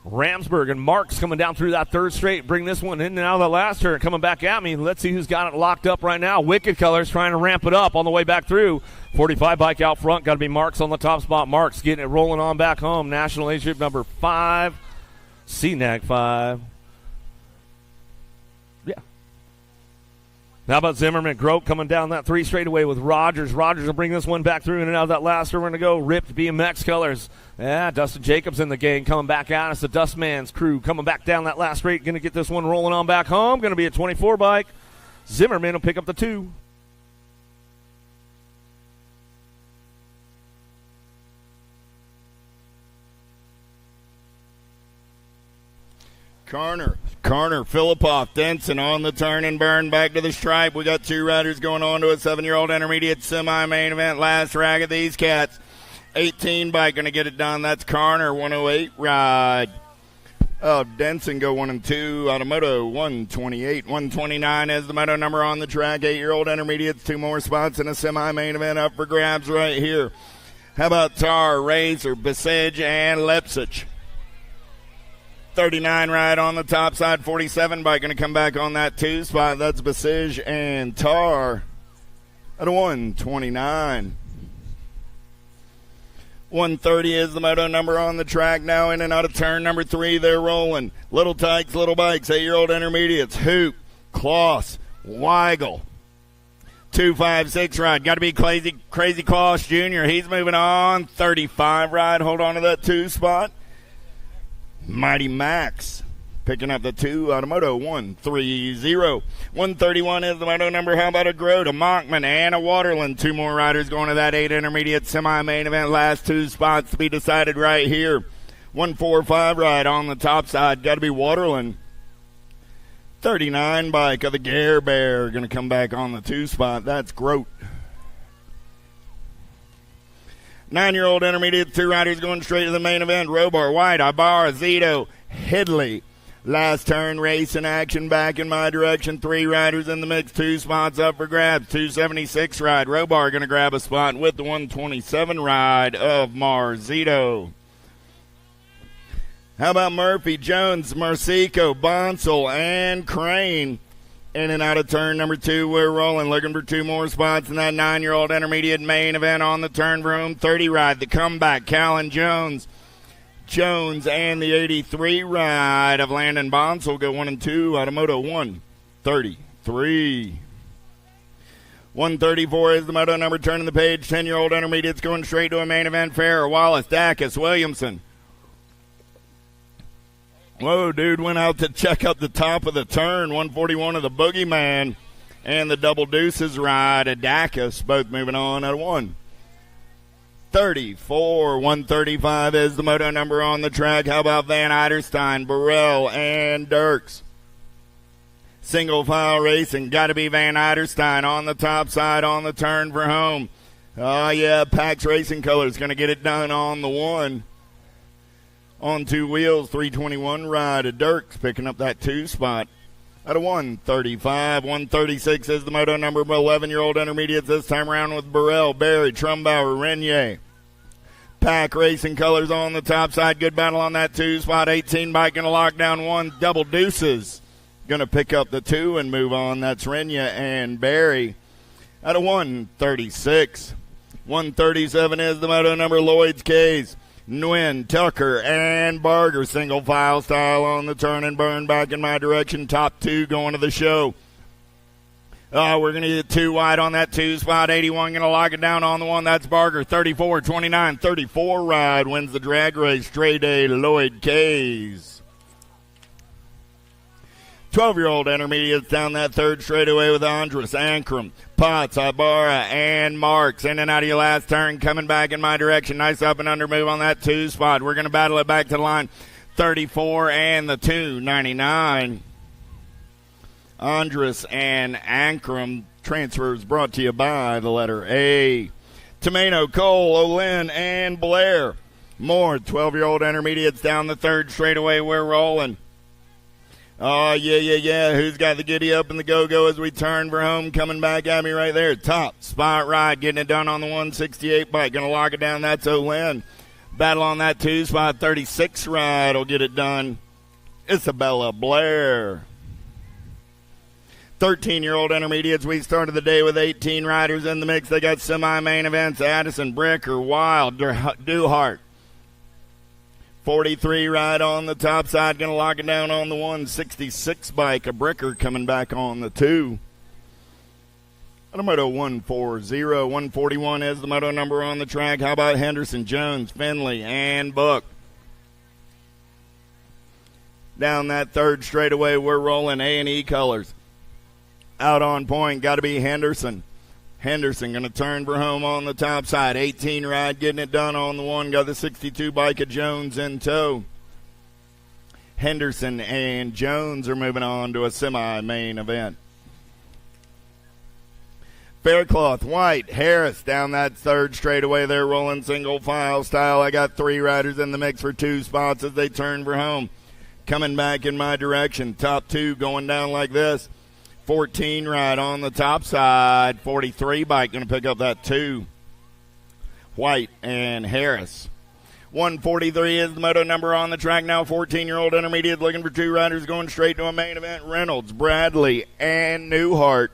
Ramsberg and Marks coming down through that 3rd straight. Bring this one in and out of the last turn. Coming back at me. Let's see who's got it locked up right now. Wicked Colors trying to ramp it up on the way back through. 45 bike out front. Got to be Marks on the top spot. Marks getting it rolling on back home. National Age Group number 5. CNAG 5. Yeah. How about Zimmerman? Grote coming down that 3 straightaway with Rogers. Rogers will bring this one back through in and out of that last turn. We're going to go ripped BMX Colors. Yeah, Dustin Jacobs in the game coming back out. It's the Dustman's crew coming back down that last straight. Going to get this one rolling on back home. Going to be a 24 bike. Zimmerman will pick up the 2. Carner, Filipoff, Denson on the turn and burn back to the stripe. We got 2 riders going on to a 7-year-old intermediate semi-main event. Last rag of these cats. 18 bike going to get it done. That's Carner, 108 ride. Denson go 1 and 2 out of Moto 128. 129 is the Moto number on the track. 8-year-old intermediates. 2 more spots in a semi-main event up for grabs right here. How about Tar, Razor, Besage, and Lepsich? 39 ride on the top side. 47 bike going to come back on that 2 spot. That's Besige and Tar at a 129. 130 is the Moto number on the track now. In and out of turn number 3. They're rolling. Little Tykes, little bikes. 8-year-old intermediates. Hoop, Kloss, Weigel. 256 ride. Got to be Crazy Kloss Jr. He's moving on. 35 ride. Hold on to that 2 spot. Mighty Max picking up the 2 out of Moto 130. 131 is the Moto number. How about a Grote, a Monkman, and a Waterland? 2 more riders going to that 8 intermediate semi-main event. Last 2 spots to be decided right here. 145 ride on the top side. Got to be Waterland. 39 bike of the Gare Bear going to come back on the 2 spot. That's Grote. 9-year-old intermediate, 2 riders going straight to the main event. Robar, White, Ibarra, Zito, Hidley. Last turn, race in action back in my direction. 3 riders in the mix, 2 spots up for grabs. 276 ride. Robar going to grab a spot with the 127 ride of Marzito. How about Murphy, Jones, Marsico, Bonsall, and Crane? In and out of turn number 2, we're rolling, looking for 2 more spots in that 9-year-old intermediate main event on the turn room. 30 ride, the comeback, Callan Jones. Jones and the 83 ride of Landon Bonsall go 1 and 2 out of Moto 133. 134 is the Moto number, turning the page. 10-year-old intermediates going straight to a main event fair. Wallace, Dacus, Williamson. Whoa, dude went out to check out the top of the turn. 141 of the Boogeyman and the Double Deuces ride at Dacus, both moving on at 134. 135 is the Moto number on the track. How about Van Eiderstein, Burrell, and Dirks? Single file racing. Got to be Van Eiderstein on the top side on the turn for home. Oh, yeah, Pax Racing Colors going to get it done on the one. On two wheels, 321 ride of Dirks picking up that 2 spot. At a 135, 136 is the moto number of 11-year-old intermediates this time around with Burrell, Barry, Trumbauer, Renier. Pack Racing Colors on the top side. Good battle on that 2 spot. 18 bike going to lock down 1. Double Deuces going to pick up the 2 and move on. That's Renier and Barry. At a 136. 137 is the moto number Lloyd's K's. Nguyen, Tucker, and Barger, single file style on the turn and burn back in my direction. Top 2 going to the show. We're going to get 2 wide on that 2 spot. 81 going to lock it down on the 1. That's Barger. 34, 29, 34 ride wins the drag race. Trey Day, Lloyd K's. 12-year-old intermediates down that 3rd straightaway with Andres, Ankrum, Potts, Ibarra, and Marks. In and out of your last turn, coming back in my direction. Nice up and under move on that 2 spot. We're going to battle it back to the line. 34 and the 299. Andres and Ankrum transfers brought to you by the letter A. Tomato, Cole, Olin, and Blair. More 12-year-old intermediates down the 3rd straightaway. We're rolling. Oh, yeah. Who's got the giddy up and the go-go as we turn for home? Coming back at me right there. Top spot ride, getting it done on the 168 bike. Going to lock it down. That's Olin. Battle on that 2 spot. 36 ride will get it done. Isabella Blair. 13-year-old intermediates. We started the day with 18 riders in the mix. They got semi-main events. Addison, Bricker, Wild, Duhart. 43 ride on the top side, going to lock it down on the 166 bike. A Bricker coming back on the 2. And a moto 140. 141 is the moto number on the track. How about Henderson, Jones, Finley, and Book? Down that 3rd straightaway, we're rolling A&E Colors. Out on point, got to be Henderson. Henderson going to turn for home on the top side. 18 ride, getting it done on the 1. Got the 62 bike of Jones in tow. Henderson and Jones are moving on to a semi-main event. Faircloth, White, Harris down that 3rd straightaway. They're rolling single file style. I got 3 riders in the mix for 2 spots as they turn for home. Coming back in my direction. Top 2 going down like this. 14 ride on the top side. 43 bike going to pick up that 2. White and Harris. 143 is the moto number on the track now. 14-year-old intermediate looking for 2 riders going straight to a main event. Reynolds, Bradley, and Newhart.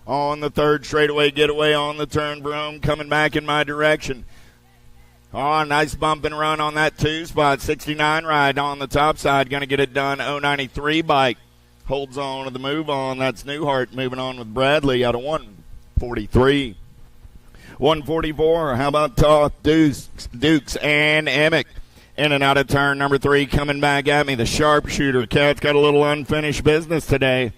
On the 3rd straightaway getaway on the turn for home. Coming back in my direction. Oh, nice bump and run on that 2 spot. 69 ride on the top side. Going to get it done. 093 bike. Holds on to the move on. That's Newhart moving on with Bradley out of 143. 144. How about Toth, Dukes, and Emick? In and out of turn number 3 coming back at me. The sharpshooter. Cat's got a little unfinished business today.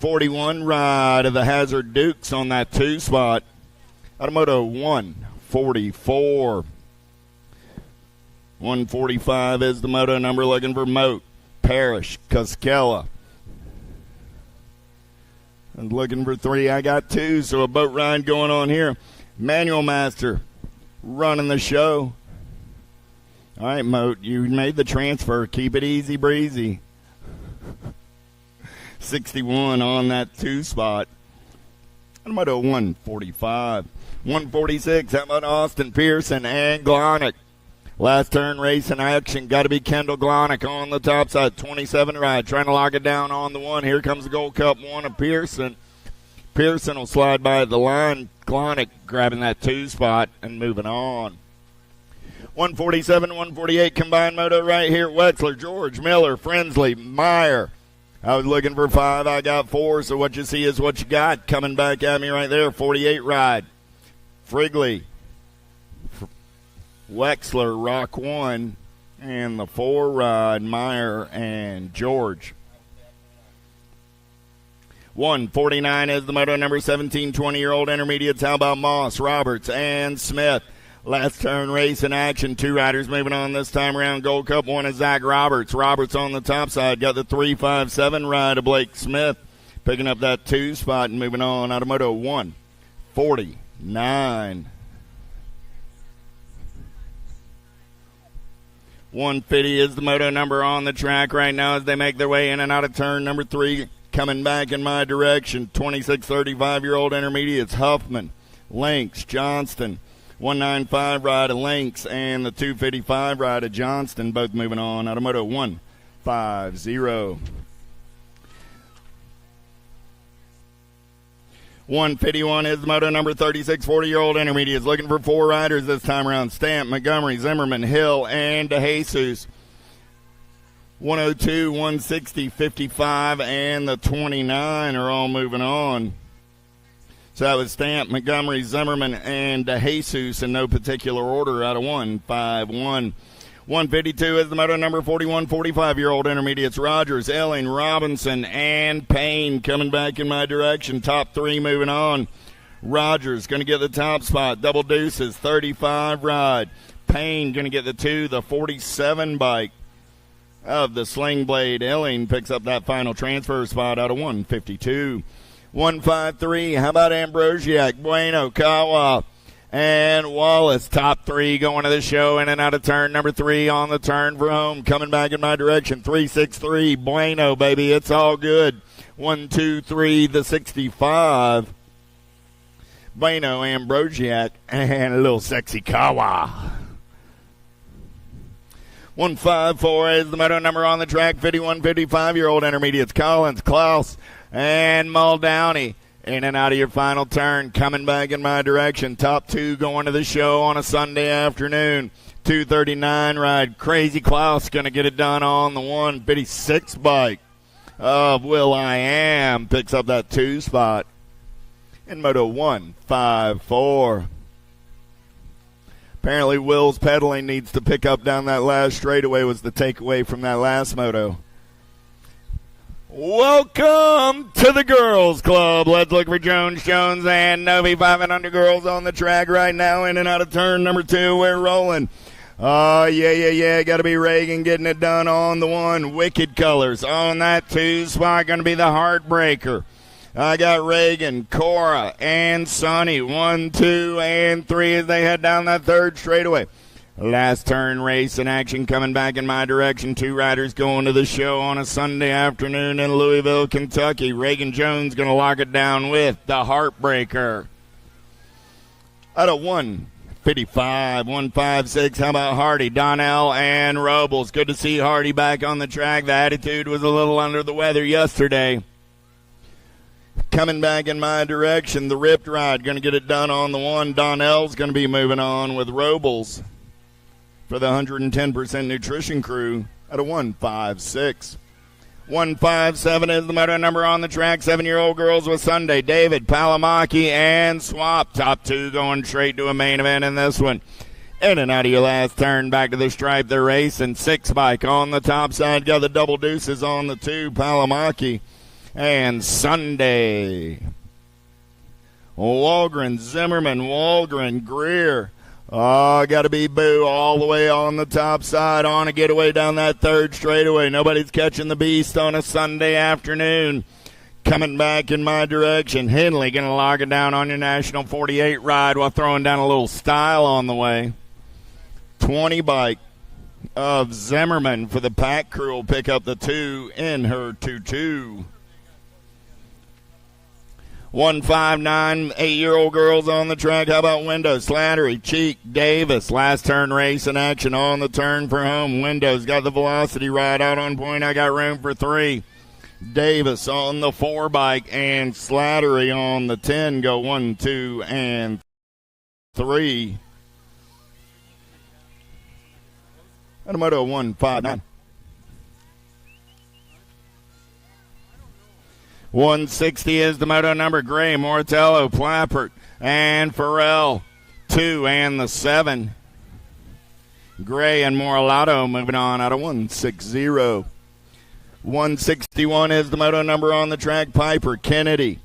41 ride of the Hazard Dukes on that 2 spot. Out of moto 144. 145 is the moto number looking for Moat, Parrish, Koskela. And looking for 3. I got 2, so a boat ride going on here. Manual Master running the show. All right, Moat, you made the transfer. Keep it easy breezy. 61 on that 2 spot. And moto 145. 146, how about Austin Pearson and Glonick? Last turn race in action. Got to be Kendall Glonick on the top side. 27 ride. Trying to lock it down on the 1. Here comes the Gold Cup 1 of Pearson. Pearson will slide by the line. Glonick grabbing that 2 spot and moving on. 147, 148 combined moto right here. Wexler, George, Miller, Frensley, Meyer. I was looking for 5. I got 4. So what you see is what you got. Coming back at me right there. 48 ride. Frigley. Wexler, Rock 1, and the 4 ride, Meyer and George. 149 is the moto number 17, 20-year-old intermediates. How about Moss, Roberts, and Smith? Last turn race in action. 2 riders moving on this time around. Gold Cup. One is Zach Roberts. Roberts on the top side. Got the 357 ride of Blake Smith. Picking up that 2 spot and moving on out of Moto 149. 150 is the moto number on the track right now as they make their way in and out of turn number 3. Coming back in my direction, 26, 35-year-old intermediates, Huffman, Lynx, Johnston. 195 ride of Lynx and the 255 ride of Johnston, both moving on out of Moto 150. 151 is the moto number 36, 40-year-old intermediates, looking for 4 riders this time around. Stamp, Montgomery, Zimmerman, Hill, and DeJesus. 102, 160, 55, and the 29 are all moving on. So that was Stamp, Montgomery, Zimmerman, and DeJesus in no particular order out of 151. 152 is the moto number 41, 45-year-old intermediates. Rogers, Elling, Robinson, and Payne coming back in my direction. Top 3 moving on. Rogers going to get the top spot. Double deuces, 35 ride. Payne going to get the 2, the 47 bike of the Sling Blade. Elling picks up that final transfer spot out of 152. 153, how about Ambrosiak, Bueno, Kawa, and Wallace. Top 3 going to the show in and out of turn number 3 on the turn for home. Coming back in my direction, 363, Bueno, baby, it's all good. 1, 2, 3, the 65. Bueno, Ambrosiak, and a little sexy Kawa. 154 is the moto number on the track, 51, 55-year-old intermediates, Collins, Klaus, and Muldowney. In and out of your final turn, coming back in my direction. Top 2 going to the show on a Sunday afternoon. 239 ride. Crazy Klaus going to get it done on the 156 bike of Will I Am. Picks up that 2 spot in Moto 154. Apparently Will's pedaling needs to pick up down that last straightaway was the takeaway from that last moto. Welcome to the Girls Club. Let's look for Jones and Novi 500 girls on the track right now. In and out of turn number 2. We're rolling. Oh, yeah. Got to be Reagan getting it done on the 1. Wicked Colors on that 2 spot. Going to be the Heartbreaker. I got Reagan, Cora, and Sonny. 1, 2, and 3 as they head down that 3rd straightaway. Last turn race in action coming back in my direction. 2 riders going to the show on a Sunday afternoon in Louisville, Kentucky. Reagan Jones going to lock it down with the Heartbreaker. Out of 155, 156, how about Hardy, Donnell, and Robles? Good to see Hardy back on the track. The attitude was a little under the weather yesterday. Coming back in my direction, the Ripped Ride going to get it done on the 1. Donnell's going to be moving on with Robles for the 110% nutrition crew at a 156. 157 is the moto number on the track. 7-year-old girls with Sunday. David, Palamaki, and Swap. Top 2 going straight to a main event in this one. In and out of your last turn, back to the stripe. They're racing. 6 bike on the top side. Got the double deuces on the 2. Palamaki and Sunday. Walgren, Zimmerman, Walgren, Greer. Oh, got to be Boo all the way on the top side on a getaway down that 3rd straightaway. Nobody's catching the beast on a Sunday afternoon. Coming back in my direction. Henley going to log it down on your National 48 ride while throwing down a little style on the way. 20 bike of Zimmerman for the pack crew will pick up the 2 in her 2-2. 159, 8-year-old girls on the track. How about Windows, Slattery, Cheek, Davis. Last turn race in action on the turn for home. Windows got the velocity ride out on point. I got room for 3. Davis on the 4 bike and Slattery on the 10. Go 1, 2, and 3. Automoto 159. 160 is the moto number. Gray, Mortello, Plappert, and Farrell. 2 and the 7. Gray and Morelato moving on out of 160. 161 is the moto number on the track. Piper, Kennedy,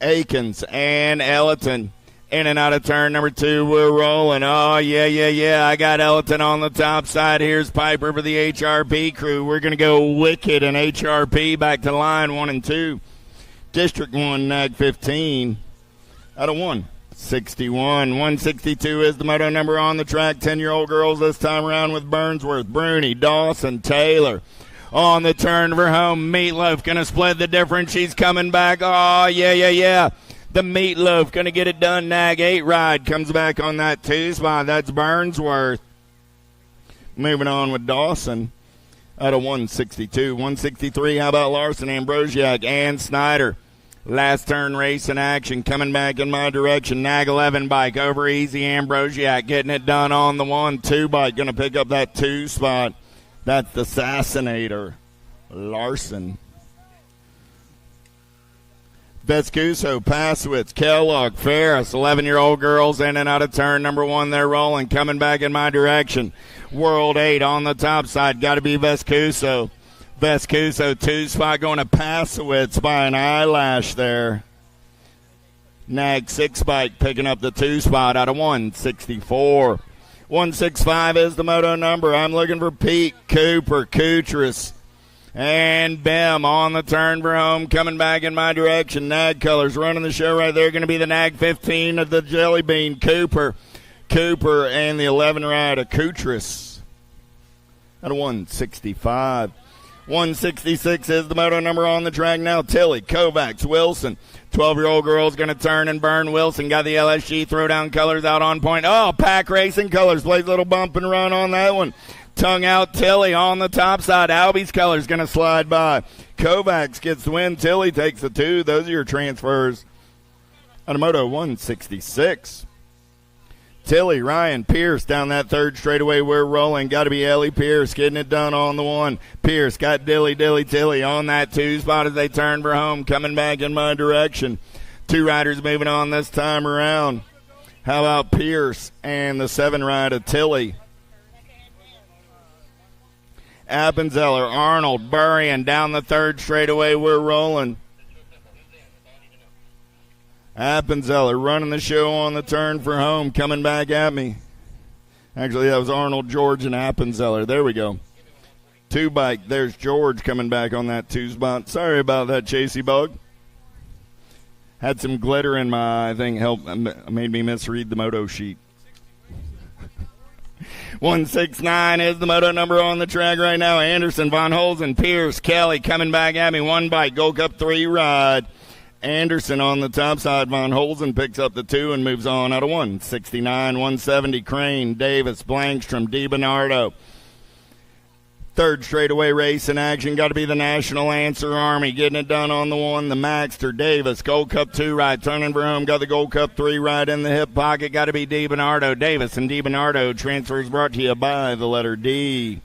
Akins, and Ellerton. In and out of turn number 2, we're rolling. Oh, yeah. I got Elton on the top side. Here's Piper for the HRP crew. We're going to go Wicked and HRP back to line 1 and 2. District 1, nag 15 out of 161. 162 is the moto number on the track. 10-year-old girls this time around with Burnsworth, Bruni, Dawson, Taylor. On the turn for home, Meatloaf going to split the difference. She's coming back. Oh, yeah. The Meatloaf going to get it done. Nag 8 ride comes back on that 2 spot. That's Burnsworth. Moving on with Dawson out of 162. 163, how about Larson, Ambrosiak, and Snyder. Last turn race in action coming back in my direction. Nag 11 bike over easy. Ambrosiak getting it done on the 1-2 bike. Going to pick up that 2 spot. That's the Assassinator, Larson. Vescuso, Passwitz, Kellogg, Ferris, 11-year-old girls in and out of turn number 1. They're rolling, coming back in my direction. World 8 on the top side. Got to be Vescuso. Vescuso, 2 spot going to Passwitz by an eyelash there. Nag 6 bike picking up the 2 spot out of 164. 165 is the moto number. I'm looking for Pete Cooper, Coutras. And Bim on the turn for home, coming back in my direction. Nag colors running the show right there. Going to be the Nag 15 of the Jelly Bean, Cooper and the 11 ride of Coutras out of 165. 166 is the moto number on the track now. Tilly, Kovacs, Wilson. 12-year-old girl's going to turn and burn. Wilson got the LSG throwdown colors out on point. Oh, Pack Racing colors. Plays a little bump and run on that one. Tongue out Tilly on the top side. Albie's colors going to slide by. Kovacs gets the win. Tilly takes the 2. Those are your transfers. On Moto 166. Tilly, Ryan, Pierce down that 3rd straightaway. We're rolling. Got to be Ellie Pierce getting it done on the 1. Pierce got Dilly Tilly on that 2 spot as they turn for home. Coming back in my direction. 2 riders moving on this time around. How about Pierce and the 7 ride of Tilly? Appenzeller, Arnold, Burrian down the 3rd straightaway. We're rolling. Appenzeller running the show on the turn for home, coming back at me. Actually, that was Arnold, George, and Appenzeller. There we go. 2 bike. There's George coming back on that 2 spot. Sorry about that, Chasey Bug. Had some glitter in my eye. I think made me misread the moto sheet. 169 is the moto number on the track right now. Anderson, Von Holzen, Pierce, Kelly coming back at me. 1 bike, Gold Cup 3 ride. Anderson on the top side. Von Holzen picks up the 2 and moves on out of 169. 170, Crane, Davis, Blankstrom, DiBernardo. 3rd straightaway race in action. Got to be the National Answer Army. Getting it done on the 1. The Maxter, Davis, Gold Cup 2 ride. Turning for home. Got the Gold Cup 3 ride in the hip pocket. Got to be DiBernardo. Davis and DiBernardo. Transfers brought to you by the letter D.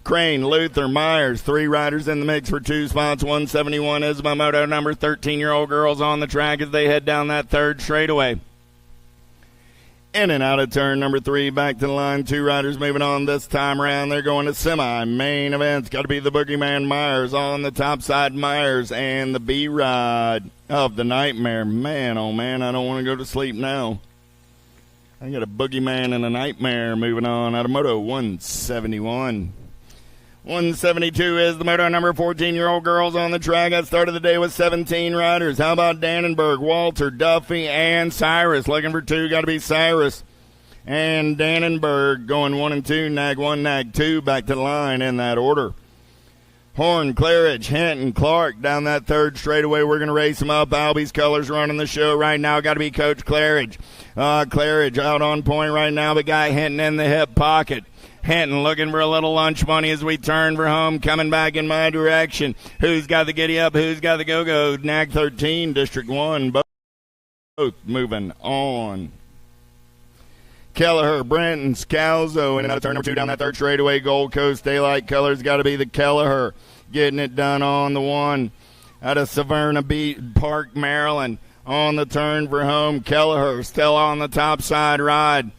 Crane, Luther, Myers. 3 riders in the mix for 2 spots. 171 is my moto number. 13-year-old girls on the track as they head down that 3rd straightaway. In and out of turn number 3, back to the line. 2 riders moving on this time around. They're going to semi-main events. Got to be the Boogeyman Myers on the top side. Myers and the B-Ride of the Nightmare. Man, oh man, I don't want to go to sleep now. I got a Boogeyman and a Nightmare moving on out of Moto 171. 172 is the moto number. 14-year-old girls on the track. At start of the day with 17 riders. How about Dannenberg, Walter, Duffy, and Cyrus? Looking for 2. Got to be Cyrus and Dannenberg going 1 and 2. Nag 1, Nag 2. Back to the line in that order. Horn, Claridge, Hinton, Clark down that 3rd straightaway. We're going to race them up. Albie's colors running the show right now. Got to be Coach Claridge. Claridge out on point right now. The guy Hinton in the hip pocket. Hinton looking for a little lunch money as we turn for home, coming back in my direction. Who's got the giddy up? Who's got the go-go? Nag 13, District 1, both moving on. Kelleher, Brenton, Scalzo, and another turn number 2 down that 3rd straightaway. Gold Coast daylight colors got to be the Kelleher. Getting it done on the 1 out of Severna Beach Park, Maryland. On the turn for home, Kelleher still on the top side ride.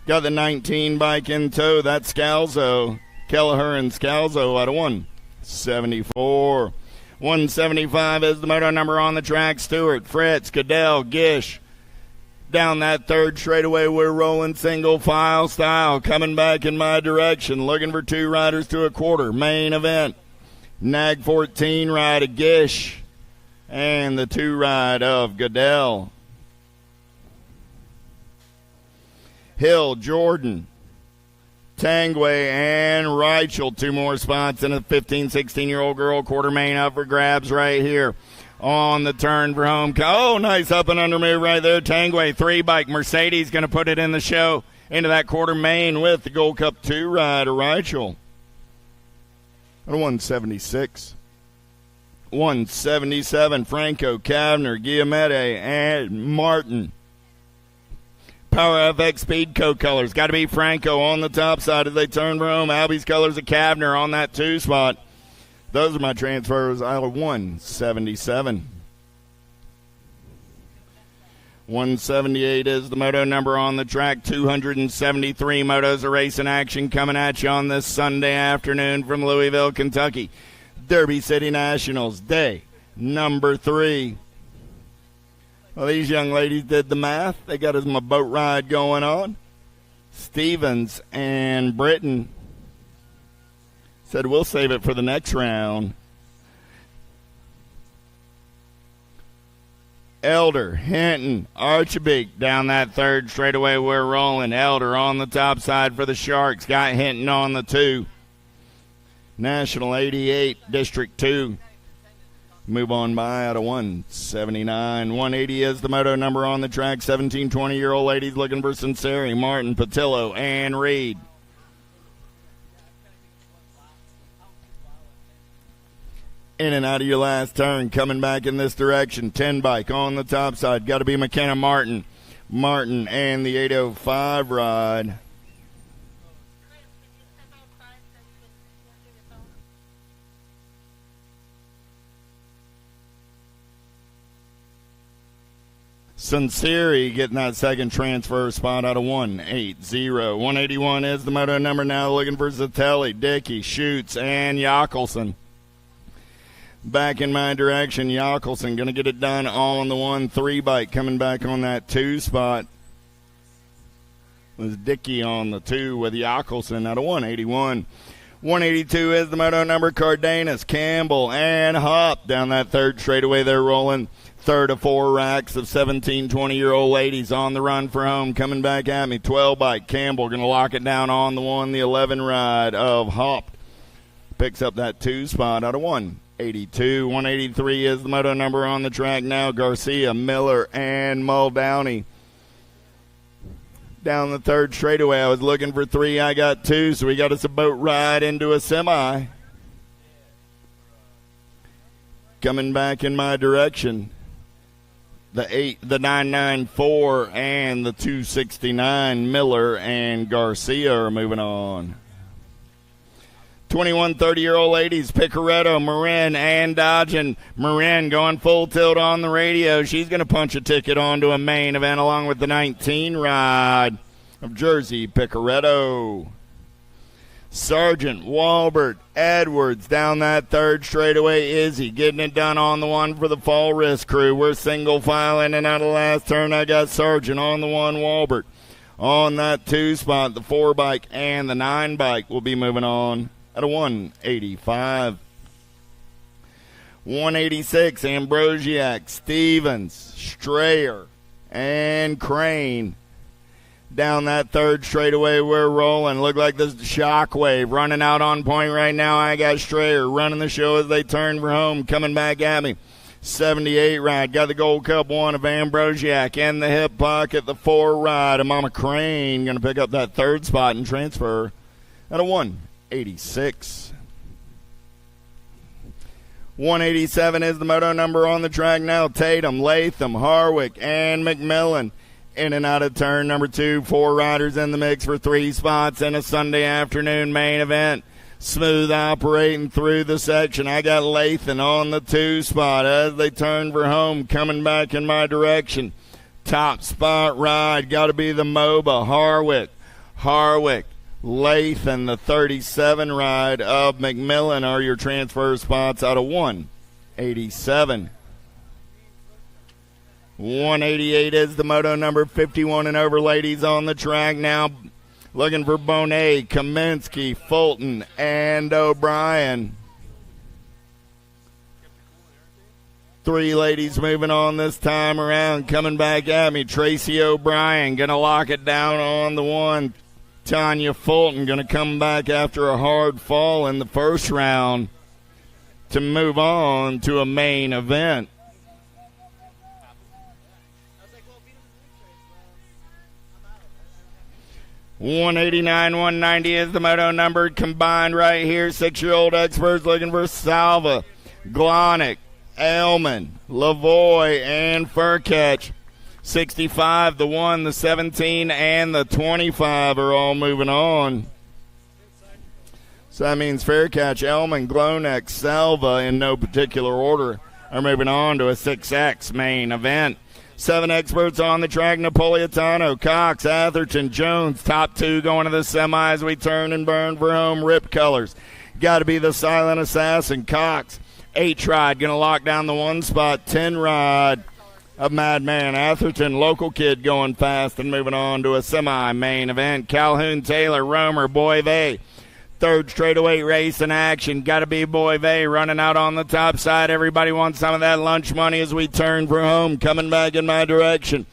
Got the 19 bike in tow. That's Scalzo. Kelleher and Scalzo out of 174. 175 is the moto number on the track. Stewart, Fritz, Cadell, Gish, down that third straightaway. We're rolling single file style. Coming back in my direction. Looking for 2 riders to a quarter. Main event. Nag 14 ride of Gish. And the 2 ride of Goodell. Hill, Jordan, Tangway, and Reichel. 2 more spots in a 15, 16-year-old girl. Quarter main up for grabs right here. On the turn for home. Oh, nice up and under move right there. Tangway, 3 bike. Mercedes going to put it in the show into that quarter main with the Gold Cup 2 ride of Reichel. At 176. 177, Franco, Kavner, Guillemette, and Martin. Power FX Speed Co colors. Got to be Franco on the top side as they turn for home. Albie's colors of Kavner on that 2 spot. Those are my transfers out of 177. 178 is the moto number on the track. 273 motos of racing action coming at you on this Sunday afternoon from Louisville, Kentucky. Derby City Nationals, day number 3. Well, these young ladies did the math. They got us a boat ride going on. Stevens and Britton said we'll save it for the next round. Elder, Hinton, Archibald down that third straightaway. We're rolling. Elder on the top side for the Sharks. Got Hinton on the 2. National 88, District 2. Move on by out of 179. 180 is the moto number on the track. 17, 20-year-old ladies looking for Sinceri, Martin, Patillo, and Reed. In and out of your last turn, coming back in this direction. 10 bike on the top side. Got to be McKenna Martin. Martin and the 805 ride. Sinceri getting that second transfer spot out of 180. 181 is the moto number now. Looking for Zatelli, Dickey, Schutz, and Jockelson. Back in my direction, Jockelson going to get it done all on the 1-3 bike. Coming back on that 2 spot was Dickey on the 2 with Jockelson out of 181. 182 is the moto number. Cardenas, Campbell, and Hop down that third straightaway. They're rolling. Third of 4 racks of 17, 20-year-old ladies on the run for home. Coming back at me, 12 bike. Campbell going to lock it down on the 1, the 11 ride of Hop. Picks up that 2 spot out of 182. 183 is the moto number on the track now. Garcia, Miller, and Muldowney. Down the third straightaway, I was looking for 3. I got 2, so we got us a boat ride into a semi. Coming back in my direction. The 994 and the 269, Miller and Garcia are moving on. 21, 30-year-old ladies, Picaretto, Marin, and Dodgen. Marin going full tilt on the radio. She's going to punch a ticket onto a main event along with the 19 ride of Jersey, Picaretto. Sargent, Walbert, Edwards down that third straightaway. Izzy getting it done on the 1 for the Fall Risk crew. We're single file in and out of the last turn. I got Sargent on the 1, Walbert on that 2 spot. The 4 bike and the 9 bike will be moving on at a 185. 186, Ambrosiak, Stevens, Strayer, and Crane. Down that third straightaway, we're rolling. Look like this Shockwave running out on point right now. I got Strayer running the show as they turn for home. Coming back at me. 78 ride. Got the Gold Cup 1 of Ambrosiak in the hip pocket. The 4 ride of Mama Crane going to pick up that 3rd spot and transfer at a 186. 187 is the moto number on the track now. Tatum, Latham, Harwick, and McMillan. In and out of turn number 2, 4 riders in the mix for 3 spots in a Sunday afternoon main event. Smooth operating through the section. I got Lathan on the 2 spot as they turn for home, coming back in my direction. Top spot ride, got to be the MOBA, Harwick, Lathan, the 37 ride of McMillan are your transfer spots out of 187. 188 is the moto number. 51 and over ladies on the track now. Looking for Bonet, Kaminsky, Fulton, and O'Brien. 3 ladies moving on this time around. Coming back at me, Tracy O'Brien going to lock it down on the 1. Tanya Fulton going to come back after a hard fall in the first round to move on to a main event. $189, $190 is the moto number combined right here. 6-year-old experts looking for Salva, Glonick, Elman, Lavoy, and Furcatch. 65, the 1, the 17, and the 25 are all moving on. So that means Faircatch, Elman, Glonek, Salva, in no particular order, are moving on to a 6X main event. 7 experts on the track: Napolitano, Cox, Atherton, Jones. Top 2 going to the semis. We turn and burn for home. Rip colors. Got to be the silent assassin, Cox. 8-Ride going to lock down the 1 spot. 10-Ride of Madman Atherton. Local kid going fast and moving on to a semi-main event. Calhoun, Taylor, Romer, Boyve. 3rd straightaway race in action. Got to be Boyve running out on the top side. Everybody wants some of that lunch money as we turn for home. Coming back in my direction.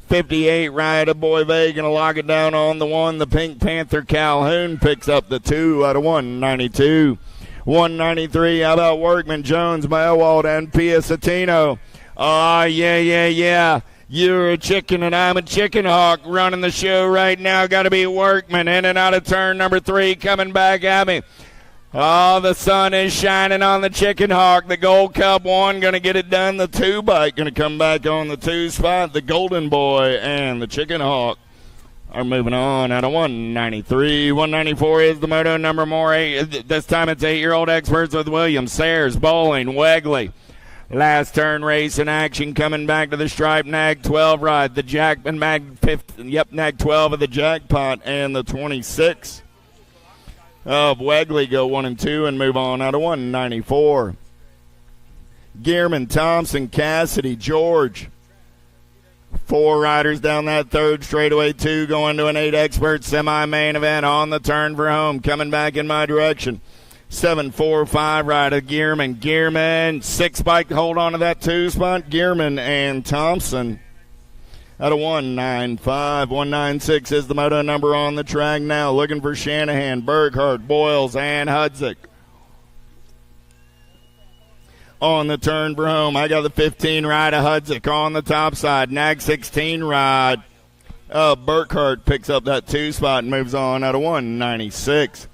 58 right of Boyve going to lock it down on the 1. The Pink Panther Calhoun picks up the 2 out of 192. 193, how about Workman, Jones, Mailwald, and Piacentino? Oh, yeah. You're a chicken and I'm a chicken hawk running the show right now. Got to be Workman in and out of turn number 3 coming back at me. Oh, the sun is shining on the chicken hawk. The Gold Cup 1 going to get it done. The 2 bike going to come back on the 2 spot. The Golden Boy and the chicken hawk are moving on out of 193. 194 is the moto number more. This time it's 8-year-old experts with Williams, Sayers, Bowling, Wegley. Last turn race in action coming back to the stripe. Nag 12 ride. The Jackman Mag 5th. Yep, Nag 12 of the jackpot and the 26 of Wegley go 1 and 2 and move on out of 194. Gearman, Thompson, Cassidy, George. 4 riders down that 3rd straightaway. 2 going to an 8 expert semi-main event on the turn for home. Coming back in my direction. 7-4-5 rider Gearman. 6 bike hold on to that 2 spot. Gearman and Thompson out of 195. 196 is the moto number on the track now. Looking for Shanahan, Burkhart, Boyles, and Hudzik. On the turn for home, I got the 15 ride of Hudzik on the top side. Nag 16 ride. Burkhart picks up that 2 spot and moves on out of 196.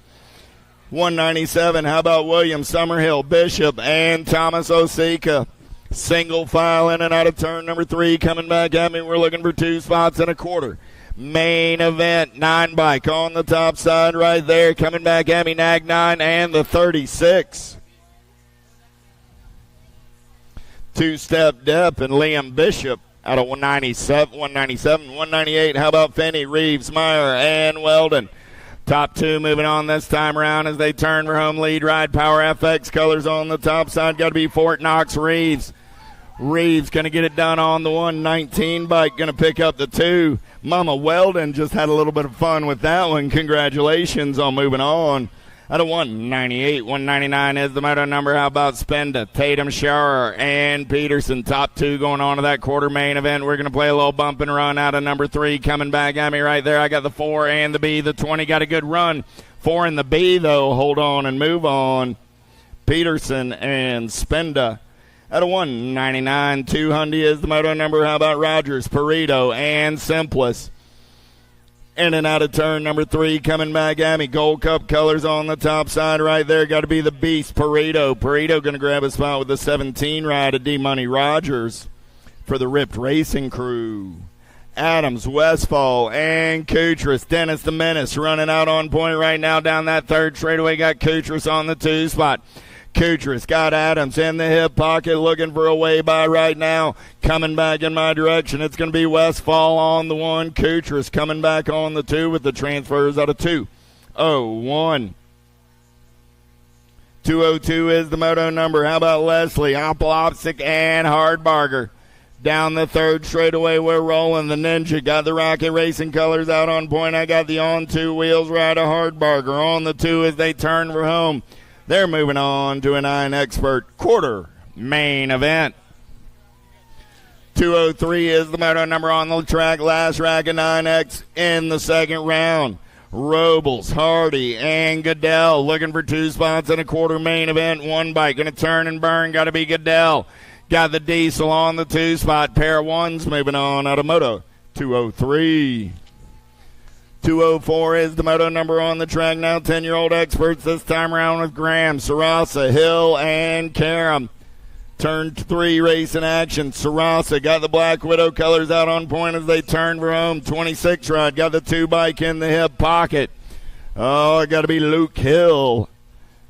197, how about Williams, Summerhill, Bishop, and Thomas Osika. Single file in and out of turn number 3. Coming back at me, we're looking for 2 spots and a quarter. Main event, 9 bike on the top side right there. Coming back at me, Nag 9 and the 36. 2-step Depp and Liam Bishop out of 197. 198, how about Finney, Reeves, Meyer, and Weldon. Top 2 moving on this time around as they turn for home. Lead ride, Power FX colors on the top side. Got to be Fort Knox, Reeves. Reeves going to get it done on the 119 bike. Going to pick up the 2. Mama Weldon just had a little bit of fun with that one. Congratulations on moving on. Out of 198, 199 is the moto number. How about Spenda, Tatum, Schauer, and Peterson? Top 2 going on to that quarter main event. We're going to play a little bump and run out of number 3. Coming back at me right there. I got the 4 and the B. The 20 got a good run. 4 and the B, though. Hold on and move on. Peterson and Spenda. Out of 199, 200 is the moto number. How about Rogers, Perito, and Simplus? In and out of turn number 3, coming back at me. Gold Cup colors on the top side right there. Got to be the beast, Perito. Perito going to grab a spot with the 17 ride of D-Money Rogers for the Ripped Racing Crew. Adams, Westfall, and Kutras. Dennis the Menace running out on point right now down that 3rd straightaway. Got Kutras on the 2 spot. Kutras got Adams in the hip pocket looking for a way by right now. Coming back in my direction. It's going to be Westfall on the 1. Kutras coming back on the 2 with the transfers out of 201. 202 is the moto number. How about Leslie, Opolopsic, and Hardbarger? Down the third straightaway, we're rolling. The Ninja got the Rocket Racing colors out on point. I got the on two wheels right of Hardbarger on the two as they turn for home. They're moving on to a 9 expert quarter main event. 203 is the moto number on the track. Last rack of 9X in the second round. Robles, Hardy, and Goodell looking for 2 spots in a quarter main event. One bike going to turn and burn. Got to be Goodell. Got the Diesel on the 2 spot. Pair of ones moving on out of moto 203. 204 is the moto number on the track. Now 10-year-old experts this time around with Graham, Sarasa, Hill, and Karam. Turn 3 race in action. Sarasa got the Black Widow colors out on point as they turn for home. 26 ride got the 2 bike in the hip pocket. Oh, it got to be Luke Hill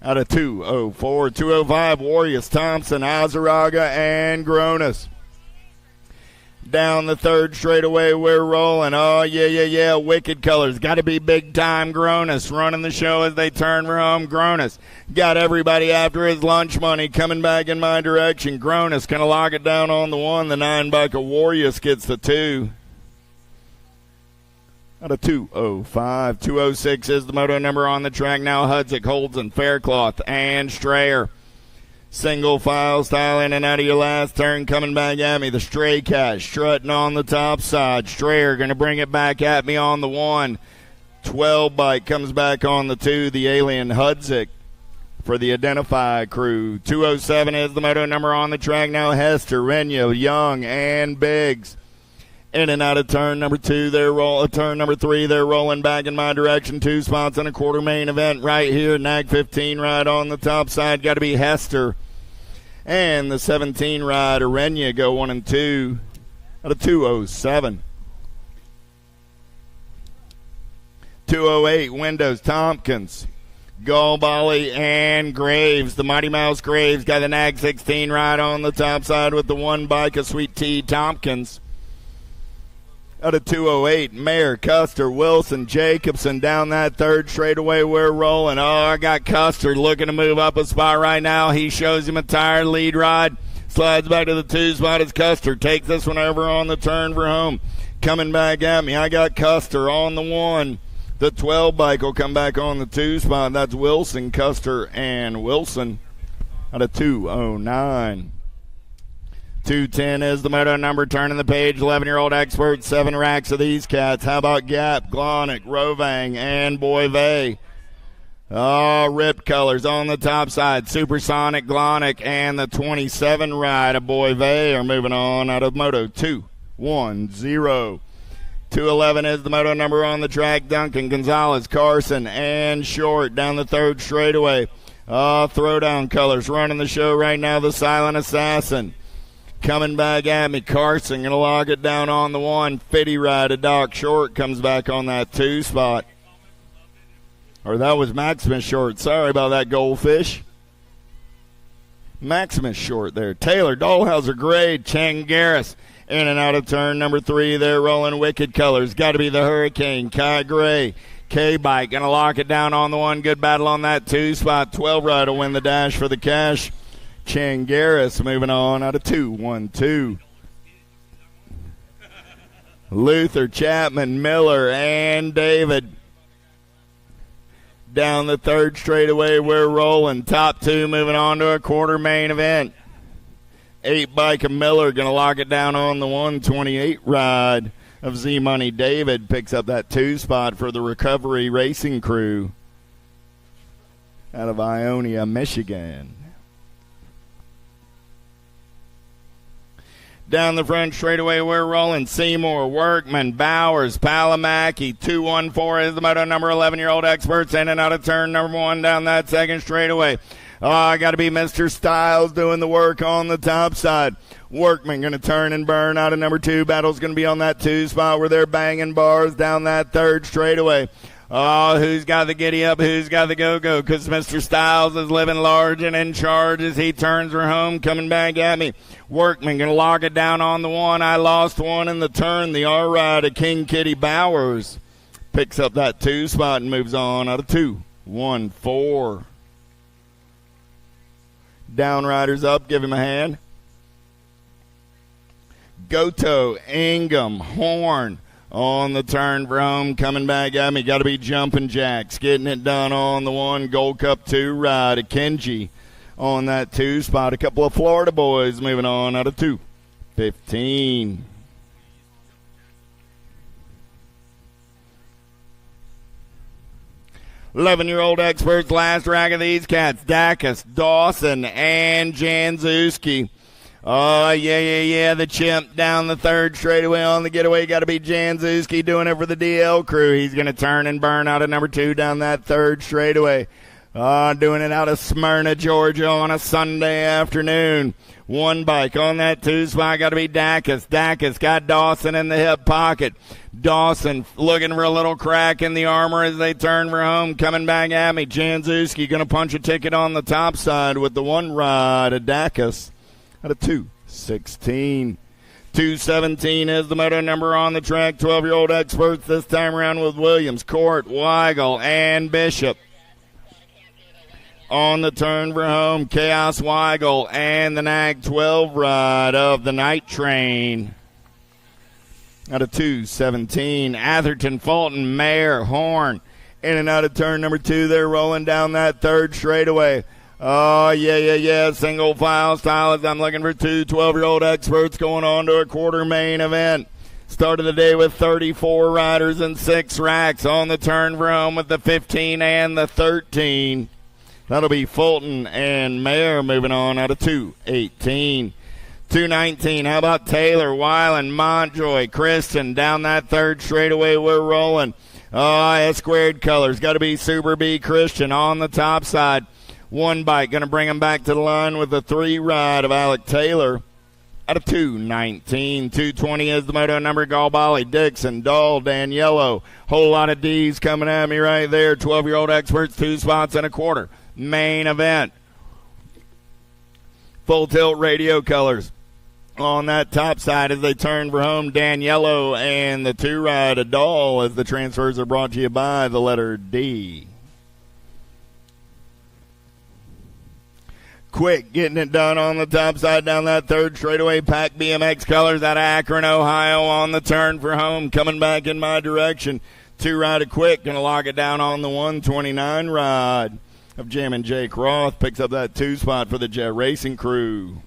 out of 204. 205, Warriors, Thompson, Azaraga, and Gronis. Down the third straightaway, we're rolling. Oh, yeah. Wicked colors. Got to be big time Gronis running the show as they turn for home. Gronis got everybody after his lunch money coming back in my direction. Gronis going to lock it down on the 1. The 9 bike of Warriors gets the 2. Out of 205. 206 is the moto number on the track. Now Hudzik, Holden, Faircloth, and Strayer. Single file style in and out of your last turn. Coming back at me. The Stray Cat strutting on the top side. Strayer going to bring it back at me on the 1. 12 bike comes back on the 2. The Alien Hudzik for the Identify crew. 207 is the moto number on the track. Now Hester, Renya, Young, and Biggs. In and out of turn number 2, turn number 3, they're rolling back in my direction. 2 spots in a quarter main event right here. Nag 15 ride on the top side. Got to be Hester. And the 17 ride, Arenya, go 1 and 2 out of 207. 208, Windows, Tompkins, Gulbally, and Graves. The Mighty Mouse Graves got the Nag 16 ride on the top side with the 1 bike of Sweet Tea Tompkins. Out of 208, Mayer, Custer, Wilson, Jacobson down that third straightaway. We're rolling. Oh, I got Custer looking to move up a spot right now. He shows him a tire lead ride. Slides back to the 2 spot as Custer takes this one over on the turn for home. Coming back at me, I got Custer on the 1. The 12 bike will come back on the 2 spot. That's Wilson, Custer, and Wilson out of 209. 210 is the moto number. Turning the page, 11-year-old expert, 7 racks of these cats. How about Gap, Glonick, Rovang, and Boyve? Oh, ripped colors on the top side. Supersonic, Glonick, and the 27 ride of Boyve are moving on out of moto 210. 211 is the moto number on the track. Duncan, Gonzalez, Carson, and Short down the third straightaway. Oh, throwdown colors running the show right now. The Silent Assassin. Coming back at me, Carson going to lock it down on the 1. Fitty ride of Doc Short comes back on that 2 spot. Or that was Maximus Short. Sorry about that, Goldfish. Maximus Short there. Taylor, Dahlhauser, Grade, Chang Garris. In and out of turn number 3. They're rolling wicked colors. Got to be the Hurricane. Kai Gray. K-Bike going to lock it down on the 1. Good battle on that 2 spot. 12 ride to win the dash for the cash. Changaris moving on out of 212. Luther, Chapman, Miller, and David. Down the third straightaway, we're rolling. Top 2 moving on to a quarter main event. 8 bike of Miller going to lock it down on the 128 ride of Z-Money. David picks up that 2 spot for the Recovery Racing crew out of Ionia, Michigan. Down the front straightaway, we're rolling. Seymour, Workman, Bowers, Palamaki. 214 is the moto number. 11-year-old experts in and out of turn number 1 down that second straightaway. Oh, I got to be Mr. Styles doing the work on the top side. Workman going to turn and burn out of number 2. Battle's going to be on that 2 spot where they're banging bars down that third straightaway. Oh, who's got the giddy up? Who's got the go-go? Because Mr. Styles is living large and in charge as he turns her home. Coming back at me. Workman going to lock it down on the 1. I lost 1 in the turn. The R-Ride of King Kitty Bowers picks up that 2 spot and moves on out of 214. Downriders up. Give him a hand. Goto, Ingham, Horn on the turn for home. Coming back at me. Got to be Jumping Jacks. Getting it done on the 1. Gold Cup 2 ride. Akinji on that 2 spot. A couple of Florida boys moving on out of 2:15. Eleven-year-old experts, last rack of these cats. Dacus, Dawson, and Janzuski. Oh, yeah. The chimp down the 3rd straightaway on the getaway. Got to be Janzuski doing it for the DL crew. He's going to turn and burn out of number 2 down that 3rd straightaway. Doing it out of Smyrna, Georgia on a Sunday afternoon. 1 bike on that 2 spot. Got to be Dacus. Dacus got Dawson in the hip pocket. Dawson looking for a little crack in the armor as they turn for home. Coming back at me. Janzuski going to punch a ticket on the top side with the 1 ride of Dacus out of 2:16. 2:17 is the moto number on the track. 12-year-old experts this time around with Williams, Court, Weigel, and Bishop. On the turn for home, Chaos Weigel and the Nag 12 ride of the Night Train. Out of 2:17, Atherton, Fulton, Mayer, Horn. In and out of turn number 2, they're rolling down that 3rd straightaway. Oh, yeah. Single file style as I'm looking for 2 12-year-old experts going on to a quarter main event. Start of the day with 34 riders and 6 racks on the turn for home with the 15 and the 13. That'll be Fulton and Mayer moving on out of 2:18. 2:19, how about Taylor, Weiland, Montjoy, Kristen down that 3rd straightaway. We're rolling. Oh, S-squared colors. Got to be Super B Christian on the top side. 1 bike, going to bring him back to the line with the 3 ride of Alec Taylor out of 2:19. 2:20 is the moto number. Galbali, Dixon, Dahl, Daniello. Whole lot of D's coming at me right there. 12-year-old experts, 2 spots and a quarter. Main event. Full tilt radio colors on that top side as they turn for home. Daniello and the 2 ride of Dahl as the transfers are brought to you by the letter D. Quick getting it done on the top side down that 3rd straightaway. Pack BMX colors out of Akron, Ohio on the turn for home. Coming back in my direction. 2 ride of Quick. Going to lock it down on the 129 ride of Jammin' Jake Roth. Picks up that 2 spot for the Jet Racing crew.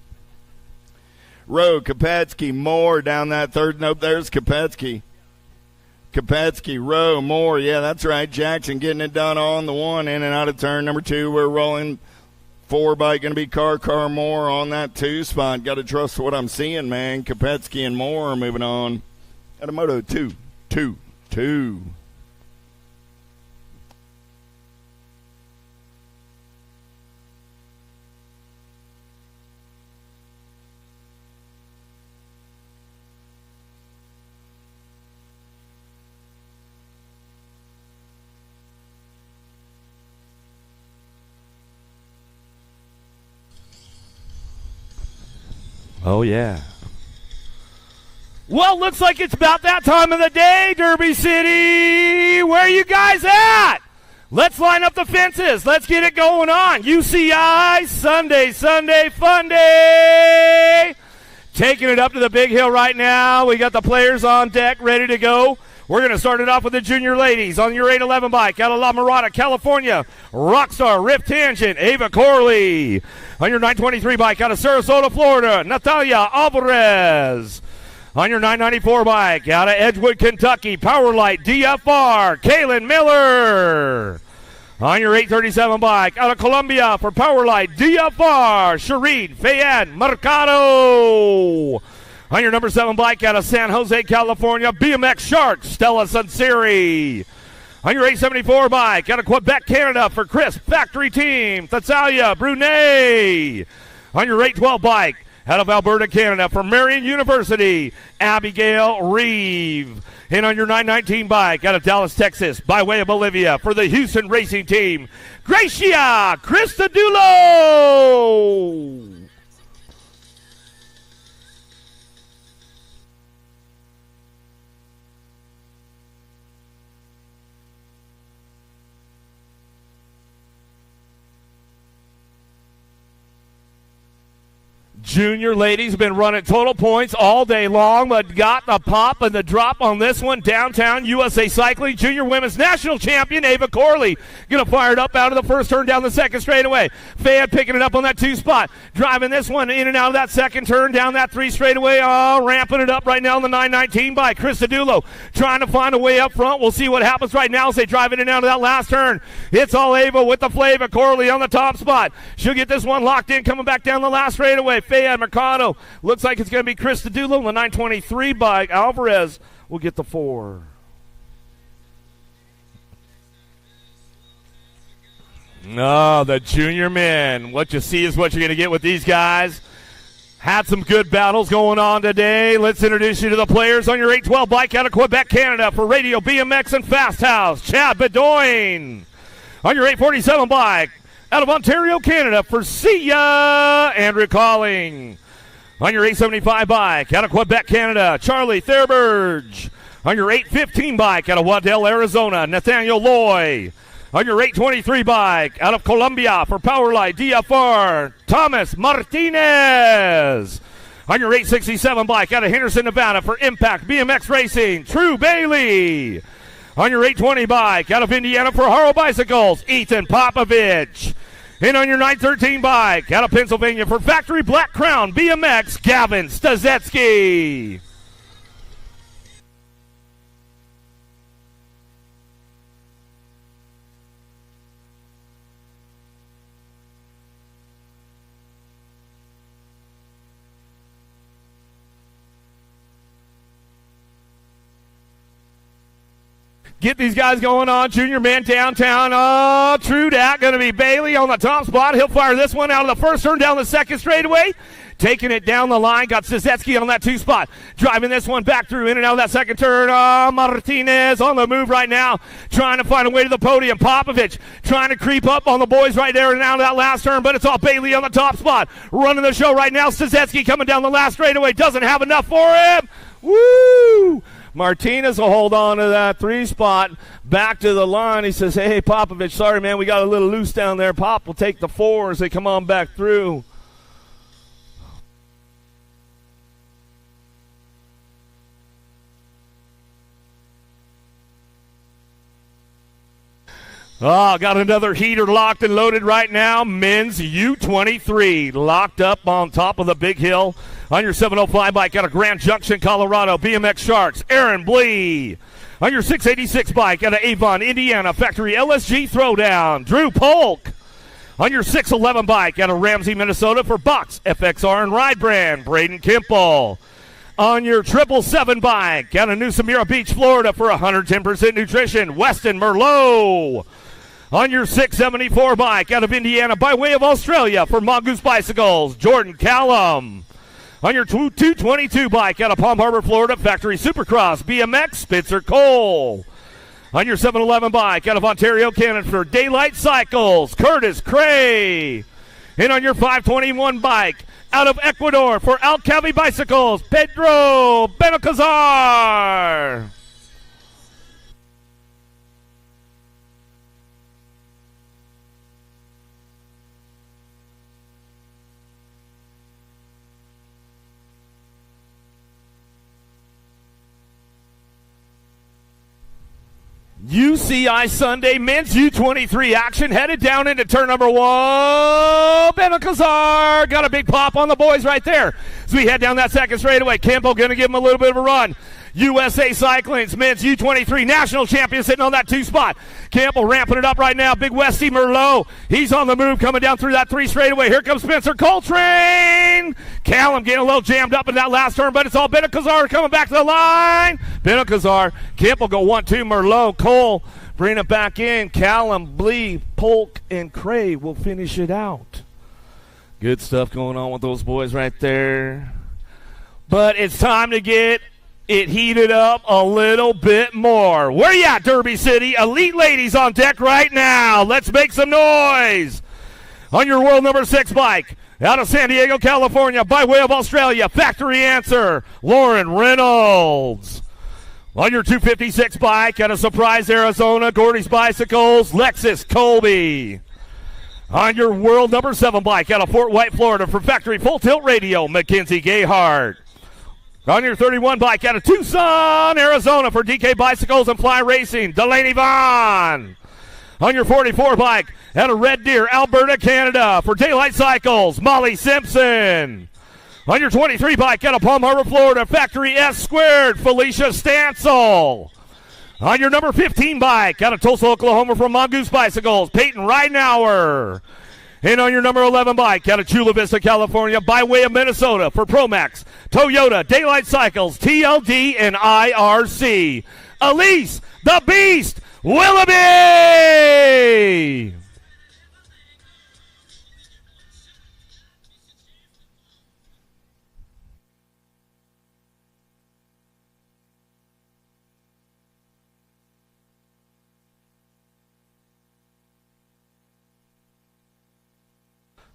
Rowe, Kopetsky, Moore down that 3rd. Nope, there's Kopetsky. Kopetsky, Rowe, Moore. Yeah, that's right. Jackson getting it done on the 1. In and out of turn number 2. We're rolling. 4 bike going to be Car Moore on that 2 spot. Got to trust what I'm seeing, man. Kopetsky and Moore are moving on at a Moto 2-2-2. Oh, yeah. Well, looks like it's about that time of the day, Derby City. Where are you guys at? Let's line up the fences. Let's get it going on. UCI Sunday Fun Day. Taking it up to the big hill right now. We got the players on deck ready to go. We're going to start it off with the junior ladies on your 811 bike out of La Mirada, California. Rockstar, Rift Tangent, Ava Corley. On your 923 bike out of Sarasota, Florida, Natalia Alvarez. On your 994 bike out of Edgewood, Kentucky, Powerlight DFR, Kaylin Miller. On your 837 bike out of Columbia for Powerlight DFR, Sharid Fayed Mercado. On your number 7 bike out of San Jose, California, BMX Shark, Stella Sunseri. On your 874 bike out of Quebec, Canada for Chris Factory Team, Thatsalia Brunet. On your 812 bike out of Alberta, Canada for Marion University, Abigail Reeve. And on your 919 bike out of Dallas, Texas, by way of Bolivia for the Houston Racing Team, Gracia Cristadulo. Junior ladies have been running total points all day long, but got the pop and the drop on this one. Downtown USA Cycling Junior Women's National Champion Ava Corley going to fire it up out of the first turn down the second straightaway. Fayette picking it up on that 2 spot. Driving this one in and out of that second turn down that 3 straightaway. Oh, ramping it up right now on the 919 by Krista Dulo. Trying to find a way up front. We'll see what happens right now as they drive in and out of that last turn. It's all Ava with the flavor. Corley on the top spot. She'll get this one locked in coming back down the last straightaway. Fayette Mercado. Looks like it's going to be Krista Dulo on the 923 bike. Alvarez will get the 4. No, the junior men. What you see is what you're going to get with these guys. Had some good battles going on today. Let's introduce you to the players on your 812 bike out of Quebec, Canada for Radio BMX and Fast House. Chad Bedoin. On your 847 bike out of Ontario, Canada for See Ya, Andrew Calling. On your 875 bike out of Quebec, Canada, Charlie Thurberge. On your 815 bike out of Waddell, Arizona, Nathaniel Loy. On your 823 bike out of Colombia for Powerlight DFR, Thomas Martinez. On your 867 bike out of Henderson, Nevada for Impact BMX Racing, True Bailey. On your 820 bike out of Indiana for Haro Bicycles, Ethan Popovich. And on your 913 bike out of Pennsylvania for Factory Black Crown BMX, Gavin Stazetsky. Get these guys going on. Junior man downtown. Oh, true that. Going to be Bailey on the top spot. He'll fire this one out of the first turn down the second straightaway. Taking it down the line. Got Stazetsky on that 2 spot. Driving this one back through in and out of that second turn. Martinez on the move right now. Trying to find a way to the podium. Popovich trying to creep up on the boys right there and out of that last turn. But it's all Bailey on the top spot. Running the show right now. Stazetsky coming down the last straightaway. Doesn't have enough for him. Woo! Martinez will hold on to that 3 spot. Back to the line. He says, hey, Popovich, sorry, man, we got a little loose down there. Pop will take the 4 as they come on back through. Oh, got another heater locked and loaded right now. Men's U23 locked up on top of the big hill. On your 705 bike out of Grand Junction, Colorado, BMX Sharks, Aaron Blee. On your 686 bike out of Avon, Indiana, Factory LSG Throwdown, Drew Polk. On your 611 bike out of Ramsey, Minnesota for Box, FXR, and Ride Brand, Braden Kimple. On your 777 bike out of New Samira Beach, Florida for 110% nutrition, Weston Merlot. On your 674 bike out of Indiana by way of Australia for Mongoose Bicycles, Jordan Callum. On your 222 bike out of Palm Harbor, Florida, Factory Supercross, BMX, Spencer Cole. On your 711 bike out of Ontario, Canada for Daylight Cycles, Curtis Cray. And on your 521 bike out of Ecuador for Alcavi Bicycles, Pedro Benalcazar. UCI Sunday men's U23 action headed down into turn number 1. Benalcazar got a big pop on the boys right there. So we head down that second straightaway. Campbell going to give him a little bit of a run. USA Cycling's men's U23 national champion sitting on that 2 spot. Campbell ramping it up right now. Big Westy Merlot. He's on the move coming down through that 3 straightaway. Here comes Spencer Coltrane. Callum getting a little jammed up in that last turn, but it's all Benalcazar coming back to the line. Benalcazar. Campbell go 1-2. Merlot. Cole bring it back in. Callum, Blee, Polk, and Cray will finish it out. Good stuff going on with those boys right there. But it's time to get it heated up a little bit more. Where you at, Derby City? Elite ladies on deck right now. Let's make some noise. On your world number 6 bike, out of San Diego, California, by way of Australia, Factory Answer, Lauren Reynolds. On your 256 bike, out of Surprise, Arizona, Gordy's Bicycles, Lexus Colby. On your world number 7 bike out of Fort White, Florida for Factory Full Tilt Radio, Mackenzie Gayhart. On your 31 bike out of Tucson, Arizona for DK Bicycles and Fly Racing, Delaney Vaughn. On your 44 bike out of Red Deer, Alberta, Canada for Daylight Cycles, Molly Simpson. On your 23 bike out of Palm Harbor, Florida, Factory S Squared, Felicia Stansel. On your number 15 bike out of Tulsa, Oklahoma from Mongoose Bicycles, Peyton Ridenauer. And on your number 11 bike out of Chula Vista, California, by way of Minnesota for Promax, Toyota, Daylight Cycles, TLD, and IRC, Elise the Beast Willoughby.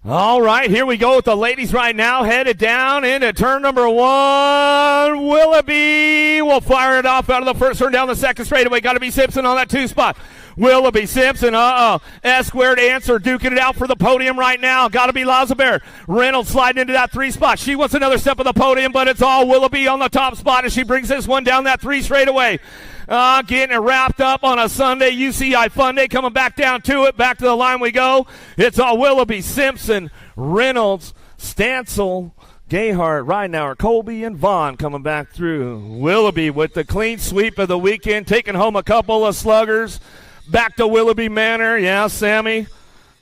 All right, here we go with the ladies right now, headed down into turn number 1. Willoughby will fire it off out of the first turn down the second straightaway. Got to be Simpson on that 2 spot. Willoughby, Simpson, S squared answer, duking it out for the podium right now. Got to be Lazabert. Reynolds sliding into that 3 spot. She wants another step of the podium, but it's all Willoughby on the top spot as she brings this one down that 3 straightaway. Getting it wrapped up on a Sunday. UCI Fun Day coming back down to it. Back to the line we go. It's all Willoughby, Simpson, Reynolds, Stansel, Gayhart, Ridenauer, Colby, and Vaughn coming back through. Willoughby with the clean sweep of the weekend, taking home a couple of sluggers. Back to Willoughby Manor. Yeah, Sammy,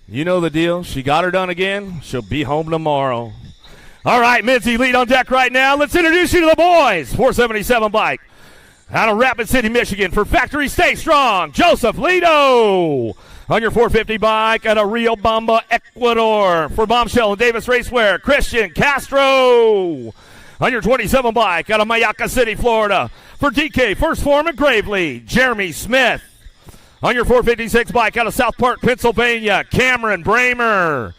you know the deal. She got her done again. She'll be home tomorrow. All right, Mitzi, lead on deck right now. Let's introduce you to the boys. 477 bike. Out of Rapid City, Michigan for Factory Stay Strong, Joseph Lito. On your 450 bike out of Riobamba, Ecuador for Bombshell and Davis Racewear, Christian Castro. On your 27 bike out of Mayaca City, Florida for DK First Form and Gravely, Jeremy Smith. On your 456 bike out of South Park, Pennsylvania, Cameron Bramer.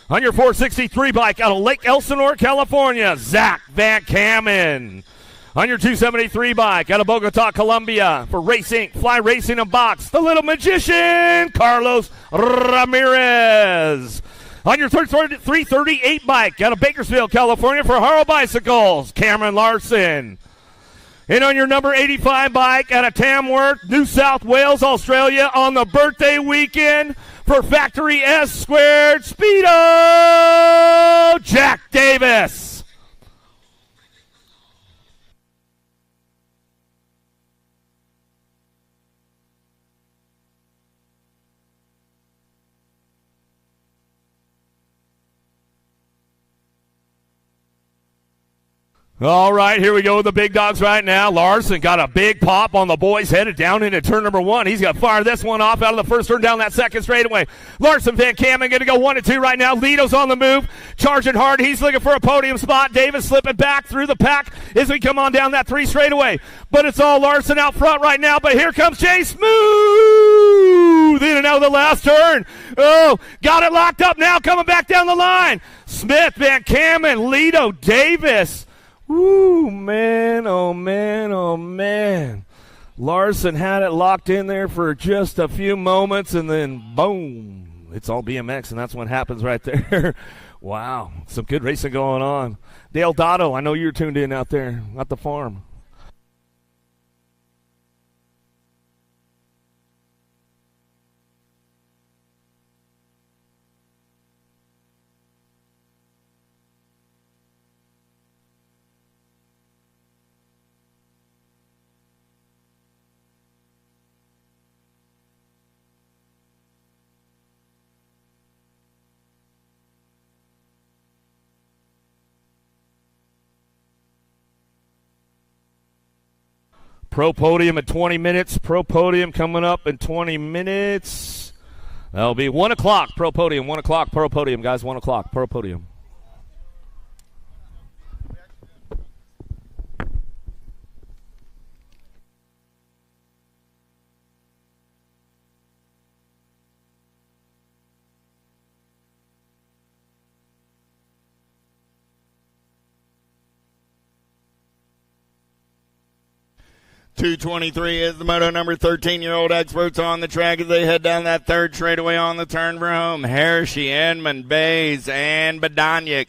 On your 463 bike out of Lake Elsinore, California, Zach Van Kamen. On your 273 bike out of Bogota, Colombia for Racing, Fly Racing and Box, the Little Magician, Carlos Ramirez. On your 338 bike out of Bakersfield, California for Haro Bicycles, Cameron Larson. And on your number 85 bike out of Tamworth, New South Wales, Australia on the birthday weekend for Factory S Squared, Speedo, Jack Davis. All right, here we go with the big dogs right now. Larson got a big pop on the boys, headed down into turn number 1. He's going to fire this one off out of the first turn down that second straightaway. Larson, Van Kamen going to go 1 and 2 right now. Lito's on the move, charging hard. He's looking for a podium spot. Davis slipping back through the pack as we come on down that 3 straightaway. But it's all Larson out front right now. But here comes Jay Smooth in and out of the last turn. Oh, got it locked up now, coming back down the line. Smith, Van Kamen, Lito, Davis. Woo, man, oh, man, oh, man. Larson had it locked in there for just a few moments, and then, boom, it's all BMX, and that's what happens right there. Wow, some good racing going on. Dale Dotto, I know you're tuned in out there at the farm. Pro Podium at 20 minutes. Pro Podium coming up in 20 minutes. That'll be 1 o'clock. Pro Podium, 1 o'clock. Pro Podium, guys, 1 o'clock. Pro Podium. 223 is the moto number 13-year-old experts on the track as they head down that third straightaway on the turn for home. Hershey, Edmond, Bays, and Badanyik.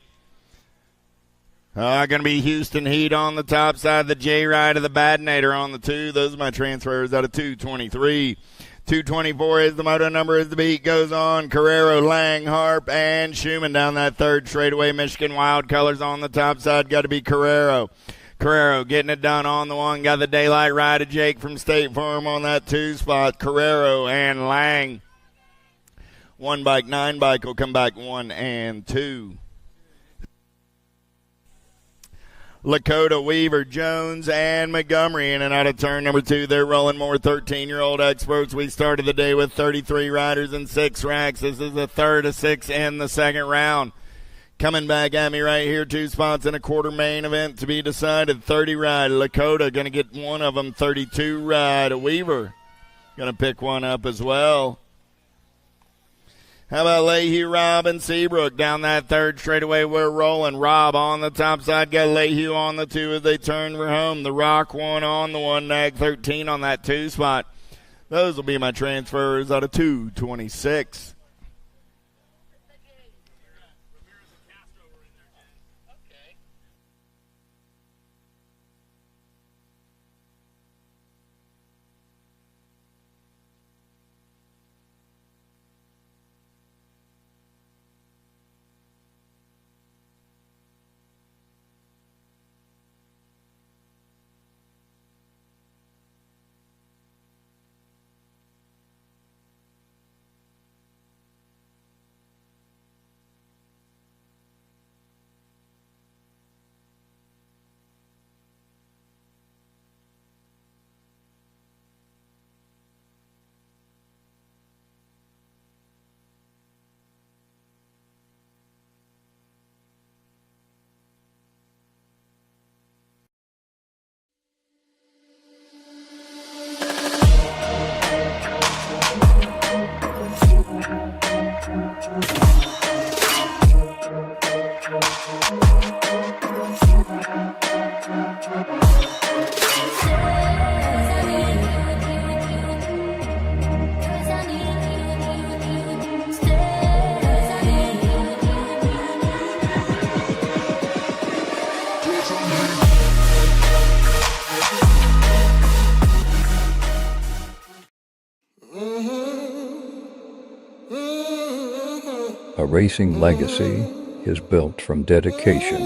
Going to be Houston Heat on the top side. The J-Ride of the Badnator on the 2. Those are my transfers out of 223. 224 is the moto number as the beat goes on. Carrero, Lang, Harp, and Schumann down that third straightaway. Michigan Wild Colors on the top side. Got to be Carrero. Carrero getting it done on the 1. Got the daylight ride of Jake from State Farm on that 2 spot. Carrero and Lang. 1 bike, 9 bike will come back 1 and 2. Lakota, Weaver, Jones, and Montgomery in and out of turn number 2. They're rolling more 13-year-old experts. We started the day with 33 riders and 6 racks. This is the third of 6 in the second round. Coming back at me right here, 2 spots in a quarter main event to be decided. 30 ride, Lakota going to get one of them. 32 ride, Weaver going to pick one up as well. How about Lehue, Robb, and Seabrook down that third straightaway? We're rolling. Robb on the top side, got Lehue on the 2 as they turn for home. The Rock one on the 1, Nag 13 on that 2 spot. Those will be my transfers out of 226. A racing legacy is built from dedication,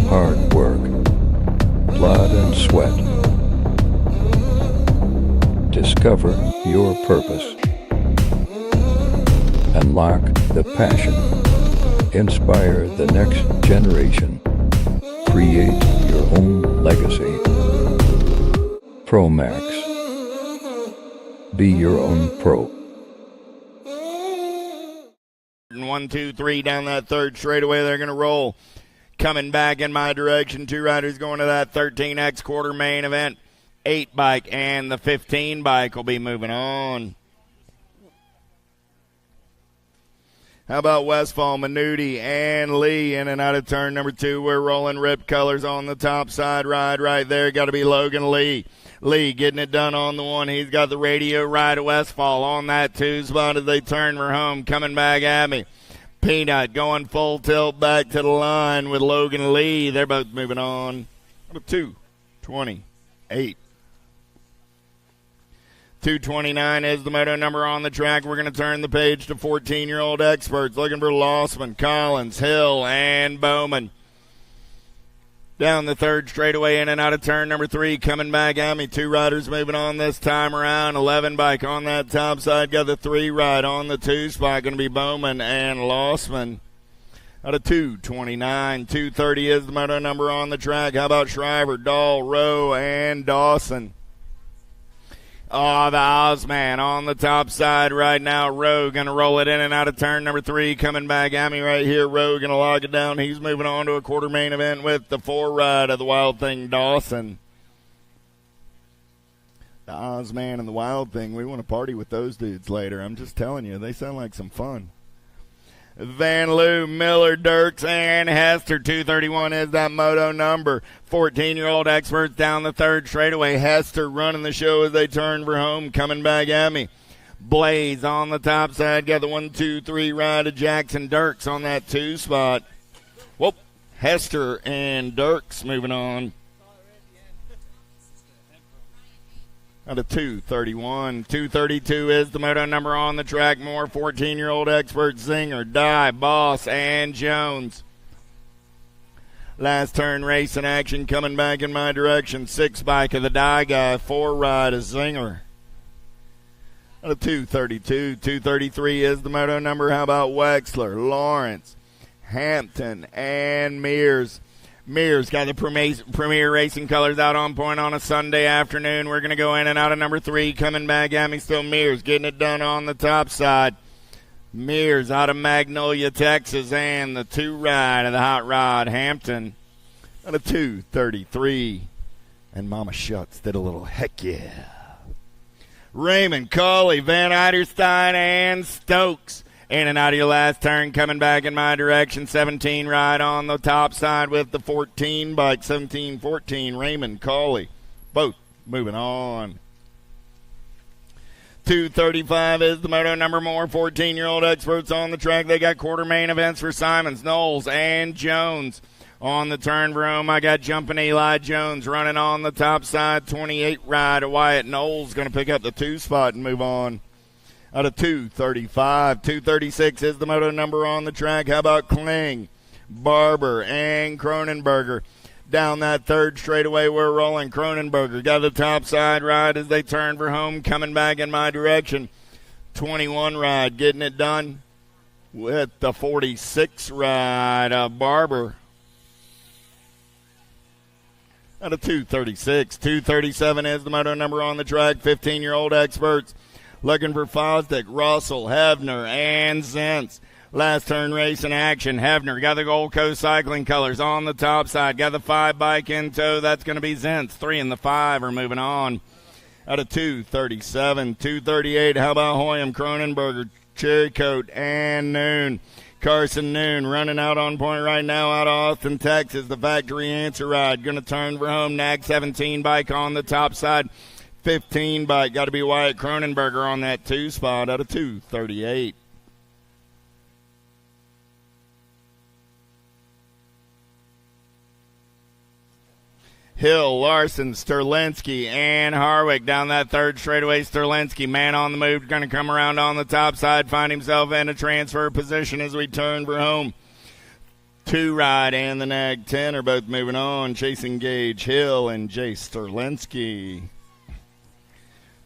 hard work, blood and sweat. Discover your purpose. Unlock the passion. Inspire the next generation. Create your own legacy. ProMax. Be your own pro. 1, 2, 3 down that third straightaway. They're going to roll. Coming back in my direction. 2 riders going to that 13X quarter main event. 8 bike and the 15 bike will be moving on. How about Westfall, Minuti, and Lee in and out of turn number 2. We're rolling Rip Colors on the top side ride right there. Got to be Logan Lee. Lee getting it done on the 1. He's got the radio ride of Westfall on that 2 spot as they turn for home. Coming back at me. Peanut going full tilt back to the line with Logan Lee. They're both moving on. 228. 229 is the moto number on the track. We're going to turn the page to 14-year-old experts. Looking for Lossman, Collins, Hill, and Bowman. Down the third straightaway in and out of turn number 3. Coming back at me. 2 riders moving on this time around. 11 bike on that top side. Got the 3 ride on the 2 spot. Going to be Bowman and Lossman. Out of 229. 230 is the moto number on the track. How about Shriver, Dahl, Rowe, and Dawson? Oh, the Ozman on the top side right now. Rowe going to roll it in and out of turn number 3. Coming back at me right here. Rowe going to log it down. He's moving on to a quarter main event with the 4 ride of the Wild Thing, Dawson. The Ozman and the Wild Thing. We want to party with those dudes later. I'm just telling you, they sound like some fun. Van Loo, Miller, Dirks, and Hester. 231 is that moto number. 14-year-old experts down the third straightaway. Hester running the show as they turn for home. Coming back at me. Blaze on the top side. Got the 1-2-3 ride of Jackson Dirks on that 2 spot. Whoop. Hester and Dirks moving on. Out of 231. 232 is the moto number on the track. More 14-year-old experts, Zinger, Dye, Boss, and Jones. Last turn race in action coming back in my direction. 6 bike of the Dye guy. 4 ride of Zinger. Out of 232. 233 is the moto number. How about Wexler, Lawrence, Hampton, and Mears. Mears got the Premier Racing colors out on point on a Sunday afternoon. We're going to go in and out of number 3. Coming back at me still Mears, getting it done on the top side. Mears out of Magnolia, Texas, and the 2 ride of the Hot Rod Hampton out of 233. And Mama Shucks did a little heck yeah. Raymond, Colley, Van Eiderstein, and Stokes. In and out of your last turn, coming back in my direction. 17 ride on the top side with the 14 bike. 17-14, Raymond, Colley, both moving on. 235 is the moto number. More 14-year-old experts on the track. They got quarter main events for Simons, Knowles, and Jones. On the turn for home, I got Jumping Eli Jones running on the top side. 28 ride of Wyatt Knowles going to pick up the 2 spot and move on. Out of 235. 236 is the moto number on the track. How about Kling, Barber, and Cronenberger? Down that third straightaway, we're rolling. Cronenberger got the top side ride as they turn for home, coming back in my direction. 21 ride, getting it done with the 46 ride of Barber. Out of 236. 237 is the moto number on the track. 15-year-old experts. Looking for Fosdick, Russell, Hebner, and Zentz. Last turn race in action. Hebner got the Gold Coast Cycling colors on the top side. Got the 5 bike in tow. That's going to be Zentz. 3 and the 5 are moving on. Out of 237. 238. How about Hoyam, Cronenberger, Cherrycoat, and Noon. Carson Noon running out on point right now out of Austin, Texas. The factory answer ride. Going to turn for home. Nag 17 bike on the top side. 15 bike. Got to be Wyatt Cronenberger on that 2 spot out of 238. Hill, Larson, Sterlinski, and Harwick down that third straightaway. Sterlinski, man on the move, going to come around on the top side, find himself in a transfer position as we turn for home. 2 ride and the Nag 10 are both moving on. Chasing Gage, Hill, and Jay Sterlinski.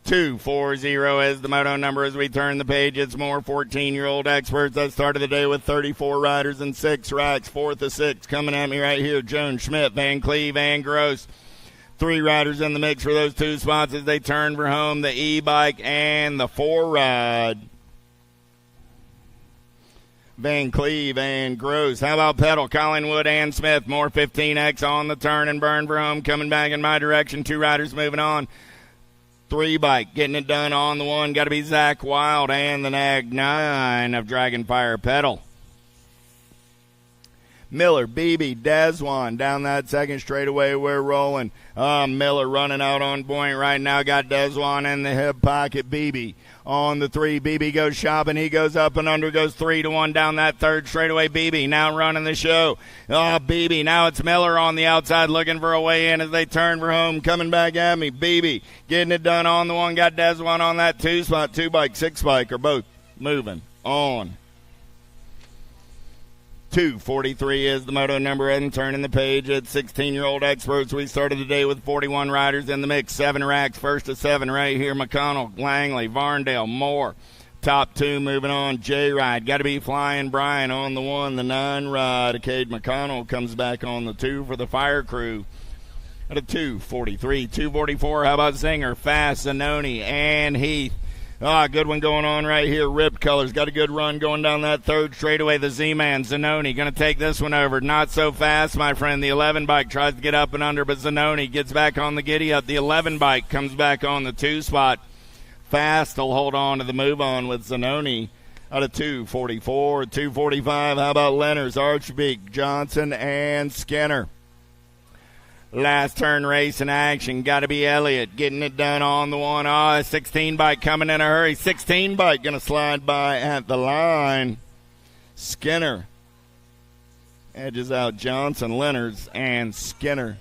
240 is the moto number as we turn the page. It's more 14-year-old experts. That started the day with 34 riders and 6 racks. 4th of 6 coming at me right here. Jones, Schmidt, Van Cleve, and Gross. 3 riders in the mix for those 2 spots as they turn for home. The E-bike and the 4 ride. Van Cleve and Gross. How about Pedal, Collingwood, and Smith? More 15X on the turn and burn for home. Coming back in my direction. 2 riders moving on. 3 bike getting it done on the 1. Got to be Zach Wild and the Nag 9 of Dragonfire Pedal. Miller, Beebe, Deswan down that second straightaway. We're rolling. Miller running out on point right now. Got Deswan in the hip pocket. Beebe on the 3. Beebe goes shopping. He goes up and under. Goes 3-1 down that third straightaway. Beebe now running the show. Beebe. Now it's Miller on the outside looking for a way in as they turn for home. Coming back at me. Beebe getting it done on the 1. Got Deswan on that 2 spot. 2 bike, 6 bike are both moving on. 243 is the moto number and turning the page at 16-year-old experts. We started the day with 41 riders in the mix, 7 racks, 1st to 7 right here. McConnell, Langley, Varndale, Moore. Top 2 moving on. J-Ride, got to be Flying Brian on the 1. The 9 ride, Cade McConnell comes back on the 2 for the fire crew. At a 243, 244, how about Zinger, Fast, Zanoni, and Heath. Good one going on right here. Ripped Colors got a good run going down that third straightaway. The Z-Man, Zanoni, going to take this one over. Not so fast, my friend. The 11 bike tries to get up and under, but Zanoni gets back on the giddy up. The 11 bike comes back on the 2 spot. Fast will hold on to the move on with Zanoni. Out of 244, 245. How about Leonard's, Archbeak, Johnson, and Skinner? Last turn race in action. Got to be Elliott getting it done on the 1. 16 bike coming in a hurry. 16 bike going to slide by at the line. Skinner edges out Johnson, Leonard's, and Skinner.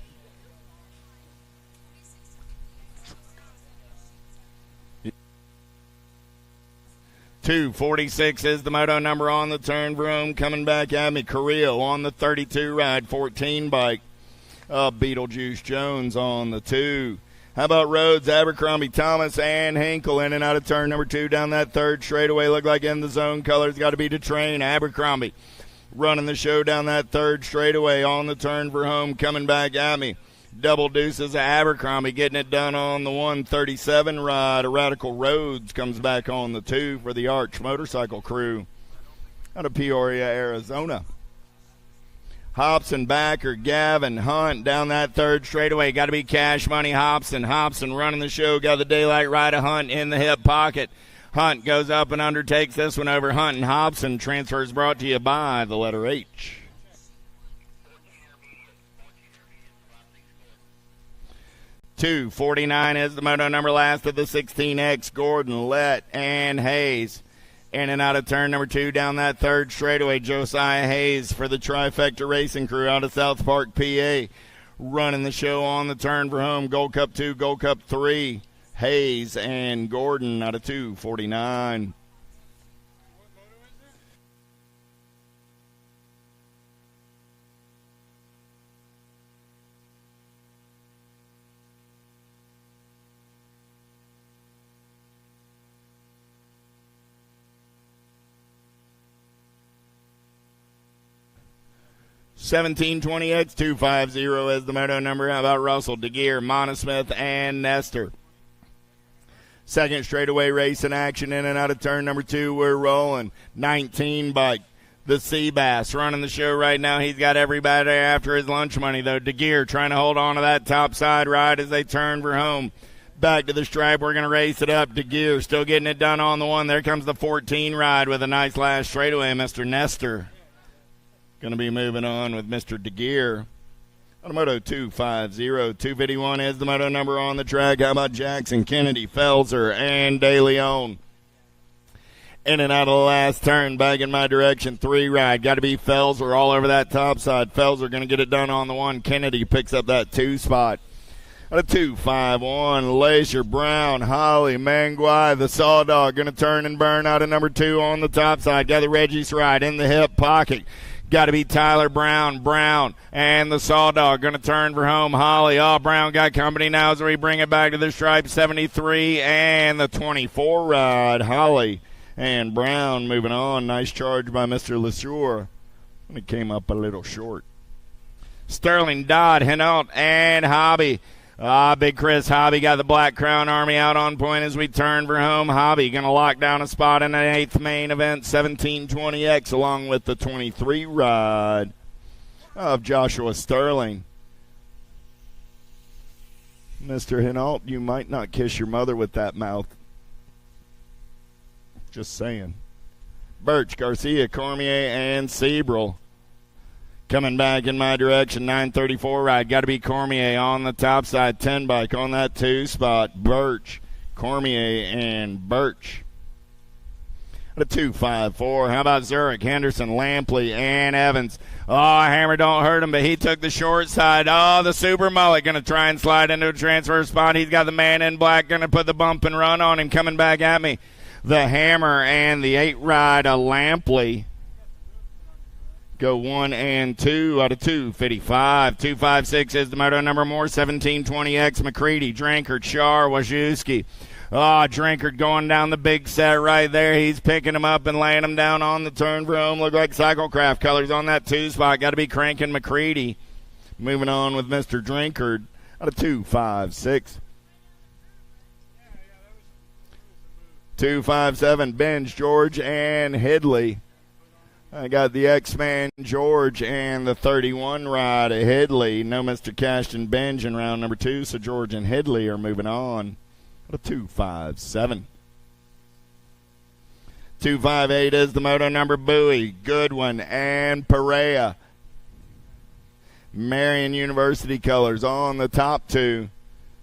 .246 is the moto number on the turn. Vroom coming back at me. Carrillo on the 32 ride, 14 bike. Beetlejuice Jones on the 2. How about Rhodes, Abercrombie, Thomas, and Hinkle in and out of turn number 2 down that third straightaway. Look like in the zone colors. Got to be DeTrain. Abercrombie running the show down that third straightaway on the turn for home. Coming back at me. Double deuces of Abercrombie getting it done on the 137 ride. A Radical Rhodes comes back on the 2 for the Arch Motorcycle Crew out of Peoria, Arizona. Hobson, Backer, Gavin, Hunt down that third straightaway. Got to be Cash Money Hobson. Hobson running the show. Got the daylight ride of Hunt in the hip pocket. Hunt goes up and undertakes this one over Hunt and Hobson. Transfers brought to you by the letter H. .249 is the moto number last of the 16X. Gordon, Lett, and Hayes. In and out of turn number 2 down that third straightaway. Josiah Hayes for the Trifecta Racing Crew out of South Park, PA. Running the show on the turn for home. Gold Cup 2, Gold Cup 3. Hayes and Gordon out of 249. .1720X 250 is the moto number. How about Russell, DeGear, Monosmith, and Nestor? Second straightaway race in action in and out of turn number 2. We're rolling. 19 bike. The Seabass running the show right now. He's got everybody after his lunch money, though. DeGear trying to hold on to that top side ride as they turn for home. Back to the stripe. We're going to race it up. DeGear still getting it done on the 1. There comes the 14 ride with a nice last straightaway. Mr. Nestor going to be moving on with Mr. DeGear. On moto 250. 251 is the moto number on the track. How about Jackson, Kennedy, Felser, and De Leon? In and out of the last turn, back in my direction. 3 ride. Got to be Felser all over that top side. Felser going to get it done on the 1. Kennedy picks up that 2 spot. Out of 251, Lacier, Brown, Holly, Manguai, the Sawdog going to turn and burn out of number 2 on the top side. Got the Reggie's ride in the hip pocket. Got to be Tyler Brown, and the Sawdog going to turn for home. Holly, Brown got company now as we bring it back to the stripe. 73 and the 24 ride. Holly and Brown moving on. Nice charge by Mr. LeSure. And it came up a little short. Sterling, Dodd, Hinault, and Hobby. Big Chris Hobby got the Black Crown Army out on point as we turn for home. Hobby going to lock down a spot in the 8th main event, 1720X, along with the 23 ride of Joshua Sterling. Mr. Hinault, you might not kiss your mother with that mouth. Just saying. Birch, Garcia, Cormier, and Sebrel. Coming back in my direction, 934 ride. Got to be Cormier on the top side. 10 bike on that 2 spot. Birch, Cormier, and Birch. At a 254. How about Zurich, Henderson, Lampley, and Evans? Hammer don't hurt him, but he took the short side. The Super Mullet going to try and slide into a transfer spot. He's got the man in black going to put the bump and run on him. Coming back at me. The Hammer and the 8 ride of Lampley. Go 1 and 2 out of 255. 256 is the moto number more. 1720X, McCready, Drankard, Shar, Wajewski. Drankard going down the big set right there. He's picking him up and laying him down on the turn for home. Look like Cyclecraft colors on that 2 spot. Got to be cranking McCready. Moving on with Mr. Drankard out of 256. 257, Benj, George, and Headley. I got the X-Man George and the 31 ride of Headley. No Mr. Cashton Benj in round number 2, so George and Headley are moving on. A 257. 258 is the moto number. Bowie, Goodwin, and Perea. Marion University colors on the top two.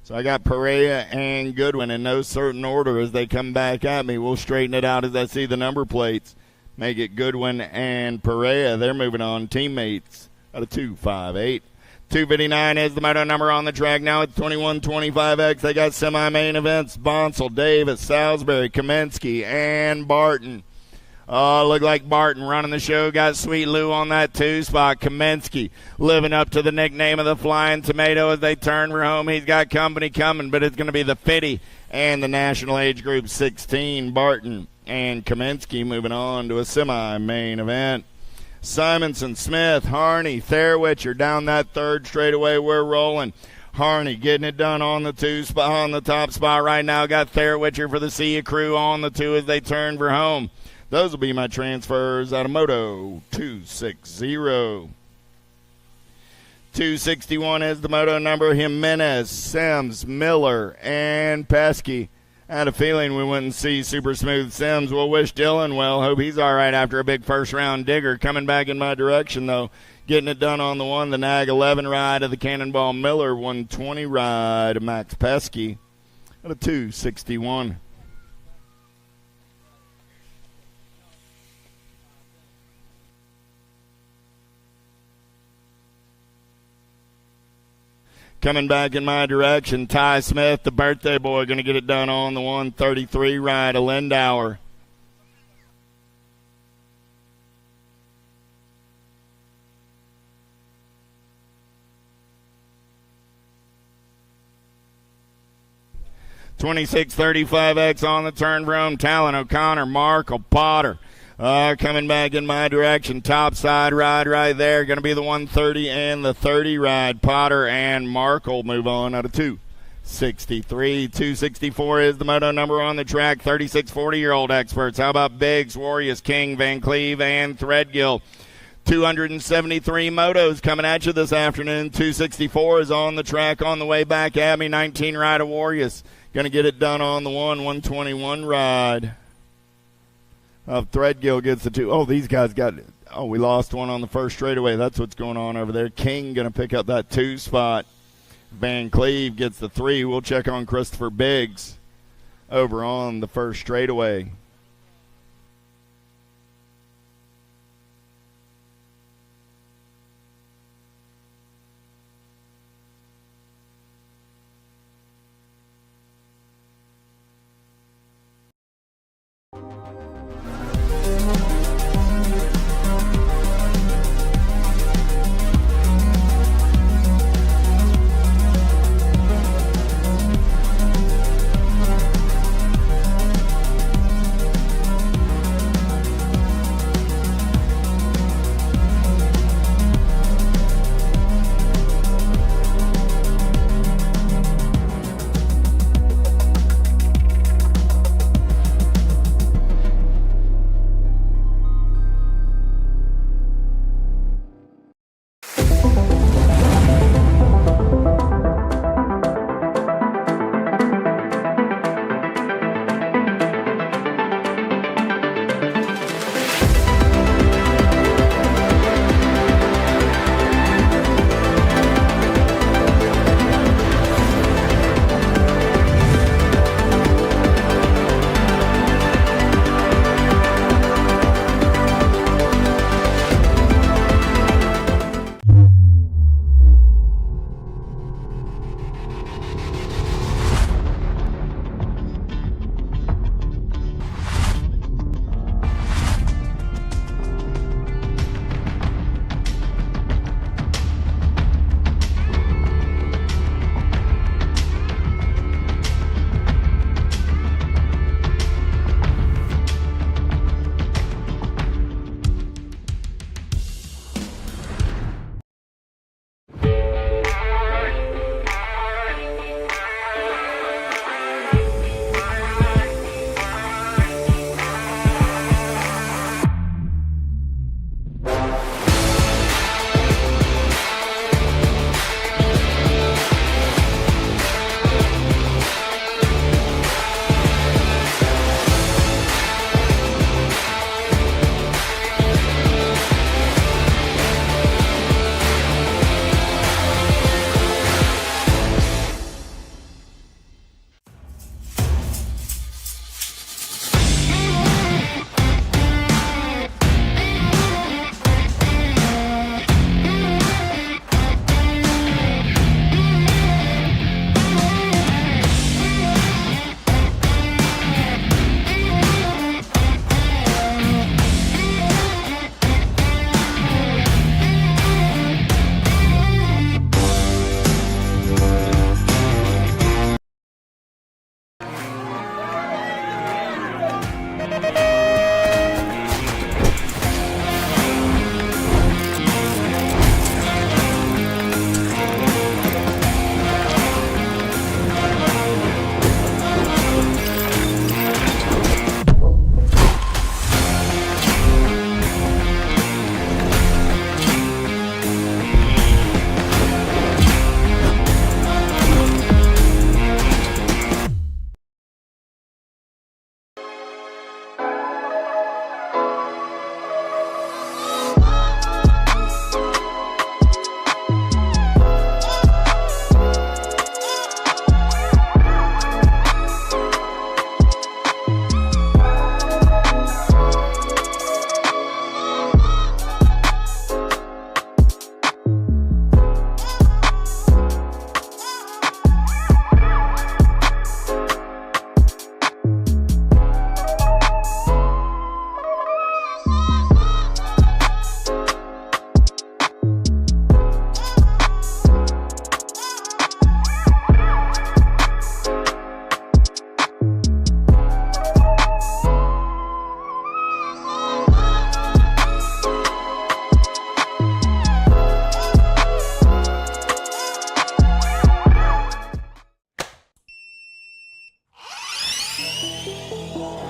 So I got Perea and Goodwin in no certain order as they come back at me. We'll straighten it out as I see the number plates. Make it Goodwin and Perea. They're moving on. Teammates out of 258. 259 is the moto number on the track now at 2125X. They got semi-main events. Bonsall, Davis, Salisbury, Kaminsky, and Barton. Oh, look like Barton running the show. Got Sweet Lou on that 2 spot. Kaminsky living up to the nickname of the Flying Tomato as they turn for home. He's got company coming, but it's going to be the 50 and the National Age Group 16. Barton and Kaminsky moving on to a semi-main event. Simonson, Smith, Harney, Thairwitcher down that third straightaway. We're rolling. Harney getting it done on the 2 spot, on the top spot right now. Got Thairwitcher for the Sia crew on the 2 as they turn for home. Those will be my transfers out of Moto 260. 261 is the moto number. Jimenez, Sims, Miller, and Pesky. I had a feeling we wouldn't see Super Smooth Sims. We'll wish Dylan well. Hope he's all right after a big first-round digger. Coming back in my direction, though. Getting it done on the 1, the Nag 11 ride of the Cannonball Miller. 120 ride of Max Pesky at a 261. Coming back in my direction, Ty Smith, the birthday boy, going to get it done on the 133 ride of Lindauer. $26.35X on the turn for home. Talon, O'Connor, Markle, Potter. Coming back in my direction, top side ride right there. Going to be the 130 and the 30 ride. Potter and Markle move on out of 263. 264 is the moto number on the track. 36 40-year-old experts. How about Biggs, Warriors, King, Van Cleve, and Threadgill? 273 motos coming at you this afternoon. 264 is on the track on the way back at me. 19 ride of Warriors. Going to get it done on the 121 ride. Threadgill gets the 2. Oh, these guys got it. Oh, we lost one on the first straightaway. That's what's going on over there. King going to pick up that 2 spot. Van Cleve gets the 3. We'll check on Christopher Biggs over on the first straightaway.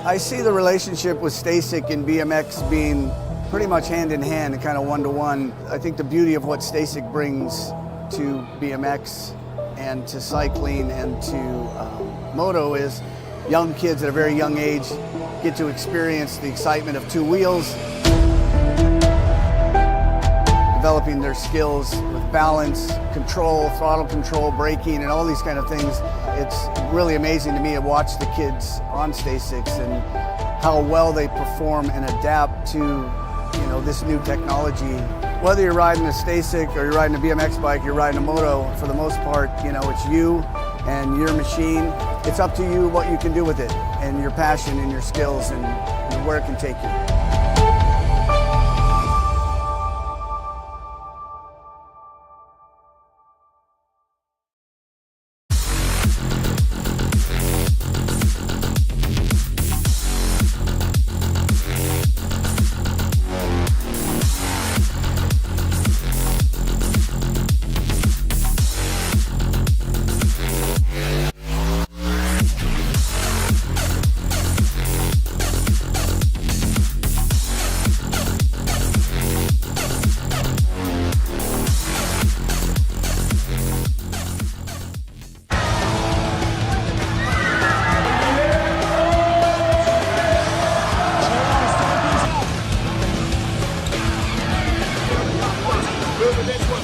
I see the relationship with Stasic and BMX being pretty much hand in hand and kind of one-to-one. I think the beauty of what Stasic brings to BMX and to cycling and to moto is young kids at a very young age get to experience the excitement of two wheels, developing their skills with balance, control, throttle control, braking, and all these kind of things. It's really amazing to me to watch the kids on Stasics and how well they perform and adapt to this new technology. Whether you're riding a Stasic or you're riding a BMX bike, you're riding a moto, for the most part, it's you and your machine. It's up to you what you can do with it and your passion and your skills and where it can take you.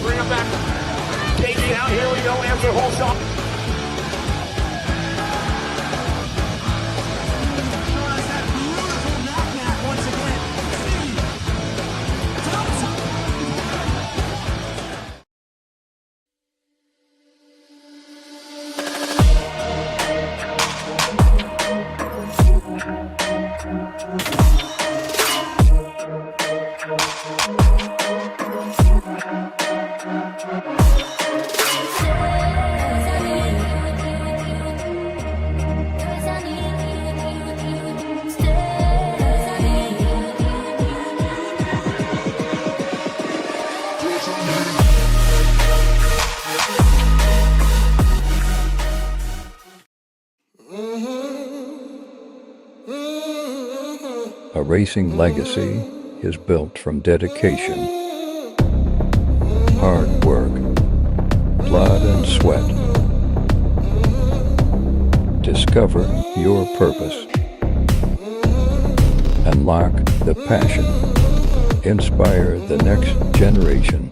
Bring him back. Taking out, here we go, answer whole shot. A racing legacy is built from dedication, hard work, blood and sweat. Discover your purpose. Unlock the passion. Inspire the next generation.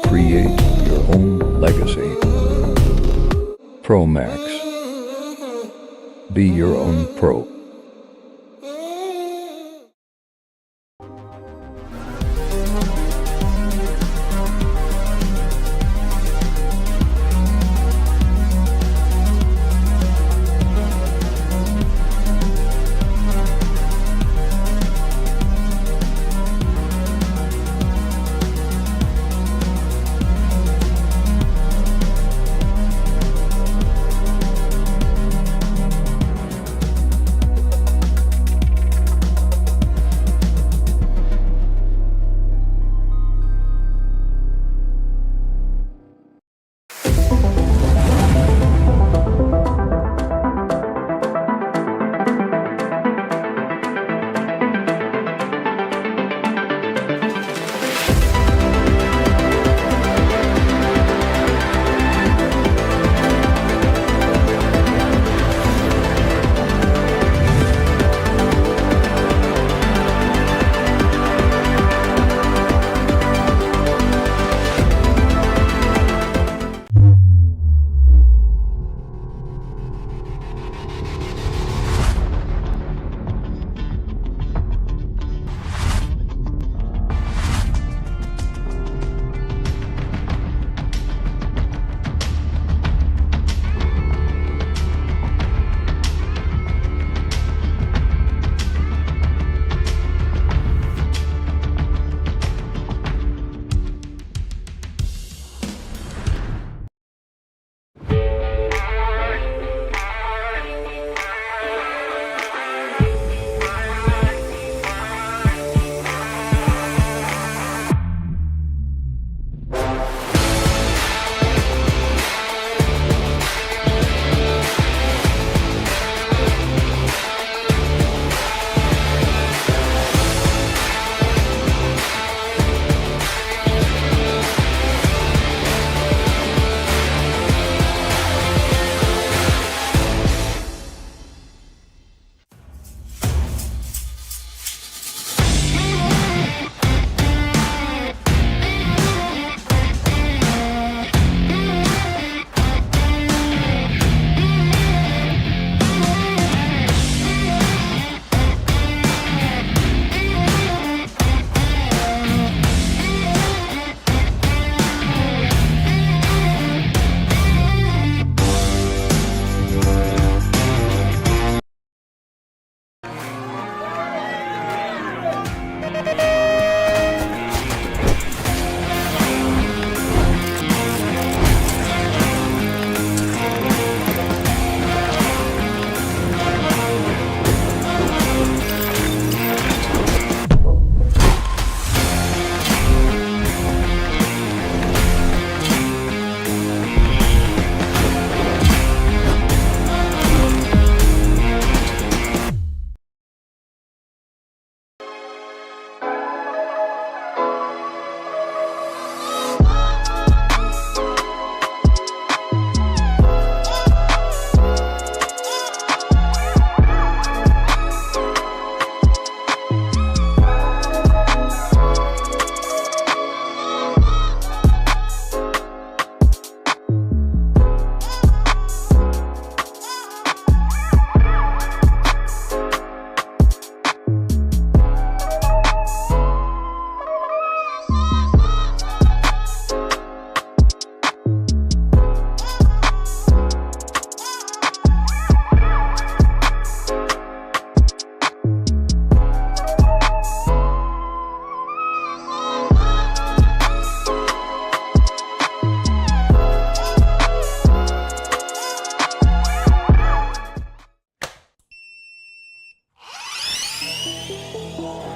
Create your own legacy. ProMax. Be your own pro.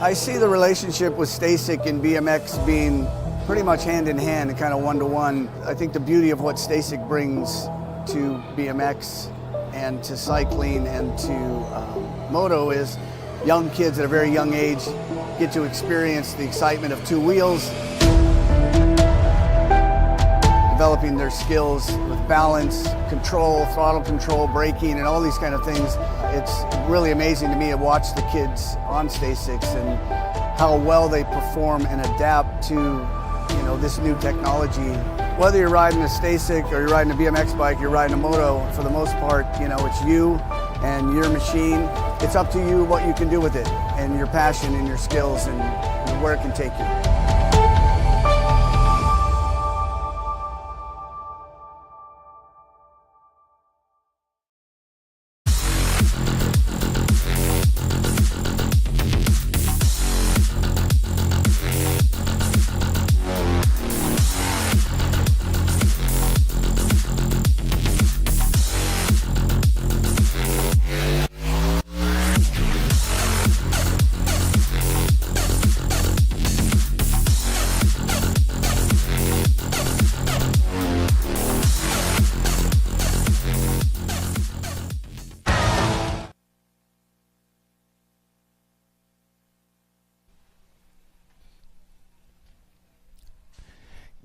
I see the relationship with Stasic and BMX being pretty much hand in hand and kind of one-to-one. I think the beauty of what Stasic brings to BMX and to cycling and to moto is young kids at a very young age get to experience the excitement of two wheels, developing their skills with balance, control, throttle control, braking, and all these kind of things. It's really amazing to me to watch the kids on Stasics and how well they perform and adapt to this new technology. Whether you're riding a Stasic or you're riding a BMX bike, you're riding a moto, for the most part, it's you and your machine. It's up to you what you can do with it and your passion and your skills and where it can take you.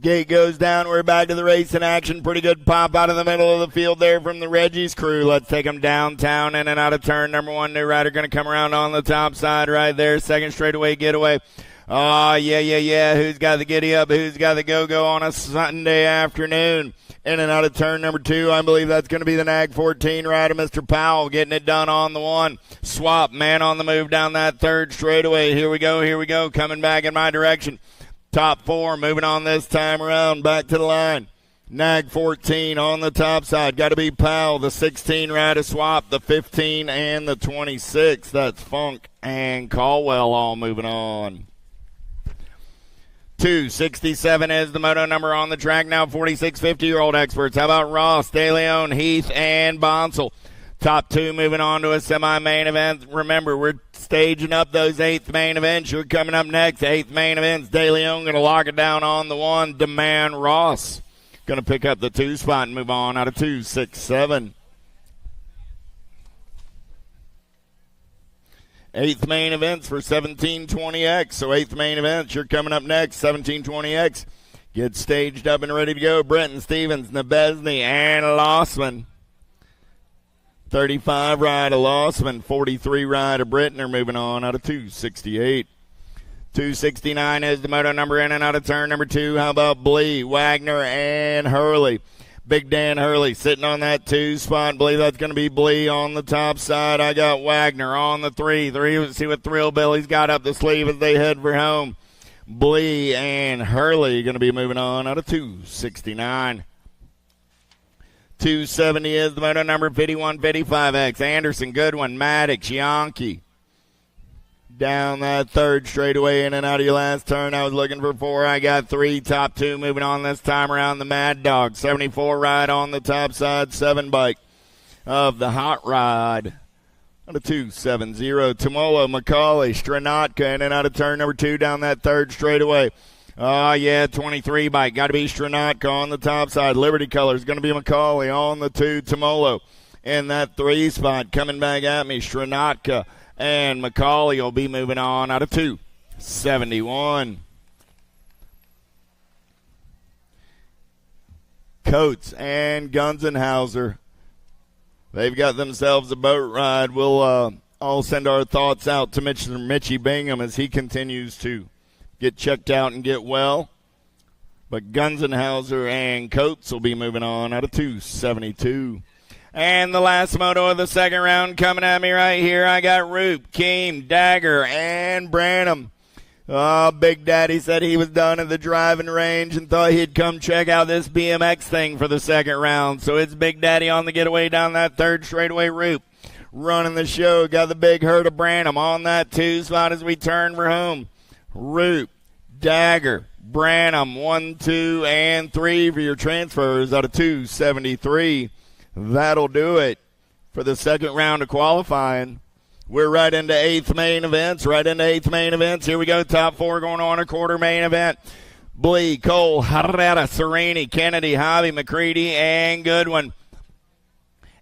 Gate goes down. We're back to the race in action. Pretty good pop out of the middle of the field there from the Reggie's crew. Let's take them downtown in and out of turn. Number one, new rider going to come around on the top side right there. Second straightaway getaway. Oh, yeah. Who's got the giddy up? Who's got the go-go on a Sunday afternoon? In and out of turn number two. I believe that's going to be the Nag 14 rider, Mr. Powell, getting it done on the one. Swap, man on the move down that third straightaway. Here we go. Coming back in my direction. Top four moving on this time around. Back to the line. Nag 14 on the top side. Got to be Powell, the 16 rider swap, the 15 and the 26. That's Funk and Caldwell all moving on. 267 is the moto number on the track now. 46 50-year-old experts. How about Ross, De Leon, Heath, and Bonsall? Top two moving on to a semi-main event. Remember, we're staging up those eighth main events. You're coming up next. Eighth main events. De Leon going to lock it down on the one. Demand Ross going to pick up the two spot and move on out of 267. Eighth main events for 1720X. So eighth main events, you're coming up next. 1720X. Get staged up and ready to go. Brenton, Stevens, Nebesny, and Lossman. 35 ride of Lossman, 43 ride of Britton are moving on out of 268. 269 is the moto number in and out of turn number two. How about Blee, Wagner, and Hurley? Big Dan Hurley sitting on that two spot. I believe that's going to be Blee on the top side. I got Wagner on the three. Let's see what Thrill Billy's got up the sleeve as they head for home. Blee and Hurley going to be moving on out of 269. 270 is the moto number 5155X. Anderson, Goodwin, Maddox, Yankee. Down that third straightaway in and out of your last turn. I was looking for four. I got three. Top two moving on this time around. The Mad Dog. 74 ride on the top side. 7 bike of the Hot Rod. Out of 270. Tomolo, McCauley, Stranatka in and out of turn number two down that third straightaway. Oh, yeah, 23 bike. Got to be Stranatka on the top side. Liberty Colors going to be McCauley on the two. Tomolo in that three spot. Coming back at me, Stranatka and McCauley will be moving on out of 271. Coates and Gunzenhauser. They've got themselves a boat ride. We'll all send our thoughts out to Mitchie Bingham as he continues to get checked out and get well. But Gunzenhauser and Coates will be moving on out of 272. And the last moto of the second round coming at me right here. I got Roop, Keem, Dagger, and Branham. Oh, Big Daddy said he was done at the driving range and thought he'd come check out this BMX thing for the second round. So it's Big Daddy on the getaway down that third straightaway. Roop running the show. Got the big herd of Branham on that two spot as we turn for home. Roop, Dagger, Branham, 1, 2, and 3 for your transfers out of 273. That'll do it for the second round of qualifying. We're right into eighth main events. Here we go. Top four going on a quarter main event. Blee, Cole, Herrera, Serini, Kennedy, Hobby, McCready, and Goodwin.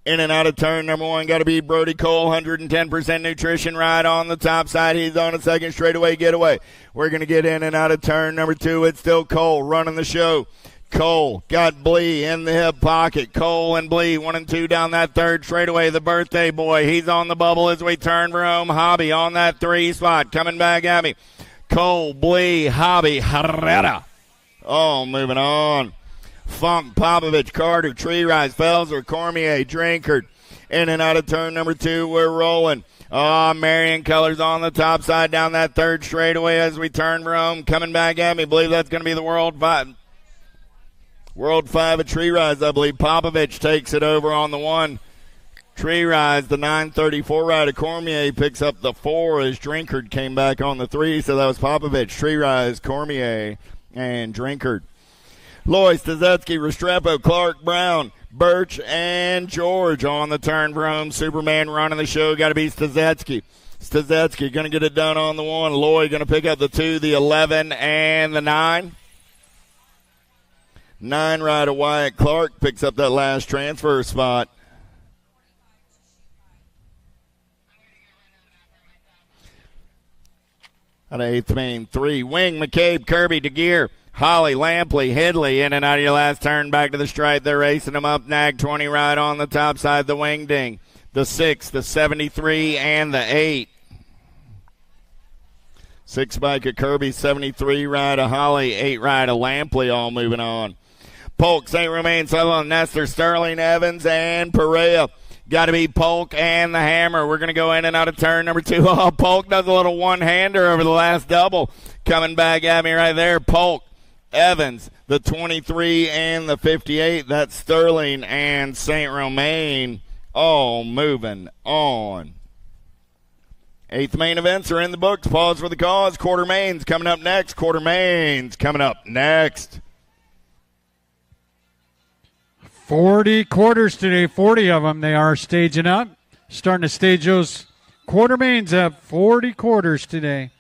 In and out of turn number one, got to be Brody Cole, 110% nutrition ride on the top side. He's on a second straightaway getaway. We're going to get in and out of turn number two. It's still Cole running the show. Cole got Blee in the hip pocket. Cole and Blee, 1 and 2 down that third straightaway. The birthday boy, he's on the bubble as we turn for home. Hobby on that 3 spot, coming back at me. Cole, Blee, Hobby, Herrera. Oh, moving on. Funk, Popovich, Carter, Tree Rise, Felser, Cormier, Drinkard. In and out of turn number 2, we're rolling. Oh, Marion Colors on the top side down that third straightaway as we turn for home. Coming back at me. Believe that's going to be the World 5. World 5 at Tree Rise, I believe. Popovich takes it over on the 1. Tree Rise, the 934 rider. Cormier picks up the 4 as Drinkard came back on the 3. So that was Popovich, Tree Rise, Cormier, and Drinkard. Loy, Stazetsky, Restrepo, Clark, Brown, Birch, and George on the turn for home. Superman running the show. Got to be Stazetsky. Stazetsky going to get it done on the 1. Loy going to pick up the 2, the 11, and the 9. 9 rider Wyatt Clark picks up that last transfer spot. Out of 8th main 3. Wing, McCabe, Kirby, DeGear, Holly, Lampley, Hidley, in and out of your last turn, back to the stripe. They're racing them up. Nag 20 right on the top side, the Wing Ding. The 6, the 73, and the 8. 6 bike of Kirby, 73 ride of Holly, 8 ride of Lampley, all moving on. Polk, St. Romain, Sutherland, Nestor, Sterling, Evans, and Perea. Got to be Polk and the Hammer. We're going to go in and out of turn number 2. Oh, Polk does a little one-hander over the last double. Coming back at me right there, Polk. Evans, the 23 and the 58. That's Sterling and St. Romain. All moving on. 8th main events are in the books. Pause for the cause. Quarter mains coming up next. 40 quarters today, 40 of them. They are staging up. Starting to stage those quarter mains up. 40 quarters today.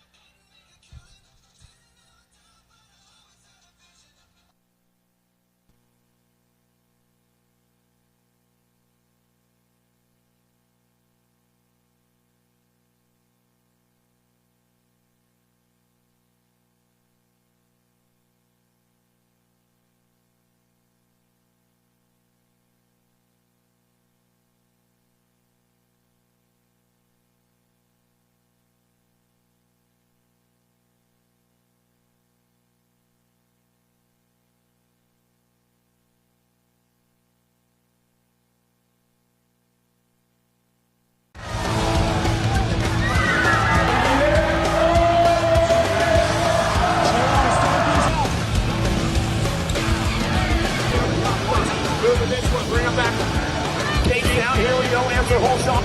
Moving this one, bring him back. KG out, here we go, answer whole shot.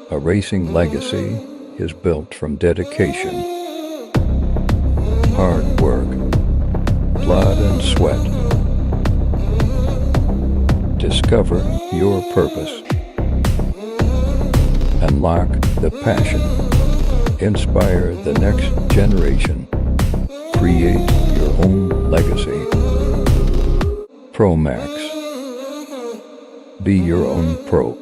A racing legacy is built from dedication, hard work, blood and sweat. Discover your purpose. Unlock the passion. Inspire the next generation. Create your own legacy. ProMax. Be your own pro.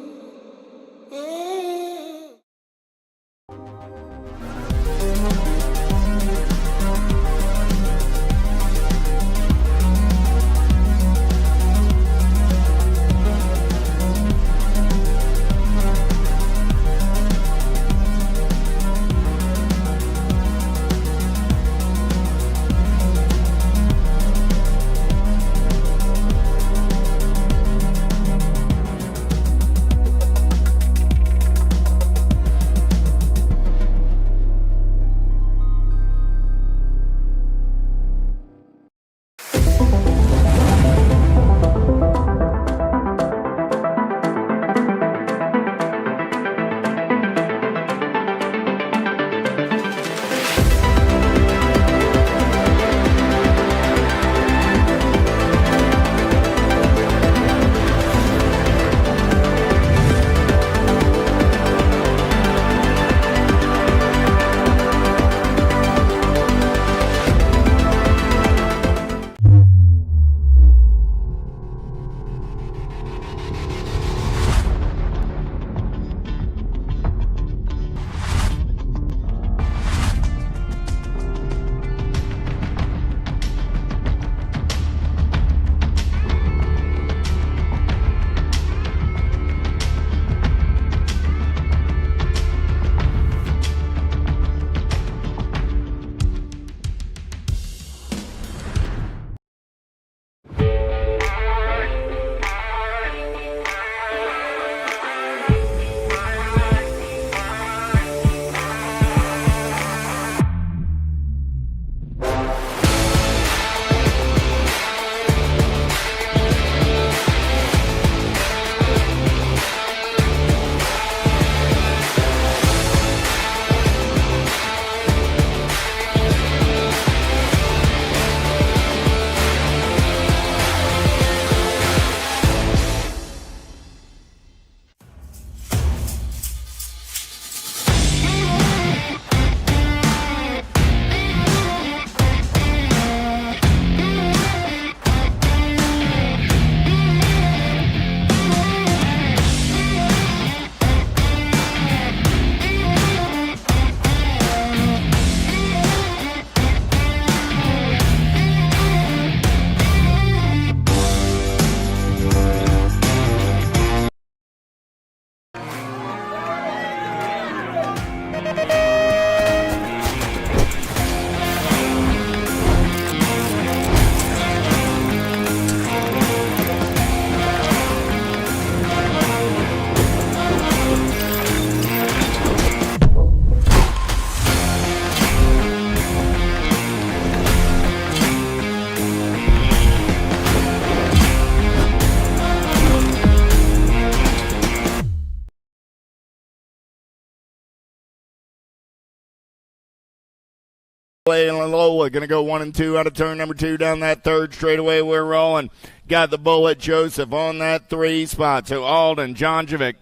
and Lola going to go 1 and 2 out of turn number 2 down that third straightaway. We're rolling. Got the Bullet Joseph on that 3 spot. So Alden, Jonjovic,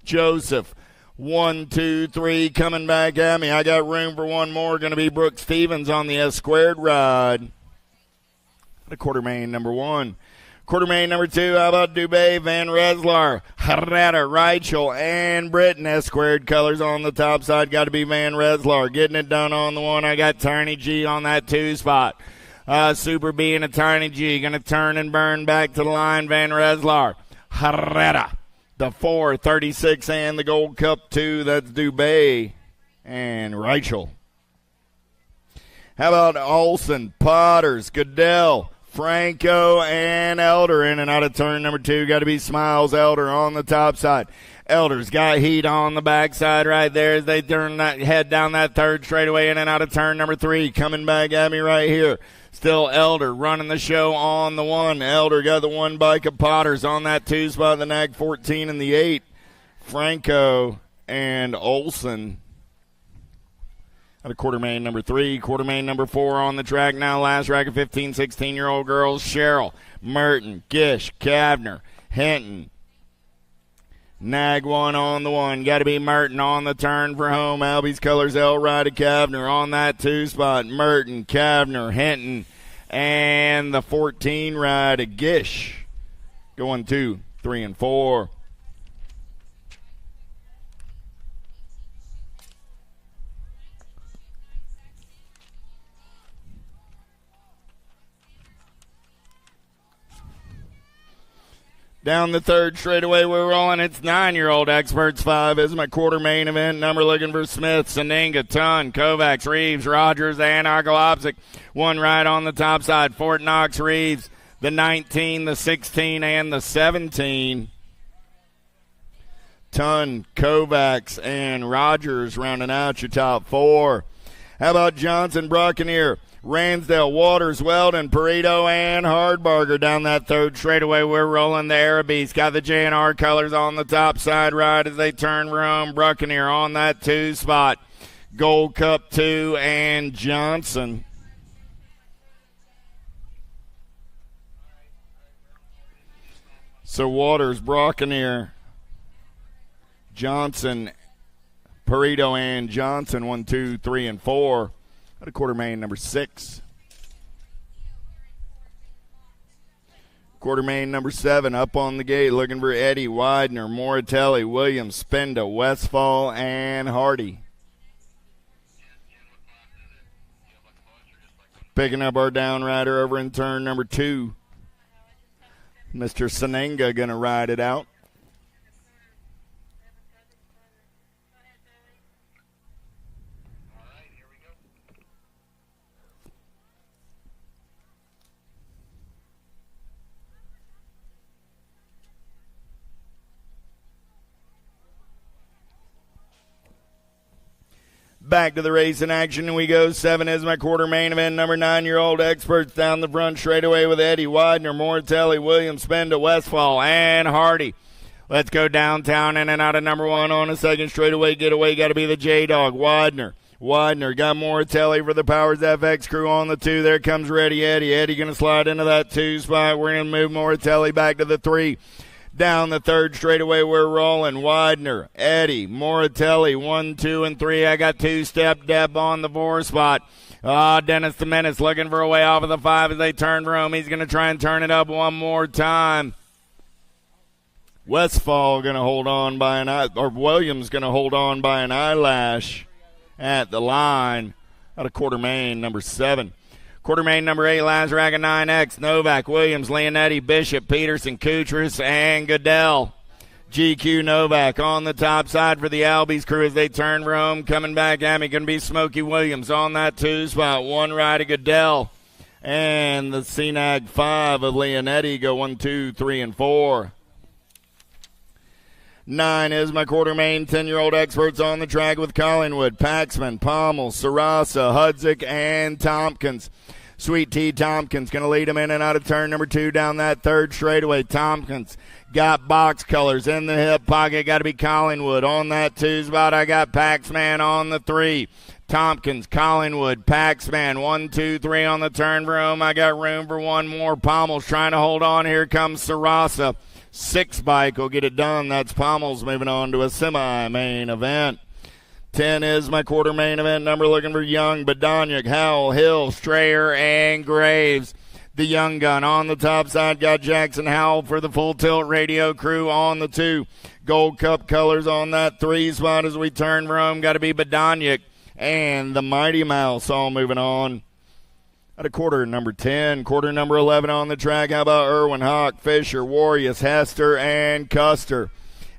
Joseph. 1, 2, 3 coming back at me. I got room for one more. Going to be Brooke Stevens on the S squared ride. The quarter main number 1. Quarter main number 2, how about Dubé, Van Reslar, Herrera, Reichel, and Britton. S squared colors on the top side. Got to be Van Reslar. Getting it done on the 1. I got Tiny G on that 2 spot. Super B and a Tiny G. Going to turn and burn back to the line. Van Reslar, Herrera. The 4, 36, and the Gold Cup 2. That's Dubé and Reichel. How about Olsen, Potters, Goodell, Franco, and Elder in and out of turn number 2. Got to be Smiles, Elder on the top side. Elder's got heat on the backside right there as they turn that head down that third straightaway in and out of turn number 3. Coming back at me right here. Still Elder running the show on the 1. Elder got the 1 bike of Potters on that 2 spot, the Nag 14 and the 8. Franco and Olsen. At a quarter main number 3, quarter main number 4 on the track now. Last rack of 15, 16-year-old girls. Cheryl, Merton, Gish, Kavner, Hinton. Nag 1 on the 1. Got to be Merton on the turn for home. Albie's colors L ride to Kavner on that 2 spot. Merton, Kavner, Hinton, and the 14 ride to Gish. Going 2, 3, and 4. Down the third straightaway, we're rolling. It's 9-year-old Experts 5 is my quarter main event. Number looking for Smith, Saninga, Ton, Kovacs, Reeves, Rogers, and Arkolopsik. 1 right on the top side. Fort Knox, Reeves, the 19, the 16, and the 17. Ton, Kovacs, and Rogers rounding out your top 4. How about Johnson, Buccaneer, Ransdale, Waters, Weldon, Perito, and Hardbarger down that third straightaway. We're rolling the Arabees. Got the J&R colors on the top side right as they turn around. Buccaneer on that 2 spot. Gold Cup 2 and Johnson. So Waters, Buccaneer, Johnson, Perito, and Johnson. 1, 2, 3, and 4. At a quarter main number 6. Quarter main number 7 up on the gate looking for Eddie, Widener, Moratelli, Williams, Spenda, Westfall, and Hardy. Picking up our down rider over in turn number 2. Mr. Sanenga going to ride it out. Back to the race in action, and we go. 7 is my quarter main event. Number 9-year-old Experts down the front straightaway with Eddie, Widener, Moratelli, Williams, Spenda, Westfall, and Hardy. Let's go downtown in and out of number 1 on a second straightaway getaway. Got to be the J-Dog, Widener. Widener got Moratelli for the Powers FX crew on the 2. There comes Ready Eddie. Eddie going to slide into that 2 spot. We're going to move Moratelli back to the 3. Down the third straightaway, we're rolling. Widener, Eddie, Moratelli, 1, 2, and 3. I got 2-step Deb on the 4 spot. Dennis the Menace looking for a way off of the 5 as they turn for home. He's going to try and turn it up one more time. Westfall going to hold on by Williams going to hold on by an eyelash at the line. Out of quarter main, number 7. Quarter main number 8, last rack of 9X, Novak, Williams, Leonetti, Bishop, Peterson, Kutris, and Goodell. GQ Novak on the top side for the Albies crew as they turn for home. Coming back at me, going to be Smokey Williams on that 2 spot. 1 right of Goodell. And the CNAG 5 of Leonetti go 1, 2, 3, and 4. 9 is my quarter main. 10-year-old Experts on the track with Collingwood, Paxman, Pommel, Sarasa, Hudzik, and Tompkins. Sweet T. Tompkins going to lead him in and out of turn number 2 down that third straightaway. Tompkins got box colors in the hip pocket. Got to be Collingwood on that 2 spot. I got Paxman on the 3. Tompkins, Collingwood, Paxman, 1, 2, 3 on the turn room. I got room for one more. Pommel's trying to hold on. Here comes Sarasa. 6 bike will get it done. That's Pommel's moving on to a semi-main event. 10 is my quarter main event number, looking for Young, Badoniak, Howell, Hill, Strayer, and Graves. The Young gun on the top side got Jackson Howell for the Full Tilt Radio crew on the 2. Gold Cup colors on that 3 spot as we turn room. Got to be Badoniak and the Mighty Mouse all moving on. At a quarter number 10, quarter number 11 on the track. How about Irwin, Hawk, Fisher, Warriors, Hester, and Custer?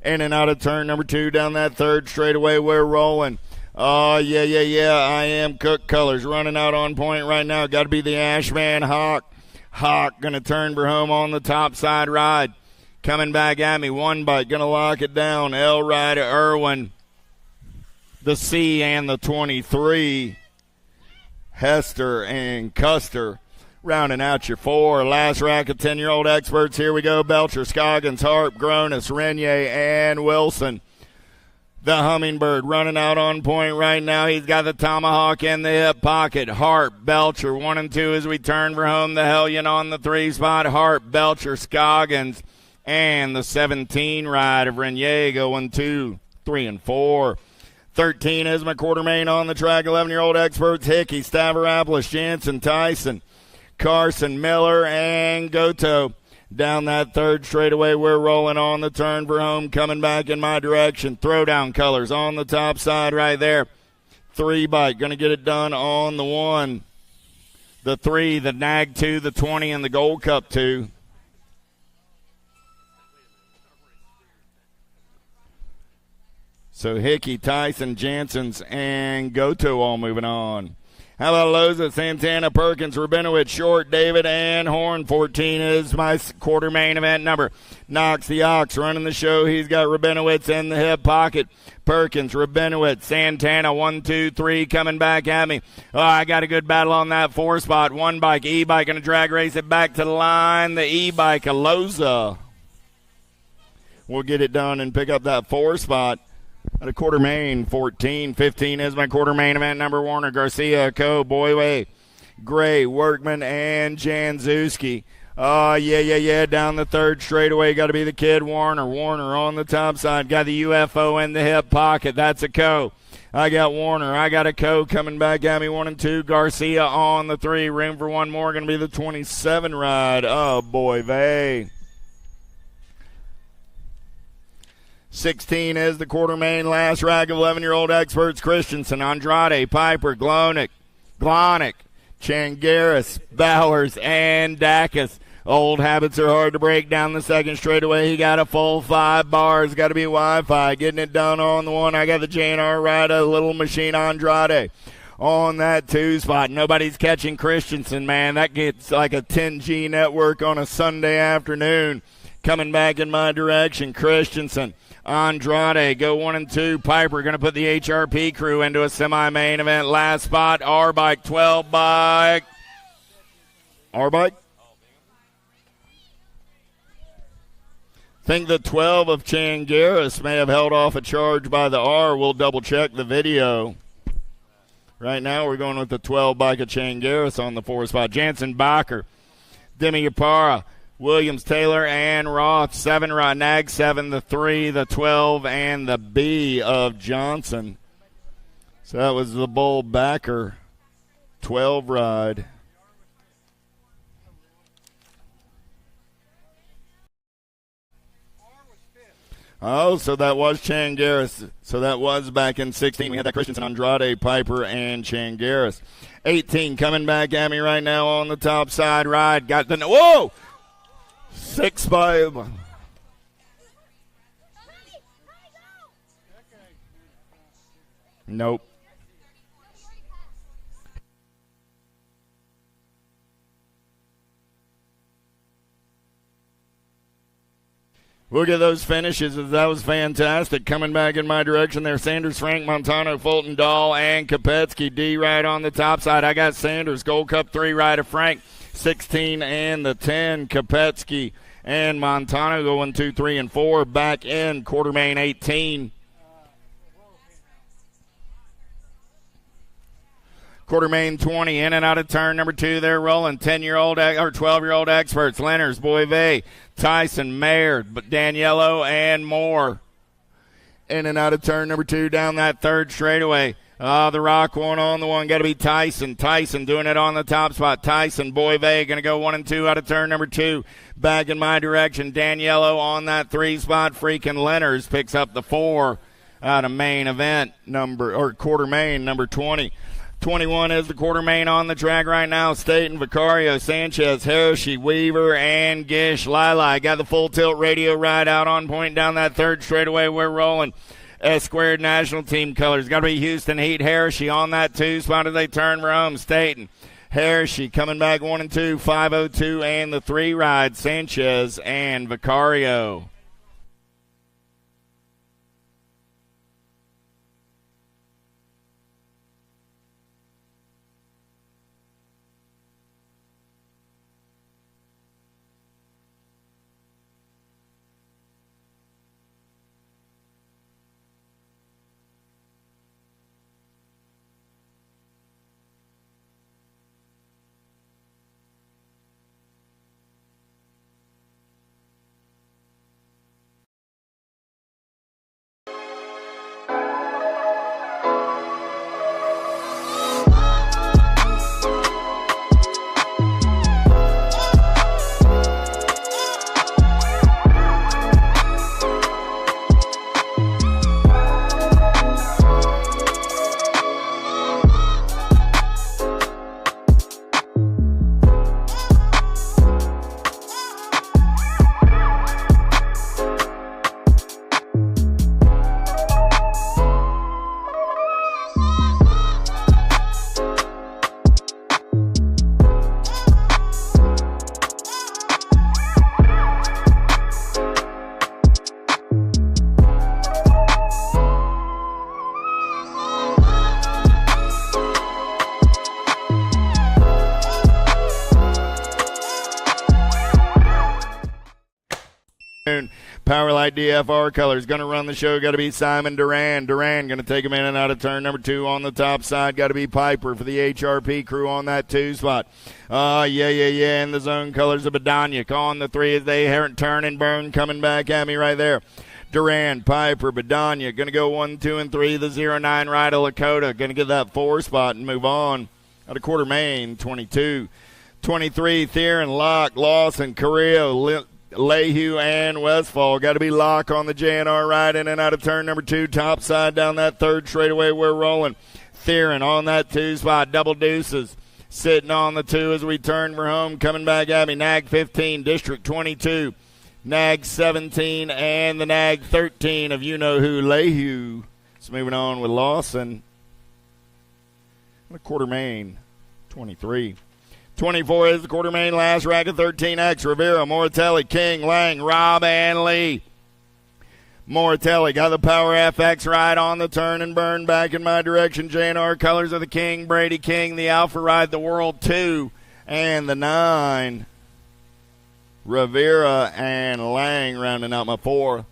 In and out of turn number 2 down that third straightaway. We're rolling. Oh, yeah. I am Cook colors running out on point right now. Got to be the Ashman Hawk. Hawk going to turn for home on the top side ride. Coming back at me. 1 bike going to lock it down. L Ride Irwin. The C and the 23. Hester and Custer. Rounding out your 4. Last rack of 10-year-old experts. Here we go. Belcher, Scoggins, Harp, Gronis, Renier, and Wilson. The Hummingbird running out on point right now. He's got the Tomahawk in the hip pocket. Harp, Belcher, 1 and 2 as we turn for home. The Hellion on the 3 spot. Harp, Belcher, Scoggins, and the 17 ride of Renier going 2, 3, and 4. 13 is my quarter main on the track. 11-year-old experts. Hickey, Stavropoulos, Jansen, Tyson, Carson, Miller, and Goto. Down that third straightaway, we're rolling on the turn for home, coming back in my direction. Throwdown colors on the top side right there. 3 bike, going to get it done on the 1. The 3, the Nag 2, the 20, and the Gold Cup 2. So Hickey, Tyson, Jansen's, and Goto all moving on. How about Loza, Santana, Perkins, Rabinowitz, Short, David, and Horn? 14 is my quarter main event number. Knox the Ox running the show. He's got Rabinowitz in the hip pocket. Perkins, Rabinowitz, Santana, 1, 2, 3 coming back at me. Oh, I got a good battle on that 4 spot. 1 bike, E-bike, going to drag race it back to the line. The E-bike, Loza will get it done and pick up that 4 spot. At a quarter main, 14. 15 is my quarter main event number. Warner, Garcia, Coe, Boyway, Gray, Workman, and Janzewski. Oh, yeah. Down the third straightaway, got to be the kid Warner. Warner on the top side. Got the UFO in the hip pocket. That's a Coe. I got Warner. I got a Coe coming back at me. 1 and 2. Garcia on the 3. Room for one more. Going to be the 27 ride. Oh, Boyway. 16 is the quarter main. Last rack of 11-year-old experts. Christensen, Andrade, Piper, Glonick, Changaris, Bowers, and Dacus. Old habits are hard to break. Down the second straightaway. He got a full 5 bars. Got to be Wi-Fi. Getting it done on the 1. I got the JNR rider, Little Machine Andrade. On that 2 spot. Nobody's catching Christensen, man. That gets like a 10G network on a Sunday afternoon. Coming back in my direction. Christensen. Andrade, go 1 and 2. Piper going to put the HRP crew into a semi-main event. Last spot, R-Bike, 12 bike. R-Bike? Think the 12 of Changaris may have held off a charge by the R. We'll double-check the video. Right now we're going with the 12 bike of Changaris on the 4 spot. Jansen, Bacher, Demi Yapara, Williams, Taylor, and Roth. 7 ride, Nag 7, the 3, the 12, and the B of Johnson. So that was the Bull Backer 12 ride. Oh, so that was Changaris. So that was back in 16. We had that Christensen, Andrade, Piper, and Changaris. 18 coming back at me right now on the top side ride. Got the, whoa! 6 by. Nope. Look at those finishes. That was fantastic. Coming back in my direction there. Sanders, Frank, Montano, Fulton, Dahl, and Kopetsky. D right on the top side. I got Sanders. Gold Cup 3 right of Frank. 16 and the 10. Kopetsky and Montano going 2, 3, and 4. Back in quarter main 18. Quarter main 20, in and out of turn number 2. They're rolling 10-year-old or 12-year-old experts. Lenners, Boivay, Tyson, Mayer, Daniello, and Moore. In and out of turn number 2 down that third straightaway. The rock one on the one. Got to be Tyson. Tyson doing it on the top spot. Tyson, Boivay going to go 1 and 2 out of turn number 2. Back in my direction. Daniello on that 3 spot. Freaking Lenners picks up the 4 out of main event quarter main number 20. 21 is the quarter main on the track right now. Staten, Vicario, Sanchez, Hiroshi, Weaver, and Gish. Lili got the full tilt radio ride out on point down that third straightaway. We're rolling. S-squared national team colors. Got to be Houston Heat. Hiroshi on that 2 spot as they turn for home. Staten. Hiroshi coming back 1 and 2. 5:02 and the 3 ride. Sanchez and Vicario. Powerlight DFR colors. Going to run the show. Got to be Simon Duran. Duran going to take him in and out of turn number 2 on the top side. Got to be Piper for the HRP crew on that 2 spot. Yeah. And the zone colors of Badaniak on the 3 as they turn and burn. Coming back at me right there. Duran, Piper, Badania. Going to go 1, 2, and 3. The 09 ride of Lakota. Going to get that 4 spot and move on. Out of quarter main, 22. 23, Theron, Locke, Lawson, Carrillo, Lehue, and Westfall. Got to be Locke on the JNR ride in and out of turn number 2. Top side down that third straightaway. We're rolling. Theron on that 2 spot. Double deuces. Sitting on the 2 as we turn for home. Coming back at me. Nag 15, District 22. Nag 17, and the Nag 13 of you-know-who, Lehue. So moving on with Lawson. The quarter main, 23. 24 is the quarter main, last rack of 13X. Rivera, Moratelli, King, Lang, Robb, and Lee. Moratelli got the Power FX ride on the turn and burn back in my direction. JNR colors of the King, Brady King, the Alpha ride, the World 2, and the 9. Rivera and Lang rounding out my 4.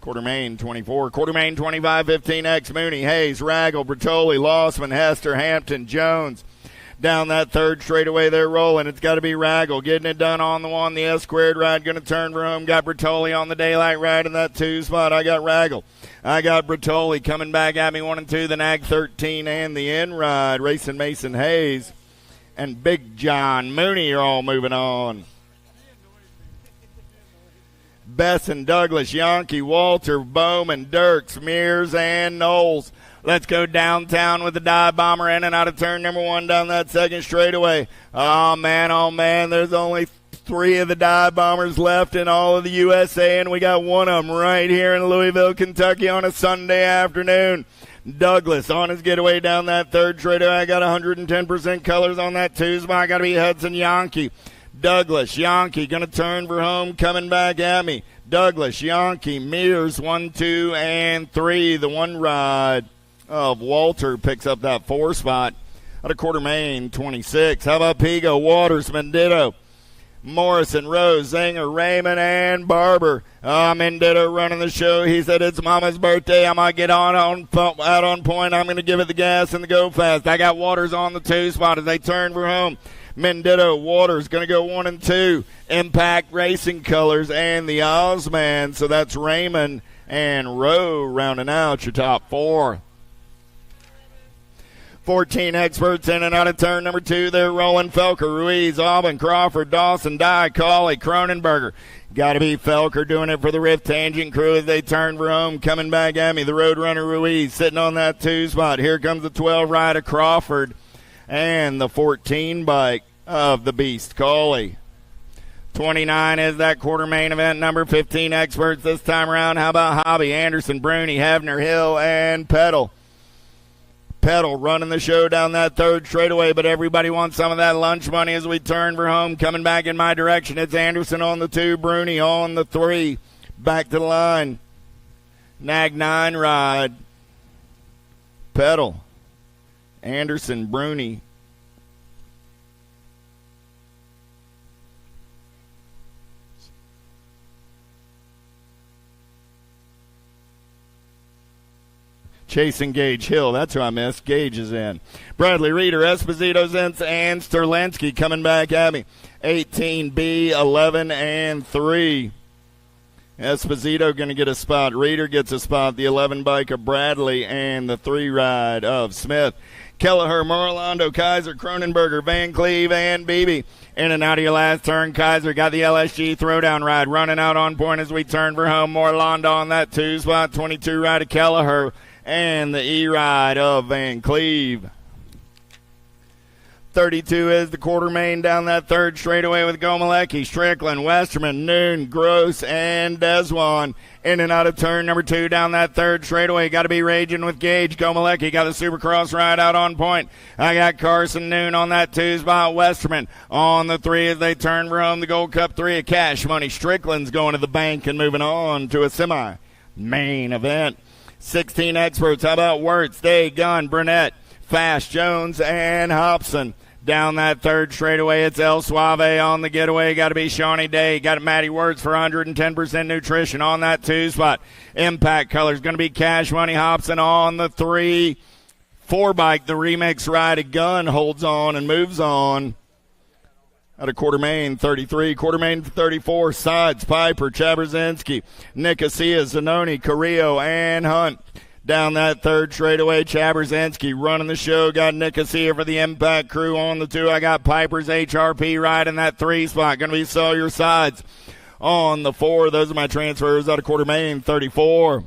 Quarter main, 24. Quarter main, 25, 15X. Mooney, Hayes, Raggle, Bertoli, Lossman, Hester, Hampton, Jones. Down that third straightaway, they're rolling. It's got to be Raggle getting it done on the 1. The S-squared ride going to turn for home. Got Bertoli on the daylight ride in that 2 spot. I got Raggle. I got Bertoli coming back at me 1 and 2. The Nag 13 and the N ride. Racing Mason Hayes and Big John Mooney are all moving on. Besson, Douglas, Yankee, Walter, Bowman, Dirks, Mears, and Knowles. Let's go downtown with the dive bomber in and out of turn number 1 down that second straightaway. Oh, man, there's only 3 of the dive bombers left in all of the USA, and we got one of them right here in Louisville, Kentucky on a Sunday afternoon. Douglas on his getaway down that third straightaway. I got 110% colors on that 2 spot. Got to be Hudson Yankee. Douglas, Yankee, going to turn for home, coming back at me. Douglas, Yankee, Mears, 1, 2, and 3. The 1 ride of Walter picks up that 4 spot. Out of quarter main, 26. How about Pigo, Waters, Mendito, Morrison, Rose, Zinger, Raymond, and Barber. Menditto running the show. He said, it's Mama's birthday. I'm going to get out on point. I'm going to give it the gas and the go fast. I got Waters on the 2 spot as they turn for home. Menditto, Waters going to go 1 and 2. Impact Racing Colors and the Ozman. So that's Raymond and Rowe rounding out your top 4. 14 experts in and out of turn number 2. They're rolling Felker, Ruiz, Aubin, Crawford, Dawson, Dye, Cawley, Cronenberger. Got to be Felker doing it for the Rift Tangent crew as they turn for home. Coming back at me, the Roadrunner Ruiz sitting on that 2 spot. Here comes the 12 rider Crawford and the 14 bike of the Beast Cawley. 29 is that quarter main event. Number 15 experts this time around. How about Hobby, Anderson, Bruni, Havner, Hill, and Peddle. Peddle running the show down that 3rd straightaway, but everybody wants some of that lunch money as we turn for home. Coming back in my direction, it's Anderson on the 2, Bruni on the 3. Back to the line. Nag 9 ride. Peddle. Anderson, Bruni. Chasing Gage Hill. That's who I missed. Gage is in. Bradley Reeder, Esposito, Zentz, and Sterlensky coming back at me. 18B, 11, and 3. Esposito going to get a spot. Reeder gets a spot. The 11 bike of Bradley and the 3 ride of Smith. Kelleher, Morlando, Kaiser, Cronenberger, Van Cleve, and Beebe. In and out of your last turn, Kaiser got the LSG throwdown ride. Running out on point as we turn for home. Morlando on that 2 spot. 22 ride of Kelleher. And the E-ride of Van Cleve. 32 is the quarter main down that 3rd straightaway with Gomalecki, Strickland, Westerman, Noon, Gross, and Deswan. In and out of turn number 2 down that 3rd straightaway. Got to be raging with Gage. Gomalecki got the Supercross ride out on point. I got Carson Noon on that 2 spot. Westerman on the 3 as they turn for home. The Gold Cup 3 of cash money. Strickland's going to the bank and moving on to a semi-main event. 16 experts. How about Wirtz, Day, Gunn, Burnett, Fast, Jones, and Hobson. Down that 3rd straightaway, it's El Suave on the getaway. Got to be Shawnee Day. Got Matty Wirtz for 110% nutrition on that 2 spot. Impact Colors going to be Cash Money. Hobson on the 3. 4 bike, the remix ride of Gunn holds on and moves on. Out of quarter main, 33. Quarter main, 34. Sides, Piper, Chaberzinski, Nicosia, Zanoni, Carrillo, and Hunt. Down that 3rd straightaway, Chaberzinski running the show. Got Nicosia for the Impact crew on the 2. I got Piper's HRP ride in that 3 spot. Going to be Sawyer Sides on the 4. Those are my transfers out of quarter main, 34.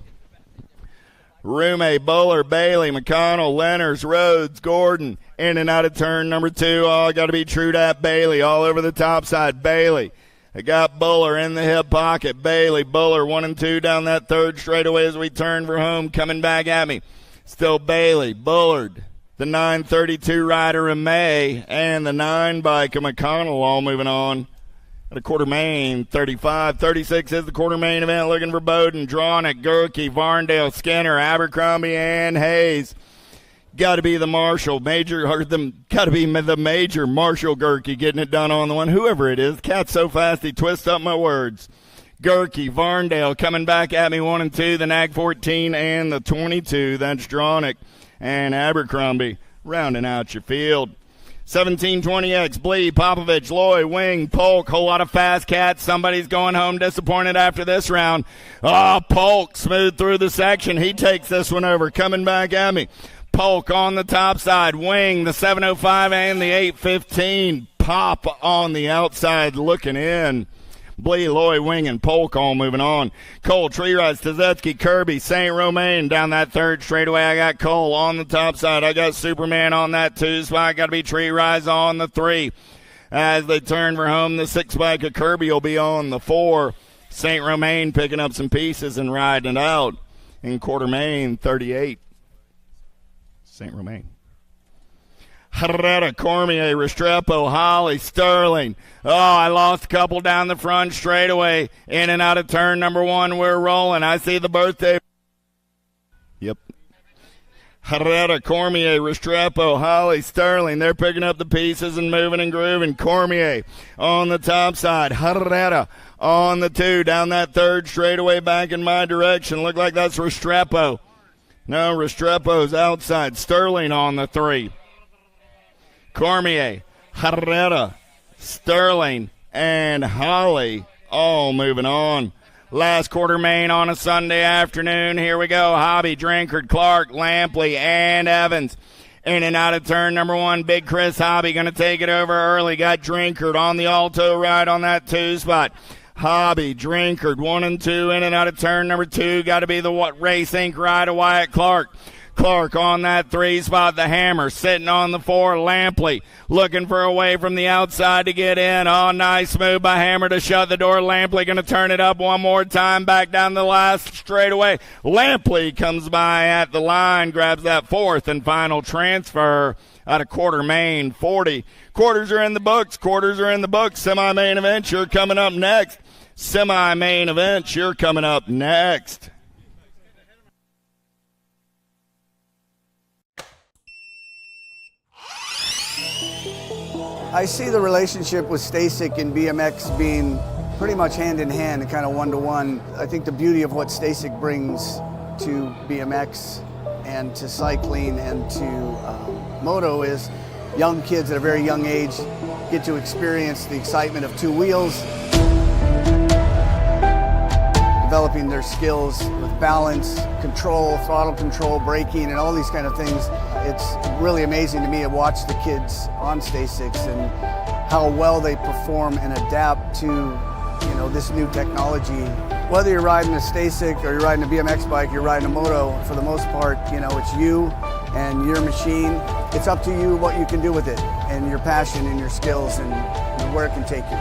Rume, Bowler, Bailey, McConnell, Lenners, Rhodes, Gordon. In and out of turn number 2. Oh, got to be true to that Bailey. All over the top side. Bailey. I got Buller in the hip pocket. Bailey, Buller, 1 and 2 down that 3rd straightaway as we turn for home. Coming back at me. Still Bailey, Bullard, the 932 rider of May, and the 9 bike of McConnell all moving on. At a quarter main, 35. 36 is the quarter main event. Looking for Bowden, Drawnick, Gerke, Varndale, Skinner, Abercrombie, and Hayes. Got to be the Marshall major, or got to be the major Marshall Gerke getting it done on the one. Whoever it is, cat's so fast he twists up my words. Gerke, Varndale coming back at me 1 and 2. The Nag 14 and the 22. That's Drawnick and Abercrombie rounding out your field. 1720X, Blee, Popovich, Loy, Wing, Polk, whole lot of fast cats. Somebody's going home disappointed after this round. Polk smooth through the section. He takes this one over. Coming back at me. Polk on the top side. Wing, the 705 and the 815. Pop on the outside looking in. Blee, Loy, Wing, and Polk all moving on. Cole, Tree Rise, Tazetsky, Kirby, St. Romain down that 3rd straightaway. I got Cole on the top side. I got Superman on that 2 spot. Got to be Tree Rise on the 3. As they turn for home, the 6 bike of Kirby will be on the 4. St. Romain picking up some pieces and riding it out in quarter main, 38. St. Romain. Herrera, Cormier, Restrepo, Holly, Sterling. Oh, I lost a couple down the front straightaway. In and out of turn number 1, we're rolling. I see the birthday. Yep. Herrera, Cormier, Restrepo, Holly, Sterling. They're picking up the pieces and moving and grooving. Cormier on the top side. Herrera on the 2. Down that third straightaway back in my direction. Look like that's Restrepo. No, Restrepo's outside. Sterling on the 3. Cormier, Herrera, Sterling, and Holly all moving on. Last quarter main on a Sunday afternoon. Here we go. Hobby, Drinkard, Clark, Lampley, and Evans. In and out of turn number 1. Big Chris Hobby going to take it over early. Got Drinkard on the Alto ride on that 2 spot. Hobby, Drinkard, 1 and 2. In and out of turn number 2. Got to be the Race Inc. ride of Wyatt Clark. Clark on that 3 spot. The Hammer sitting on the 4. Lampley looking for a way from the outside to get in. Oh, nice move by Hammer to shut the door. Lampley going to turn it up one more time. Back down the last straightaway. Lampley comes by at the line, grabs that 4th and final transfer out of quarter main. 40. Quarters are in the books. Quarters are in the books. Semi-main event, you're coming up next. Semi-main event, you're coming up next. I see the relationship with Stasic and BMX being pretty much hand in hand and kind of one-to-one. I think the beauty of what Stasic brings to BMX and to cycling and to moto is young kids at a very young age get to experience the excitement of 2 wheels, developing their skills with balance, control, throttle control, braking, and all these kind of things. It's really amazing to me to watch the kids on Stasics and how well they perform and adapt to, this new technology. Whether you're riding a Stasic or you're riding a BMX bike, you're riding a moto, for the most part, it's you and your machine. It's up to you what you can do with it and your passion and your skills and where it can take you.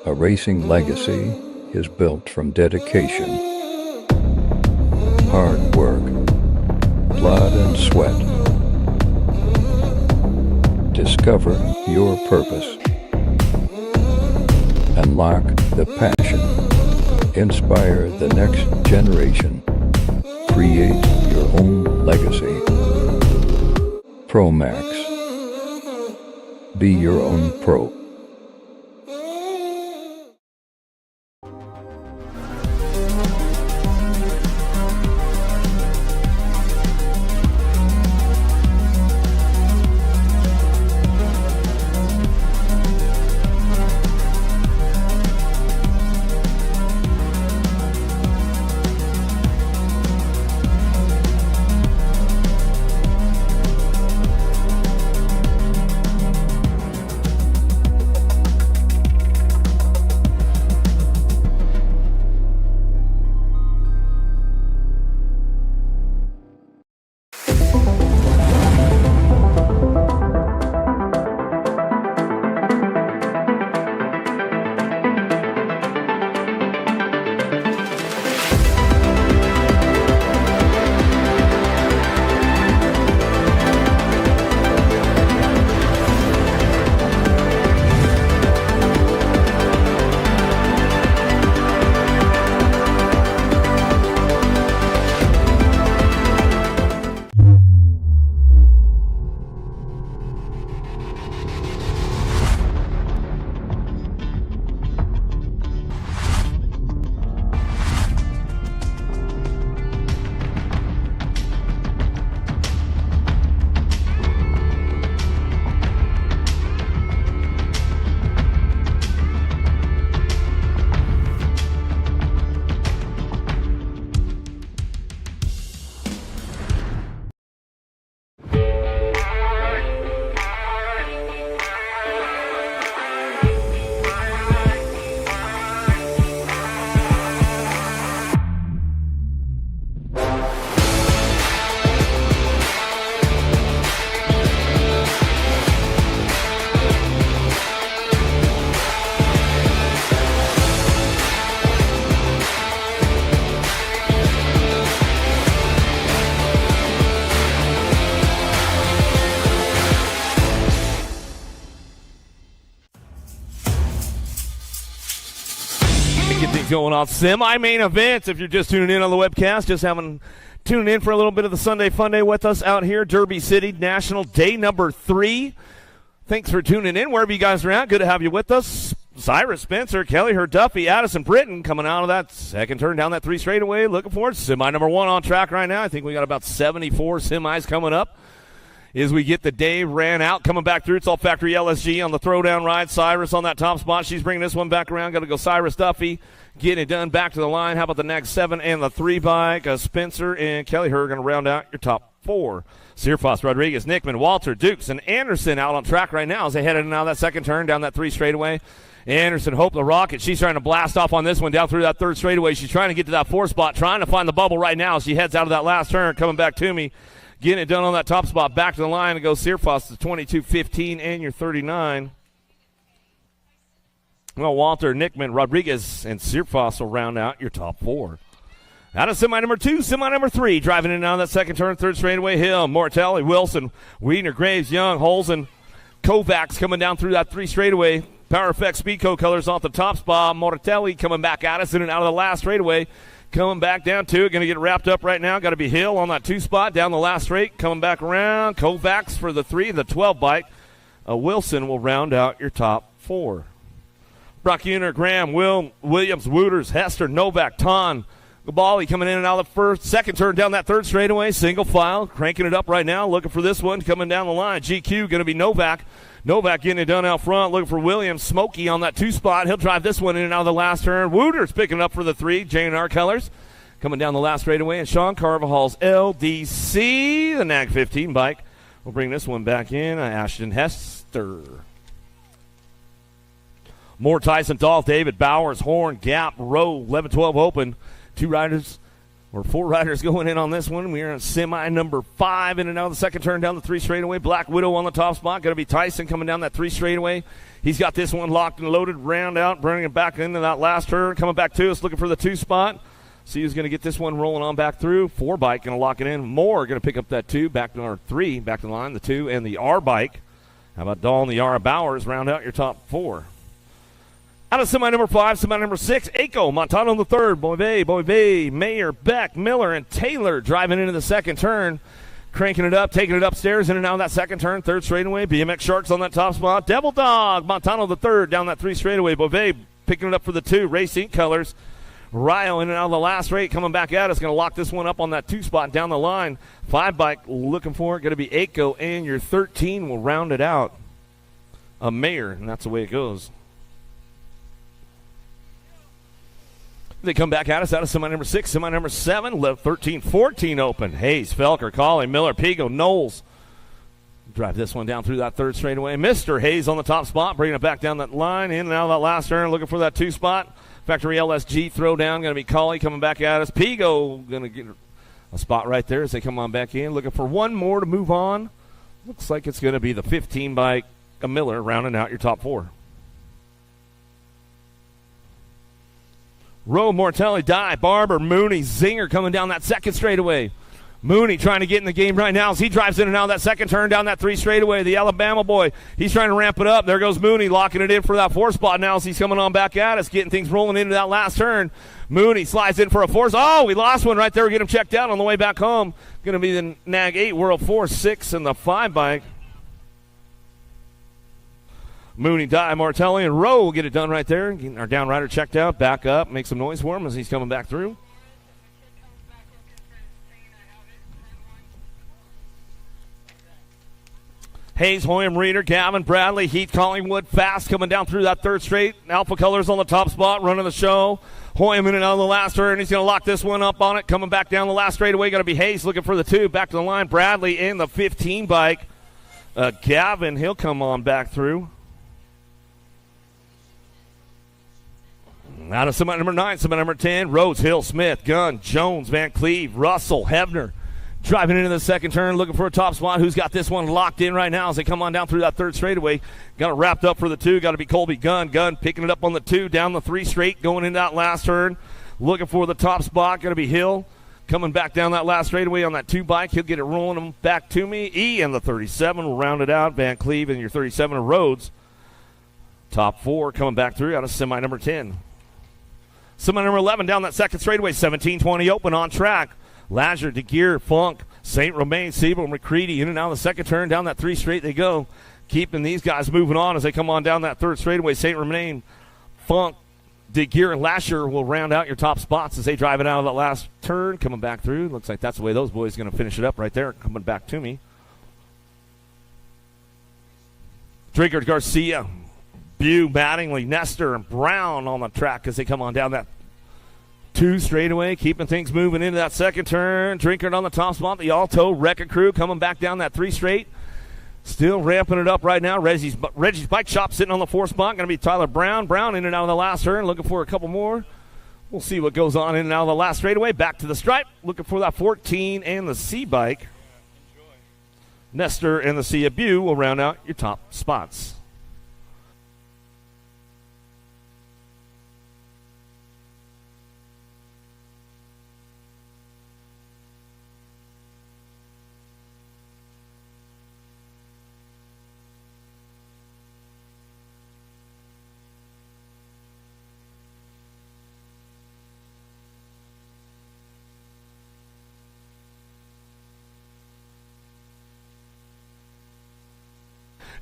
A racing legacy is built from dedication, hard work, blood and sweat. Discover your purpose. Unlock the passion. Inspire the next generation. Create your own legacy. ProMax. Be your own pro. Get things going on semi-main events. If you're just tuning in on the webcast, tuning in for a little bit of the Sunday Fun Day with us out here, Derby City National Day number 3. Thanks for tuning in wherever you guys are at. Good to have you with us. Cyrus Spencer, Kelly Her Duffy, Addison Britton coming out of that second turn down that 3 straightaway. Looking forward. Semi number 1 on track right now. I think we got about 74 semis coming up as we get the day ran out. Coming back through, it's all factory LSG on the throwdown ride. Cyrus on that top spot. She's bringing this one back around. Got to go Cyrus Duffy. Getting it done back to the line. How about the next 7 and the 3 bike? Spencer and Kelly Her are going to round out your top 4. Searfoss, Rodriguez, Nickman, Walter, Dukes, and Anderson out on track right now as they head in and out of that second turn down that 3 straightaway. Anderson, Hope the Rocket. She's trying to blast off on this one down through that 3rd straightaway. She's trying to get to that 4 spot, trying to find the bubble right now. She heads out of that last turn, coming back to me, getting it done on that top spot. Back to the line and goes Searfoss to 22-15 and your 39. Well, Walter, Nickman, Rodriguez, and Searfoss will round out your top 4. Out of semi number 2, semi number 3, driving in and out of that second turn, 3rd straightaway. Hill, Mortelli, Wilson, Weidner, Graves, Young, Holzen, Kovacs coming down through that 3 straightaway. Power Effect Speedco colors off the top spot. Mortelli coming back at us in and out of the last straightaway. Coming back down to it. Going to get wrapped up right now. Got to be Hill on that 2 spot down the last straight. Coming back around. Kovacs for the 3, the 12 bike. Wilson will round out your top 4. Brock Uner, Graham, Williams, Wooters, Hester, Novak, Ton, Gabali coming in and out of the second turn down that 3rd straightaway. Single file. Cranking it up right now. Looking for this one coming down the line. GQ going to be Novak. Novak getting it done out front, looking for Williams. Smokey on that 2 spot. He'll drive this one in and out of the last turn. Wooters picking it up for the 3. J&R colors coming down the last straightaway. And Sean Carvajal's LDC, the NAG 15 bike, will bring this one back in. Ashton Hester. Moore, Tyson, Dolph, David, Bowers, Horn, Gap, Rowe, 11-12 open. 4 riders going in on this one. We're on semi number 5 in and out of the second turn down the 3 straightaway. Black Widow on the top spot. Going to be Tyson coming down that 3 straightaway. He's got this one locked and loaded. Round out, bringing it back into that last turn. Coming back to us, looking for the 2 spot. See who's going to get this one rolling on back through. 4 bike going to lock it in. Moore going to pick up that 2. Back to our 3. Back to the line, the 2 and the R bike. How about Dahl and the R Bowers round out your top 4. Out of semi number 5, semi number 6, Aiko, Montano the 3rd, Boivay, Mayer, Beck, Miller, and Taylor driving into the second turn, cranking it up, taking it upstairs, in and out of that second turn, 3rd straightaway. BMX Sharks on that top spot. Devil Dog, Montano the 3rd down that 3 straightaway. Boivay picking it up for the 2, Racing colors. Ryo in and out of the last straight, coming back at us, going to lock this one up on that 2 spot down the line. 5 bike looking for it, going to be Aiko, and your 13 will round it out. A Mayer, and that's the way it goes. They come back at us out of semi number 6, semi number 7, 13-14 open. Hayes, Felker, Colley, Miller, Pigo, Knowles. Drive this one down through that 3rd straightaway. Mr. Hayes on the top spot, bringing it back down that line, in and out of that last turn, looking for that 2 spot. Factory LSG throw down, going to be Colley coming back at us. Pigo going to get a spot right there as they come on back in. Looking for one more to move on. Looks like it's going to be the 15 by Miller rounding out your top 4. Rowe, Mortelli, Dye, Barber, Mooney, Zinger coming down that 2nd straightaway. Mooney trying to get in the game right now as he drives in and out of that second turn down that 3 straightaway. The Alabama boy, he's trying to ramp it up. There goes Mooney locking it in for that 4 spot now as he's coming on back at us, getting things rolling into that last turn. Mooney slides in for a 4. Oh, we lost one right there. We get him checked out on the way back home. Going to be the NAG 8 World 4, 6, and the 5 bike. Mooney, Dye, Martelli, and Rowe will get it done right there. Getting our down rider checked out, back up, make some noise for him as he's coming back through. Hayes, Hoyam, Reeder, Gavin, Bradley, Heath, Collingwood, fast coming down through that 3rd straight. Alpha Colors on the top spot, running the show. Hoyam in and out of the last turn. He's going to lock this one up on it. Coming back down the last straightaway, going to be Hayes looking for the 2. Back to the line, Bradley in the 15 bike. Gavin, he'll come on back through. Out of semi number 9, semi number 10, Rhodes, Hill, Smith, Gunn, Jones, Van Cleve, Russell, Hebner. Driving into the second turn, looking for a top spot. Who's got this one locked in right now as they come on down through that 3rd straightaway. Got it wrapped up for the 2. Got to be Colby Gunn. Gunn picking it up on the 2, down the 3 straight, going into that last turn. Looking for the top spot. Going to be Hill. Coming back down that last straightaway on that 2 bike. He'll get it rolling them back to me. E and the 37 will round it out. Van Cleve and your 37 of Rhodes. Top 4 coming back through out of semi number 10. Somebody number 11 down that second straightaway. 17-20 open on track. Lazar, DeGear, Funk, St. Romain, Siebel, McCready in and out of the second turn. Down that 3 straight they go. Keeping these guys moving on as they come on down that third straightaway. St. Romain, Funk, DeGear, and Lasher will round out your top spots as they drive it out of that last turn. Coming back through. Looks like that's the way those boys are going to finish it up right there. Coming back to me. Drinkard, Garcia, Bew, Mattingly, Nestor, and Brown on the track as they come on down that 2 straightaway, keeping things moving into that second turn. Drinkard on the top spot. The Alto Wrecking Crew coming back down that 3 straight. Still ramping it up right now. Reggie's Bike Shop sitting on the 4th spot. Going to be Tyler Brown. Brown in and out of the last turn. Looking for a couple more. We'll see what goes on in and out of the last straightaway. Back to the stripe. Looking for that 14 and the C-Bike. Nestor and the Sia Bew will round out your top spots.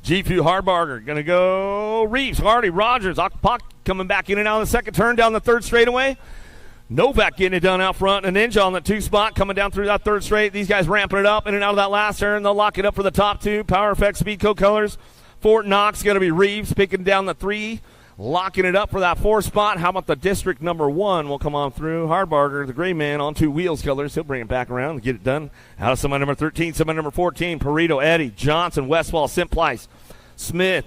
G-Few Hardbarger going to go Reeves, Hardy, Rogers, Akpak coming back in and out of the second turn down the 3rd straightaway. Novak getting it done out front, and Ninja on the 2 spot coming down through that 3rd straight. These guys ramping it up in and out of that last turn. They'll lock it up for the top 2. Power Effects, Speedco Colors. Fort Knox going to be Reeves picking down the 3. Locking it up for that 4th spot. How about the district number 1 will come on through. Hardbarger, the gray man, on 2 wheels colors. He'll bring it back around and get it done. Out of somebody number 13, somebody number 14. Perito, Eddie, Johnson, Westfall, Simplice, Smith.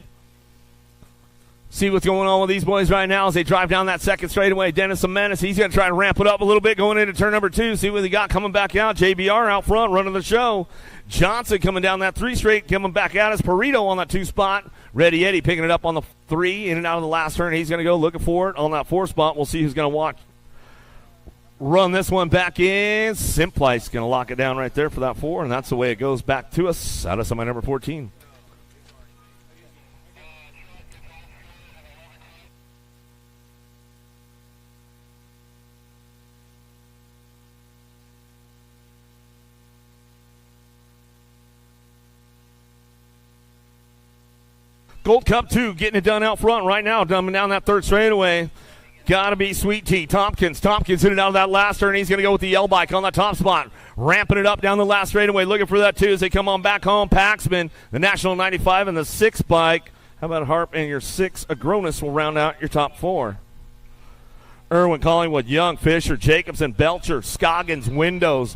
See what's going on with these boys right now as they drive down that second straightaway. Dennis Menace, he's going to try to ramp it up a little bit going into turn number 2. See what he got coming back out. JBR out front running the show. Johnson coming down that 3 straight, coming back out as Perito on that 2 spot. Ready Eddie picking it up on the 3 in and out of the last turn. He's going to go looking for it on that 4 spot. We'll see who's going to run this one back in. Simplice going to lock it down right there for that 4, and that's the way it goes back to us out of somebody number 14. Gold Cup 2 getting it done out front right now, dumbing down that 3rd straightaway. Got to be Sweet Tea. Tompkins hitting out of that last turn. He's going to go with the L bike on the top spot. Ramping it up down the last straightaway. Looking for that, too, as they come on back home. Paxman, the National 95, and the 6 bike. How about Harp and your 6? Agronis will round out your top 4. Irwin, Collingwood, Young, Fisher, Jacobson, Belcher, Scoggins, Windows.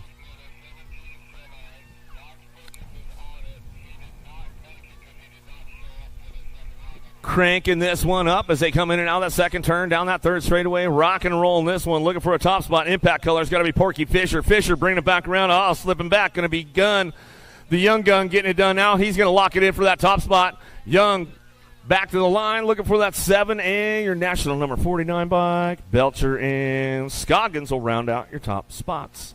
Cranking this one up as they come in and out of that second turn, down that 3rd straightaway, rock and rolling this one, looking for a top spot. Impact color's got to be Porky Fisher. Fisher bringing it back around. Oh, slipping back, going to be Gunn. The Young Gun getting it done now. He's going to lock it in for that top spot. Young back to the line, looking for that 7 and your national number 49 bike. Belcher and Scoggins will round out your top spots.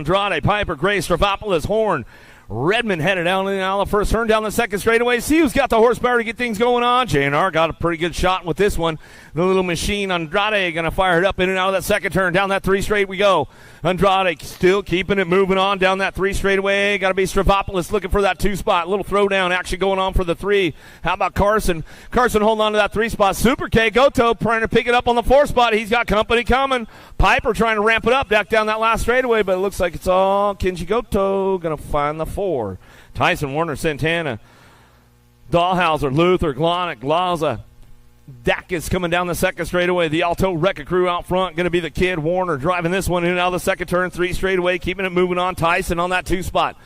Andrade, Piper, Gray, Stravopoulos, Horn, Redmond headed down in the first turn, down the second straightaway. See who's got the horsepower to get things going on. JNR got a pretty good shot with this one. The little machine, Andrade, going to fire it up in and out of that second turn. Down that 3 straight we go. Andrade still keeping it moving on down that 3 straightaway. Got to be Stravopoulos looking for that 2 spot. Little throwdown action going on for the 3. How about Carson? Carson holding on to that 3 spot. Super K Goto trying to pick it up on the 4 spot. He's got company coming. Piper trying to ramp it up back down that last straightaway, but it looks like it's all Kenji Goto going to find the 4. Tyson, Warner, Santana, Dahlhauser, Luther, Glonek, Glaza, Dacus coming down the second straightaway. The Alto Wrecking Crew out front. Going to be the kid Warner driving this one in and out of the second turn. 3 straightaway, keeping it moving on. Tyson on that 2 spot.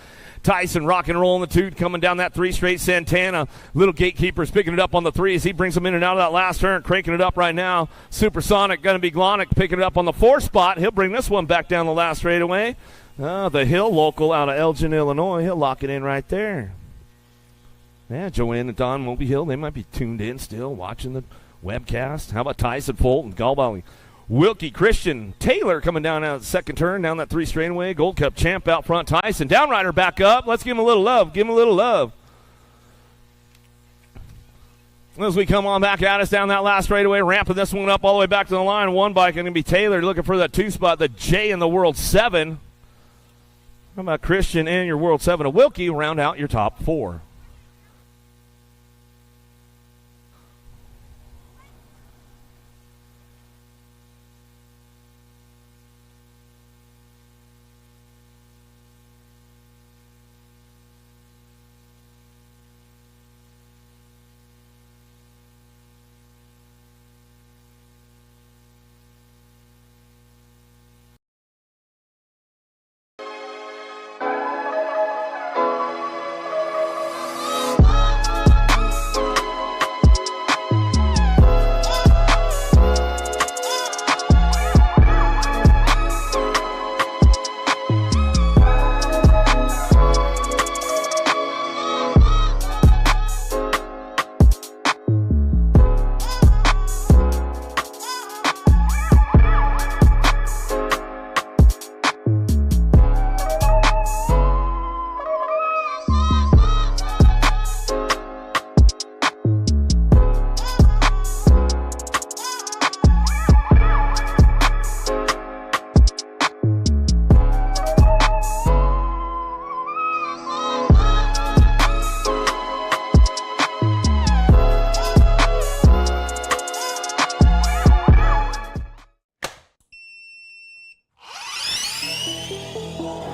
Tyson rock and rolling the 2 coming down that 3 straight. Santana, little gatekeepers picking it up on the 3 as he brings them in and out of that last turn, cranking it up right now. Supersonic going to be Glonek picking it up on the 4 spot. He'll bring this one back down the last straightaway. The Hill local out of Elgin, Illinois. He'll lock it in right there. Yeah, Joanne and Don Moby Hill, they might be tuned in still watching the webcast. How about Tyson, Fulton, Galbali, Wilkie, Christian, Taylor coming down out of the second turn, down that 3 straightaway. Gold Cup champ out front. Tyson, Downrider back up. Let's give him a little love. Give him a little love. As we come on back at us down that last straightaway, ramping this one up all the way back to the line. One bike going to be Taylor looking for that 2 spot, the J in the World 7. How about Christian and your World 7 of Wilkie round out your top 4.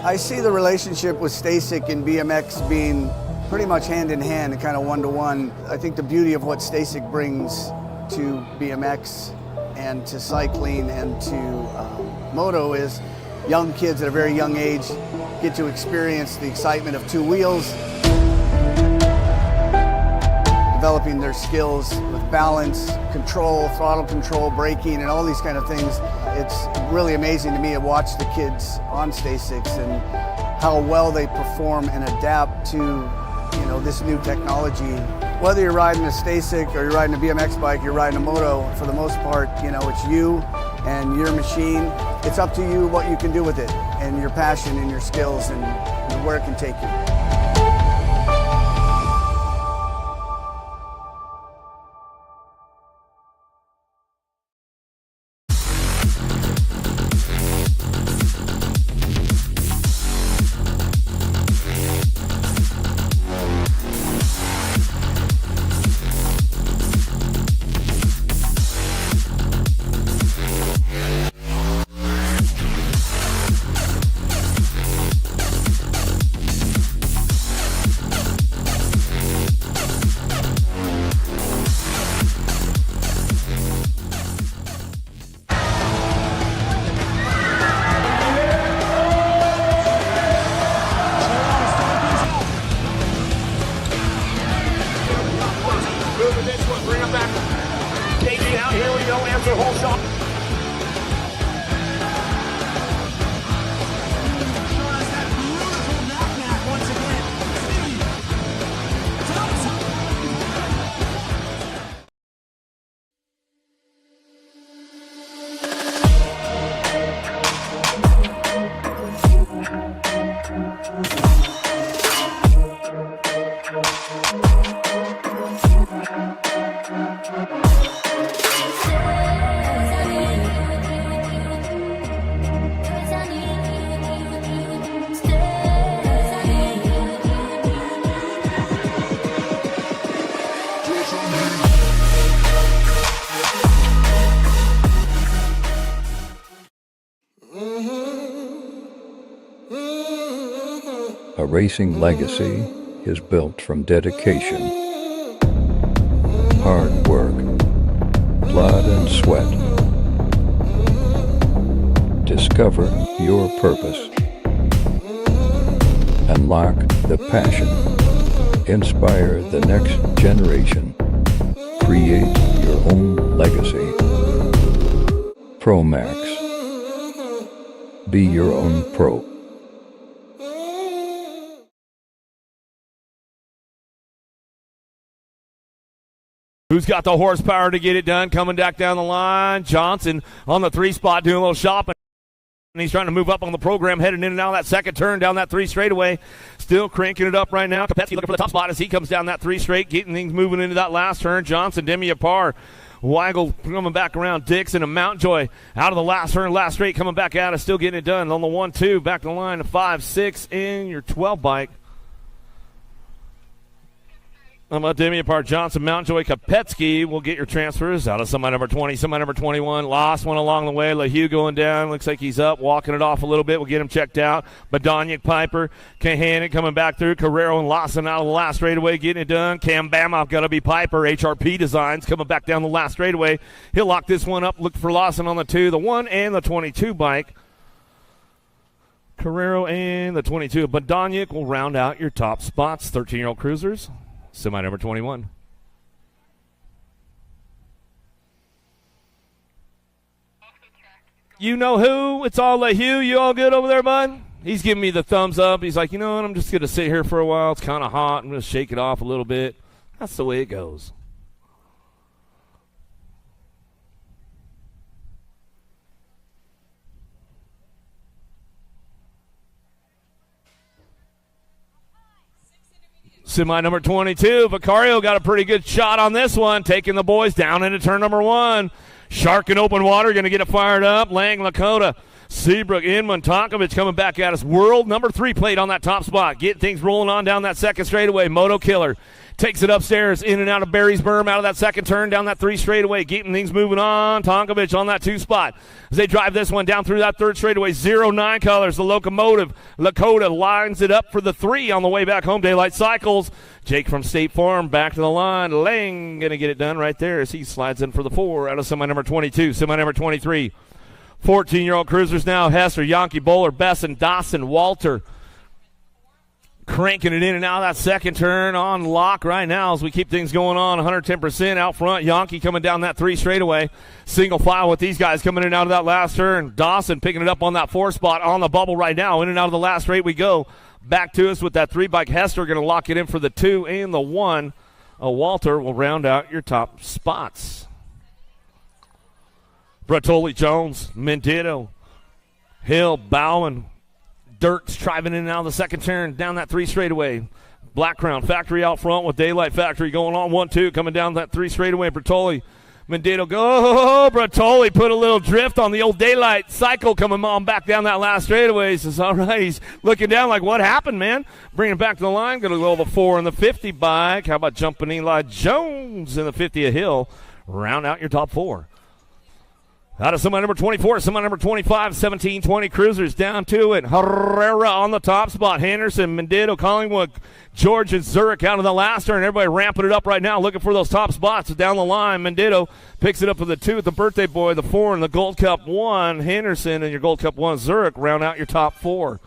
I see the relationship with Stasic and BMX being pretty much hand in hand and kind of one-to-one. I think the beauty of what Stasic brings to BMX and to cycling and to moto is young kids at a very young age get to experience the excitement of 2 wheels, developing their skills with balance, control, throttle control, braking, and all these kind of things. It's really amazing to me to watch the kids on Stasics and how well they perform and adapt to, this new technology. Whether you're riding a Stasic or you're riding a BMX bike, you're riding a moto, for the most part, it's you and your machine. It's up to you what you can do with it and your passion and your skills and where it can take you. A racing legacy is built from dedication, hard work, blood and sweat. Discover your purpose. Unlock the passion. Inspire the next generation. Create your own legacy. ProMax. Be your own pro. Who's got the horsepower to get it done? Coming back down the line. Johnson on the 3 spot doing a little shopping. And he's trying to move up on the program, heading in and out of that second turn down that 3 straightaway. Still cranking it up right now. Kopetsky looking for the top spot as he comes down that 3 straight, getting things moving into that last turn. Johnson, Demi apart. Weigel coming back around. Dixon and Mountjoy out of the last turn, last straight, coming back out and still getting it done on the 1-2. Back to the line, 5-6 in your 12 bike. I'm about Demi apart. Johnson, Mountjoy, Kopetsky will get your transfers out of somebody number 20, somebody number 21. Lost one along the way. LaHue going down. Looks like he's up, walking it off a little bit. We'll get him checked out. Badoniak, Piper, Kahanen coming back through. Carrero and Lawson out of the last straightaway, getting it done. Cam Bama got to be Piper. HRP Designs coming back down the last straightaway. He'll lock this one up. Look for Lawson on the 2, the 1, and the 22 bike. Carrero and the 22. Badoniak will round out your top spots. 13-year-old cruisers. Semi number 21. You know who? It's all LaHue. You all good over there, bud? He's giving me the thumbs up. He's like, you know what? I'm just going to sit here for a while. It's kind of hot. I'm going to shake it off a little bit. That's the way it goes. Semi number 22, Vicario got a pretty good shot on this one, taking the boys down into turn number 1. Shark in open water, going to get it fired up. Lang, Lakota, Seabrook, Inman, Tonkovich coming back at us. World number 3 plate on that top spot. Get things rolling on down that second straightaway. Moto Killer takes it upstairs, in and out of Barry's berm, out of that second turn, down that 3 straightaway, getting things moving on. Tonkovich on that 2 spot. As they drive this one down through that 3rd straightaway, 09 colors, the locomotive. Lakota lines it up for the 3 on the way back home. Daylight Cycles. Jake from State Farm back to the line. Lang going to get it done right there as he slides in for the 4 out of semi number 22, semi number 23. 14-year-old cruisers now. Hester, Yankee, Bowler, Besson, Dawson, Walter. Cranking it in and out of that second turn on lock right now as we keep things going on. 110% out front. Yankee coming down that 3 straightaway. Single file with these guys coming in and out of that last turn. Dawson picking it up on that 4 spot on the bubble right now. In and out of the last straight we go. Back to us with that 3 bike. Hester going to lock it in for the 2 and the 1. Walter will round out your top spots. Bertoli, Jones, Mendito, Hill, Bowen, Dirks driving in and out of the second turn down that 3 straightaway. Black Crown Factory out front with Daylight Factory going on 1-2 coming down that 3 straightaway. Bertoli, Mendito, go. Bertoli put a little drift on the old Daylight Cycle coming on back down that last straightaway. He says, all right, he's looking down like, what happened, man? Bringing it back to the line. Going to go the 4 and the 50 bike. How about jumping Eli Jones in the 50 a Hill? Round out your top 4. Out of semi number 24, semi number 25, 17-20 cruisers down to it. Herrera on the top spot. Henderson, Mendito, Collingwood, George, and Zurich out of the last turn. Everybody ramping it up right now, looking for those top spots down the line. Mendito picks it up for the 2 with the birthday boy, the 4 and the Gold Cup 1. Henderson and your Gold Cup 1. Zurich round out your top 4.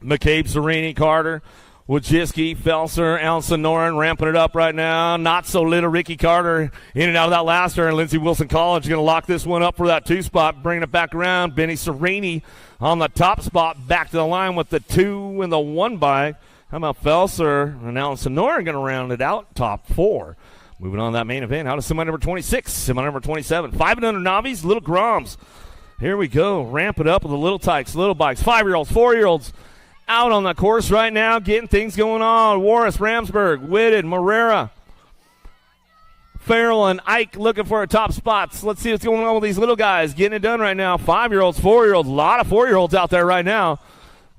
McCabe, Serini, Carter, Wojcicki, Felser, Alan Sonoran ramping it up right now. Not so little Ricky Carter in and out of that last turn. Lindsey Wilson College going to lock this one up for that 2 spot, bringing it back around. Benny Serini on the top spot, back to the line with the 2 and the 1 bike. How about Felser and Alan Sonoran going to round it out, top 4. Moving on to that main event, out of semi number 26, semi number 27. 5 and under Navis, Little Groms. Here we go, ramp it up with the little tykes, little bikes, 5-year-olds, 4-year-olds. Out on the course right now, getting things going on. Warris, Ramsburg, Whitted, Morera, Farrell, and Ike looking for our top spots. Let's see what's going on with these little guys. Getting it done right now. 5-year-olds, 4-year-olds. A lot of 4-year-olds out there right now.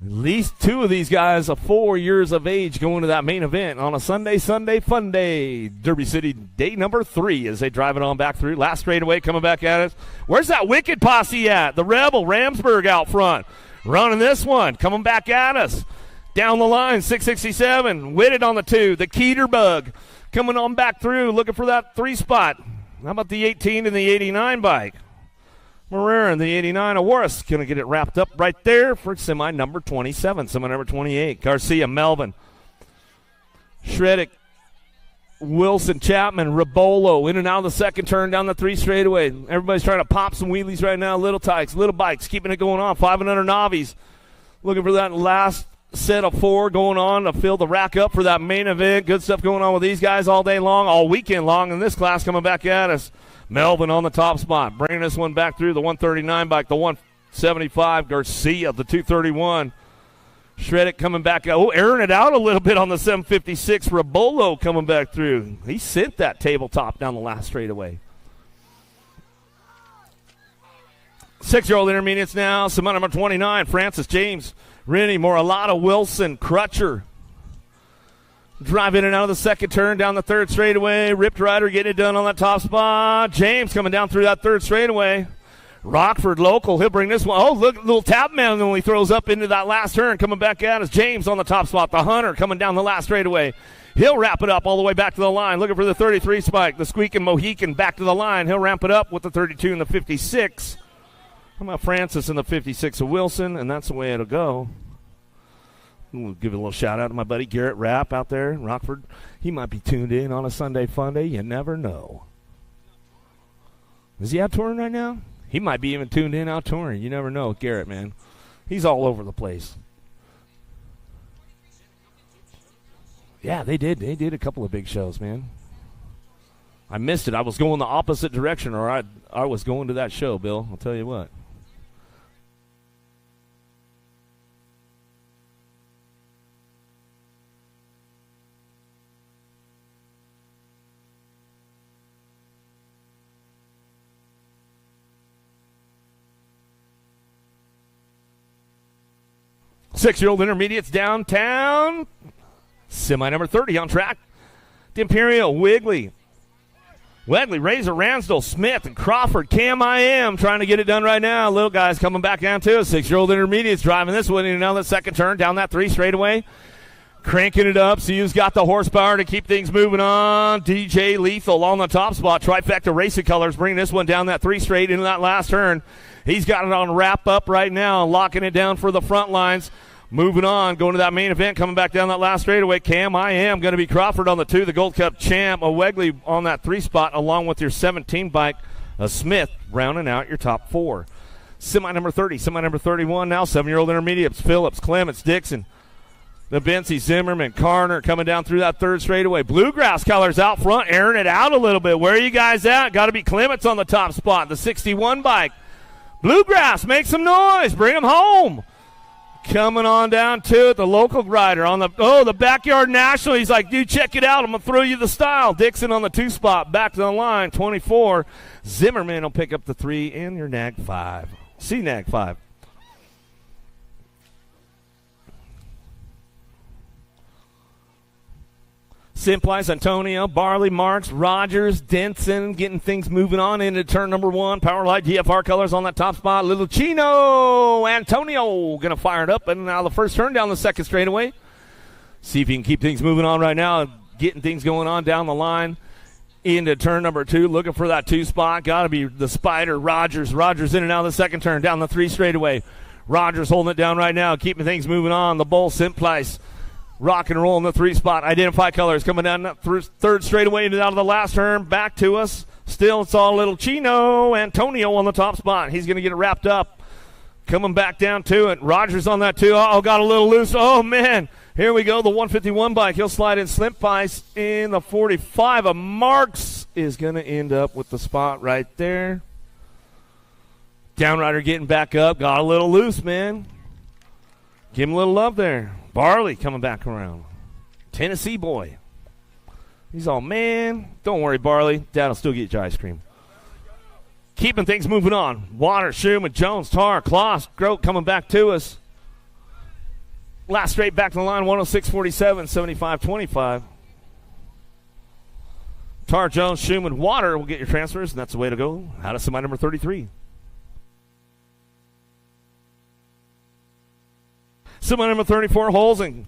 At least 2 of these guys are 4 years of age going to that main event on a Sunday fun day. Derby City day number 3 as they drive it on back through. Last straightaway coming back at us. Where's that Wicked posse at? The Rebel, Ramsburg out front. Running this one, coming back at us. Down the line, 667. Whitted on the 2. The Keeter Bug coming on back through, looking for that 3 spot. How about the 18 and the 89 bike? Marrera and the 89 Awarus going to get it wrapped up right there for semi number 27, semi number 28. Garcia, Melvin, Shredick, Wilson, Chapman, Rabolo in and out of the second turn down the 3 straightaway. Everybody's trying to pop some wheelies right now. Little tykes, little bikes, keeping it going on. 5 and under Navis. Looking for that last set of 4 going on to fill the rack up for that main event. Good stuff going on with these guys all day long, all weekend long. In this class coming back at us. Melvin on the top spot, bringing this one back through the 139 bike, the 175. Garcia, the 231. Shredick coming back. Oh, airing it out a little bit on the 756. Rabolo coming back through. He sent that tabletop down the last straightaway. 6-year-old intermediates now. Semi number 29. Francis, James, Rennie, Moralata, Wilson, Crutcher. Drive in and out of the second turn down the 3rd straightaway. Ripped Rider getting it done on that top spot. James coming down through that 3rd straightaway. Rockford local. He'll bring this one. Oh, look, little tap man when he throws up into that last turn. Coming back at us. James on the top spot. The Hunter coming down the last straightaway. He'll wrap it up all the way back to the line. Looking for the 33 spike. The Squeaking Mohican back to the line. He'll ramp it up with the 32 and the 56. How about Francis and the 56 of Wilson? And that's the way it'll go. We'll give a little shout out to my buddy Garrett Rapp out there in Rockford. He might be tuned in on a Sunday fun day. You never know. Is he out touring right now? He might be even tuned in out touring. You never know with Garrett, man. He's all over the place. Yeah, they did. They did a couple of big shows, man. I missed it. I was going the opposite direction, or I was going to that show, Bill. I'll tell you what. Six-year-old intermediates downtown. Semi number 30 on track. D'Imperio, Wigley, Razor, Ransdell, Smith, and Crawford. Cam I Am trying to get it done right now. Little guys coming back down to us. 6-year-old intermediates driving this one in another second turn down that 3 straightaway. Cranking it up. CU's got the horsepower to keep things moving on. DJ Lethal on the top spot. Trifecta Racing Colors bringing this one down that 3 straight into that last turn. He's got it on wrap up right now, locking it down for the front lines. Moving on, going to that main event, coming back down that last straightaway. Cam I Am going to be Crawford on the 2, the Gold Cup champ. Wegley on that 3 spot, along with your 17 bike. Smith rounding out your top 4. Semi number 30, semi number 31 now. 7-year-old intermediates, Phillips, Clements, Dixon, the Bency, Zimmerman, Carner coming down through that 3rd straightaway. Bluegrass colors out front, airing it out a little bit. Where are you guys at? Got to be Clements on the top spot, the 61 bike. Bluegrass, make some noise. Bring them home. Coming on down to it, the local rider on the Backyard National. He's like, dude, check it out. I'm going to throw you the style. Dixon on the 2 spot, back to the line, 24. Zimmerman will pick up the 3 and your nag 5. See nag 5. Simplice, Antonio, Barley, Marks, Rogers, Denson, getting things moving on into turn number 1. Powerlight GFR colors on that top spot. Little Chino, Antonio going to fire it up. And now the first turn down the 2nd straightaway. See if he can keep things moving on right now. Getting things going on down the line into turn number 2. Looking for that 2 spot. Got to be the Spider, Rogers. Rogers in and out of the 2nd turn down the 3 straightaway. Rogers holding it down right now, keeping things moving on. The Bull, Simplice. Rock and roll in the 3 spot. Identify colors coming down that 3rd straightaway into out of the last turn. Back to us. Still, it's all little Chino. Antonio on the top spot. He's going to get it wrapped up. Coming back down to it. Rogers on that too. Oh, got a little loose. Oh, man. Here we go. The 151 bike. He'll slide in Slimpice in the 45 of Marks is going to end up with the spot right there. Downrider getting back up. Got a little loose, man. Give him a little love there. Barley coming back around. Tennessee boy. He's all, man, don't worry, Barley. Dad'll still get you ice cream. Keeping things moving on. Water, Schumann, Jones, Tar, Kloss, Grote coming back to us. Last straight back to the line, 106.47, 75.25. Tar, Jones, Schumann, Water will get your transfers, and that's the way to go. Out of semi number 33. Semi number 34, Holzen.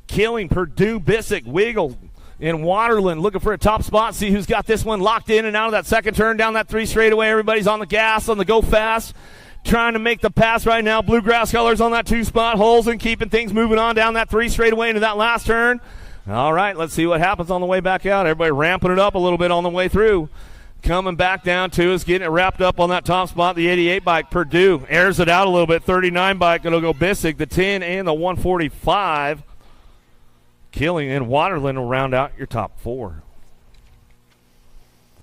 Killing Purdue Bissick. Wiggle in Waterland looking for a top spot. See who's got this one locked in and out of that second turn down that 3 straightaway. Everybody's on the gas, on the go fast. Trying to make the pass right now. Bluegrass colors on that 2 spot. Holzen keeping things moving on down that 3 straightaway into that last turn. All right, let's see what happens on the way back out. Everybody ramping it up a little bit on the way through. Coming back down to us, getting it wrapped up on that top spot, the 88 bike. Purdue airs it out a little bit. 39 bike, it'll go Bissick, the 10 and the 145. Killing in Waterland will round out your top 4.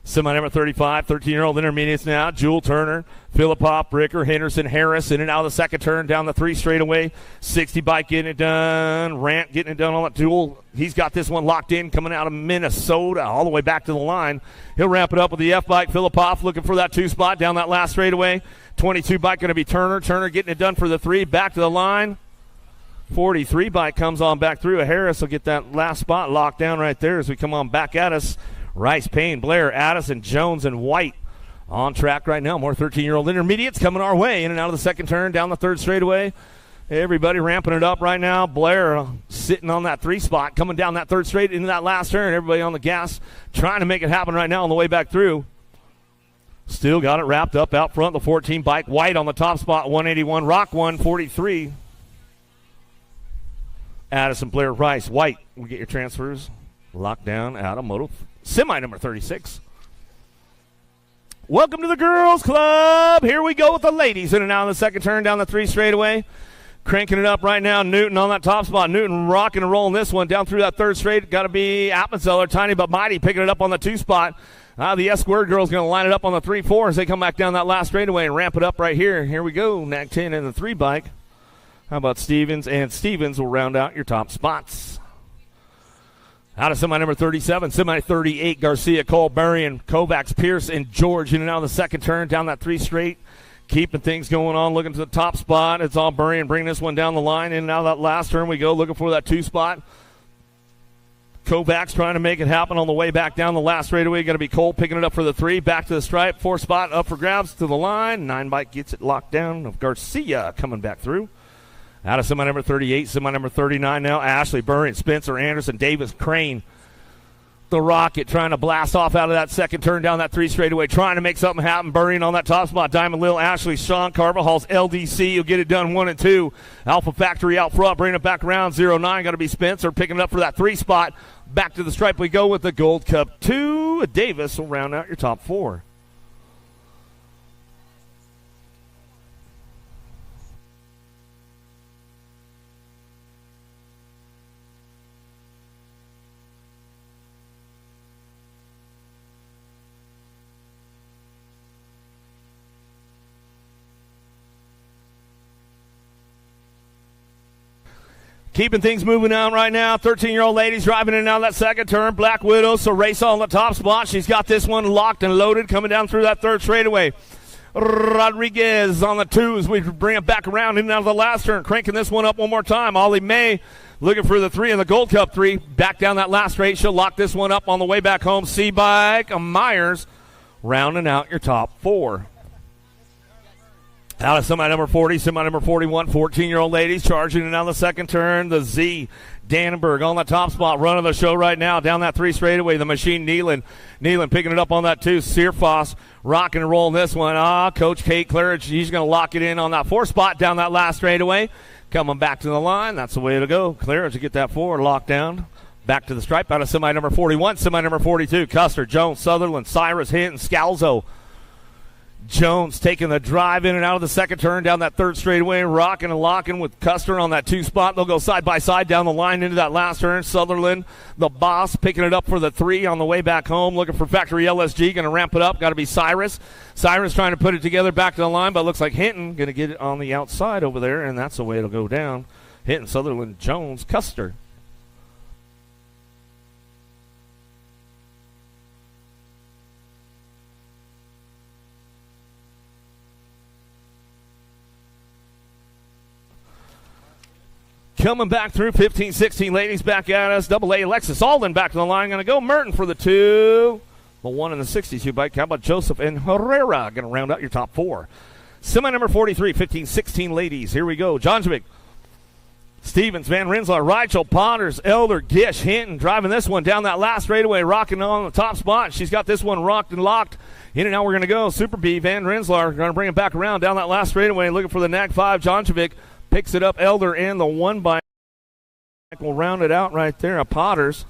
Semi number 35, 13-year-old intermediates now. Jewel Turner, Philippop, Bricker, Henderson, Harris in and out of the second turn down the 3 straightaway. 60 bike getting it done. Rant getting it done on that Jewel. He's got this one locked in coming out of Minnesota all the way back to the line. He'll wrap it up with the F bike. Philippop looking for that 2 spot down that last straightaway. 22 bike going to be Turner. Turner getting it done for the 3. Back to the line. 43 bike comes on back through. Harris will get that last spot locked down right there as we come on back at us. Rice, Payne, Blair, Addison, Jones, and White on track right now. More 13-year-old intermediates coming our way in and out of the second turn down the 3rd straightaway. Everybody ramping it up right now. Blair sitting on that 3 spot, coming down that 3rd straight into that last turn. Everybody on the gas trying to make it happen right now on the way back through. Still got it wrapped up out front. The 14 bike. White on the top spot, 181. Rock 143. Addison, Blair, Rice, White. We get your transfers locked down out of Moto Semi number 36. Welcome to the Girls Club. Here we go with the ladies in and out of the second turn down the 3 straightaway. Cranking it up right now. Newton on that top spot. Newton rocking and rolling this one down through that 3rd straight. Got to be Appenzeller, tiny but mighty, picking it up on the 2 spot. The S-squared girl's going to line it up on the 3-4 as they come back down that last straightaway and ramp it up right here. Here we go. Nag 10 and the 3 bike. How about Stevens? And Stevens will round out your top spots. Out of semi number 37, semi 38, Garcia, Cole, Berrien, Kovacs, Pierce, and George in and out of the second turn down that 3 straight. Keeping things going on, looking to the top spot. It's all Berrien bringing this one down the line. In and out of that last turn we go, looking for that 2 spot. Kovacs trying to make it happen on the way back down the last straightaway. Going to be Cole picking it up for the 3. Back to the stripe. 4 spot up for grabs to the line. 9 bike gets it locked down. Of Garcia coming back through. Out of semi number 38, semi number 39 now. Ashley, Berrien, Spencer, Anderson, Davis, Crane. The Rocket trying to blast off out of that second turn down that 3 straightaway. Trying to make something happen. Berrien on that top spot. Diamond Lil, Ashley, Sean Carvajal's LDC. You'll get it done 1 and 2. Alpha Factory out front. Bringing it back around 0-9. Got to be Spencer picking it up for that 3 spot. Back to the stripe we go with the Gold Cup 2. Davis will round out your top 4. Keeping things moving on right now. 13-year-old ladies driving in and out of that second turn. Black Widow, Ceresa on the top spot. She's got this one locked and loaded coming down through that 3rd straightaway. Rodriguez on the 2 as we bring it back around in and out of the last turn. Cranking this one up one more time. Ollie May looking for the 3 in the Gold Cup 3. Back down that last straight. She'll lock this one up on the way back home. C-Bike, Myers rounding out your top 4. Out of semi number 40, semi number 41, 14-year-old ladies charging it out the second turn. The Z, Dannenberg on the top spot, running the show right now. Down that 3 straightaway, the machine Nealon picking it up on that 2. Searfoss rocking and rolling this one. Coach Kate Claridge, he's going to lock it in on that 4 spot down that last straightaway. Coming back to the line, that's the way to go. Claridge to get that 4 locked down. Back to the stripe out of semi number 41, semi number 42. Custer, Jones, Sutherland, Cyrus, Hinton, Scalzo. Jones taking the drive in and out of the second turn down that 3rd straightaway, rocking and locking with Custer on that 2 spot. They'll go side by side down the line into that last turn. Sutherland, the boss, picking it up for the 3 on the way back home. Looking for Factory LSG, going to ramp it up. Got to be Cyrus. Cyrus trying to put it together back to the line, but looks like Hinton going to get it on the outside over there, and that's the way it'll go down. Hinton, Sutherland, Jones, Custer. Coming back through, 15-16 ladies back at us. Double A Alexis Alden back to the line. Going to go Merton for the 2. The 1 and the 62 bike. How about Joseph and Herrera? Going to round out your top 4. Semi number 43, 15-16 ladies. Here we go. Jonjovic Stevens, Van Renselaar, Reichel, Potters, Elder, Gish, Hinton driving this one down that last straightaway, rocking on the top spot. She's got this one rocked and locked. In and out we're going to go. Super B, Van Renselaar, going to bring it back around down that last straightaway, looking for the nag 5. Jonchevic picks it up. Elder and the 1 bike will round it out right there. A Potters.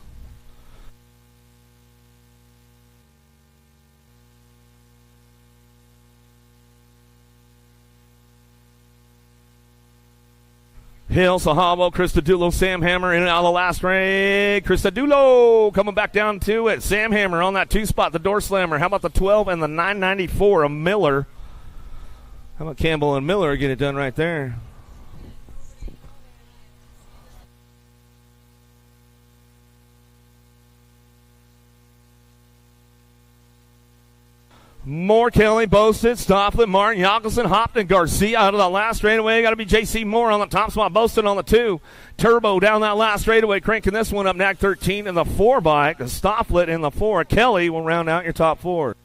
Hill, Sahabo, Christodulo, Sam Hammer in and out of the last straight. Christodulo coming back down to it. Sam Hammer on that 2 spot, the door slammer. How about the 12 and the 994 of Miller? How about Campbell and Miller get it done right there? Moore, Kelly, Bosted, Stofflet, Martin, Yockelson, Hopton, Garcia out of the last straightaway. Got to be J.C. Moore on the top spot. Bosted on the 2. Turbo down that last straightaway, cranking this one up. Nag 13 in the 4 bike. Stofflet in the 4. Kelly will round out your top 4.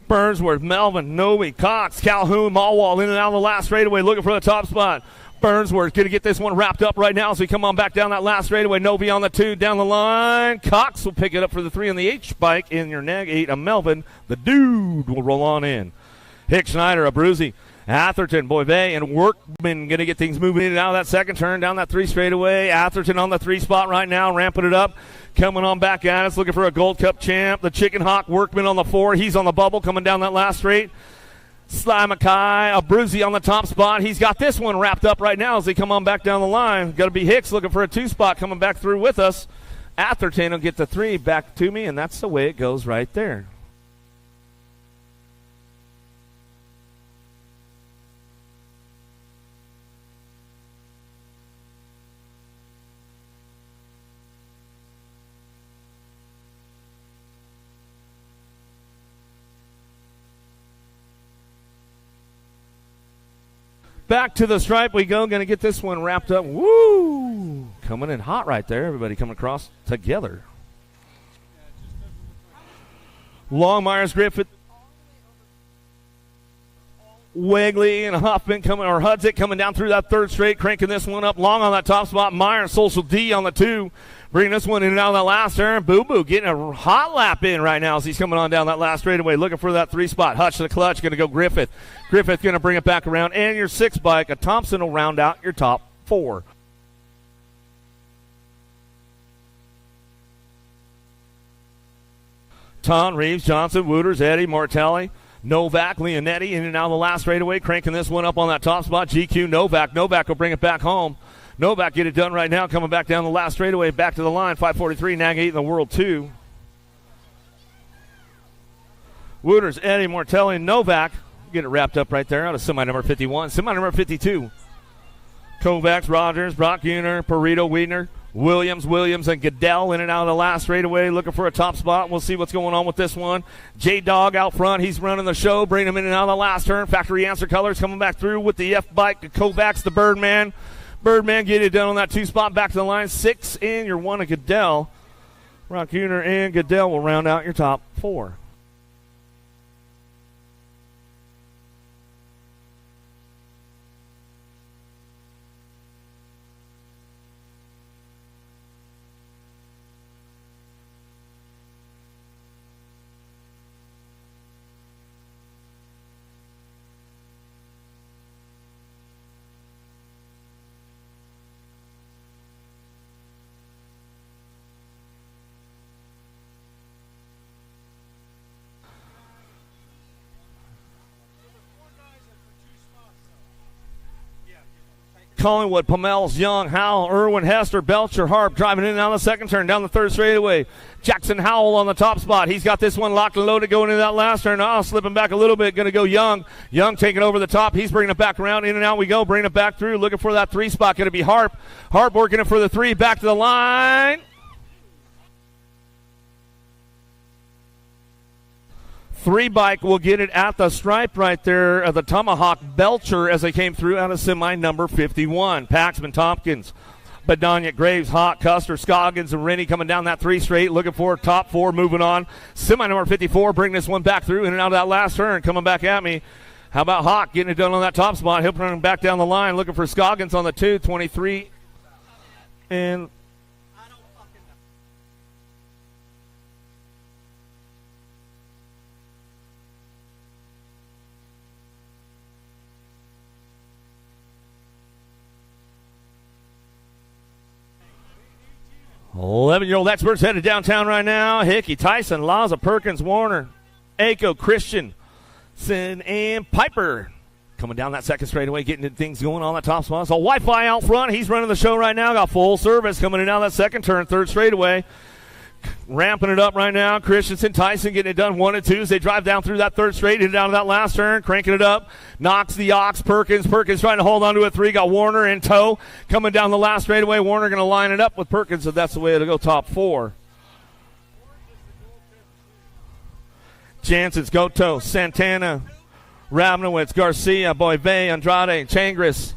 Burnsworth, Melvin, Noe, Cox, Calhoun, Malwall in and out of the last straightaway looking for the top spot. Burnsworth going to get this one wrapped up right now as we come on back down that last straightaway. Novi on the 2 down the line. Cox will pick it up for the 3 on the H bike in your nag 8 of Melvin. The dude will roll on in. Hick Schneider, Abruzzi, Atherton, Boivay, and Workman going to get things moving in and out of that second turn down that 3 straightaway. Atherton on the 3 spot right now, ramping it up. Coming on back at us, looking for a Gold Cup champ. The Chicken Hawk Workman on the 4. He's on the bubble coming down that last straight. Sly Mackay, Abruzzi on the top spot. He's got this one wrapped up right now as they come on back down the line. Got to be Hicks looking for a 2 spot coming back through with us. Atherton will get the 3 back to me, and that's the way it goes right there. Back to the stripe we go. Going to get this one wrapped up. Woo! Coming in hot right there. Everybody coming across together. Longmire's, Griffith, Wegley, and Huffman coming, or Hudzik coming down through that 3rd straight, cranking this one up. Long on that top spot. Meyer, Social D on the 2. Bringing this one in and out of that last turn. Boo Boo getting a hot lap in right now as he's coming on down that last straightaway, looking for that 3 spot. Hutch to the clutch, going to go Griffith. Griffith going to bring it back around. And your 6 bike, a Thompson will round out your top 4. Tom, Reeves, Johnson, Wooters, Eddie, Martelli, Novak, Leonetti in and out of the last straightaway, cranking this one up on that top spot. GQ, Novak. Novak will bring it back home. Novak get it done right now, coming back down the last straightaway, back to the line. 5:43, nag 8 in the world 2. Wooters, Eddie, Martelli, Novak get it wrapped up right there out of semi number 51. Semi number 52. Kovacs, Rogers, Brock Uner, Perito, Wiedner, Williams, and Goodell in and out of the last straightaway, looking for a top spot. We'll see what's going on with this one. J-Dog out front. He's running the show, bringing him in and out of the last turn. Factory Answer Colors coming back through with the F-bike. Kovacs, the Birdman. Birdman get it done on that 2 spot, back to the line. 6 in your 1 of Goodell. Brock Uner and Goodell will round out your top 4. Collingwood, Pomels, Young, Howell, Irwin, Hester, Belcher, Harp driving in and out of the second turn, down the 3rd straightaway. Jackson Howell on the top spot. He's got this one locked and loaded going into that last turn. Slipping back a little bit. Going to go Young. Young taking over the top. He's bringing it back around. In and out we go. Bringing it back through. Looking for that 3 spot. Going to be Harp. Harp working it for the 3. Back to the line. 3 bike will get it at the stripe right there of the Tomahawk. Belcher as they came through out of semi number 51. Paxman, Tompkins, Bedanya, Graves, Hawk, Custer, Scoggins, and Rennie coming down that 3 straight, looking for top 4, moving on. Semi number 54, bring this one back through, in and out of that last turn, coming back at me. How about Hawk getting it done on that top spot? He'll run back down the line, looking for Scoggins on the 2, 23. And 11-year-old experts headed downtown right now. Hickey, Tyson, Laza, Perkins, Warner, Aiko, Christian, Sin, and Piper coming down that second straightaway, getting things going on that top spot. So Wi-Fi out front. He's running the show right now. Got full service coming in down that second turn, third straightaway. Ramping it up right now. Christensen, Tyson getting it done 1 and 2 as they drive down through that third straight, down to that last turn, cranking it up. Knocks the ox. Perkins trying to hold on to a 3. Got Warner in tow coming down the last straightaway. Warner going to line it up with Perkins, so that's the way to go, top 4. Jansen's Goto, Santana, Rabnowitz, Garcia, Boyve, Andrade, Changris.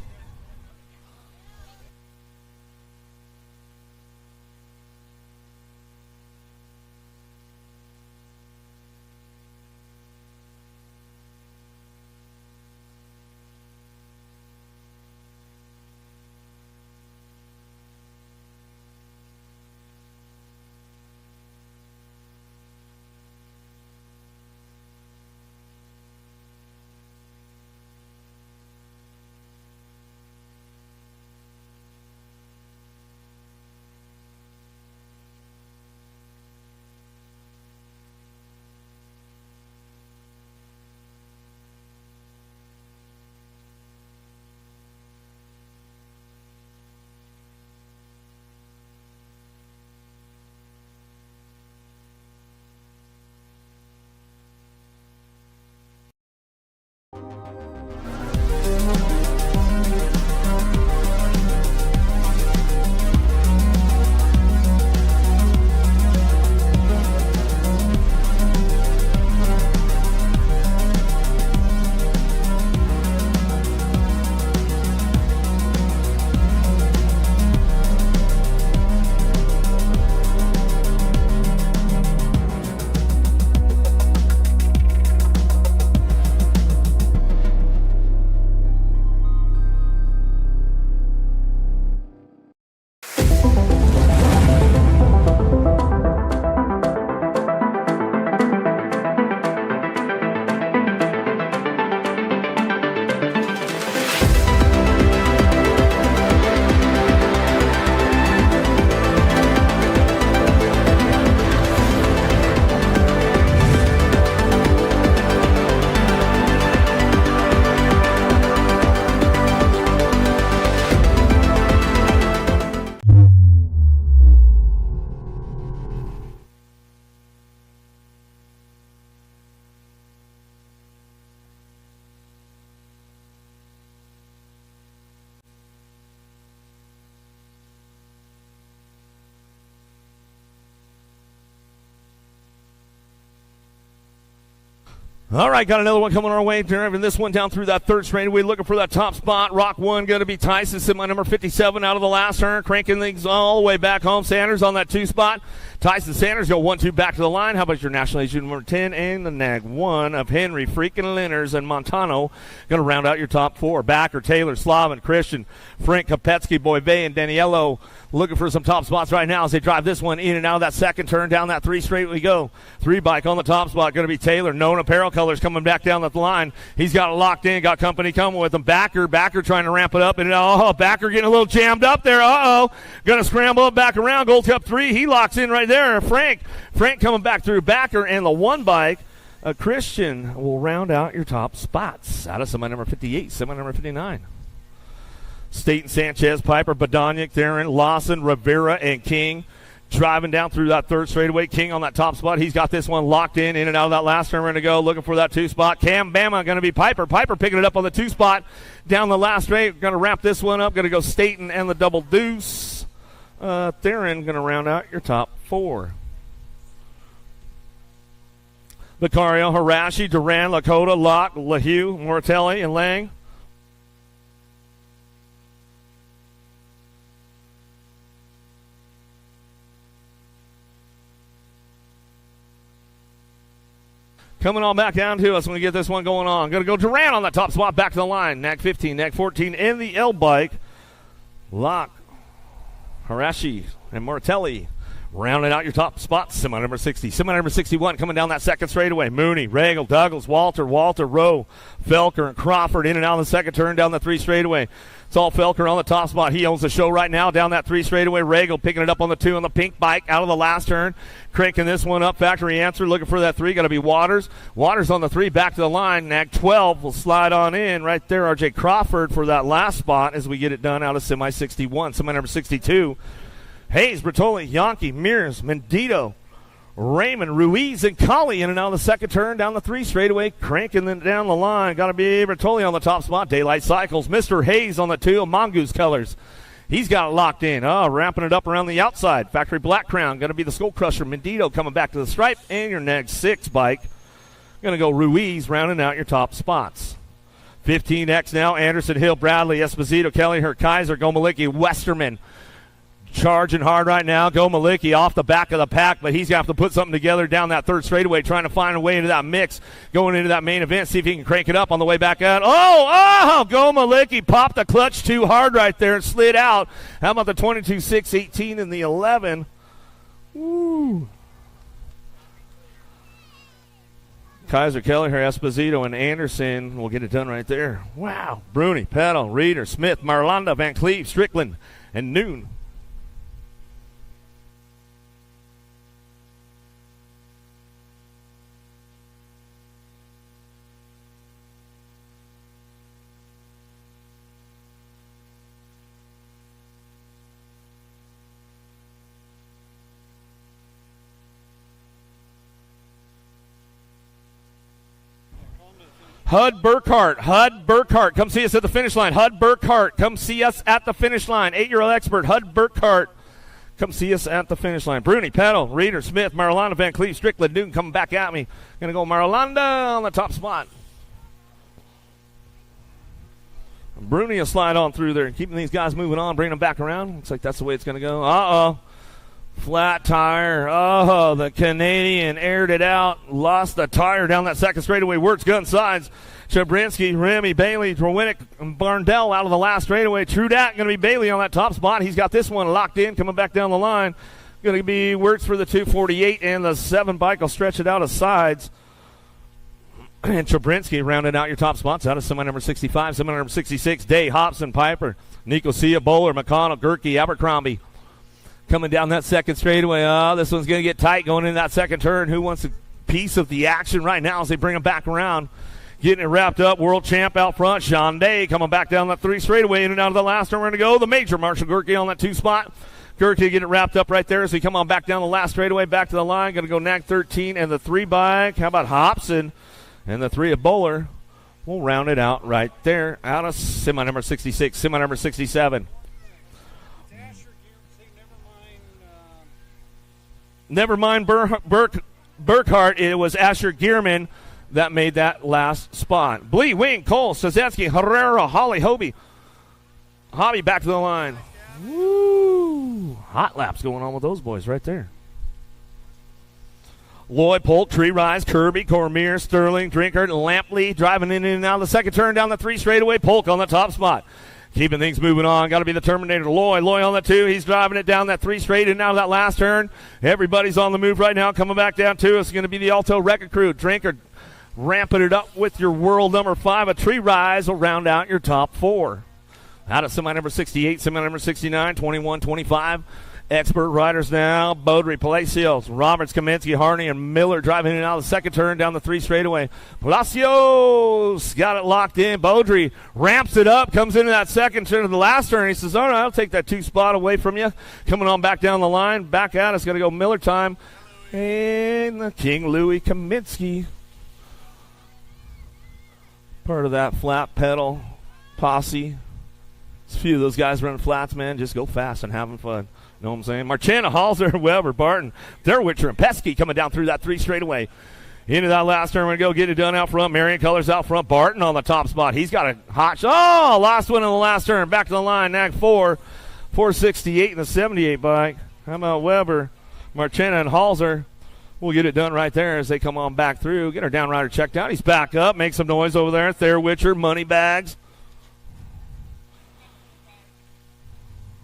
All right, got another one coming our way. Driving this one down through that third straightaway, looking for that top spot. Rock 1 going to be Tyson, semi number 57 out of the last turn, cranking things all the way back home. Sanders on that 2 spot. Tyson Sanders go 1-2 back to the line. How about your National Agent number 10 and the nag 1 of Henry, freaking Lenners, and Montano going to round out your top 4. Backer, Taylor, Slavin, Christian, Frank, Kopetsky, Boyve, and Daniello looking for some top spots right now as they drive this one in and out of that second turn. Down that 3 straight we go. 3 bike on the top spot going to be Taylor. Known apparel colors coming back down the line. He's got it locked in, got company coming with him. Backer trying to ramp it up, and Backer getting a little jammed up there. Going to scramble up back around. Gold Cup 3, he locks in right there. Frank coming back through. Backer and the 1 bike. Christian will round out your top spots out of semi number 58, semi number 59. Staten, Sanchez, Piper, Badonic, Theron, Lawson, Rivera, and King driving down through that third straightaway. King on that top spot. He's got this one locked in and out of that last turn. We're going to go looking for that 2 spot. Cam Bama going to be Piper. Piper picking it up on the 2 spot down the last straight. Going to wrap this one up. Going to go Staten and the double deuce. Theron going to round out your top 4. Vicario, Harashi, Duran, Lakota, Locke, LaHue, Mortelli, and Lang. Coming on back down to us when we get this one going on. Going to go Durant on that top spot, back to the line. Nag 15, Nag 14 in the L bike. Locke, Harashi, and Martelli rounding out your top spots. Semi number 60, semi number 61 coming down that second straightaway. Mooney, Regal, Douglas, Walter, Rowe, Felker, and Crawford in and out of the second turn down the 3 straightaway. It's all Felker on the top spot. He owns the show right now down that 3 straightaway. Regal picking it up on the 2 on the pink bike out of the last turn. Cranking this one up. Factory answer looking for that 3. Got to be Waters. Waters on the 3 back to the line. Nag 12 will slide on in right there. RJ Crawford for that last spot as we get it done out of semi 61. Semi number 62. Hayes, Bertoli, Yankee, Mears, Mendito, Raymond, Ruiz, and Colley in and out of the second turn down the 3 straightaway, cranking them down the line. Got to be Bertoli on the top spot. Daylight Cycles. Mr. Hayes on the 2, Mongoose Colors. He's got it locked in. Ramping it up around the outside. Factory Black Crown. Going to be the Skull Crusher. Mendito coming back to the stripe. And your next 6 bike. Going to go Ruiz rounding out your top spots. 15X now. Anderson, Hill, Bradley, Esposito, Kelly, Kaiser, Gomalicki, Westerman. Charging hard right now. Go Malicki off the back of the pack, but he's going to have to put something together down that 3rd straightaway, trying to find a way into that mix, going into that main event, see if he can crank it up on the way back out. Go Malicki popped the clutch too hard right there and slid out. How about the 22.618 and the 11? Woo. Kaiser, Kelleher, Esposito, and Anderson will get it done right there. Wow. Bruni, Peddle, Reeder, Smith, Marlanda, Van Cleve, Strickland, and Noon. Hud Burkhart, come see us at the finish line. Hud Burkhart, come see us at the finish line. 8-year-old expert, Hud Burkhart, come see us at the finish line. Bruni, Peddle, Reeder, Smith, Marlanda, Van Cleve, Strickland, Newton coming back at me. Going to go Marlanda on the top spot. Bruni will slide on through there, keeping these guys moving on, bringing them back around. Looks like that's the way it's going to go. Flat tire. The Canadian aired it out. Lost the tire down that second straightaway. Works gun sides. Chabrinsky, Remy, Bailey, Drowinick, and Barndell out of the last straightaway. Trudat going to be Bailey on that top spot. He's got this one locked in, coming back down the line. Going to be Works for the 248, and the 7 bike will stretch it out of sides. And Chabrinsky rounded out your top spots out of semi number 65, semi number 66. Day, Hobson, Piper, Nicosia, Bowler, McConnell, Gerke, Abercrombie. Coming down that second straightaway. This one's going to get tight going into that second turn. Who wants a piece of the action right now as they bring them back around? Getting it wrapped up. World champ out front. Sean Day coming back down that 3 straightaway in and out of the last turn. We're going to go the major Marshall Gerke on that 2 spot. Gerke getting it wrapped up right there as he come on back down the last straightaway, back to the line. Going to go Nag 13 and the 3 bike. How about Hobson and the 3 of Bowler? We'll round it out right there out of semi number 66, semi number 67. Never mind Burkhart. It was Asher Gearman that made that last spot. Blee, Wing, Cole, Sazetsky, Herrera, Holly, Hobie back to the line. Woo! Hot laps going on with those boys right there. Lloyd, Polk, Tree Rise, Kirby, Cormier, Sterling, Drinkard, Lampley driving in and out of the second turn down the 3 straightaway. Polk on the top spot. Keeping things moving on. Got to be the Terminator. Lloyd on the 2. He's driving it down that 3 straight and out of that last turn. Everybody's on the move right now. Coming back down to us. It's going to be the Alto Wrecker Crew. Drinker ramping it up with your world number 5. A Tree Rise will round out your top 4. Out of semi number 68, semi number 69, 21, 25. Expert riders now. Beaudry, Palacios, Roberts, Kaminsky, Harney, and Miller driving in and out of the second turn down the 3 straightaway. Palacios got it locked in. Beaudry ramps it up, comes into that second turn of the last turn. He says, all right, I'll take that 2 spot away from you. Coming on back down the line. Back out. It's going to go Miller time. And the King Louis Kaminsky. Part of that flat pedal posse. There's a few of those guys running flats, man. Just go fast and having fun. You know what I'm saying? Marchena, Halser, Weber, Barton, Derwitcher, and Pesky coming down through that 3 straightaway. Into that last turn, we're going to go get it done out front. Marion Colors out front. Barton on the top spot. He's got a hot shot. Last one in the last turn. Back to the line. Nag 4, 468 and the 78 bike. How about Weber, Marchena, and Halser? We'll get it done right there as they come on back through. Get our down rider checked out. He's back up. Make some noise over there. Thayer Witcher, money bags.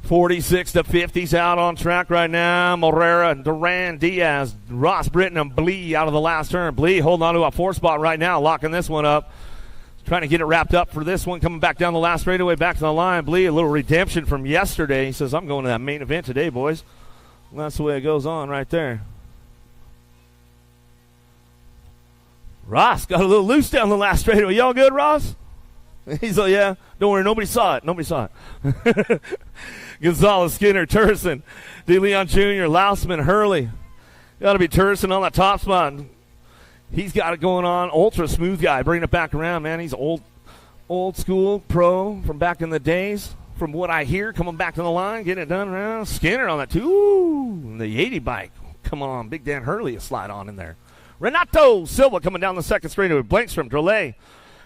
46 to 50's out on track right now. Morera, Duran, Diaz, Ross, Britton, and Blee out of the last turn. Blee holding on to a 4 spot right now, locking this one up. Trying to get it wrapped up for this one. Coming back down the last straightaway, back to the line. Blee, a little redemption from yesterday. He says, I'm going to that main event today, boys. And that's the way it goes on right there. Ross got a little loose down the last straightaway. Y'all good, Ross? He's like, yeah, don't worry, nobody saw it. Gonzalez, Skinner, Turson, DeLeon Jr., Lausman, Hurley. Got to be Turson on that top spot. He's got it going on. Ultra smooth guy, bringing it back around, man. He's old school pro from back in the days. From what I hear, coming back to the line, getting it done around. Skinner on that too. Ooh, the 80 bike. Come on, Big Dan Hurley, a slide on in there. Renato Silva coming down the second straightaway. Blankstrom, Drolet,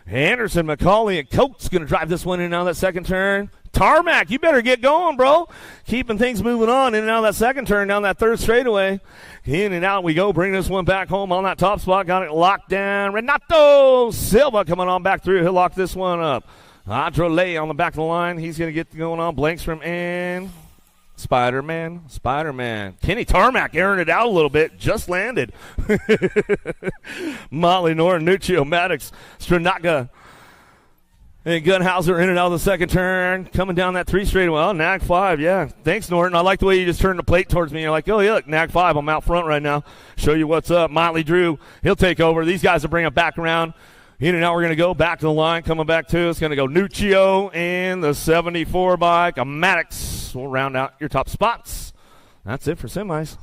Anderson, McCauley, and Coates going to drive this one in and out of that second turn. Tarmac, you better get going, bro. Keeping things moving on in and out of that second turn down that third straightaway. In and out we go. Bring this one back home on that top spot. Got it locked down. Renato Silva coming on back through. He'll lock this one up. Drolet on the back of the line. He's going to get going on. Blankstrom and Spider-Man. Kenny Tarmac airing it out a little bit. Just landed. Motley, Norton, Nuccio, Maddox, Stranaga, and Gunhauser in and out of the second turn. Coming down that 3 straight. Well, Nag 5, yeah. Thanks, Norton. I like the way you just turned the plate towards me. You're like, oh, yeah, look, Nag 5, I'm out front right now. Show you what's up. Motley Drew, he'll take over. These guys will bring it back around. In and out, we're going to go back to the line. Coming back to, it's going to go Nuccio and the 74 bike. A Maddox will round out your top spots. That's it for semis.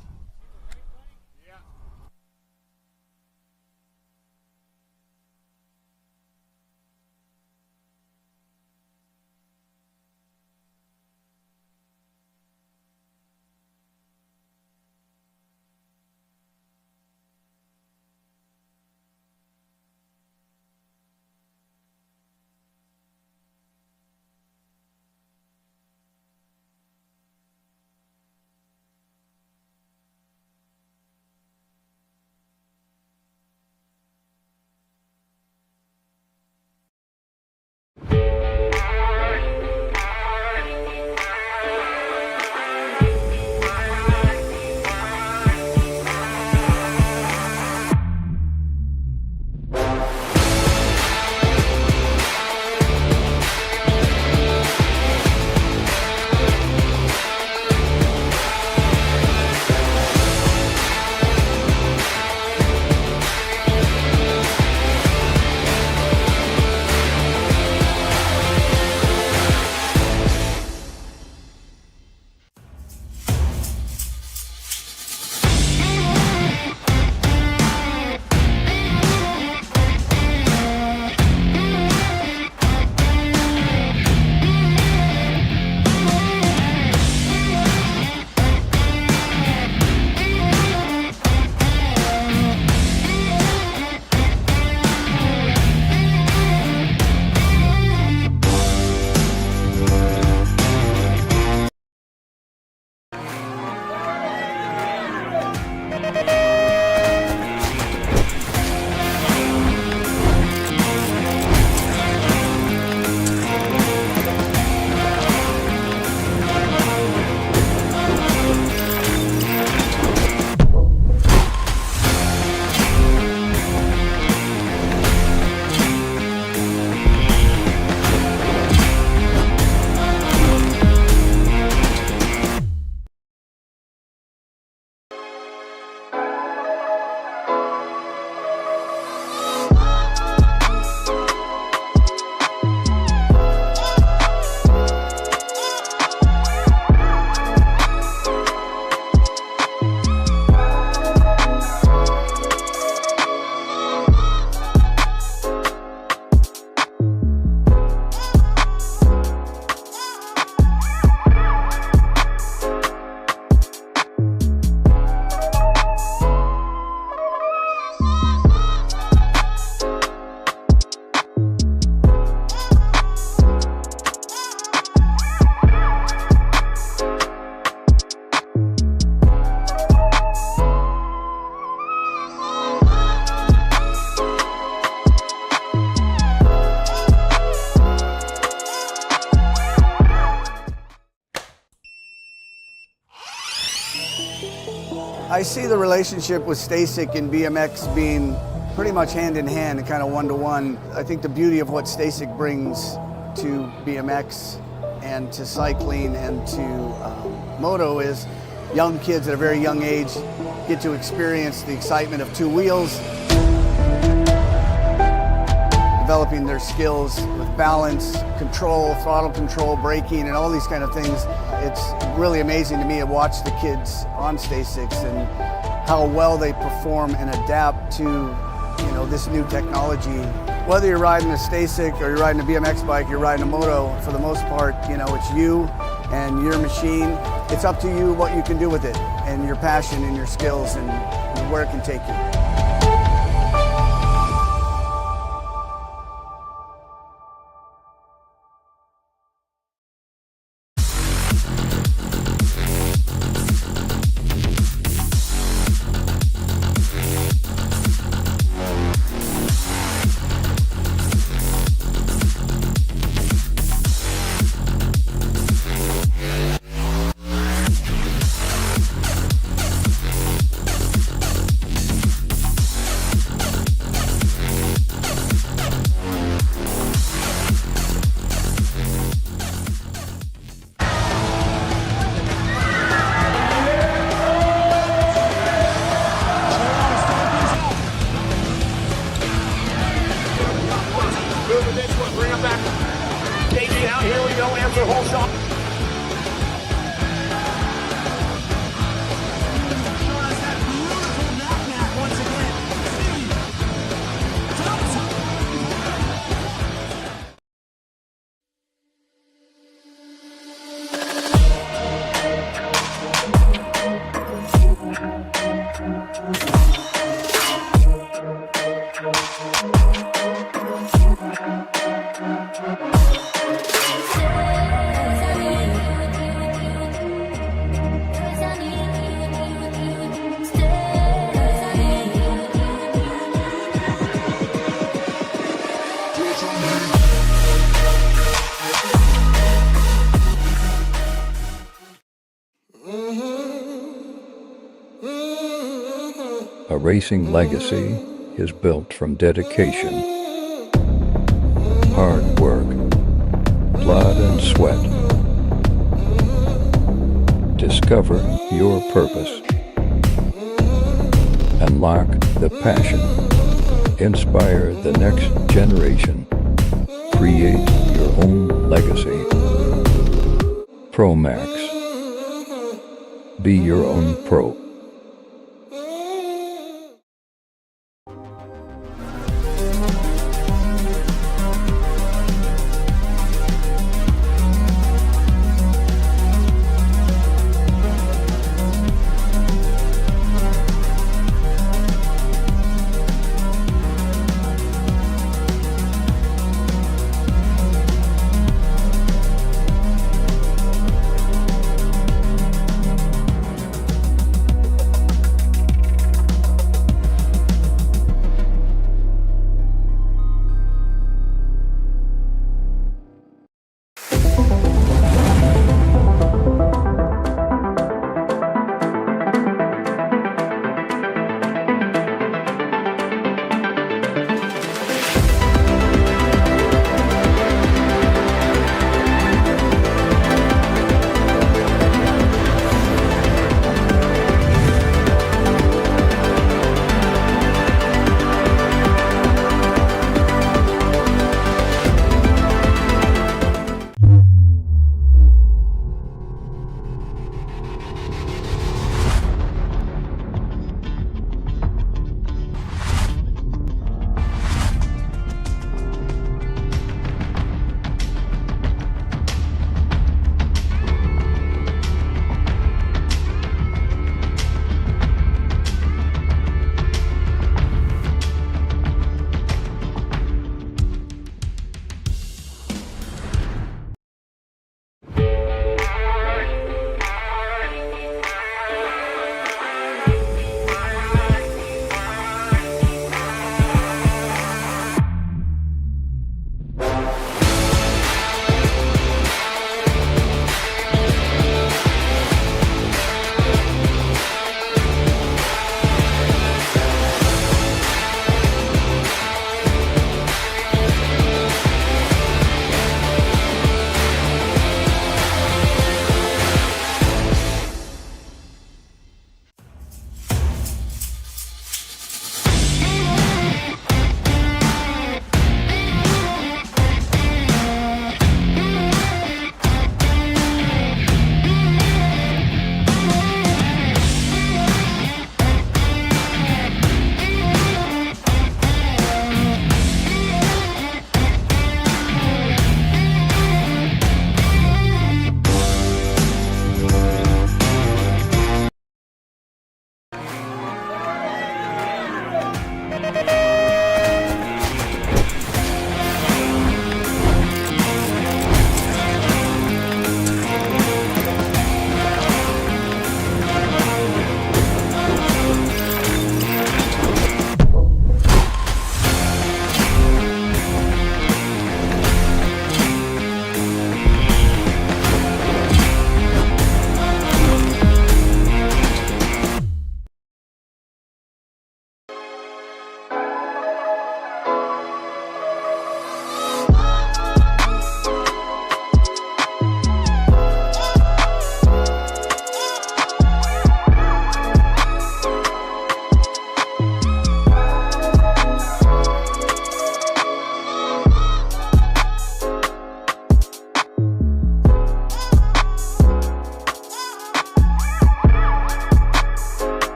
I see the relationship with STACYC and BMX being pretty much hand in hand and kind of one-to-one. I think the beauty of what STACYC brings to BMX and to cycling and to moto is young kids at a very young age get to experience the excitement of two wheels, developing their skills with balance, control, throttle control, braking, and all these kind of things. It's really amazing to me to watch the kids on STACYCs and how well they perform and adapt to this new technology. Whether you're riding a STACYC or you're riding a BMX bike, you're riding a moto, for the most part, it's you and your machine. It's up to you what you can do with it and your passion and your skills and where it can take you. Bring him back. KG out. Here we go. Answer whole shot. A racing legacy is built from dedication, hard work, blood and sweat. Discover your purpose. Unlock the passion. Inspire the next generation. Create your own legacy. ProMax. Be your own pro.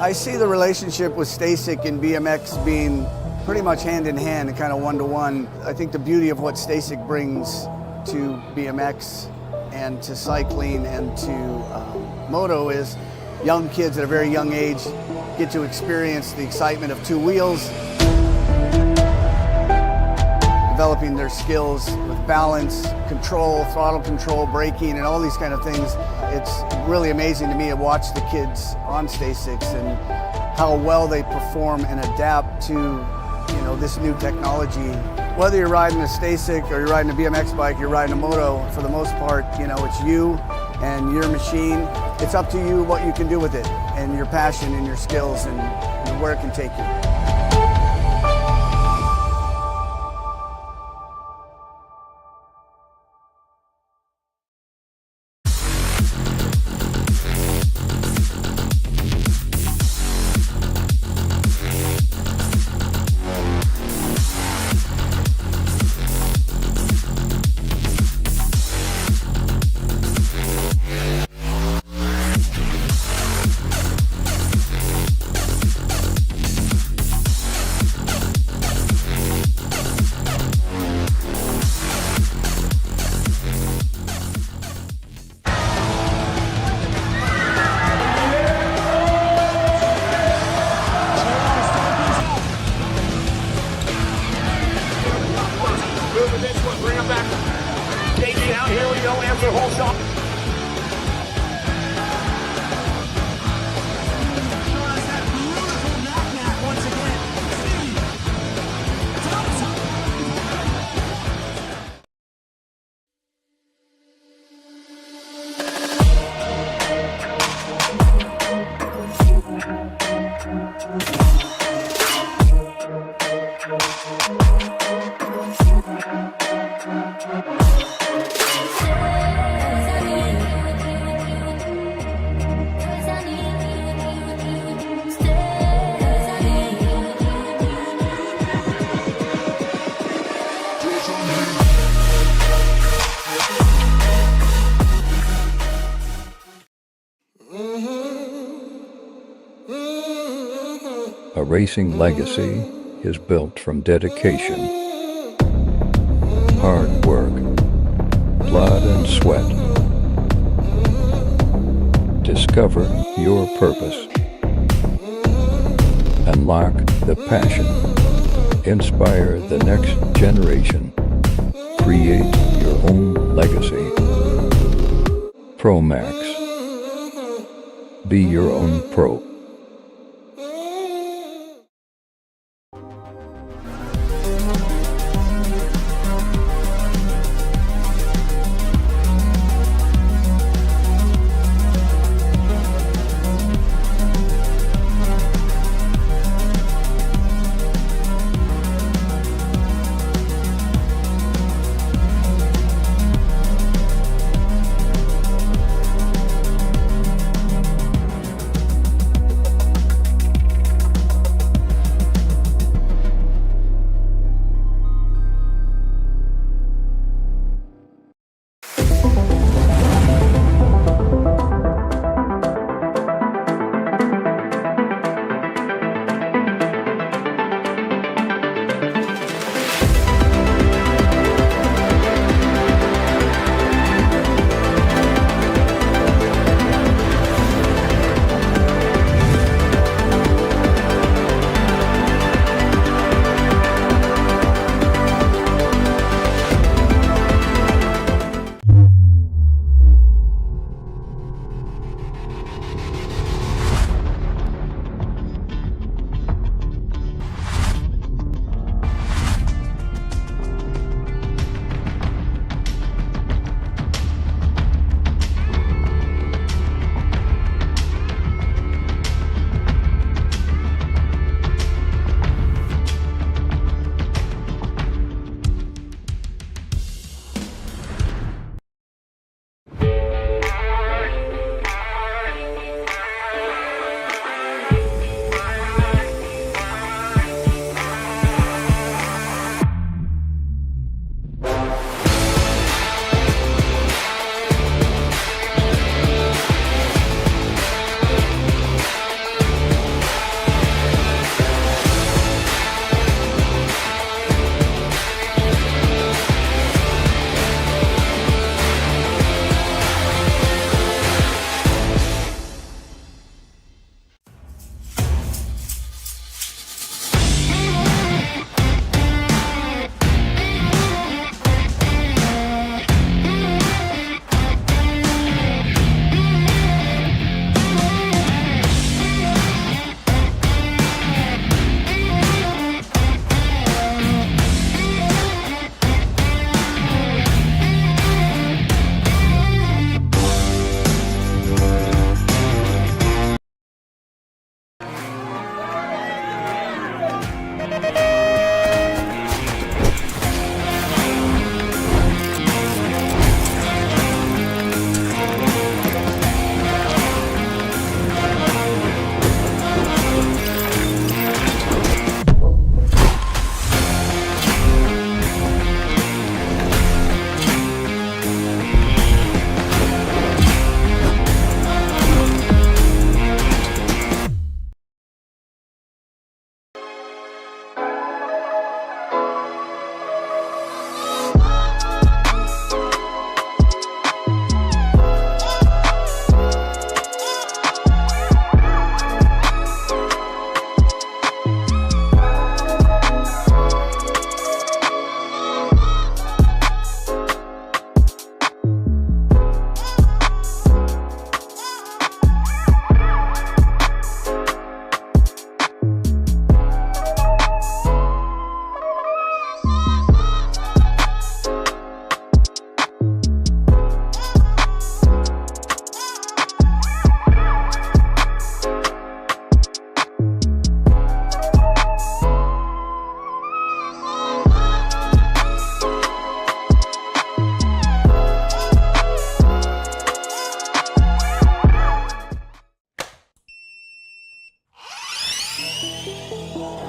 I see the relationship with STACYC and BMX being pretty much hand in hand and kind of one-to-one. I think the beauty of what STACYC brings to BMX and to cycling and to moto is young kids at a very young age get to experience the excitement of two wheels, developing their skills with balance, control, throttle control, braking, and all these kind of things. It's really amazing to me to watch the kids on STACYC and how well they perform and adapt to this new technology. Whether you're riding a STACYC or you're riding a BMX bike, you're riding a moto, for the most part, it's you and your machine. It's up to you what you can do with it and your passion and your skills and where it can take you. Moving this one, bring him back. KG out, here we go, answer whole shot. A racing legacy is built from dedication, hard work, blood and sweat. Discover your purpose. Unlock the passion. Inspire the next generation. Create your own legacy. ProMax. Be your own pro.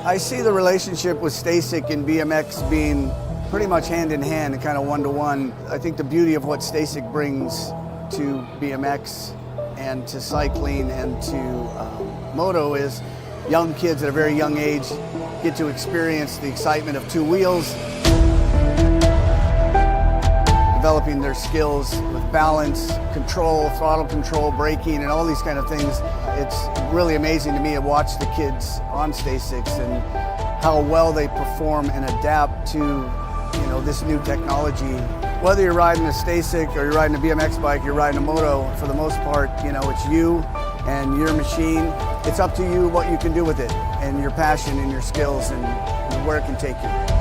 I see the relationship with Stasic and BMX being pretty much hand in hand and kind of one-to-one. I think the beauty of what Stasic brings to BMX and to cycling and to moto is young kids at a very young age get to experience the excitement of two wheels, developing their skills with balance, control, throttle control, braking, and all these kind of things. It's really amazing to me to watch the kids on Stasics and how well they perform and adapt to this new technology. Whether you're riding a Stasic or you're riding a BMX bike, you're riding a moto, for the most part, it's you and your machine. It's up to you what you can do with it and your passion and your skills and where it can take you.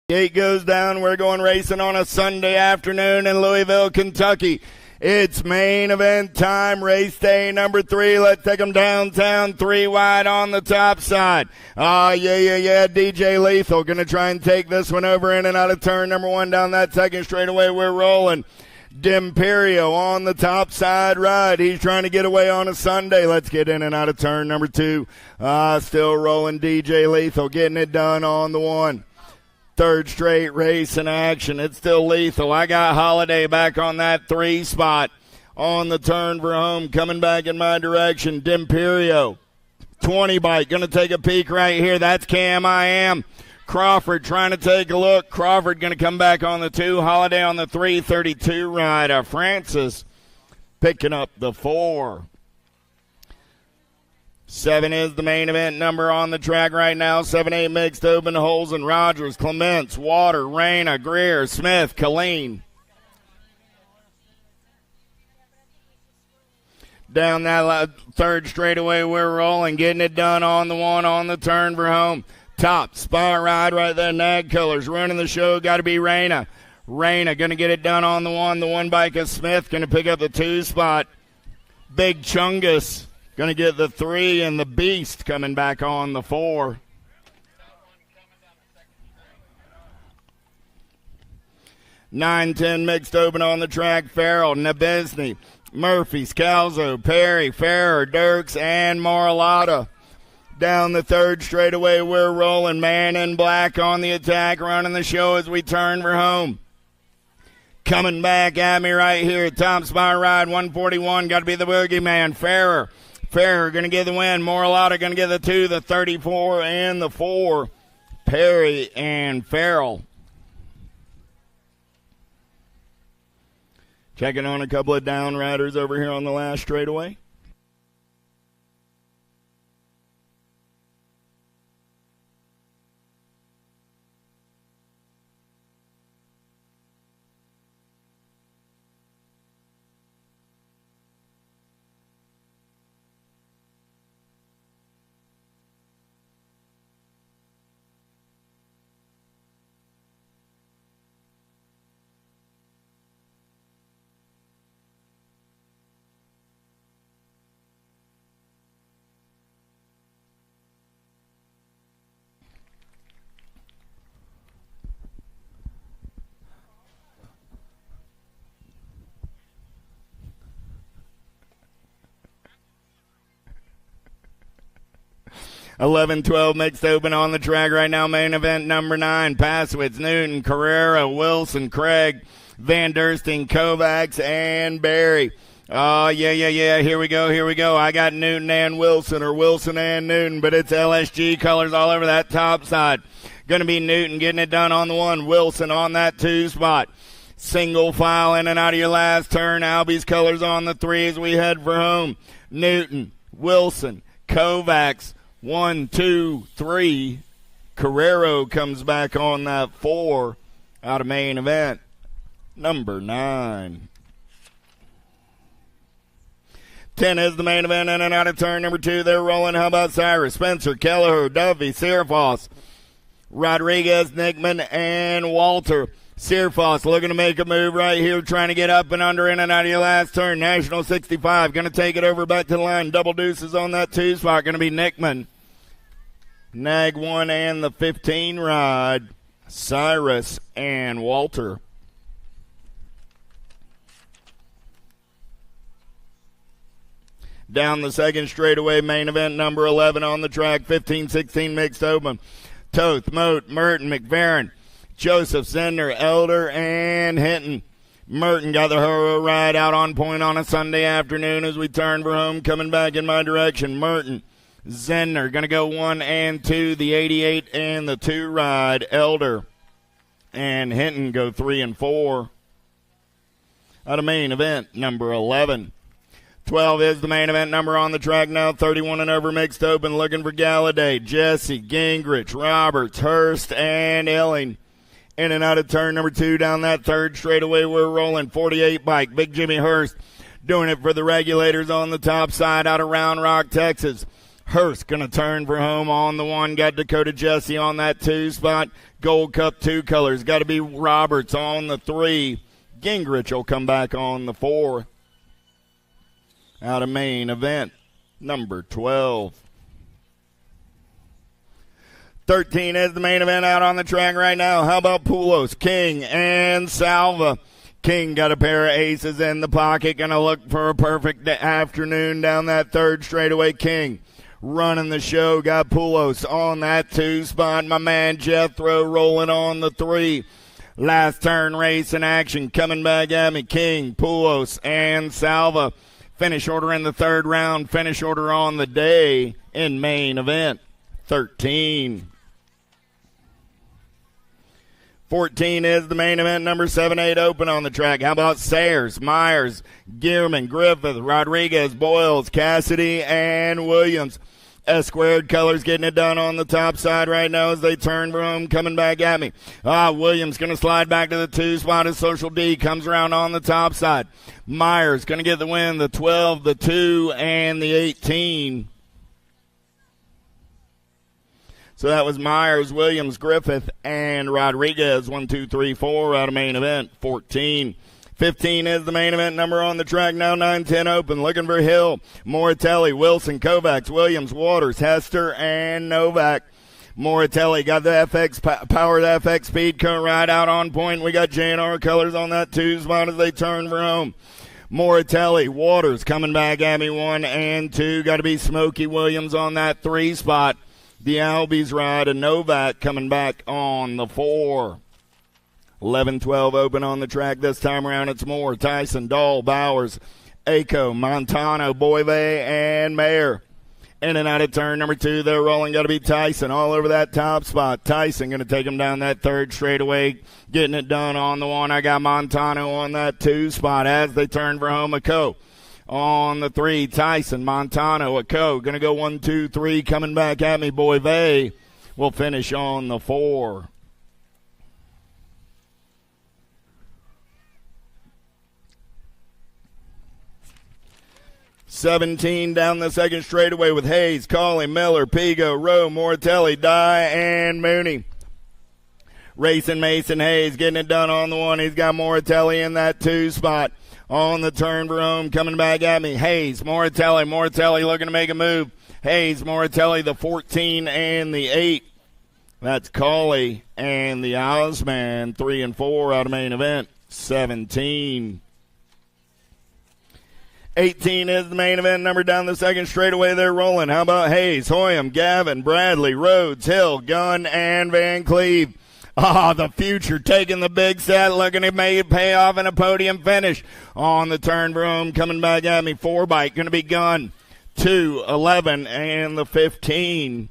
Gate goes down. We're going racing on a Sunday afternoon in Louisville, Kentucky. It's main event time, race day number 3. Let's take them downtown, 3 wide on the top side. Yeah. DJ Lethal going to try and take this one over in and out of turn number 1 down that second straightaway. We're rolling. D'Imperio on the top side ride. He's trying to get away on a Sunday. Let's get in and out of turn number 2. Still rolling DJ Lethal, getting it done on the 1. Third straight race in action. It's still Lethal. I got Holiday back on that 3 spot. On the turn for home, coming back in my direction. D'Imperio, 20 bike, going to take a peek right here. That's Cam I Am. Crawford trying to take a look. Crawford going to come back on the 2. Holiday on the 332 ride. Francis picking up the 4. 7 is the main event number on the track right now. 7-8 mixed open, Holzen, Rogers, Clements, Water, Reyna, Greer, Smith, Colleen. Down that third straightaway, we're rolling, getting it done on the 1 on the turn for home. Top spot ride right there, Nag Colors running the show, got to be Reyna. Reyna going to get it done on the 1. The 1 bike is Smith going to pick up the 2 spot. Big Chungus going to get the 3, and the Beast coming back on the 4. Nine, 10 mixed open on the track. Farrell, Nebesny, Murphy, Scalzo, Perry, Farrer, Dirks, and Marlotta. Down the third straightaway, we're rolling. Man in Black on the attack, running the show as we turn for home. Coming back at me right here. Top spot ride, 141. Got to be the boogeyman. Farrer going to get the win. Marlotta going to get the 2, the 34, and the 4. Perry and Farrell. Checking on a couple of down riders over here on the last straightaway. Eleven, 12 mixed open on the track right now. Main event number 9. Passwitz, Newton, Carrera, Wilson, Craig, Van Dersting, Kovacs, and Barry. Oh, yeah. Here we go. I got Newton and Wilson, or Wilson and Newton, but it's LSG colors all over that top side. Going to be Newton getting it done on the 1. Wilson on that 2 spot. Single file in and out of your last turn. Albie's colors on the 3 as we head for home. Newton, Wilson, Kovacs, 1, 2, 3. Carrero comes back on that 4 out of main event. Number 9. 10 is the main event in and out of turn number 2. They're rolling. How about Cyrus, Spencer, Kelleher, Duffy, Searfoss, Rodriguez, Nickman, and Walter. Searfoss looking to make a move right here, trying to get up and under in and out of your last turn. National 65 going to take it over back to the line. Double deuces on that 2 spot. Going to be Nickman. Nag 1 and the 15 ride. Cyrus and Walter. Down the second straightaway, main event number 11 on the track, 15-16 mixed open. Toth, Moat, Merton, McFerrin, Joseph, Zender, Elder, and Hinton. Merton got the hero ride out on point on a Sunday afternoon as we turn for home, coming back in my direction. Merton, Zender, going to go 1 and 2, the 88 and the 2 ride. Elder and Hinton go 3 and 4. Out of main event number 11. 12 is the main event number on the track now. 31 and over mixed open. Looking for Galladay, Jesse, Gingrich, Roberts, Hurst, and Illing. In and out of turn number 2 down that third straightaway. We're rolling 48 bike. Big Jimmy Hurst doing it for the Regulators on the top side out of Round Rock, Texas. Hurst going to turn for home on the 1. Got Dakota Jesse on that 2 spot. Gold Cup 2 colors. Got to be Roberts on the 3. Gingrich will come back on the 4. Out of main event number 12. 13 is the main event out on the track right now. How about Poulos, King, and Salva? King got a pair of aces in the pocket. Going to look for a perfect afternoon down that third straightaway. King running the show. Got Poulos on that 2 spot. My man Jethro rolling on the 3. Last turn race in action. Coming back at me. King, Poulos, and Salva. Finish order in the third round. Finish order on the day in main event 13. 14 is the main event, number 7-8 open on the track. How about Sayers, Myers, Gearman, Griffith, Rodriguez, Boyles, Cassidy, and Williams. S-squared colors getting it done on the top side right now as they turn for home, coming back at me. Williams going to slide back to the 2 spot as Social D comes around on the top side. Myers going to get the win, the 12, the 2, and the 18. So that was Myers, Williams, Griffith, and Rodriguez. 1, 2, 3, 4 out of main event 14. 15 is the main event number on the track now. 9-10 open. Looking for Hill, Moratelli, Wilson, Kovacs, Williams, Waters, Hester, and Novak. Moratelli got the powered FX speed cut right out on point. We got JNR colors on that 2 spot as they turn for home. Moratelli, Waters coming back at me 1 and 2. Got to be Smokey Williams on that 3 spot. The Albies ride, and Novak coming back on the 4. 11-12 open on the track this time around. It's Moore, Tyson, Dahl, Bowers, Aco, Montano, Boyve, and Mayer. In and out of turn number 2, they're rolling. Got to be Tyson all over that top spot. Tyson going to take him down that third straightaway, getting it done on the 1. I got Montano on that 2 spot as they turn for home. Aco on the 3, Tyson, Montano, Aco. Going to go 1, 2, 3, coming back at me. Boyve will finish on the 4. $17 down the second straightaway with Hayes, Cawley, Miller, Pigo, Rowe, Mortelli, Dye, and Mooney. Racing Mason Hayes getting it done on the 1. He's got Mortelli in that 2 spot. On the turn for home, coming back at me. Hayes, Mortelli looking to make a move. Hayes, Mortelli, the 14 and the 8. That's Cawley and the Osman, 3 and 4 out of main event, 17. 18 is the main event number down the second straightaway. They're rolling. How about Hayes, Hoyam, Gavin, Bradley, Rhodes, Hill, Gunn, and Van Cleve. The future taking the big set, looking to make it pay off in a podium finish. On the turn for home, coming back at me, 4 bike, going to be Gunn, 2, 11, and the 15.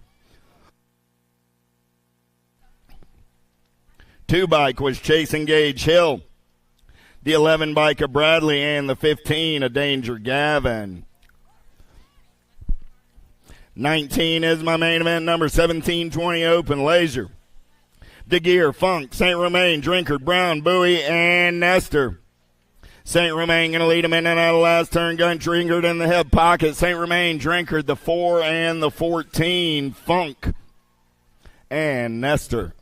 2 bike was Chase Engage, Hill, The 11 bike of Bradley, and the 15 of Danger Gavin. 19 is my main event number, 1720 Open Laser. DeGear, Funk, St. Romain, Drinkard, Brown, Bowie, and Nestor. St. Romain going to lead him in and out of last turn. Gun Drinkard in the hip pocket. St. Romain, Drinkard, the 4 and the 14. Funk and Nestor.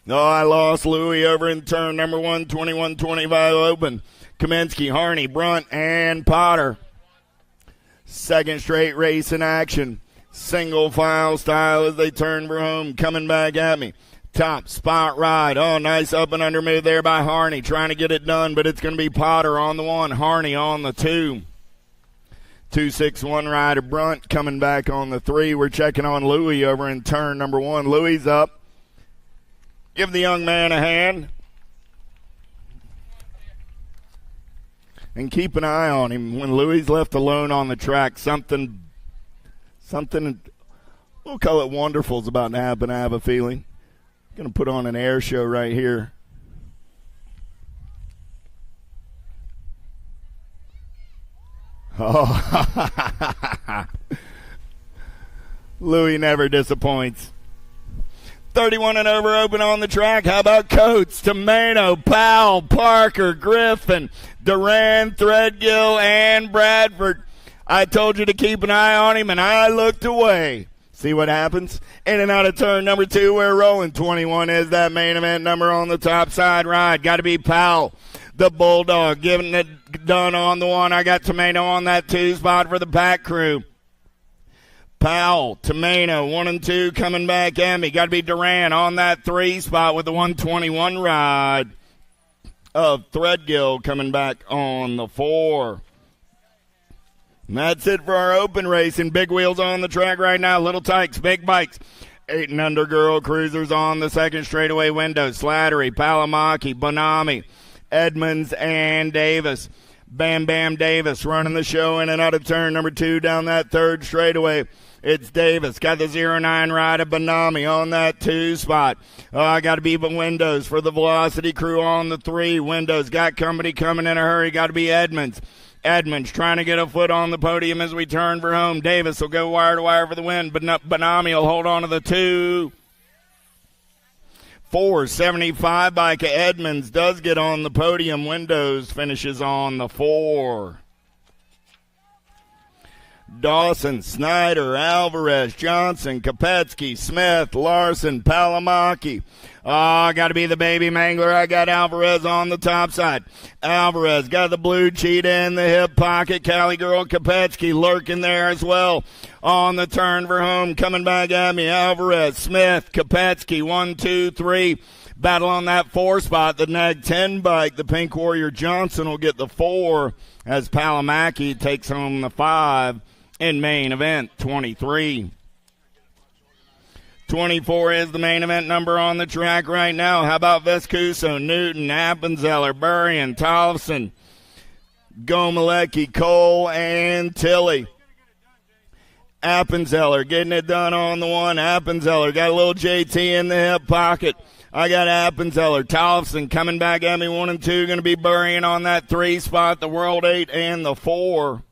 Oh, I lost Louis over in turn number 1, 21-25 Open. Kaminsky, Harney, Brunt, and Potter. Second straight race in action. Single file style as they turn for home. Coming back at me. Top spot ride. Oh, nice up and under move there by Harney. Trying to get it done, but it's going to be Potter on the 1. Harney on the 2. 2-6-1 rider Brunt coming back on the 3. We're checking on Louis over in turn number 1. Louis up. Give the young man a hand. And keep an eye on him. When Louis left alone on the track, something, we'll call it wonderful, is about to happen, I have a feeling. Going to put on an air show right here. Oh, Louis never disappoints. 31 and over Open on the track. How about Coates, Tomato, Powell, Parker, Griffin, Duran, Threadgill, and Bradford. I told you to keep an eye on him, and I looked away. See what happens? In and out of turn number 2, we're rolling. 21 is that main event number on the top side ride. Got to be Powell, the Bulldog, giving it done on the 1. I got Tomato on that 2 spot for the Pack Crew. Powell, Tomato, 1 and 2 coming back at me. Got to be Duran on that 3 spot with the 121 ride of Threadgill coming back on the 4. And that's it for our Open racing. Big wheels on the track right now. Little Tykes, big bikes. 8 and under girl cruisers on the second straightaway window. Slattery, Palamaki, Bonami, Edmonds, and Davis. Bam Bam Davis running the show in and out of turn number 2 down that third straightaway. It's Davis. Got the 09 ride of Bonami on that 2 spot. Oh, I got to be Windows for the Velocity Crew on the 3. Windows got company coming in a hurry. Got to be Edmonds. Edmonds trying to get a foot on the podium as we turn for home. Davis will go wire to wire for the win, but Bonami will hold on to the 2. 475 bike of Edmonds does get on the podium. Windows finishes on the 4. Dawson, Snyder, Alvarez, Johnson, Kopetsky, Smith, Larson, Palamaki. Oh, got to be the baby mangler. I got Alvarez on the top side. Alvarez got the blue cheetah in the hip pocket. Cali girl Kopetsky lurking there as well. On the turn for home, coming back at me. Alvarez, Smith, Kopetsky, 1, 2, 3. Battle on that 4 spot. The Nag 10 bike, the Pink Warrior Johnson will get the 4 as Palamaki takes home the 5 in main event 23. 24 is the main event number on the track right now. How about Vescuso, Newton, Appenzeller, Burrion, Tollefson, Gomalecki, Cole, and Tilley. Appenzeller getting it done on the 1. Appenzeller got a little JT in the hip pocket. I got Appenzeller. Tollefson coming back at me 1 and 2. Going to be Burrion on that 3 spot, the World 8 and the 4.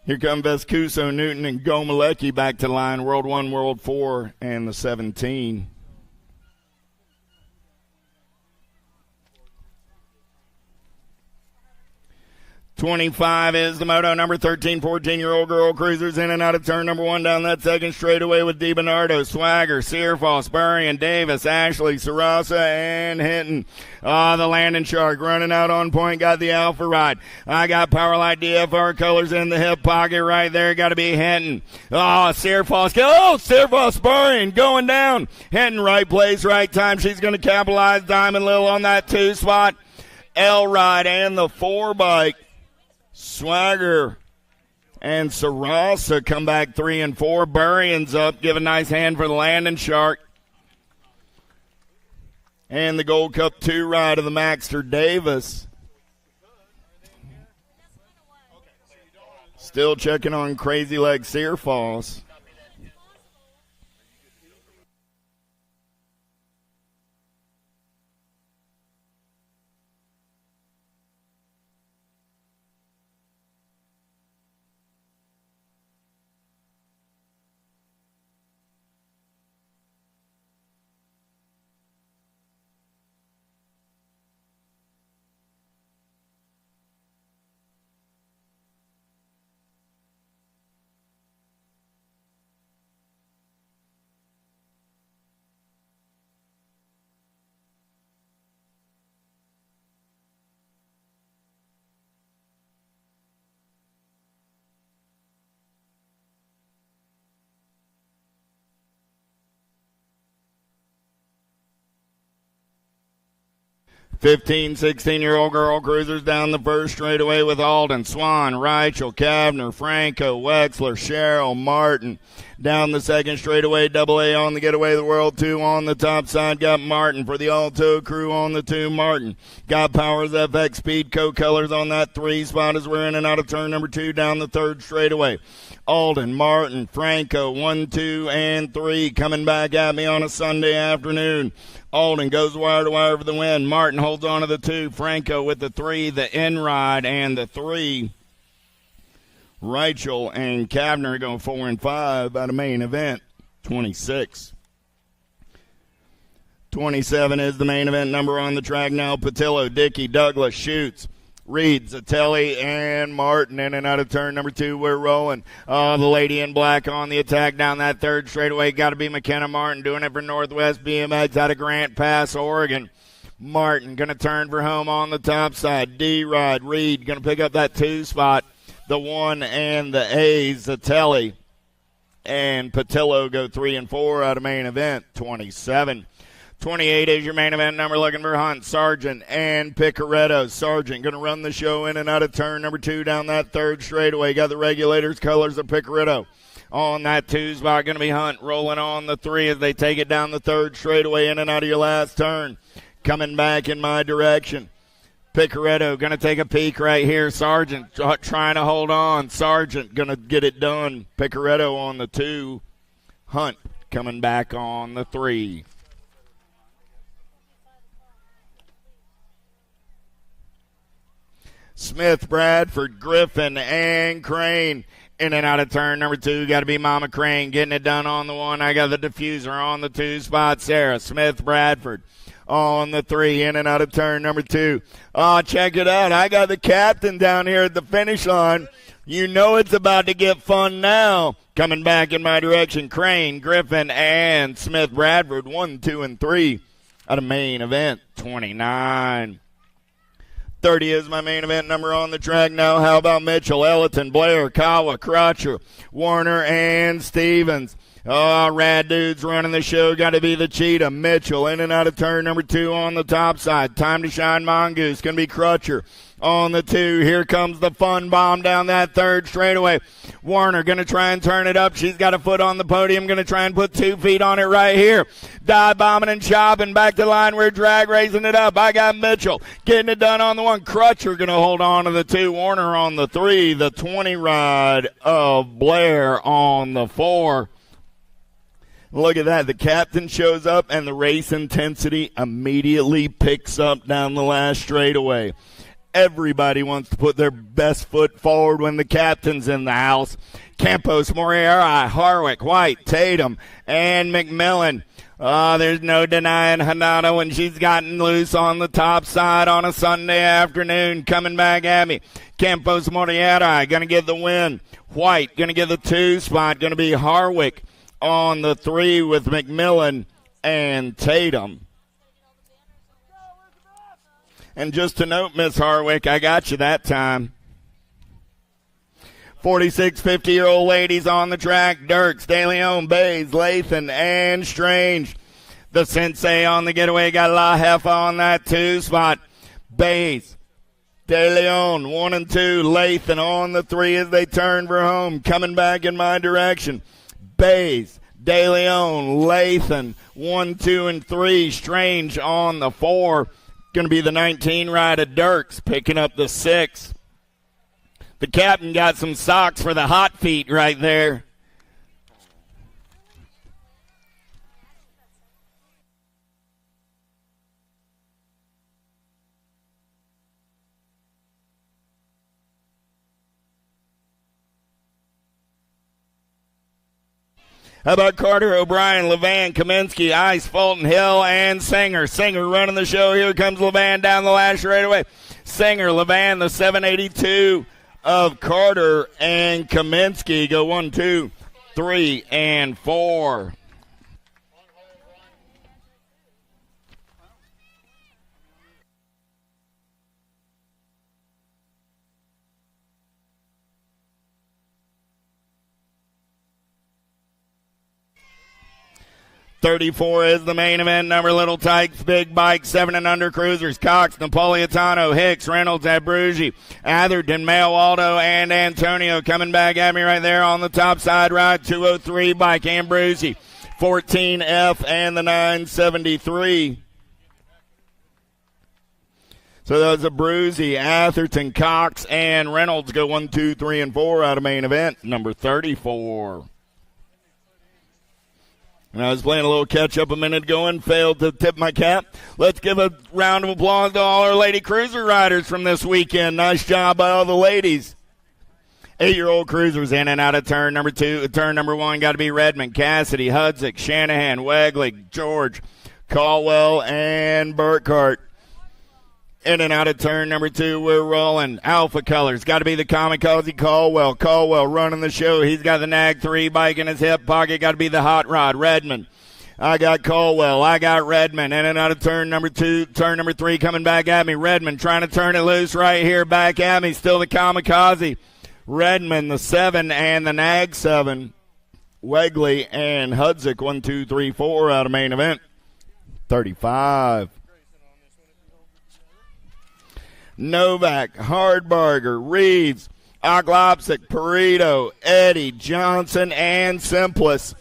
Here come Vescuso, Newton, and Gomalecki back to the line. World 1, World 4, and the 17. $25 is the moto number 13, 14-year-old girl cruisers in and out of turn number 1 down that second straightaway with DiBernardo, Swagger, Searfoss, Burrion, Davis, Ashley, Sarasa, and Hinton. The Landon Shark running out on point, got the Alpha ride. I got Powerlight DFR colors in the hip pocket right there, got to be Hinton. Searfoss, Searfoss, Burrion going down. Hinton, right place, right time. She's going to capitalize. Diamond Lil on that 2 spot. L-Ride and the 4 bike. Swagger and Sarasa come back 3 and 4. Burrion's up. Give a nice hand for the Landon Shark. And the Gold Cup 2 ride of the Maxter Davis. Still checking on Crazy Leg Sear Falls. Fifteen, 16-year-old girl cruisers down the first straightaway with Alden, Swan, Reichel, Kavner, Franco, Wexler, Sherrill, Martin. Down the second straightaway, Double A on the getaway, the World 2 on the top side. Got Martin for the Alto crew on the 2, Martin. Got Powers FX Speed Co-Colors on that 3 spot as we're in and out of turn number 2 down the third straightaway. Alden, Martin, Franco, 1, 2, and 3 coming back at me on a Sunday afternoon. Alden goes wire to wire for the win. Martin holds on to the 2. Franco with the 3, the in-ride, and the 3. Reichel and Kavner go 4 and 5 out of main event. 26. 27 is the main event number on the track now. Patillo, Dickey, Douglas, Schutz, Reed, Zatelli, and Martin in and out of turn number 2. We're rolling. The lady in black on the attack down that third straightaway. Got to be McKenna Martin doing it for Northwest BMX out of Grant Pass, Oregon. Martin going to turn for home on the top side. D-Rod, Reed going to pick up that 2 spot. The 1 and the A's, Zatelli and Patillo go 3 and 4 out of main event. 27. 28 is your main event number, looking for Hunt, Sargent, and Picaretto. Sargent going to run the show in and out of turn number 2 down that third straightaway. Got the regulators colors of Picaretto. On that 2 spot, going to be Hunt rolling on the 3 as they take it down the third straightaway in and out of your last turn. Coming back in my direction. Picaretto going to take a peek right here. Sargent trying to hold on. Sargent going to get it done. Picaretto on the 2. Hunt coming back on the 3. Smith, Bradford, Griffin, and Crane in and out of turn number 2. Got to be Mama Crane getting it done on the 1. I got the diffuser on the 2 spot. Sarah, Smith, Bradford on the 3 in and out of turn number 2. Oh, check it out. I got the captain down here at the finish line. You know it's about to get fun now. Coming back in my direction, Crane, Griffin, and Smith, Bradford, 1, 2, and 3 out of main event. 29. 30 is my main event number on the track now. How about Mitchell, Ellerton, Blair, Kawa, Crotcher, Warner, and Stevens? Oh, rad dudes running the show. Got to be the Cheetah. Mitchell in and out of turn number 2 on the top side. Time to shine Mongoose. Going to be Crutcher on the 2. Here comes the fun bomb down that third straightaway. Warner going to try and turn it up. She's got a foot on the podium. Going to try and put 2 feet on it right here. Dive bombing and chopping. Back to the line. We're drag racing it up. I got Mitchell getting it done on the 1. Crutcher going to hold on to the 2. Warner on the 3. The 20 ride of Blair on the 4. Look at that. The captain shows up, and the race intensity immediately picks up down the last straightaway. Everybody wants to put their best foot forward when the captain's in the house. Campos, Moriera, Harwick, White, Tatum, and McMillan. There's no denying Hanada when she's gotten loose on the top side on a Sunday afternoon. Coming back at me. Campos, Moriera going to get the win. White going to get the 2 spot. Going to be Harwick on the 3 with McMillan and Tatum. And just to note, Miss Harwick, I got you that time. 46 50-year-old ladies on the track. Dirks, De Leon, Bays, Lathan, and Strange. The Sensei on the getaway got La Jefa on that 2 spot. Bays, De Leon, 1 and 2. Lathan on the 3 as they turn for home. Coming back in my direction. Bays, De Leon, Lathan, 1, 2, and 3. Strange on the 4. Going to be the 19 ride of Dirks picking up the 6. The captain got some socks for the hot feet right there. How about Carter, O'Brien, Levan, Kaminsky, Ice, Fulton, Hill, and Singer? Singer running the show. Here comes Levan down the last straightaway. Singer, Levan, the 782 of Carter and Kaminsky. Go 1, 2, 3, and 4. $34 is the main event. Number Little Tykes, Big Bike, 7 and under cruisers. Cox, Napolitano, Hicks, Reynolds, Abruzzi, Atherton, Mayo, Waldo, and Antonio coming back at me right there on the top side ride. 203 bike, Abruzzi, 14F, and the 973. So those Abruzzi, Atherton, Cox, and Reynolds go 1, 2, 3, and 4 out of main event. Number 34. And I was playing a little catch-up a minute ago and failed to tip my cap. Let's give a round of applause to all our lady cruiser riders from this weekend. Nice job by all the ladies. 8-year-old cruisers in and out of turn number 2. Turn number 1 got to be Redmond, Cassidy, Hudzik, Shanahan, Wegley, George, Caldwell, and Burkhart. In and out of turn number 2, we're rolling. Alpha Colors, got to be the Kamikaze Caldwell. Caldwell running the show. He's got the Nag 3 bike in his hip pocket. Got to be the Hot Rod. Redmond. I got Caldwell. I got Redmond. In and out of turn number 2. Turn number 3 coming back at me. Redmond trying to turn it loose right here. Back at me. Still the Kamikaze. Redmond, the 7, and the Nag 7. Wegley and Hudzik, 1, 2, 3, 4 out of main event. 35. Novak, Hardbarger, Reeves, Oglopsic, Perito, Eddie, Johnson, and Simpless.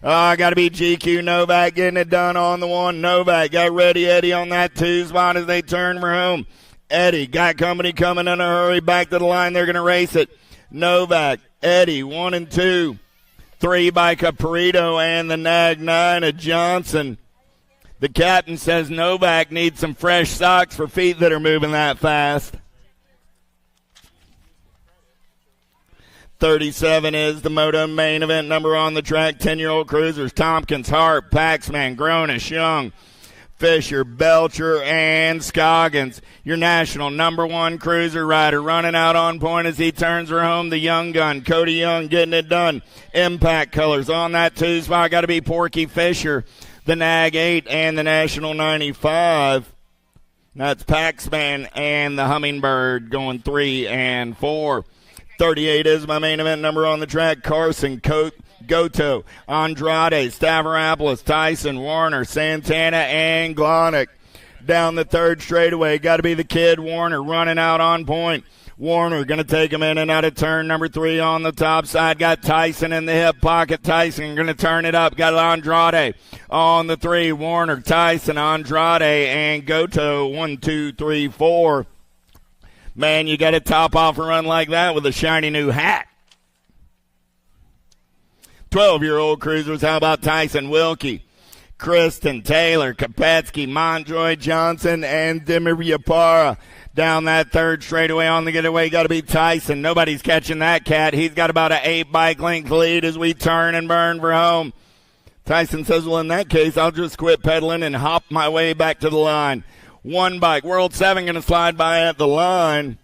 Got to be GQ Novak getting it done on the 1. Novak got ready Eddie on that 2 spot as they turn for home. Eddie got company coming in a hurry. Back to the line. They're going to race it. Novak, Eddie, 1 and 2. 3 by Caprito and the Nag 9 of Johnson. The captain says Novak needs some fresh socks for feet that are moving that fast. 37 is the Moto main event number on the track. 10-year-old cruisers, Tompkins, Hart, Paxman, Gronish, Young, Fisher, Belcher, and Scoggins. Your national number 1 cruiser rider running out on point as he turns her home. The young gun, Cody Young, getting it done. Impact Colors on that 2 spot. Got to be Porky Fisher. The Nag 8 and the National 95. That's Paxman and the Hummingbird going 3 and 4. 38 is my main event number on the track. Carson, Goto, Andrade, Stavropoulos, Tyson, Warner, Santana, and Glonick. Down the 3rd straightaway, got to be the kid Warner running out on point. Warner going to take him in and out of turn number 3 on the top side. Got Tyson in the hip pocket. Tyson going to turn it up. Got Andrade on the 3. Warner, Tyson, Andrade, and Goto. 1, 2, 3, 4. Man, you got to top off a run like that with a shiny new hat. 12-year-old cruisers, how about Tyson Wilkie, Kristen, Taylor, Kopetsky, Monjoy, Johnson, and Demiryapara. Down that 3rd straightaway on the getaway, got to be Tyson. Nobody's catching that cat. He's got about an 8 bike length lead as we turn and burn for home. Tyson says, well, in that case, I'll just quit pedaling and hop my way back to the line. 1 bike, World 7 going to slide by at the line.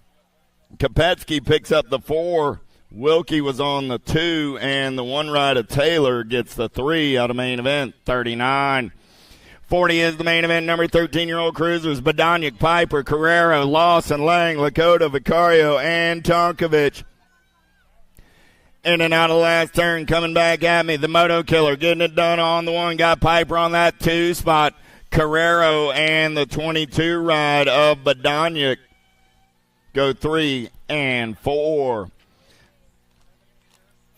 Kopetsky picks up the 4. Wilkie was on the 2, and the 1 ride of Taylor gets the 3 out of main event. 39. 40 is the main event. Number 13-year-old cruisers, Badaniak, Piper, Carrero, Lawson, Lang, Lakota, Vicario, and Tonkovich. In and out of last turn, coming back at me. The Moto Killer getting it done on the 1. Got Piper on that 2 spot. Carrero and the 22 ride of Badaniak go 3 and 4.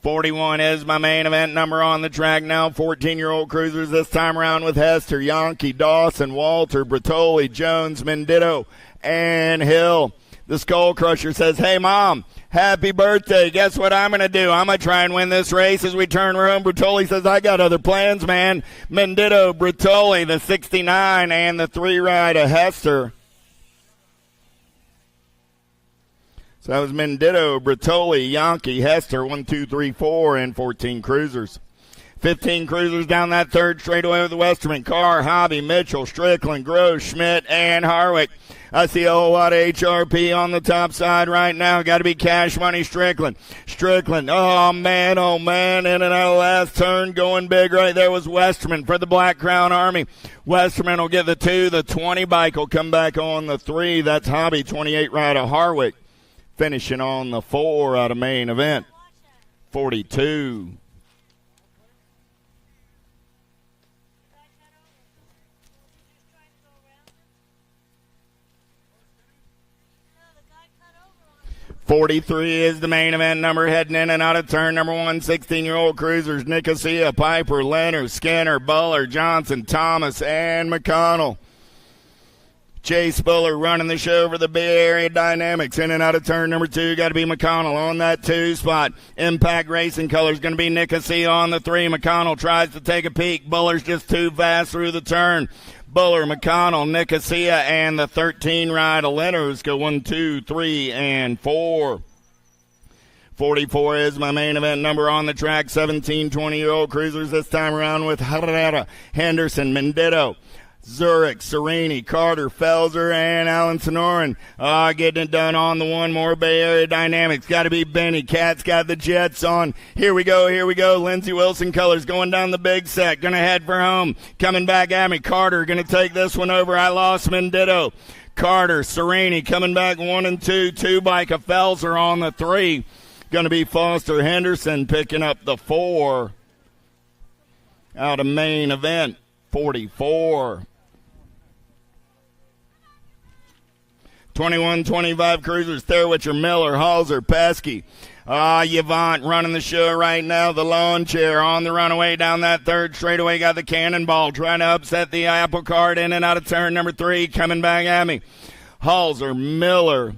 41 is my main event number on the track now. 14-year-old cruisers this time around with Hester, Yankee, Dawson, Walter, Bertoli, Jones, Mendito, and Hill. The Skull Crusher says, hey, Mom, happy birthday. Guess what I'm going to do? I'm going to try and win this race as we turn home. Bertoli says, I got other plans, man. Mendito, Bertoli, the 69, and the 3-ride of Hester. So that was Mendito, Bertoli, Yankee, Hester, 1, 2, 3, 4, and 14 cruisers. 15 cruisers down that third straightaway with Westerman, Carr, Hobby, Mitchell, Strickland, Gross, Schmidt, and Harwick. I see a whole lot of HRP on the top side right now. Got to be Cash Money Strickland. Strickland, oh, man, in and out of last turn. Going big right there was Westerman for the Black Crown Army. Westerman will get the 2. The 20 bike will come back on the 3. That's Hobby, 28 right of Harwick. Finishing on the 4 out of main event. 42. .43 is the main event number, heading in and out of turn number 1. 16-year-old cruisers, Nicosia, Piper, Leonard, Skinner, Buller, Johnson, Thomas, and McConnell. Chase Buller running the show for the Bay Area Dynamics. In and out of turn number 2, got to be McConnell on that 2 spot. Impact Racing Colors going to be Nicosia on the 3. McConnell tries to take a peek. Buller's just too fast through the turn. Buller, McConnell, Nicosia, and the 13 ride of Leonard's go 1, 2, 3, and 4. 44 is my main event number on the track. 17, 20-year-old cruisers this time around with Herrera, Henderson, Mendito, Zurich, Serini, Carter, Felser, and Alan Sonoran. Getting it done on the one more Bay Area Dynamics. Got to be Benny. Cat's got the Jets on. Here we go. Lindsey Wilson Colors going down the big set. Going to head for home. Coming back at me. Carter going to take this one over. I lost Mendito. Carter, Serini coming back 1 and 2. 2 bike of Felser on the 3. Going to be Foster Henderson picking up the 4 out of main event. 44. 21, 25 cruisers, Thurwitcher, Miller, Halser, Pesky. Yvonne running the show right now. The lawn chair on the runaway down that third straightaway. Got the cannonball trying to upset the apple cart in and out of turn number 3. Coming back at me. Halser, Miller,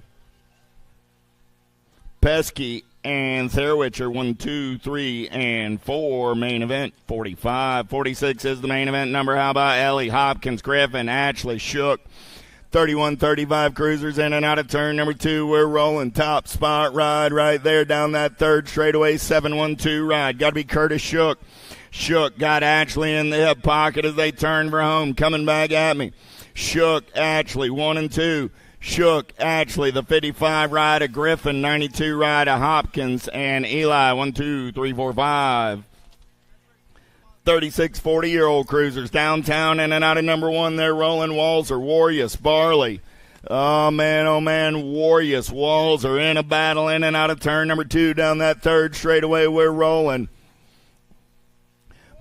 Pesky, and Thurwitcher. 1, 2, 3, and 4. Main event 45. 46 is the main event number. How about Ellie, Hopkins, Griffin, Ashley, Shook. 31, 35 cruisers in and out of turn number 2. We're rolling. Top spot ride right there down that third straightaway. 7-1-2 ride. Got to be Curtis Shook. Shook got Ashley in the hip pocket as they turn for home. Coming back at me. Shook, Ashley, 1 and 2. Shook, Ashley, the 55 ride of Griffin, 92 ride of Hopkins, and Eli, 1, 2, 3, 4, 5. 36, 40-year-old cruisers downtown in and out of number 1. They're rolling. Walser, Warriors, Barley. Oh, man, Warriors, Walls are in a battle in and out of turn number 2 down that third straightaway. We're rolling.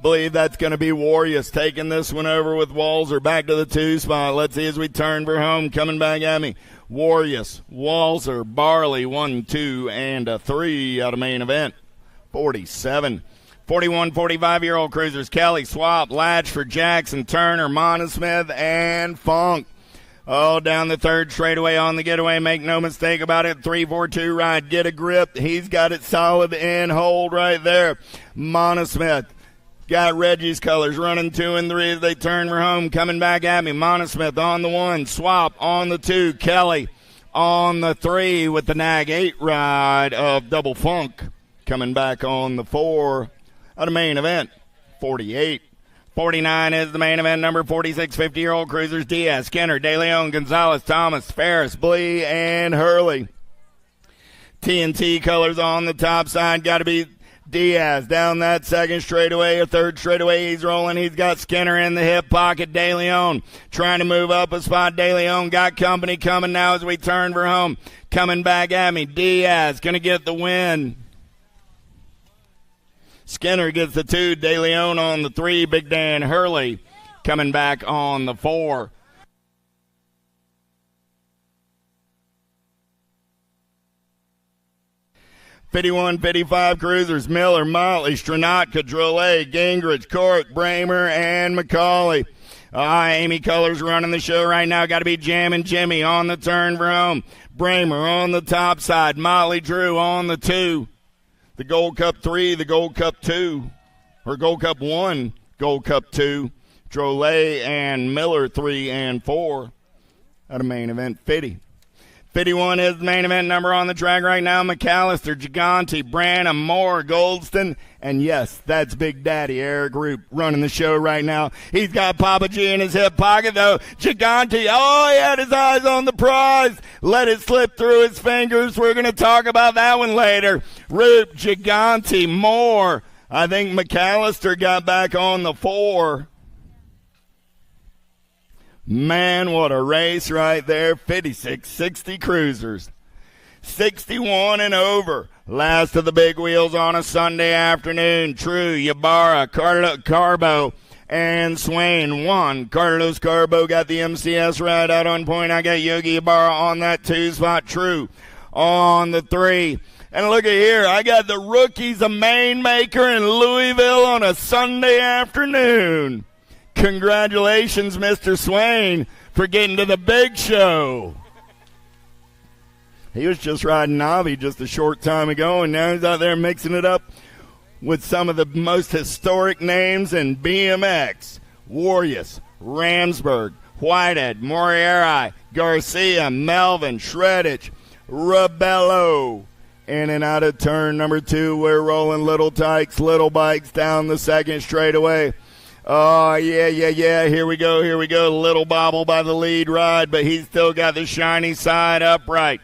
Believe that's going to be Warriors taking this one over with Walser back to the 2 spot. Let's see as we turn for home. Coming back at me. Warriors, Walser, Barley, 1, 2, and a 3 out of main event. 47. 41, 45-year-old cruisers, Kelly, Swap, Latchford, Jackson, Turner, Montesmith, and Funk. Oh, down the third straightaway on the getaway. Make no mistake about it. 3-4-2 ride. Get a grip. He's got it solid in hold right there. Montesmith got Reggie's Colors running 2 and 3 as they turn for home. Coming back at me. Montesmith on the 1. Swap on the 2. Kelly on the 3 with the Nag 8 ride of Double Funk. Coming back on the 4. Out of main event, 48. 49 is the main event number. 46, 50-year-old cruisers, Diaz, Skinner, De Leon, Gonzalez, Thomas, Ferris, Blee, and Hurley. TNT Colors on the top side. Got to be Diaz down that second straightaway or third straightaway. He's rolling. He's got Skinner in the hip pocket. De Leon trying to move up a spot. De Leon got company coming now as we turn for home. Coming back at me. Diaz going to get the win. Skinner gets the 2. De Leon on the 3. Big Dan Hurley coming back on the 4. .51, 55 cruisers, Miller, Motley, Stranatka, Drolet, Gingrich, Cork, Bramer, and McCauley. Amy Colors running the show right now. Got to be Jammin' Jimmy on the turn for home. Bramer on the top side. Motley Drew on the 2. The Gold Cup 3, the Gold Cup 2, or Gold Cup 1, Gold Cup 2. Drolet and Miller 3 and 4. At a main event 50. 51 is the main event number on the track right now. McAllister, Gigante, Branham, Moore, Goldston, and yes, that's Big Daddy Eric Roop running the show right now. He's got Papa G in his hip pocket, though. Gigante, oh, he had his eyes on the prize. Let it slip through his fingers. We're going to talk about that one later. Roop, Gigante, Moore. I think McAllister got back on the 4. Man, what a race right there. 56-60 cruisers. 61 and over. Last of the big wheels on a Sunday afternoon. True, Ybarra, Carbo, and Swain won. Carlos Carbo got the MCS ride out on point. I got Yogi Ybarra on that 2 spot. True on the 3. And look at here. I got the rookies of Mainmaker in Louisville on a Sunday afternoon. Congratulations, Mr. Swain, for getting to the big show. He was just riding Navi just a short time ago, and now he's out there mixing it up with some of the most historic names in BMX. Warrius, Ramsberg, Whitehead, Morieri, Garcia, Melvin, Shreddich, Rebello. In and out of turn number 2, we're rolling little tykes, little bikes down the second straightaway. Oh, yeah. Here we go. Little bobble by the lead ride, but he's still got the shiny side upright.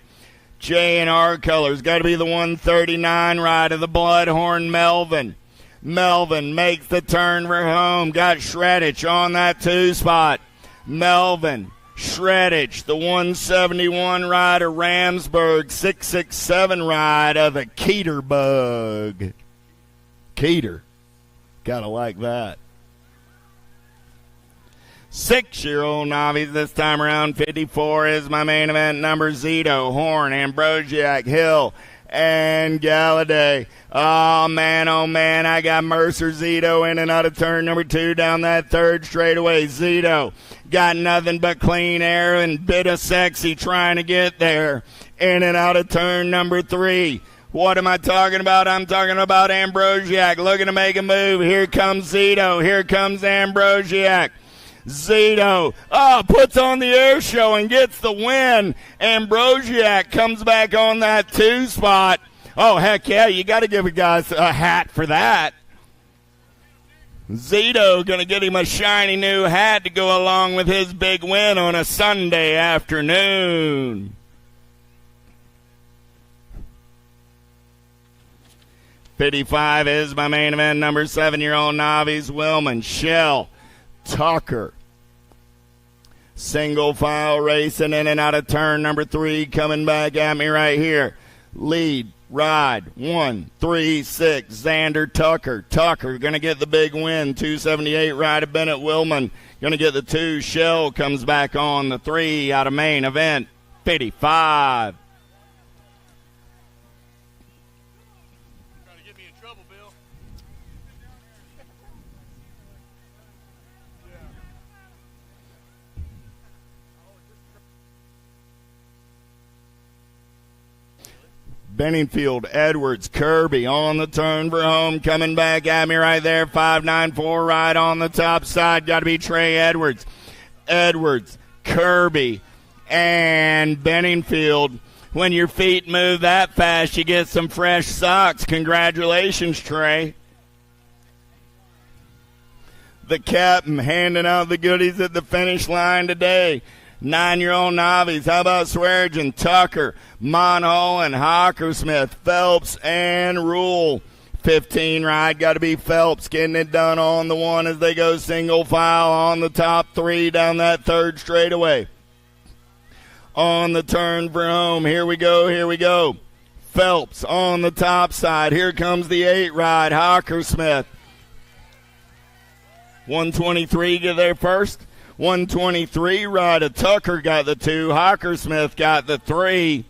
J&R Colors. Got to be the 139 ride of the Bloodhorn Melvin. Melvin makes the turn for home. Got Shreddich on that 2 spot. Melvin, Shreddich, the 171 ride of Ramsberg. 667 ride of the Keeter Bug. Keeter. Gotta like that. 6-year-old Navis this time around. 54 is my main event number. Zito, Horn, Ambrosiak, Hill, and Galladay. Oh, man, I got Mercer Zito in and out of turn number 2 down that 3rd straightaway. Zito got nothing but clean air and bit of sexy trying to get there. In and out of turn number 3. What am I talking about? I'm talking about Ambrosiak looking to make a move. Here comes Zito. Here comes Ambrosiak. Zito puts on the air show and gets the win. Ambrosiak comes back on that 2 spot. Oh, heck yeah, you got to give a guy a hat for that. Zito going to get him a shiny new hat to go along with his big win on a Sunday afternoon. $55 is my main event number. 7-year-old Navis, Willman, Shell, Tucker. Single file racing in and out of turn number 3, coming back at me right here. Lead, ride, 1, 3, 6, Xander Tucker. Tucker going to get the big win. 278 ride of Bennett Willman. Going to get the 2. Shell comes back on the 3 out of main event. 55. Benningfield, Edwards, Kirby on the turn for home. Coming back at me right there. 594 ride on the top side. Got to be Trey Edwards. Edwards, Kirby, and Benningfield. When your feet move that fast, you get some fresh socks. Congratulations, Trey. The captain handing out the goodies at the finish line today. 9-year-old Navis. How about Swearengin, Tucker, Monhall, and Hockersmith, Phelps, and Rule. 15 ride, got to be Phelps getting it done on the 1 as they go single file on the top 3 down that 3rd straightaway. On the turn for home. Here we go. Phelps on the top side. Here comes the 8 ride, Hockersmith. 123 get there first. 123 ride of Tucker got the 2. Hockersmith got the 3.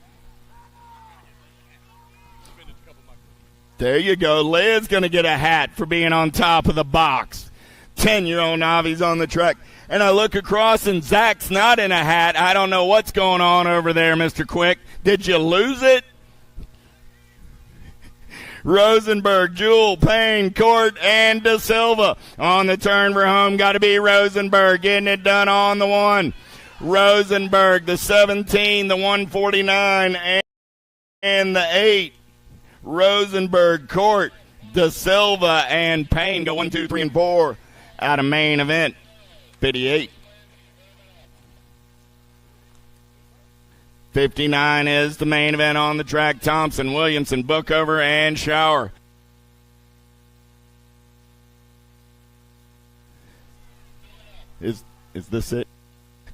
There you go. Liz going to get a hat for being on top of the box. 10-year-old novice on the track. And I look across, and Zach's not in a hat. I don't know what's going on over there, Mr. Quick. Did you lose it? Rosenberg, Jewel, Payne, Court, and Da Silva on the turn for home. Got to be Rosenberg getting it done on the 1. Rosenberg, the 17, the 149, and the 8. Rosenberg, Court, Da Silva, and Payne go 1, 2, 3, and 4 out of main event 58. 59 is the main event on the track. Thompson, Williamson, Bookover, and Shower. Is this it?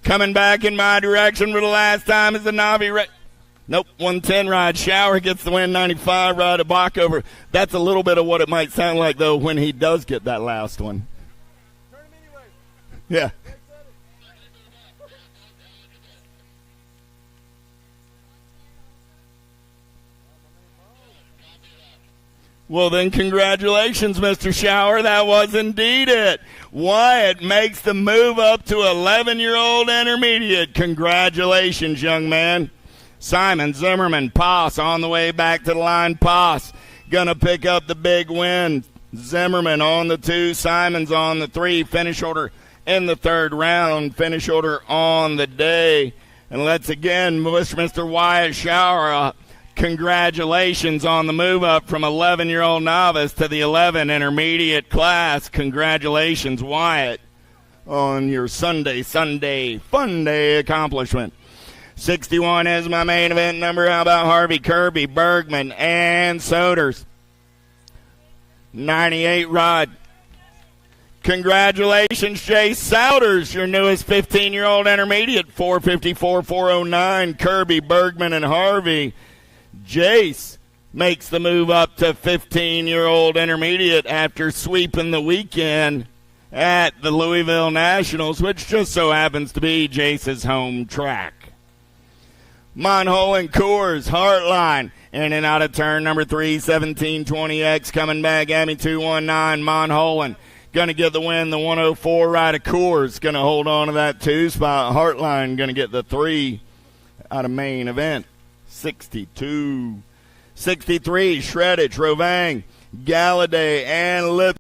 Coming back in my direction for the last time is the Navi. Nope, 110 ride. Shower gets the win, 95 ride to Bookover. That's a little bit of what it might sound like, though, when he does get that last one. Yeah. Well, then, congratulations, Mr. Shower. That was indeed it. Wyatt makes the move up to 11-year-old intermediate. Congratulations, young man. Simon, Zimmerman, Poss on the way back to the line. Poss going to pick up the big win. Zimmerman on the 2, Simons on the 3. Finish order in the 3rd round. Finish order on the day. And let's again wish Mr. Wyatt Shower congratulations on the move up from 11-year-old novice to the 11 intermediate class. Congratulations, Wyatt, on your Sunday fun day accomplishment. 61 is my main event number. How about Harvey, Kirby, Bergman, and Soders? 98 Rod. Congratulations, Jay Souders, your newest 15-year-old intermediate. 454, 409, Kirby, Bergman, and Harvey. Jace makes the move up to 15-year-old intermediate after sweeping the weekend at the Louisville Nationals, which just so happens to be Jace's home track. Monhole and Coors, Heartline, in and out of turn number 3, 1720X coming back at me, 219, Monholen. Going to get the win, the 104 right of Coors. Going to hold on to that 2 spot. Heartline going to get the 3 out of main event. 62. 63, Shreddage, Rovang, Galladay, and Lip.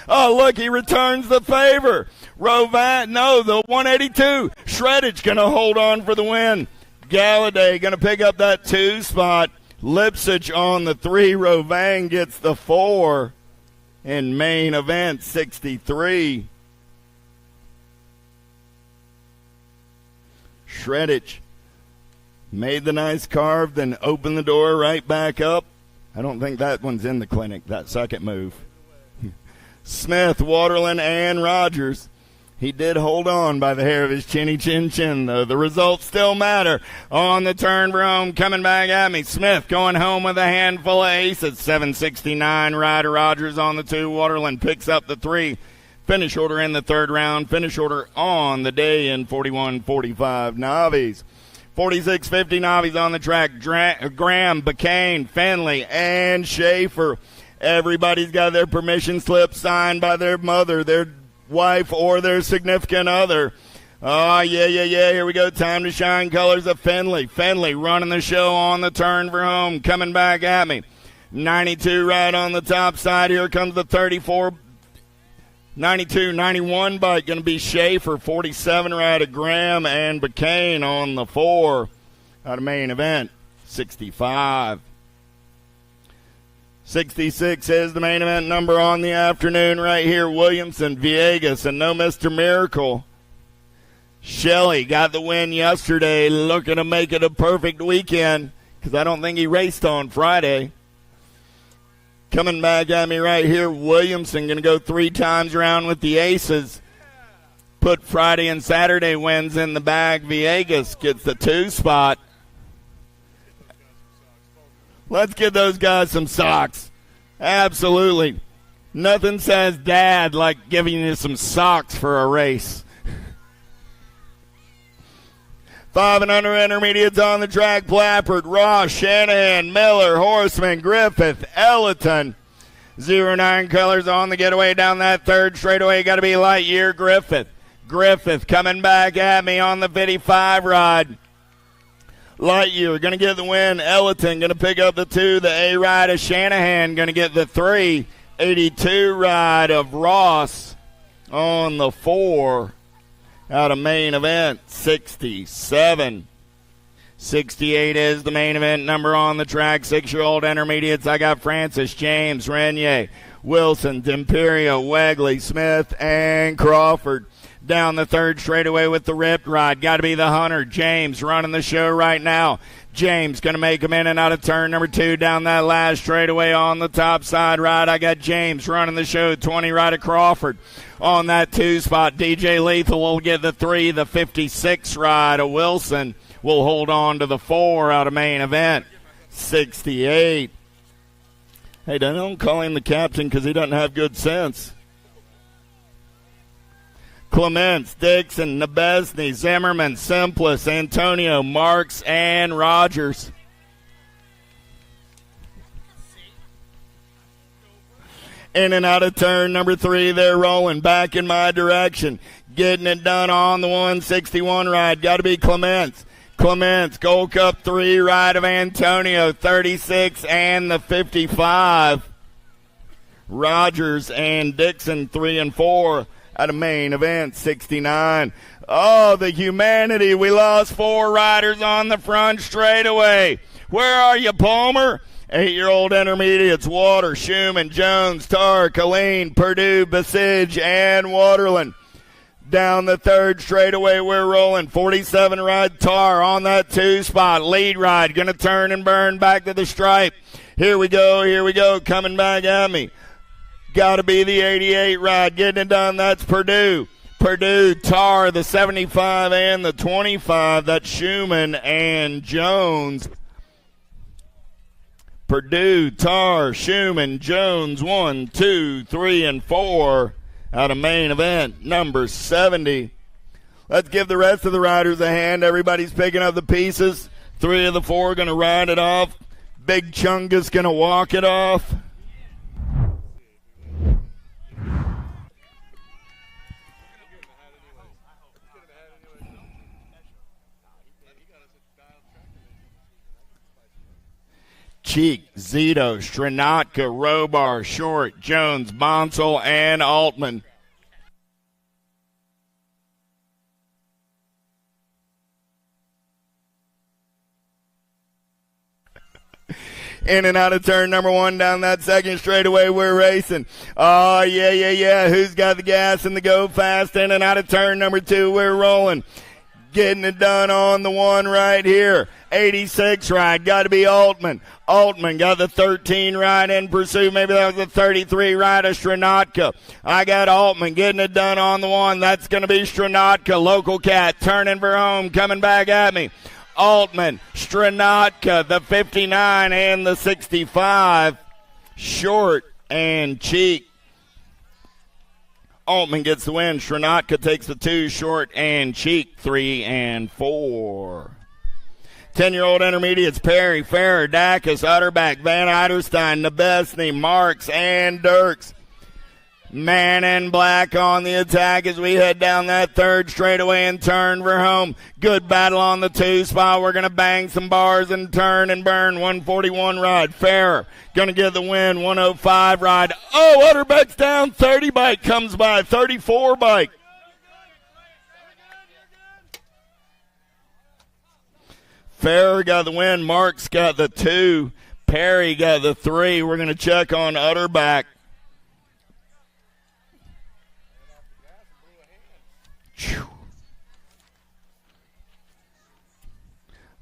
Oh, look, he returns the favor. Rovan, no, the 182. Shreddage going to hold on for the win. Galladay going to pick up that 2 spot. Lipsich on the 3. Rovang gets the 4 in main event 63. Shreddage made the nice carve, then opened the door right back up. I don't think that one's in the clinic, that second move. Smith, Waterland, and Rogers. He did hold on by the hair of his chinny chin, though. The results still matter. On the turn for home, coming back at me. Smith going home with a handful of aces. 769, Ryder Rogers on the 2. Waterland picks up the 3. Finish order in the 3rd round. Finish order on the day in 41-45 Navies. 46-50 Navies on the track. Graham, Bacane, Finley, and Schaefer. Everybody's got their permission slip signed by their mother, their wife, or their significant other. Oh, yeah. Here we go. Time to shine. Colors of Finley. Finley running the show on the turn for home. Coming back at me. 92 right on the top side. Here comes the 34. 92, 91 bike. Going to be Schaefer. 47 right of Graham and Bacane on the 4. Out of main event. 65. 66 is the main event number on the afternoon right here. Williamson, Villegas, and no Mr. Miracle. Shelley got the win yesterday, looking to make it a perfect weekend because I don't think he raced on Friday. Coming back at me right here, Williamson going to go 3 times around with the aces. Put Friday and Saturday wins in the bag. Villegas gets the 2 spot. Let's get those guys some socks. Absolutely. Nothing says dad like giving you some socks for a race. 5 and under intermediates on the track. Plappert, Ross, Shanahan, Miller, Horseman, Griffith, Elliton. 09 colors on the getaway down that third straightaway. Got to be Lightyear, Griffith. Griffith coming back at me on the 55 ride. Lightyear going to get the win. Elliton going to pick up the 2. The A ride of Shanahan going to get the 3. 82 ride of Ross on the 4. Out of main event, 67. 68 is the main event number on the track. 6-year-old intermediates. I got Francis, James, Renier, Wilson, D'Imperio, Wegley, Smith, and Crawford. Down the third straightaway with the ripped ride. Got to be the Hunter. James running the show right now. James going to make him in and out of turn number 2 down that last straightaway on the top side ride. I got James running the show. 20 right of Crawford on that 2 spot. DJ Lethal will get the 3. The 56 ride of Wilson will hold on to the 4 out of main event. 68. Hey, don't call him the captain because he doesn't have good sense. Clements, Dixon, Nebesny, Zimmerman, Simpless, Antonio, Marks, and Rogers. In and out of turn number 3, they're rolling back in my direction. Getting it done on the 161 ride. Got to be Clements. Clements, Gold Cup 3 ride of Antonio, 36 and the 55. Rogers and Dixon, 3 and 4. Out of main event, 69. Oh, the humanity. We lost 4 riders on the front straightaway. Where are you, Palmer? 8-year-old intermediates, Water, Schumann, Jones, Tar, Colleen, Purdue, Basige, and Waterland. Down the third straightaway, we're rolling. 47 ride Tar on that 2 spot. Lead ride, going to turn and burn back to the stripe. Here we go, coming back at me. Got to be the 88 ride. Getting it done, that's Purdue. Purdue, Tar, the 75 and the 25. That's Schumann and Jones. Purdue, Tar, Schumann, Jones, 1, 2, 3, and 4 out of main event, number 70. Let's give the rest of the riders a hand. Everybody's picking up the pieces. 3 of the 4 going to ride it off. Big Chungus going to walk it off. Cheek, Zito, Stranatka, Robar, Short, Jones, Bonsall, and Altman. In and out of turn number 1 down that second straightaway, we're racing. Oh, yeah. Who's got the gas and the go fast? In and out of turn number 2, we're rolling. Getting it done on the 1 right here. 86 ride, got to be Altman. Altman got the 13 ride in pursuit. Maybe that was the 33 ride of Stranatka. I got Altman getting it done on the 1. That's going to be Stranatka. Local Cat turning for home, coming back at me. Altman, Stranatka, the 59 and the 65. Short and Cheek. Altman gets the win. Stranatka takes the 2. Short and Cheek, 3 and 4. 10-year-old intermediates, Perry, Farrer, Dacus, Utterback, Van Eiderstein, Nebesny, Marks, and Dirks. Man in black on the attack as we head down that third straightaway and turn for home. Good battle on the 2 spot. We're going to bang some bars and turn and burn. 141 ride. Farrer going to get the win. 105 ride. Oh, Utterback's down. 30 bike comes by. 34 bike. Farrer got the win. Marks got the 2. Perry got the 3. We're going to check on Utterback.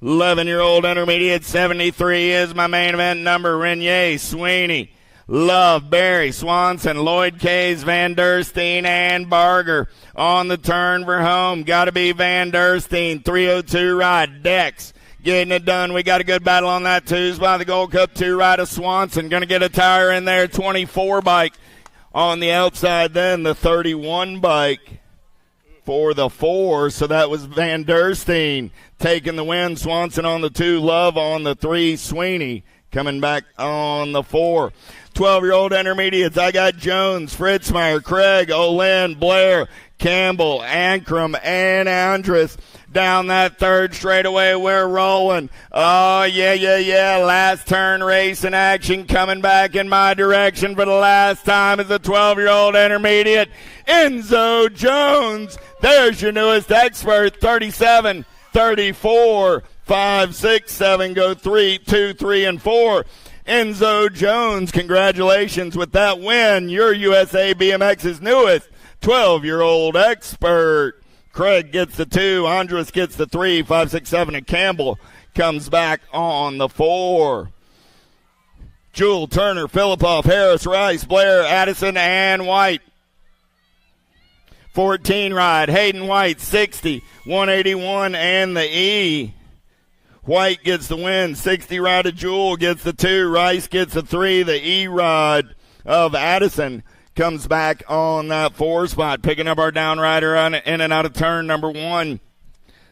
11-year-old intermediate, 73 is my main event number. Renier, Sweeney, Love, Barry, Swanson, Lloyd Kays, Van Der Steen, and Barger on the turn for home. Got to be Van Der Steen. 302 ride. Dex getting it done. We got a good battle on that 2 spot. The Gold Cup 2 ride of Swanson. Going to get a tire in there. 24 bike on the outside then. The 31 bike. for the 4, so that was Van der Steen taking the win. Swanson on the 2, Love on the 3, Sweeney coming back on the 4. 12-year-old intermediates, I got Jones, Fritzmeyer, Craig, Olin, Blair, Campbell, Ankrum, and Andrus. Down that third straightaway, we're rolling. Oh, yeah. Last turn race in action coming back in my direction for the last time is the 12-year-old intermediate, Enzo Jones. There's your newest expert, 37, 34, 5, 6, 7, go 3, 2, 3, and 4. Enzo Jones, congratulations with that win. You're USA BMX's newest 12-year-old expert. Craig gets the 2, Andres gets the 3, 5, 6, 7, and Campbell comes back on the 4. Jewel, Turner, Filipoff, Harris, Rice, Blair, Addison, and White. 14 ride, Hayden White, 60, 181, and the E. White gets the win. 60 ride of Jewel gets the 2. Rice gets the 3. The E ride of Addison comes back on that 4 spot. Picking up our down rider on in and out of turn number 1.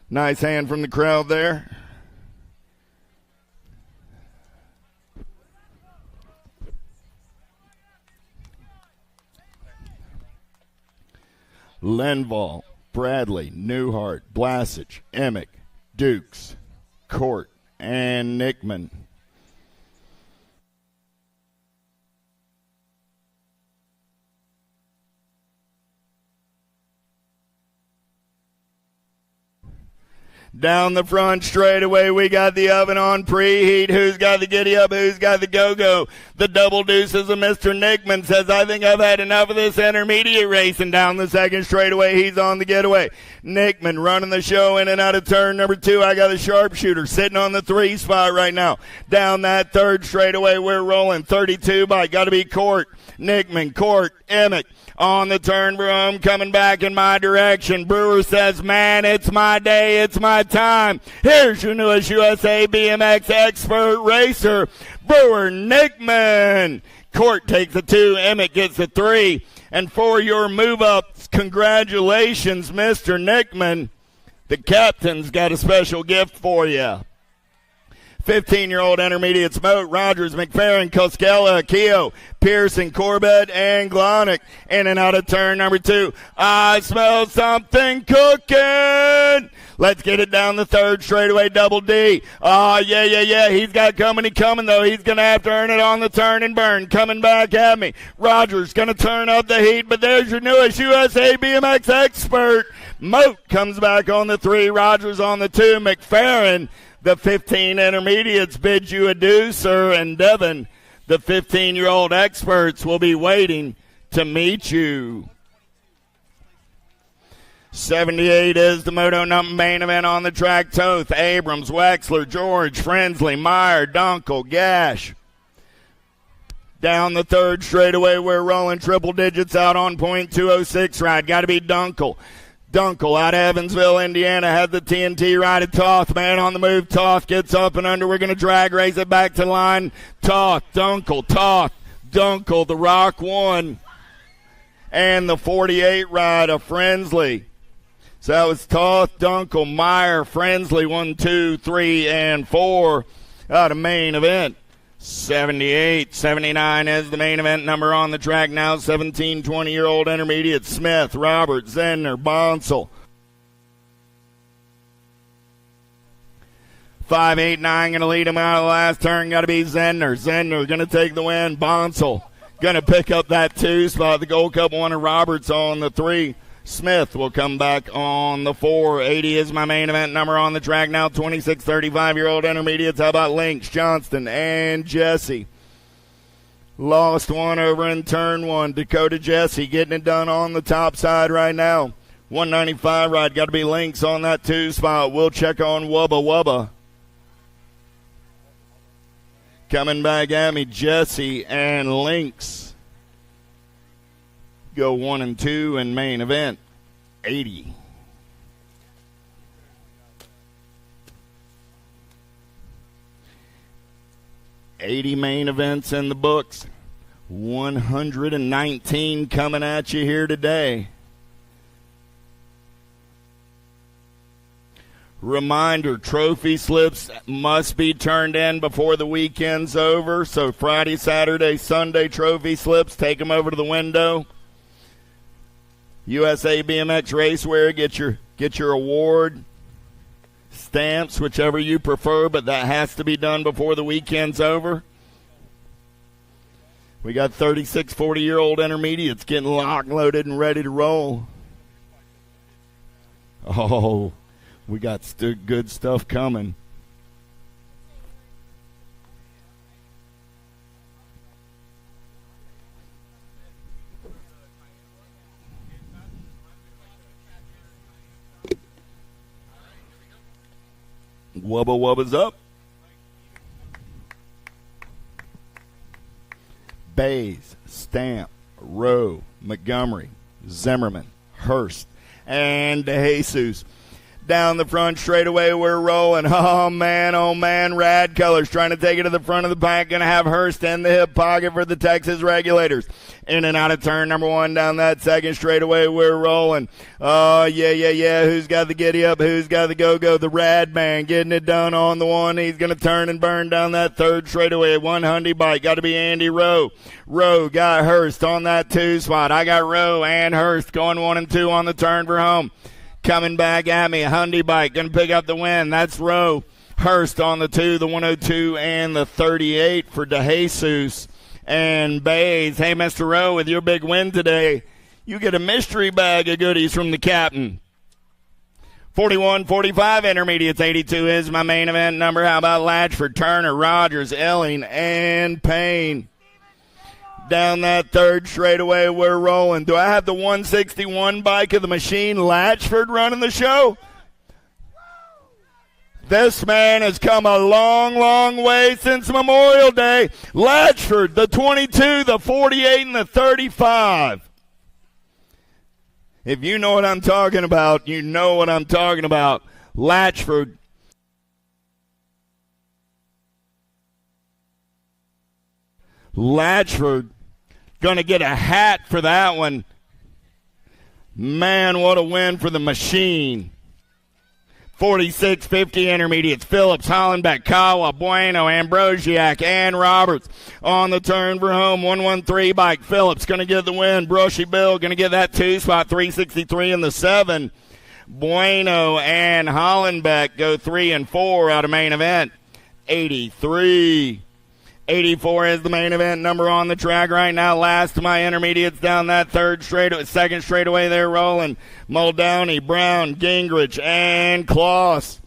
Nice hand from the crowd there. Lenval, Bradley, Newhart, Blasich, Emick, Dukes, Court, and Nickman. Down the front straightaway, we got the oven on preheat. Who's got the giddy up? Who's got the go-go? The double deuces of Mr. Nickman says, I think I've had enough of this intermediate racing. Down the second straightaway, he's on the getaway. Nickman running the show in and out of turn number 2. I got a sharpshooter sitting on the 3 spot right now. Down that third straightaway, we're rolling. 32 by, got to be Court. Nickman, Court, Emick. On the turn broom, coming back in my direction. Brewer says, man, it's my day, it's my time. Here's your newest USA BMX expert racer, Brewer Nickman. Court takes the 2, Emmett gets the 3. And for your move-ups, congratulations, Mr. Nickman. The captain's got a special gift for you. 15-year-old intermediates, Moat, Rogers, McFerrin, Koskela, Keogh, Pearson, Corbett, and Glonick. In and out of turn number 2. I smell something cooking. Let's get it down the third straightaway, Double D. Yeah. He's got coming, though. He's going to have to earn it on the turn and burn. Coming back at me. Rogers going to turn up the heat, but there's your newest USA BMX expert. Moat comes back on the 3. Rogers on the 2. McFerrin. The 15 intermediates bid you adieu, sir, and Devin, the 15-year-old experts, will be waiting to meet you. 78 is the Moto main event on the track. Toth, Abrams, Wexler, George, Frensley, Meyer, Dunkel, Gash. Down the third straightaway, we're rolling triple digits out on point 206 ride. Got to be Dunkel. Dunkel out of Evansville, Indiana, had the TNT ride at Toth. Man on the move. Toth gets up and under. We're going to drag race it back to the line. Toth, Dunkel, the Rock 1. And the 48 ride of Frensley. So that was Toth, Dunkel, Meyer, Frensley, 1, 2, 3, and 4 out of main event. 78, 79 is the main event number on the track now. 17, 20-year-old intermediate, Smith, Robert, Zender, Bonsall. 5, 8, 9 going to lead him out of the last turn. Got to be Zender. Zender going to take the win. Bonsall going to pick up that 2 spot. The Gold Cup winner, Roberts on the 3. Smith will come back on the 4. 80 is my main event number on the track now. 26, 35-year-old intermediates. How about Lynx, Johnston, and Jesse? Lost one over in turn 1. Dakota Jesse getting it done on the top side right now. 195 ride. Got to be Lynx on that 2 spot. We'll check on Wubba. Coming back at me, Jesse and Lynx. Go 1 and 2 in main event. 80. Main events in the books. 119 coming at you here today. Reminder, trophy slips must be turned in before the weekend's over. So Friday, Saturday, Sunday trophy slips, take them over to the window. USA BMX Racewear, get your award stamps, whichever you prefer, but that has to be done before the weekend's over. We got 36, 40-year-old intermediates getting locked, loaded, and ready to roll. Oh, we got good stuff coming. Wubba Wubba's up. Bays, Stamp, Rowe, Montgomery, Zimmerman, Hurst, and DeJesus. Down the front straightaway, we're rolling. Oh, man, Rad Colors trying to take it to the front of the pack. Going to have Hurst in the hip pocket for the Texas Regulators. In and out of turn number one down that second straightaway, we're rolling. Oh, yeah. Who's got the giddy up? Who's got the go-go? The Rad Man getting it done on the one. He's going to turn and burn down that third straightaway. 100 bike. Got to be Andy Rowe. Rowe got Hurst on that 2 spot. I got Rowe and Hurst going 1 and 2 on the turn for home. Coming back at me, Hyundai bike, going to pick up the win. That's Rowe. Hurst on the 2, the 102, and the 38 for DeJesus and Bays. Hey, Mr. Rowe, with your big win today, you get a mystery bag of goodies from the captain. 41-45 intermediates, 82 is my main event number. How about Latchford, Turner, Rogers, Elling, and Payne? Down that third straightaway, we're rolling. Do I have the 161 bike of the machine, Latchford, running the show? This man has come a long, long way since Memorial Day. Latchford, the 22, the 48, and the 35. If you know what I'm talking about, you know what I'm talking about. Latchford. Going to get a hat for that one. Man, what a win for the machine. 46-50 intermediates. Phillips, Hollenbeck, Kawa, Bueno, Ambrosiak, and Roberts on the turn for home. 113 bike. Phillips going to get the win. Brushy Bill going to get that 2 spot. 363 in the 7. Bueno and Hollenbeck go 3 and 4 out of main event. 83. 84 is the main event number on the track right now. Last of my intermediates down that second straightaway, they're rolling. Muldowney, Brown, Gingrich, and Kloss.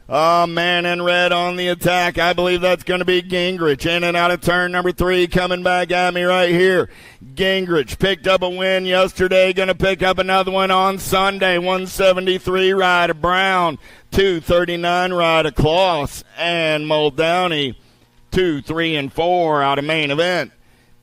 Oh, man in red on the attack. I believe that's going to be Gingrich. In and out of turn number 3, coming back at me right here. Gingrich picked up a win yesterday, going to pick up another one on Sunday. 173 ride of Brown, 239 ride of Kloss, and Muldowney. 2, 3, and 4 out of main event.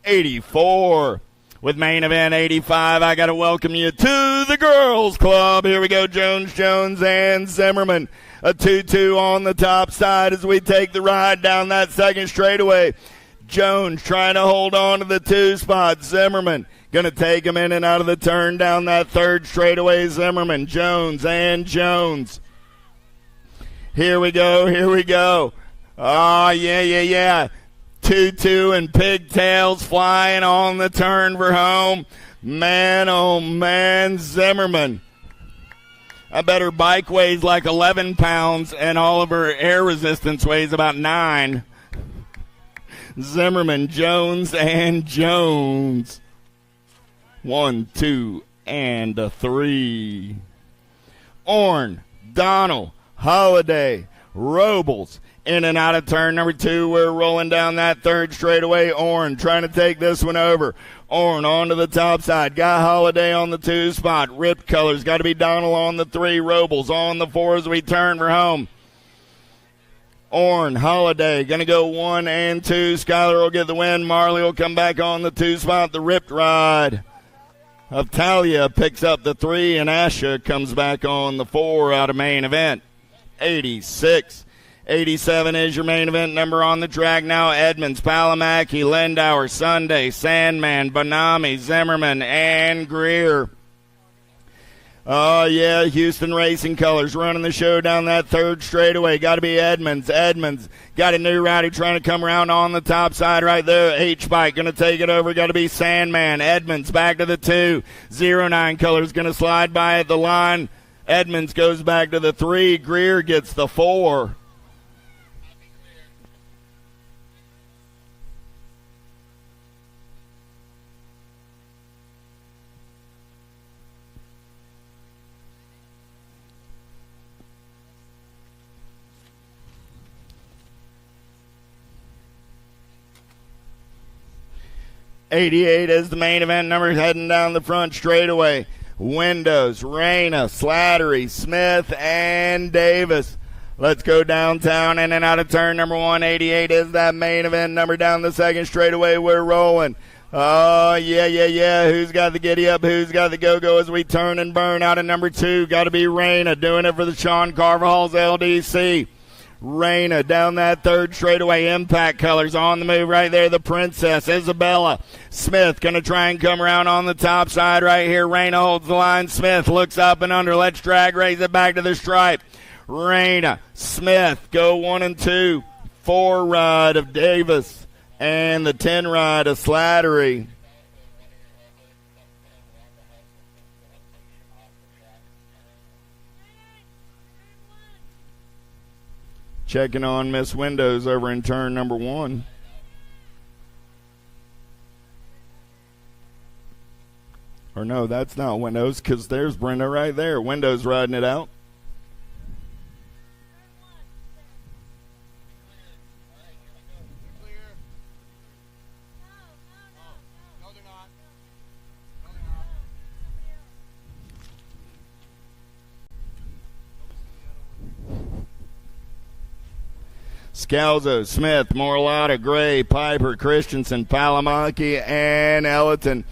84. With main event 85, I got to welcome you to the Girls Club. Here we go, Jones, and Zimmerman. A 2-2 on the top side as we take the ride down that second straightaway. Jones trying to hold on to the 2 spot. Zimmerman going to take him in and out of the turn down that third straightaway. Zimmerman, Jones, and Jones. Here we go. Oh, yeah. 2-2 and pigtails flying on the turn for home. Man, oh, man, Zimmerman. I bet her bike weighs like 11 pounds and all of her air resistance weighs about 9. Zimmerman, Jones, and Jones. 1, 2, and a 3. Orn, Donald, Holiday, Robles. In and out of turn number 2, we're rolling down that third straightaway. Orn trying to take this one over. Orn onto the top side. Got Holiday on the 2 spot. Ripped colors. Got to be Donald on the 3. Robles on the 4 as we turn for home. Orn, Holiday, going to go 1 and 2. Skyler will get the win. Marley will come back on the 2 spot. The ripped ride of Talia picks up the 3, and Asha comes back on the 4 out of main event. 86. 87 is your main event number on the track now. Edmonds, Palomaki, Lindauer, Sunday, Sandman, Bonami, Zimmerman, and Greer. Oh, yeah, Houston Racing Colors running the show down that third straightaway. Got to be Edmonds. Edmonds got a new rider trying to come around on the top side right there. H-Bike going to take it over. Got to be Sandman. Edmonds back to the 2. 09 Colors going to slide by at the line. Edmonds goes back to the 3. Greer gets the 4. '88 is the main event number heading down the front straightaway. Windows, Reyna, Slattery, Smith, and Davis. Let's go downtown in and out of turn number 1. 88 is that main event number down the second straightaway. We're rolling. Oh, yeah. Who's got the giddy up? Who's got the go-go as we turn and burn out of number 2? Got to be Reyna doing it for the Sean Carvajal's LDC. Reyna down that third straightaway. Impact Colors on the move right there. The Princess, Isabella. Smith going to try and come around on the top side right here. Reyna holds the line. Smith looks up and under. Let's drag race it back to the stripe. Reyna, Smith go 1 and 2. 4 ride of Davis and the 10 ride of Slattery. Checking on Miss Windows over in turn number 1. Or no, that's not Windows, because there's Brenda right there. Windows riding it out. Scalzo, Smith, Morlotta, Gray, Piper, Christensen, Palamaki, and Ellerton.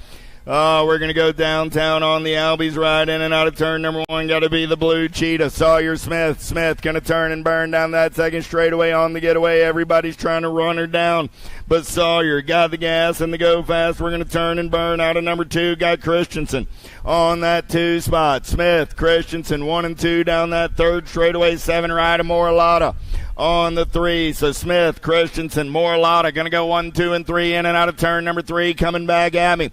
We're going to go downtown on the Albies ride in and out of turn number 1. Got to be the Blue Cheetah. Sawyer Smith. Smith going to turn and burn down that second straightaway on the getaway. Everybody's trying to run her down. But Sawyer got the gas and the go fast. We're going to turn and burn out of number 2. Got Christensen on that 2 spot. Smith, Christensen, 1 and 2 down that third straightaway. 7 ride of Morlotta on the 3. So Smith, Christensen, Morlotta going to go 1, 2, and 3 in and out of turn number 3. Coming back at me.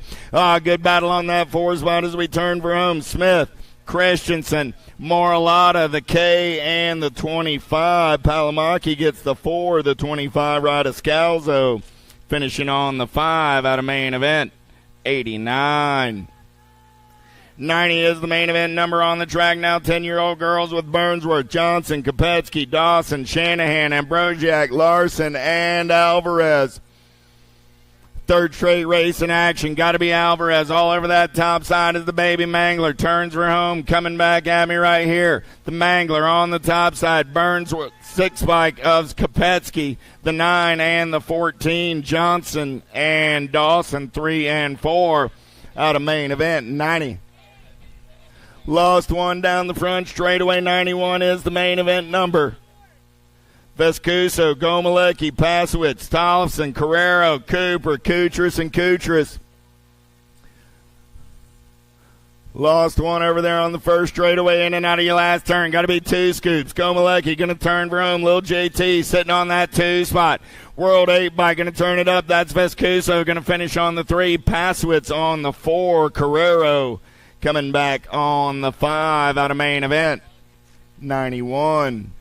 Good battle on that 4 spot as we turn for home. Smith, Christensen, Morlotta, the K, and the 25. Palamaki gets the 4, the 25 ride of Scalzo. Finishing on the 5 out of main event. 89. 90 is the main event number on the track now. 10-year-old girls with Burnsworth, Johnson, Kopetsky, Dawson, Shanahan, Ambrosiak, Larson, and Alvarez. Third straight race in action. Got to be Alvarez. All over that top side is the Baby Mangler. Turns for home. Coming back at me right here. The Mangler on the top side. Burnsworth, 6 bike of Kopetsky. The 9 and the 14. Johnson and Dawson, 3 and 4 out of main event. 90. Lost one down the front straightaway. 91 is the main event number. Vescuso, Gomalecki, Pasowitz, Tollefson, Carrero, Cooper, Kutras, and Kutras. Lost one over there on the first straightaway, in and out of your last turn. Got to be 2 scoops. Gomalecki going to turn for home. Lil JT sitting on that 2 spot. World 8 bike going to turn it up. That's Vescuso going to finish on the 3. Pasowitz on the 4. Carrero coming back on the 5 out of main event. 91.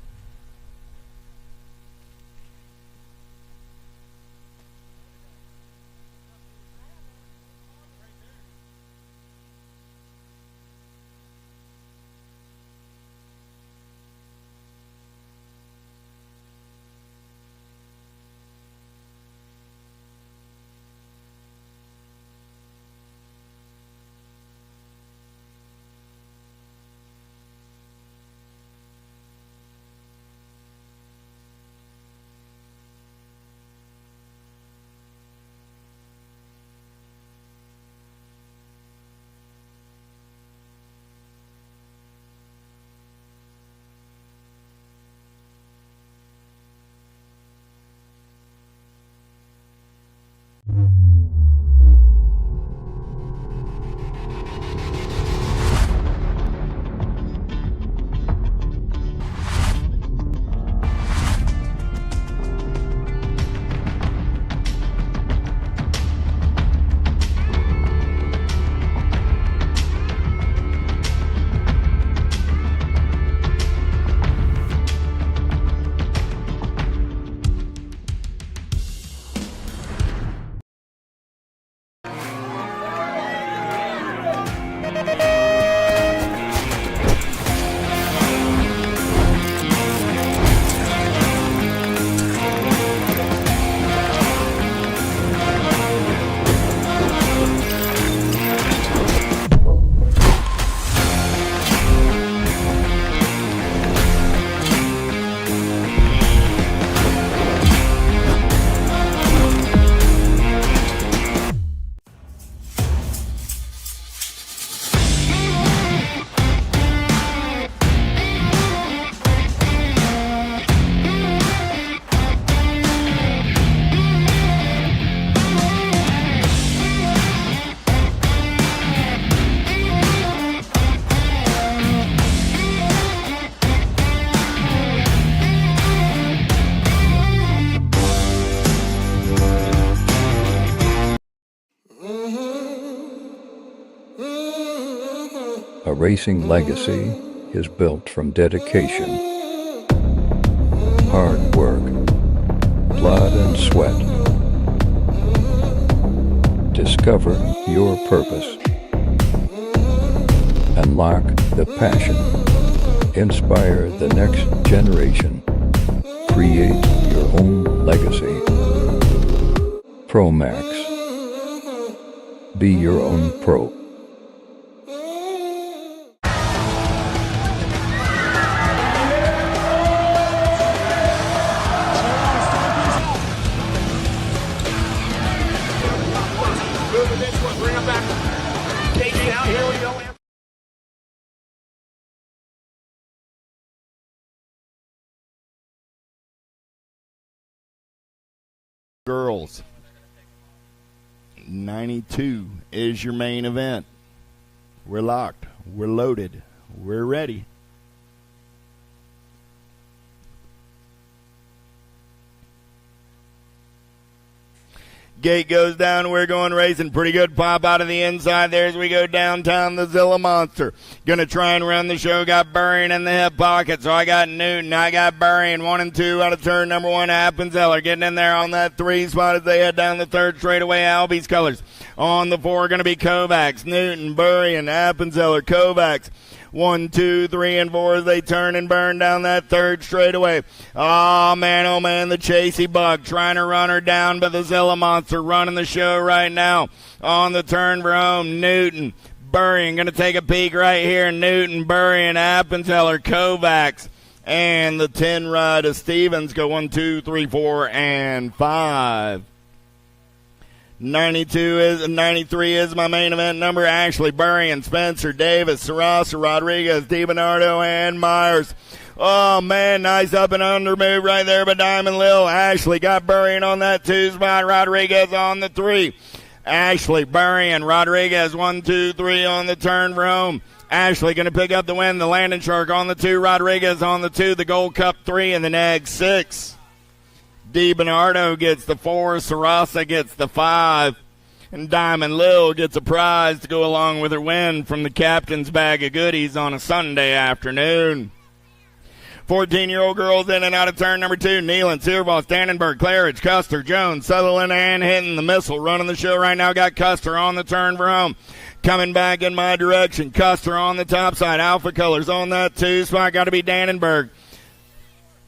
racing legacy is built from dedication, hard work, blood and sweat. Discover your purpose. Unlock the passion. Inspire the next generation. Create your own legacy. ProMax. Be your own pro. Moving this one, bring him back. Casey out, here we go. Girls, 92 is your main event. We're locked, we're loaded, we're ready. Gate goes down. We're going racing. Pretty good pop out of the inside there as we go downtown. The Zilla Monster. Going to try and run the show. Got Burrian in the hip pocket. So I got Newton. I got Burrian. 1 and 2 out of turn number 1. Appenzeller getting in there on that 3 spot as they head down the 3rd straightaway. Albie's colors. On the 4 going to be Kovacs. Newton, Burrian, Appenzeller, Kovacs. 1, 2, 3, and 4 as they turn and burn down that 3rd straightaway. Oh man, the Chasey Buck trying to run her down, but the Zilla Monster running the show right now. On the turn for home, Newton, Burrian going to take a peek right here. Newton, Burrian, Appenzeller, Kovacs, and the 10 ride of Stevens go 1, 2, 3, 4, and 5. 93 is my main event number. Ashley, Burrian, Spencer, Davis, Sarasa, Rodriguez, DiBernardo, and Myers. Oh, man, nice up and under move right there by Diamond Lil. Ashley got Burrian on that 2 spot. Rodriguez on the 3. Ashley, Burrian, Rodriguez, 1, 2, 3 on the turn for home. Ashley going to pick up the win. The Landing Shark on the 2. Rodriguez on the 2. The Gold Cup 3 and the Nag 6. DiBernardo gets the 4, Sarasa gets the 5, and Diamond Lil gets a prize to go along with her win from the captain's bag of goodies on a Sunday afternoon. 14-year-old girls in and out of turn number 2. Nealon, Searvoss, Dannenberg, Claridge, Custer, Jones, Sutherland, and Hinton. The Missile running the show right now. Got Custer on the turn for home. Coming back in my direction. Custer on the top side. Alpha Colors on that 2 spot. Got to be Dannenberg.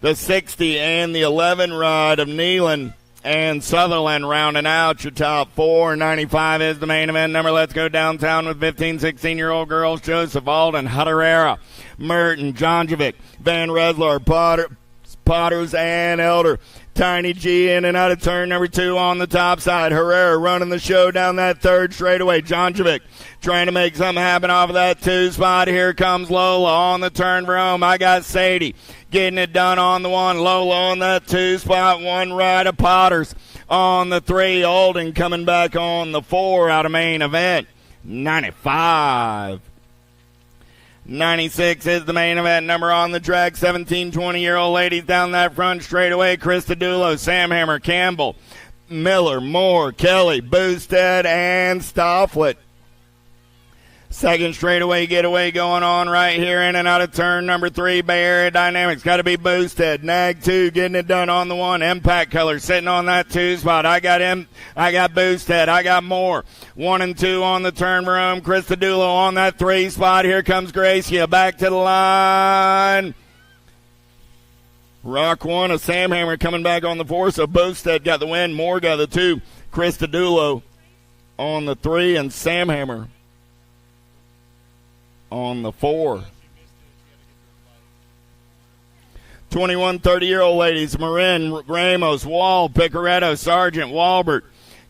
The 60 and the 11 ride of Nealon and Sutherland rounding out your top 4. 95 is the main event number. Let's go downtown with 15, 16-year-old girls. Joseph Alden, Hutterera, Merton, Jonjovic, Van Reslar, Potters, and Elder. Tiny G in and out of turn number 2 on the top side. Herrera running the show down that 3rd straightaway. Jonjovic trying to make something happen off of that 2 spot. Here comes Lola on the turn for home. I got Sadie getting it done on the 1. Lola on that 2 spot. 1 ride of Potters on the 3. Alden coming back on the 4 out of main event. 95. 96 is the main event number on the track. 17, 20-year-old ladies down that front straightaway. Krista Dulo, Sam Hammer, Campbell, Miller, Moore, Kelly, Boosted, and Stofflet. 2nd straightaway getaway going on right here in and out of turn number 3. Bay Area Dynamics got to be Boosted. Nag 2 getting it done on the 1. Impact Colors sitting on that 2 spot. I got him. I got Boosted. I got Moore. 1 and 2 on the turn for home. Krista Dulo on that 3 spot. Here comes Gracia back to the line. Rock 1 of Sam Hammer coming back on the 4. So Boosted got the win. Moore got the 2. Krista Dulo on the 3 and Sam Hammer on the 4. 21, 30-year-old ladies, Marin, Ramos, Wall, Picoretto, Sargent, Walbert,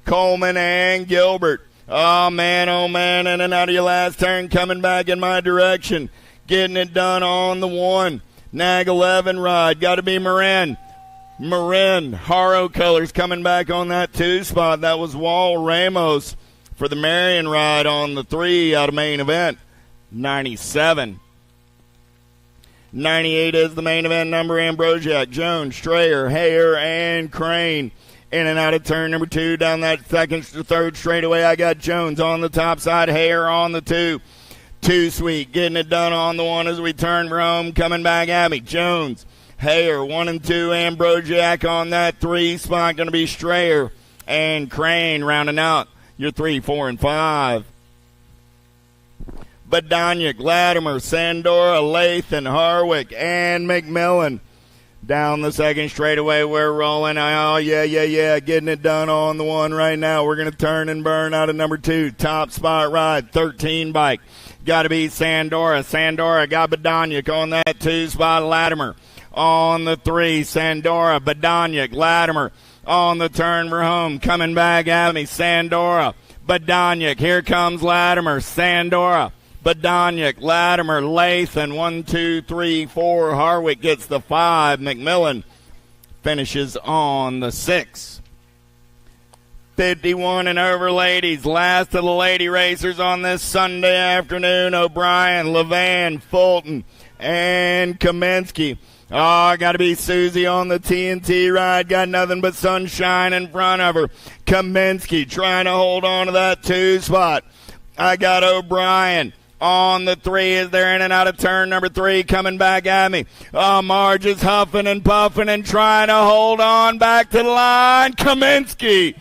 Coleman, and Gilbert. Oh, man, in and out of your last turn, coming back in my direction. Getting it done on the 1. Nag 11 ride, got to be Marin. Haro Colors coming back on that 2 spot. That was Wall, Ramos for the Marion ride on the 3 out of main event. 97. 98 is the main event number. Ambrosiak, Jones, Strayer, Hayer, and Crane. In and out of turn number 2 down that 2nd to 3rd straightaway. I got Jones on the top side, Hayer on the 2. Too Sweet getting it done on the one as we turn for home. Coming back at me. Jones, Hayer, 1 and 2. Ambrosiak on that 3 spot. Going to be Strayer and Crane rounding out your 3, 4, and 5. Badoniak, Latimer, Sandora, Lathan, Harwick, and McMillan. Down the second straightaway, we're rolling. Oh, yeah. Getting it done on the one right now. We're going to turn and burn out of number 2. Top spot ride, 13 bike. Got to be Sandora. Sandora got Badoniak on that 2 spot. Latimer on the 3. Sandora, Badoniak, Latimer on the turn for home. Coming back at me. Sandora, Badoniak. Here comes Latimer. Sandora, Badoniak, Latimer, Lathan, 1, 2, 3, 4. Harwick gets the 5. McMillan finishes on the 6. 51 and over ladies. Last of the lady racers on this Sunday afternoon. O'Brien, Levan, Fulton, and Kaminsky. Oh, got to be Susie on the TNT ride. Got nothing but sunshine in front of her. Kaminsky trying to hold on to that 2 spot. I got O'Brien on the 3 as they're in and out of turn number 3, coming back at me. Oh, Marge is huffing and puffing and trying to hold on back to the line. Kaminsky,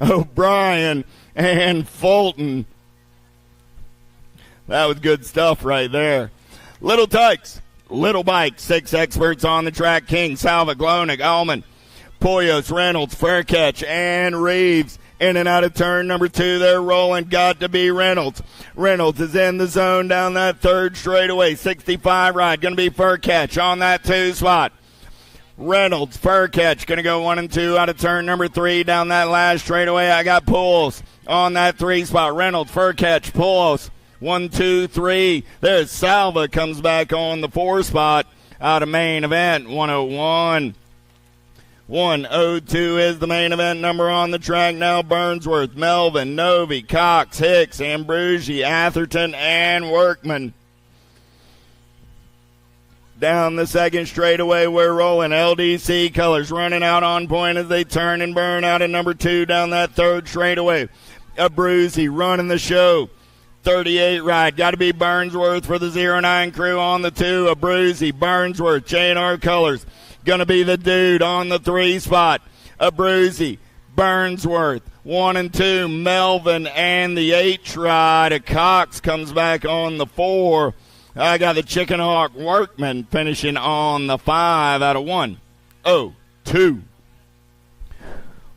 O'Brien, and Fulton. That was good stuff right there. Little Tykes, Little Bike, 6 experts on the track. King, Salva, Glonik, Allman, Poyos, Reynolds, Faircatch, and Reeves. In and out of turn number 2, they're rolling. Got to be Reynolds. Reynolds is in the zone down that 3rd straightaway. 65 ride. Going to be Faircatch on that 2 spot. Reynolds, Faircatch, going to go 1 and 2 out of turn number 3 down that last straightaway. I got Pools on that 3 spot. Reynolds, Faircatch, Pools, 1, 2, 3. There's Salva, comes back on the 4 spot out of main event. 101. 102 is the main event number on the track now. Burnsworth, Melvin, Novi, Cox, Hicks, Ambrosi, Atherton, and Workman. Down the second straightaway, we're rolling. LDC colors running out on point as they turn and burn out of number 2 down that 3rd straightaway. Abruzzi running the show. 38 ride. Got to be Burnsworth for the 09 crew on the 2. Abruzzi, Burnsworth, J&R colors. Going to be the dude on the 3 spot. Abruzzi, Burnsworth, 1 and 2. Melvin and the H ride. Cox comes back on the 4. I got the Chicken Hawk Workman finishing on the 5 out of 102.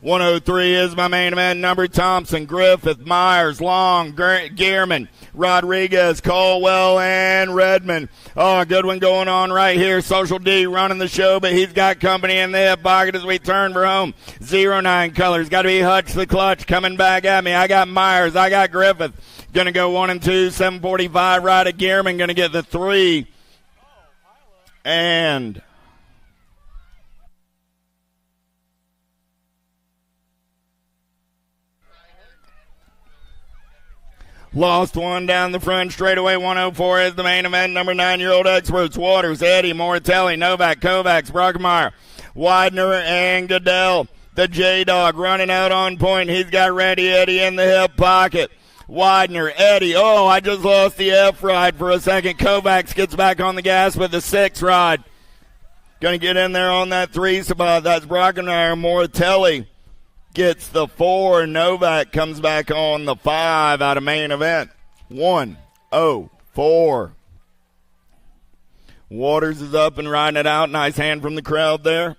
103 is my main event number. Thompson, Griffith, Myers, Long, Gearman, Rodriguez, Caldwell, and Redmond. Oh, a good one going on right here. Social D running the show, but he's got company in the hip pocket as we turn for home. 09 colors. Got to be Hutch the Clutch coming back at me. I got Myers. I got Griffith. Going to go 1 and 2. 745 right at Gearman. Going to get the 3. And lost one down the front straightaway. 104 is the main event. Number 9-year-old experts. Waters, Eddie, Moratelli, Novak, Kovacs, Brockmeyer, Widener, and Goodell. The J-Dog running out on point. He's got Randy Eddie in the hip pocket. Widener, Eddie. Oh, I just lost the F ride for a second. Kovacs gets back on the gas with the 6 ride. Going to get in there on that 3 spot. That's Brockmeyer. Moratelli gets the 4. Novak comes back on the 5 out of main event. 104. Waters is up and riding it out. Nice hand from the crowd there.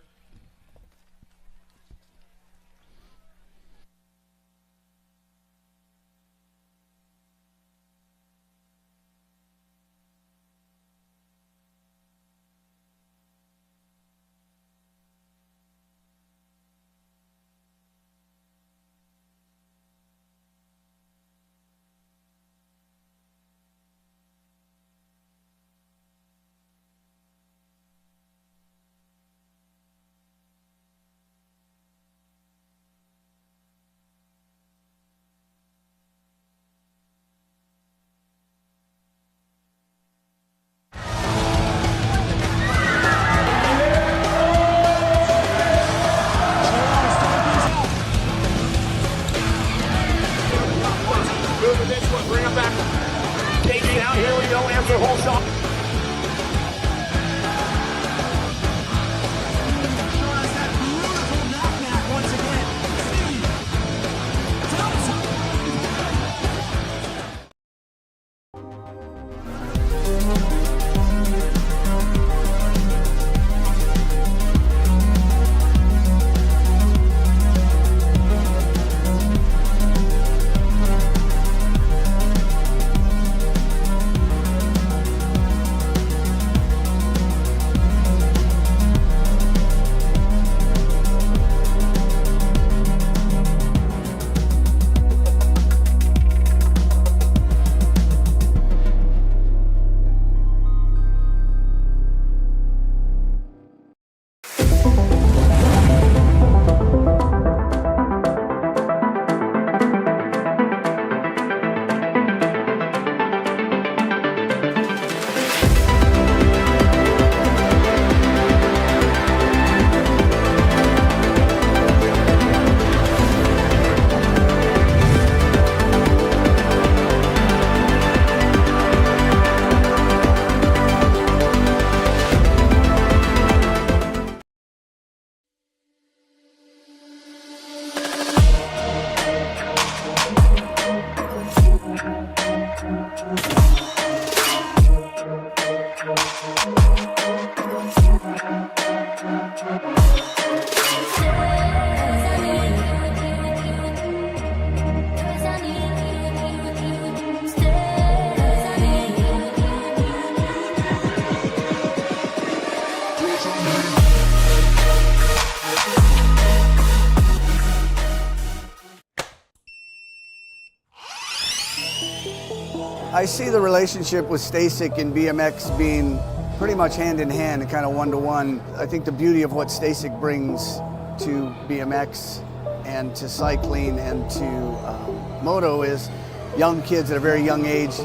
I see the relationship with Stasik and BMX being pretty much hand in hand and kind of one-to-one. I think the beauty of what Stasik brings to BMX and to cycling and to moto is young kids at a very young age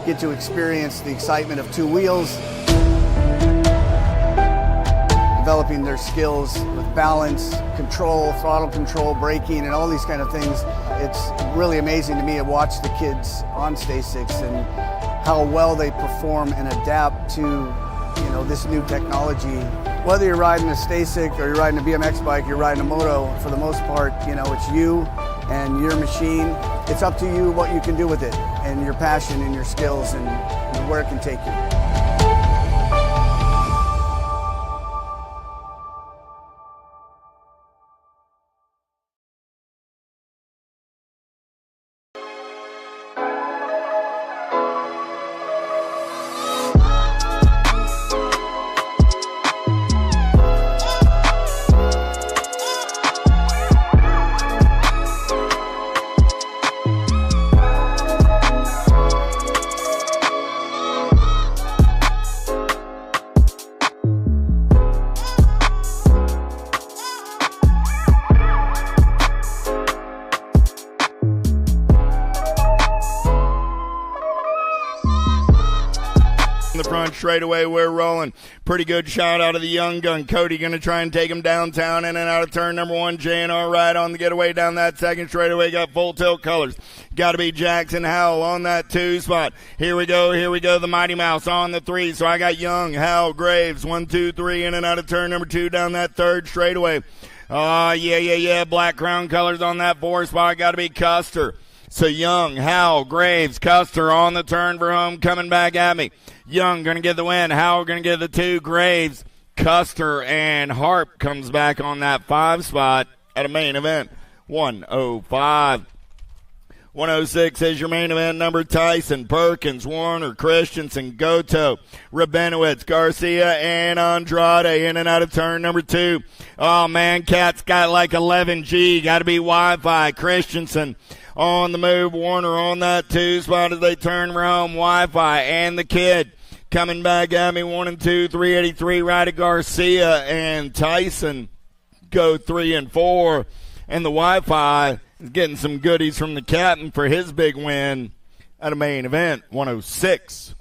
get to experience the excitement of two wheels, developing their skills with balance, control, throttle control, braking, and all these kind of things. It's really amazing to me to watch the kids on Stasics and how well they perform and adapt to, this new technology. Whether you're riding a Stasic or you're riding a BMX bike, you're riding a moto, for the most part, it's you and your machine. It's up to you what you can do with it and your passion and your skills and where it can take you. The front straightaway, we're rolling. Pretty good shot out of the young gun. Cody going to try and take him downtown in and out of turn number one. J&R right on the getaway down that second straightaway. Got full tilt colors. Got to be Jackson Howell on that 2 spot. Here we go. The Mighty Mouse on the 3. So I got Young, Howell, Graves. 1, 2, 3 in and out of turn number 2 down that third straightaway. Yeah. Black crown colors on that 4 spot. Got to be Custer. So Young, Howell, Graves, Custer on the turn for home, coming back at me. Young going to get the win. Howell going to get the 2. Graves, Custer, and Harp comes back on that 5 spot at a main event. 105. 106 is your main event number. Tyson, Perkins, Warner, Christensen, Goto, Rabinowitz, Garcia, and Andrade in and out of turn number 2. Oh, man, Cat's got like 11G. Got to be Wi-Fi. Christensen on the move. Warner on that 2 spot as they turn around. Wi-Fi and the Kid coming back at me. 1 and 2, 383 right at Garcia, and Tyson go 3 and 4. And the Wi-Fi is getting some goodies from the captain for his big win at a main event. 106.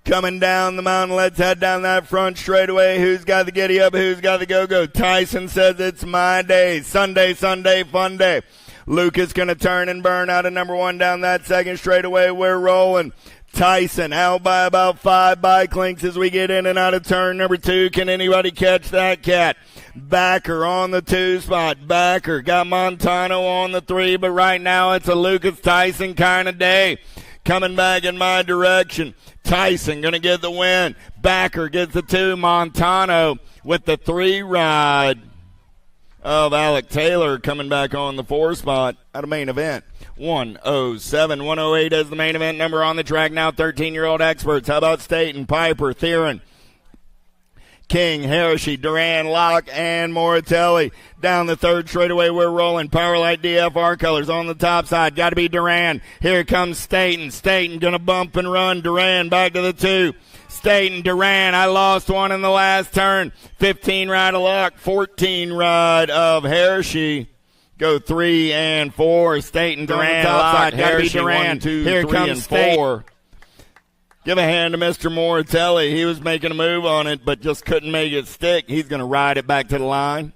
Coming down the mountain, let's head down that front straightaway. Who's got the giddy up? Who's got the go-go? Tyson says it's my day. Sunday, fun day. Lucas going to turn and burn out of number 1 down that second straightaway. We're rolling. Tyson out by about 5 bike lengths as we get in and out of turn number 2. Can anybody catch that cat? Backer on the 2 spot. Backer got Montano on the 3, but right now it's a Lucas Tyson kind of day. Coming back in my direction. Tyson going to get the win. Backer gets the 2. Montano with the 3 ride of Alec Taylor coming back on the 4 spot at a main event. 107. 108 is the main event number on the track now. 13-year-old experts. How about Staten, Piper, Theron, King, Hershey, Duran, Locke, and Moratelli. Down the third straightaway, we're rolling. Powerlight DFR colors on the top side. Got to be Duran. Here comes Staten. Staten going to bump and run. Duran back to the 2. Staten, Duran. I lost one in the last turn. 15 ride of Locke. 14 ride of Hershey. Go 3 and 4. Staten, Duran, Locke, Hershey, Duran. 1, 2, here 3, comes and 4. Give a hand to Mr. Moratelli. He was making a move on it, but just couldn't make it stick. He's going to ride it back to the line.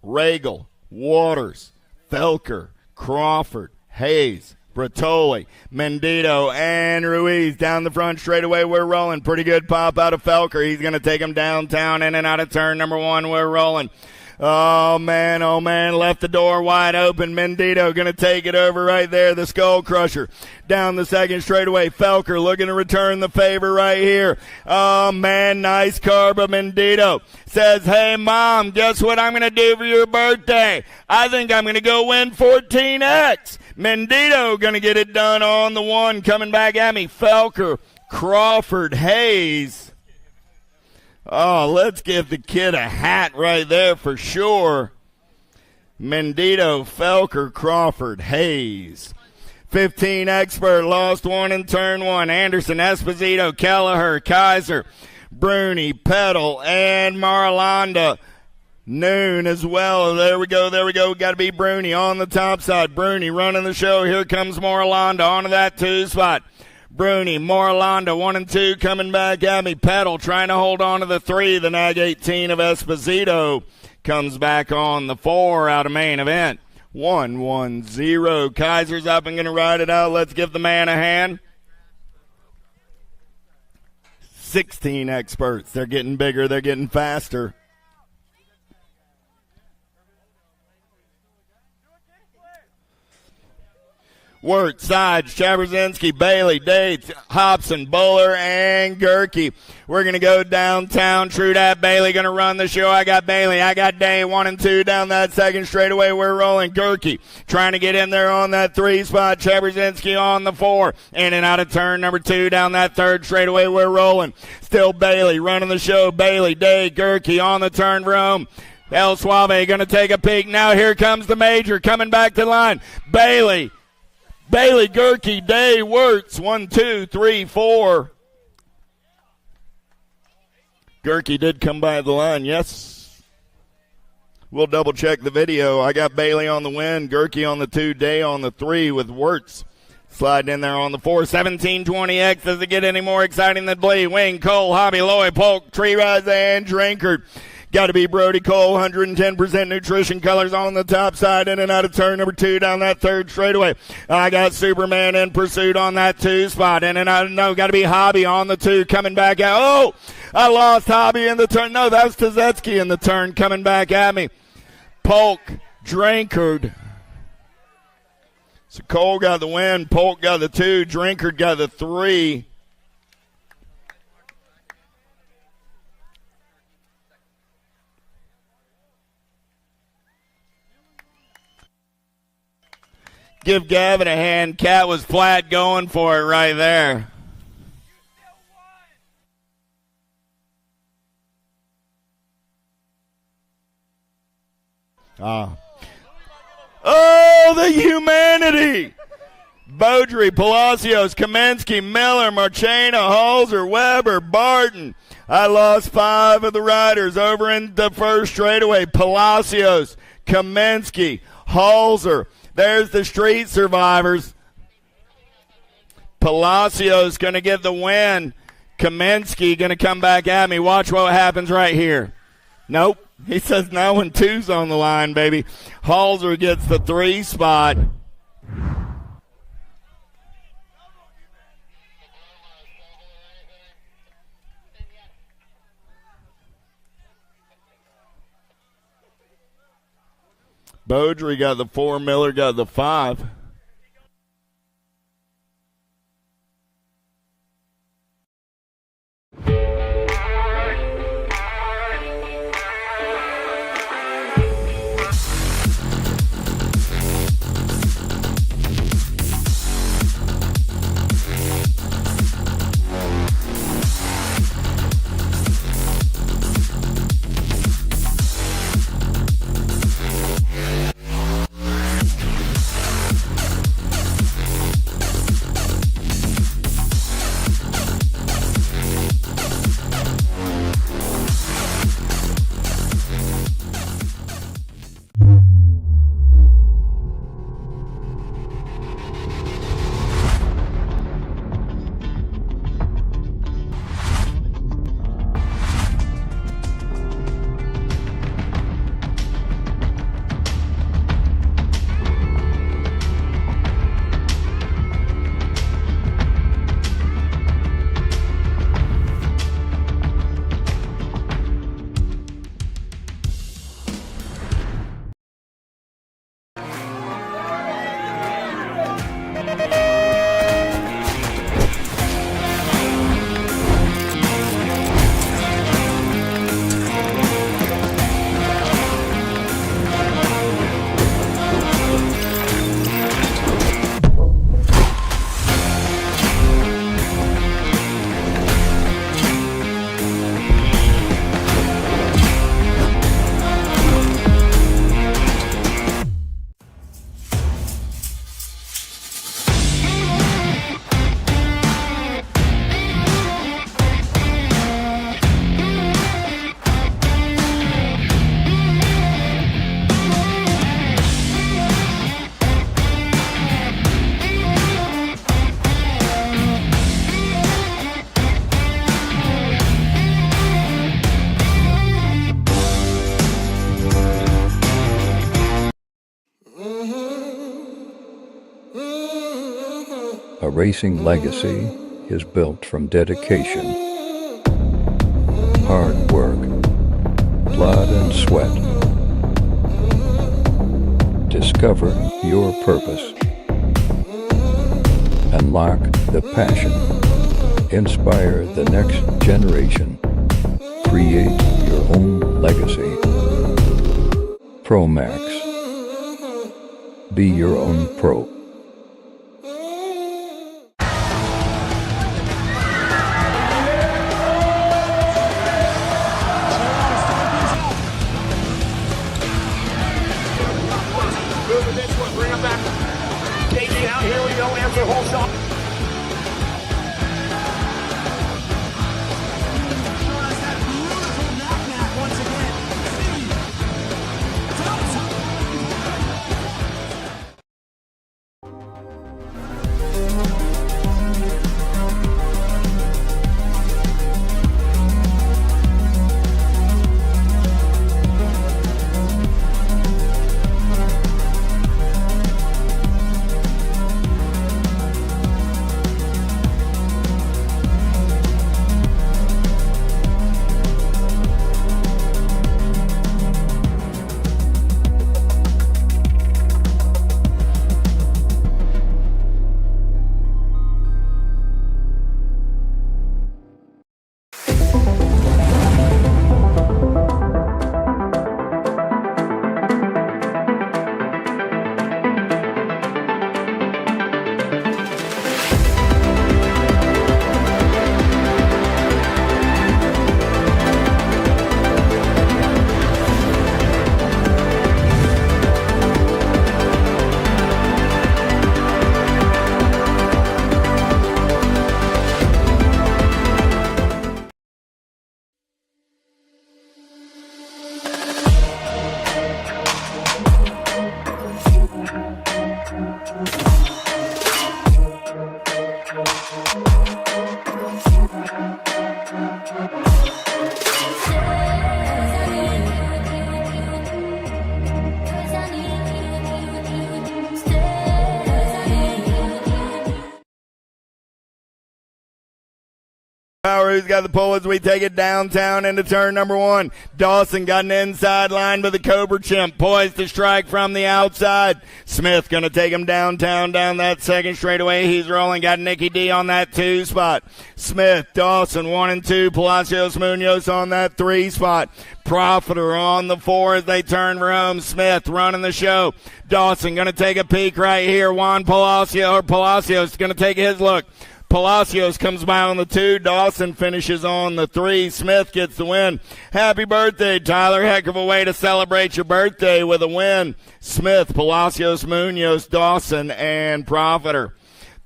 Regal, Waters, Felker, Crawford, Hayes, Bertoli, Mendito, and Ruiz down the front straightaway. We're rolling. Pretty good pop out of Felker. He's going to take him downtown in and out of turn number 1. We're rolling. Oh, man, left the door wide open. Mendito going to take it over right there, the Skull Crusher. Down the second straightaway, Felker looking to return the favor right here. Oh, man, nice car, but Mendito says, hey, Mom, guess what I'm going to do for your birthday? I think I'm going to go win 14X. Mendito going to get it done on the 1. Coming back at me, Felker, Crawford, Hayes. Oh, let's give the kid a hat right there for sure. Mendito, Felker, Crawford, Hayes. 15 Expert, lost one in turn 1. Anderson, Esposito, Kelleher, Kaiser, Bruni, Petal, and Marlanda. Noon as well. There we go. Got to be Bruni on the top side. Bruni running the show. Here comes Marlanda onto that 2 spot. Bruni, Morlanda, 1 and 2 coming back at me. Petal trying to hold on to the 3. The nag 18 of Esposito comes back on the 4 out of main event. 1-1-0. Kaiser's up and going to ride it out. Let's give the man a hand. 16 Experts. They're getting bigger. They're getting faster. Wirt, Sides, Chaberzinski, Bailey, Dates, Hobson, Buller, and Gerke. We're going to go downtown. True that. Bailey going to run the show. I got Bailey. I got Day. 1 and 2 down that second straightaway. We're rolling. Gerke trying to get in there on that 3 spot. Chaberzinski on the 4. In and out of turn number 2 down that third straightaway. We're rolling. Still Bailey running the show. Bailey, Day, Gerke on the turn for home. El Suave going to take a peek. Now here comes the Major coming back to the line. Bailey, Gerke, Day, Wirtz, 1, 2, 3, 4. Gerke did come by the line, yes. We'll double check the video. I got Bailey on the win, Gerke on the 2, Day on the 3 with Wirtz sliding in there on the 4. 1720X. Does it get any more exciting than Blee? Wing, Cole, Hobby, Loy, Polk, Tree Rise, and Drinkard. Got to be Brody Cole, 110% nutrition colors on the top side, in and out of turn number 2 down that third straightaway. I got Superman in pursuit on that 2 spot, in and out. No, got to be Hobby on the 2 coming back out. Oh, I lost Hobby in the turn. No, that was Tazetsky in the turn coming back at me. Polk, Drinkard. So Cole got the win, Polk got the 2, Drinkard got the 3. Give Gavin a hand. Cat was flat going for it right there. Oh, the humanity. Beaudry, Palacios, Kamensky, Miller, Marchena, Halser, Weber, Barton. I lost 5 of the riders over in the first straightaway. Palacios, Kamensky, Halser. There's the Street Survivors. Palacios going to get the win. Kamensky going to come back at me. Watch what happens right here. Nope. He says no when 2's on the line, baby. Halser gets the 3 spot. Beaudry got the 4, Miller got the 5. racing legacy is built from dedication, hard work, blood and sweat. Discover your purpose. Unlock the passion. Inspire the next generation. Create your own legacy. ProMax. Be your own pro. Moving this one, bring him back. Casey out, here we go, answer whole shot. Who's got the pull as we take it downtown into turn number one. Dawson got an inside line with the Cobra Chimp, poised to strike from the outside. Smith going to take him downtown down that second straightaway. He's rolling, got Nicky D on that 2 spot. Smith, Dawson 1 and 2, Palacios Munoz on that 3 spot. Profiter on the 4 as they turn for home. Smith running the show. Dawson going to take a peek right here. Palacios going to take his look. Palacios comes by on the 2. Dawson finishes on the 3. Smith gets the win. Happy birthday, Tyler. Heck of a way to celebrate your birthday with a win. Smith, Palacios, Munoz, Dawson, and Profiter.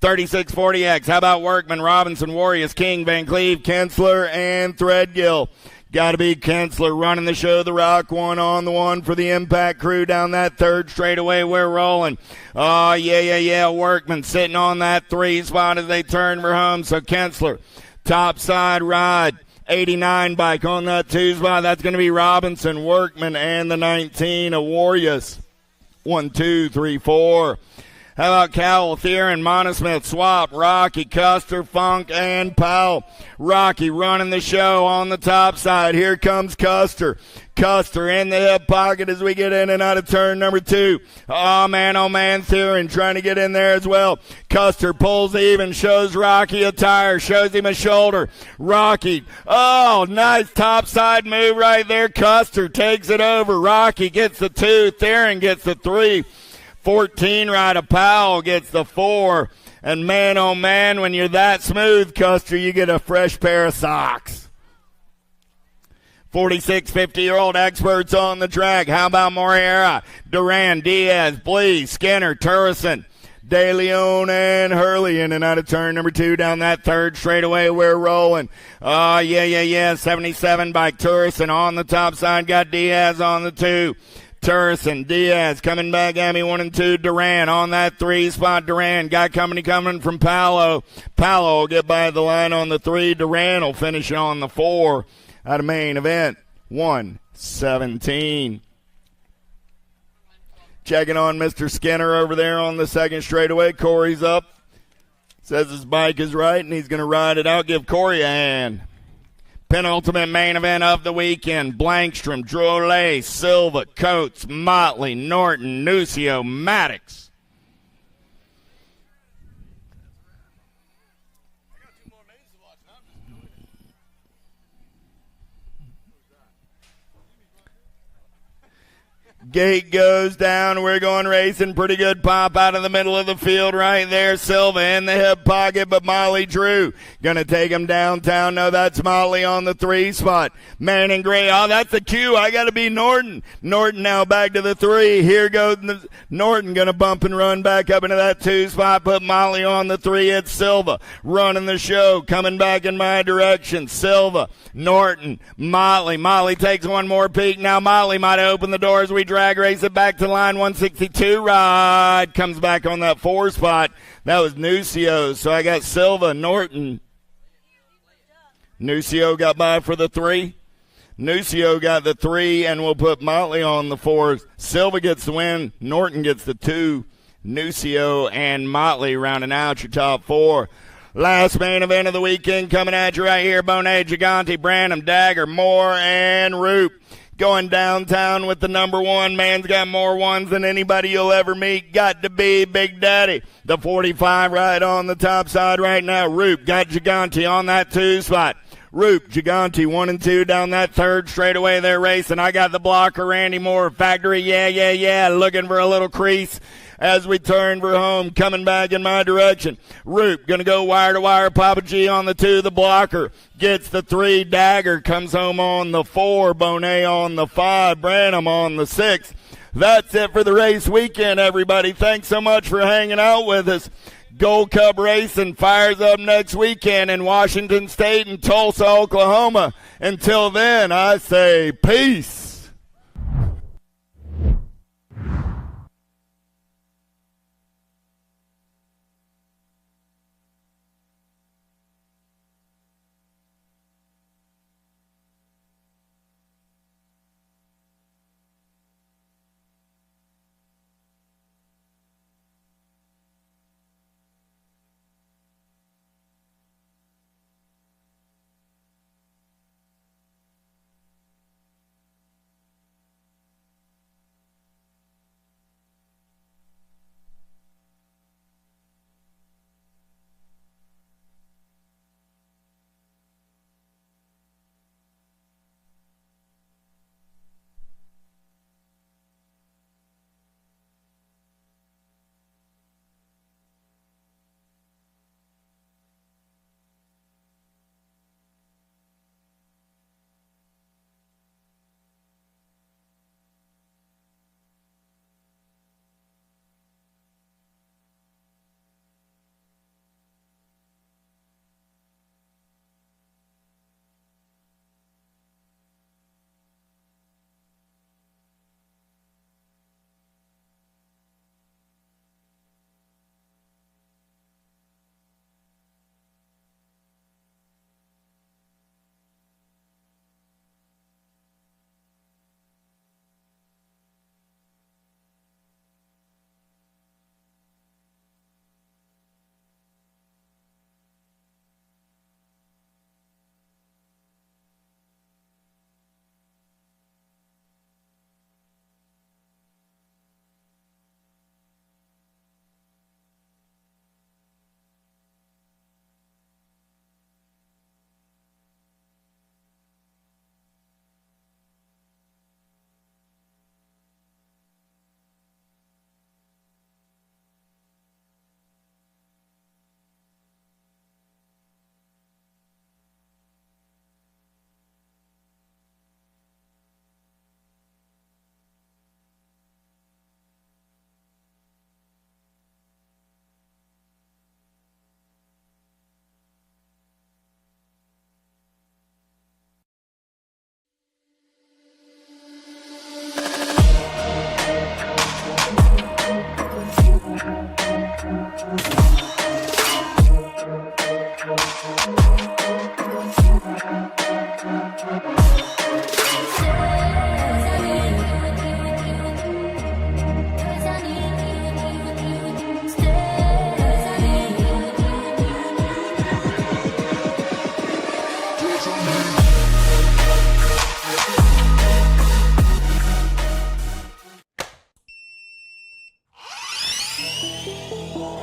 3640X. How about Workman, Robinson, Warriors, King, Van Cleve, Kensler, and Threadgill? Got to be Kensler running the show. The Rock 1 on the 1 for the Impact crew down that 3rd straightaway. We're rolling. Oh, yeah. Workman sitting on that 3 spot as they turn for home. So Kensler, top side ride. 89 bike on that 2 spot. That's going to be Robinson, Workman, and the 19 of Warriors. 1, 2, 3, 4. How about Cowell, Theron, Monosmith, Swap, Rocky, Custer, Funk, and Powell? Rocky running the show on the top side. Here comes Custer. Custer in the hip pocket as we get in and out of turn number 2. Oh, man, Theron trying to get in there as well. Custer pulls even, shows Rocky a tire, shows him a shoulder. Rocky, oh, nice top side move right there. Custer takes it over. Rocky gets the 2. Theron gets the 3. 14 right of Powell gets the 4. And man, oh man, when you're that smooth, Custer, you get a fresh pair of socks. 46 50-year-old experts on the track. How about Moriera, Duran, Diaz, Blee, Skinner, Turrison, De Leon, and Hurley in and out of turn number 2 down that 3rd straightaway. We're rolling. Oh, yeah. 77 by Turrison on the top side. Got Diaz on the 2. Turrison, Diaz coming back at me 1 and 2. Duran on that 3 spot. Duran got company coming from Paolo. Paolo will get by the line on the 3. Duran will finish on the 4 out of main event. 1:17. Checking on Mr. Skinner over there on the 2nd straightaway. Corey's up. Says his bike is right, and he's going to ride it out. Give Corey a hand. Penultimate main event of the weekend. Blankstrom, Drolet, Silva, Coates, Motley, Norton, Nucio, Maddox. Gate goes down. We're going racing. Pretty good pop out of the middle of the field right there. Silva in the hip pocket, but Molly Drew going to take him downtown. No, that's Molly on the 3 spot. Man in gray. Oh, that's the cue. I got to be Norton. Norton now back to the 3. Here goes Norton going to bump and run back up into that 2 spot. Put Molly on the 3. It's Silva running the show. Coming back in my direction. Silva, Norton, Motley. Molly takes one more peek. Now Molly might open the door as we drag race it back to line 162. Ride comes back on that 4 spot. That was Nucio. So I got Silva, Norton. Nucio got by for the 3. Nucio got the 3, and we'll put Motley on the 4. Silva gets the win. Norton gets the 2. Nucio and Motley rounding out your top 4. Last main event of the weekend coming at you right here. Bonet, Gigante, Branham, Dagger, Moore, and Roop. Going downtown with the number 1. Man's got more ones than anybody you'll ever meet. Got to be Big Daddy. The 45 right on the top side right now. Roop got Gigante on that 2 spot. Roop, Gigante 1 and 2 down that 3rd straightaway there racing. I got the blocker, Randy Moore. Factory, yeah. Looking for a little crease as we turn for home, coming back in my direction. Roop going to go wire to wire. Papa G on the 2. The blocker gets the 3. Dagger comes home on the 4. Bonet on the 5. Branham on the 6. That's it for the race weekend, everybody. Thanks so much for hanging out with us. Gold Cup Racing fires up next weekend in Washington State and Tulsa, Oklahoma. Until then, I say peace.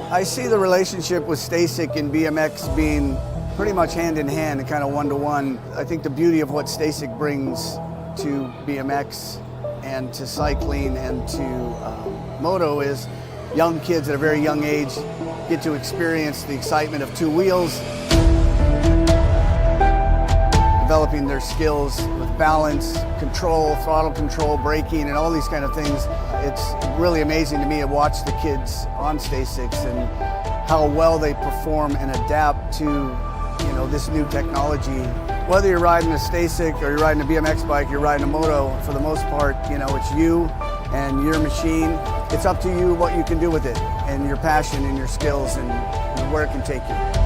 I see the relationship with STACYC and BMX being pretty much hand in hand and kind of one-to-one. I think the beauty of what STACYC brings to BMX and to cycling and to moto is young kids at a very young age get to experience the excitement of two wheels, developing their skills with balance, control, throttle control, braking, and all these kind of things. It's really amazing to me to watch the kids on STACYCs and how well they perform and adapt to, this new technology. Whether you're riding a STACYC or you're riding a BMX bike, you're riding a moto, for the most part, it's you and your machine. It's up to you what you can do with it and your passion and your skills and where it can take you.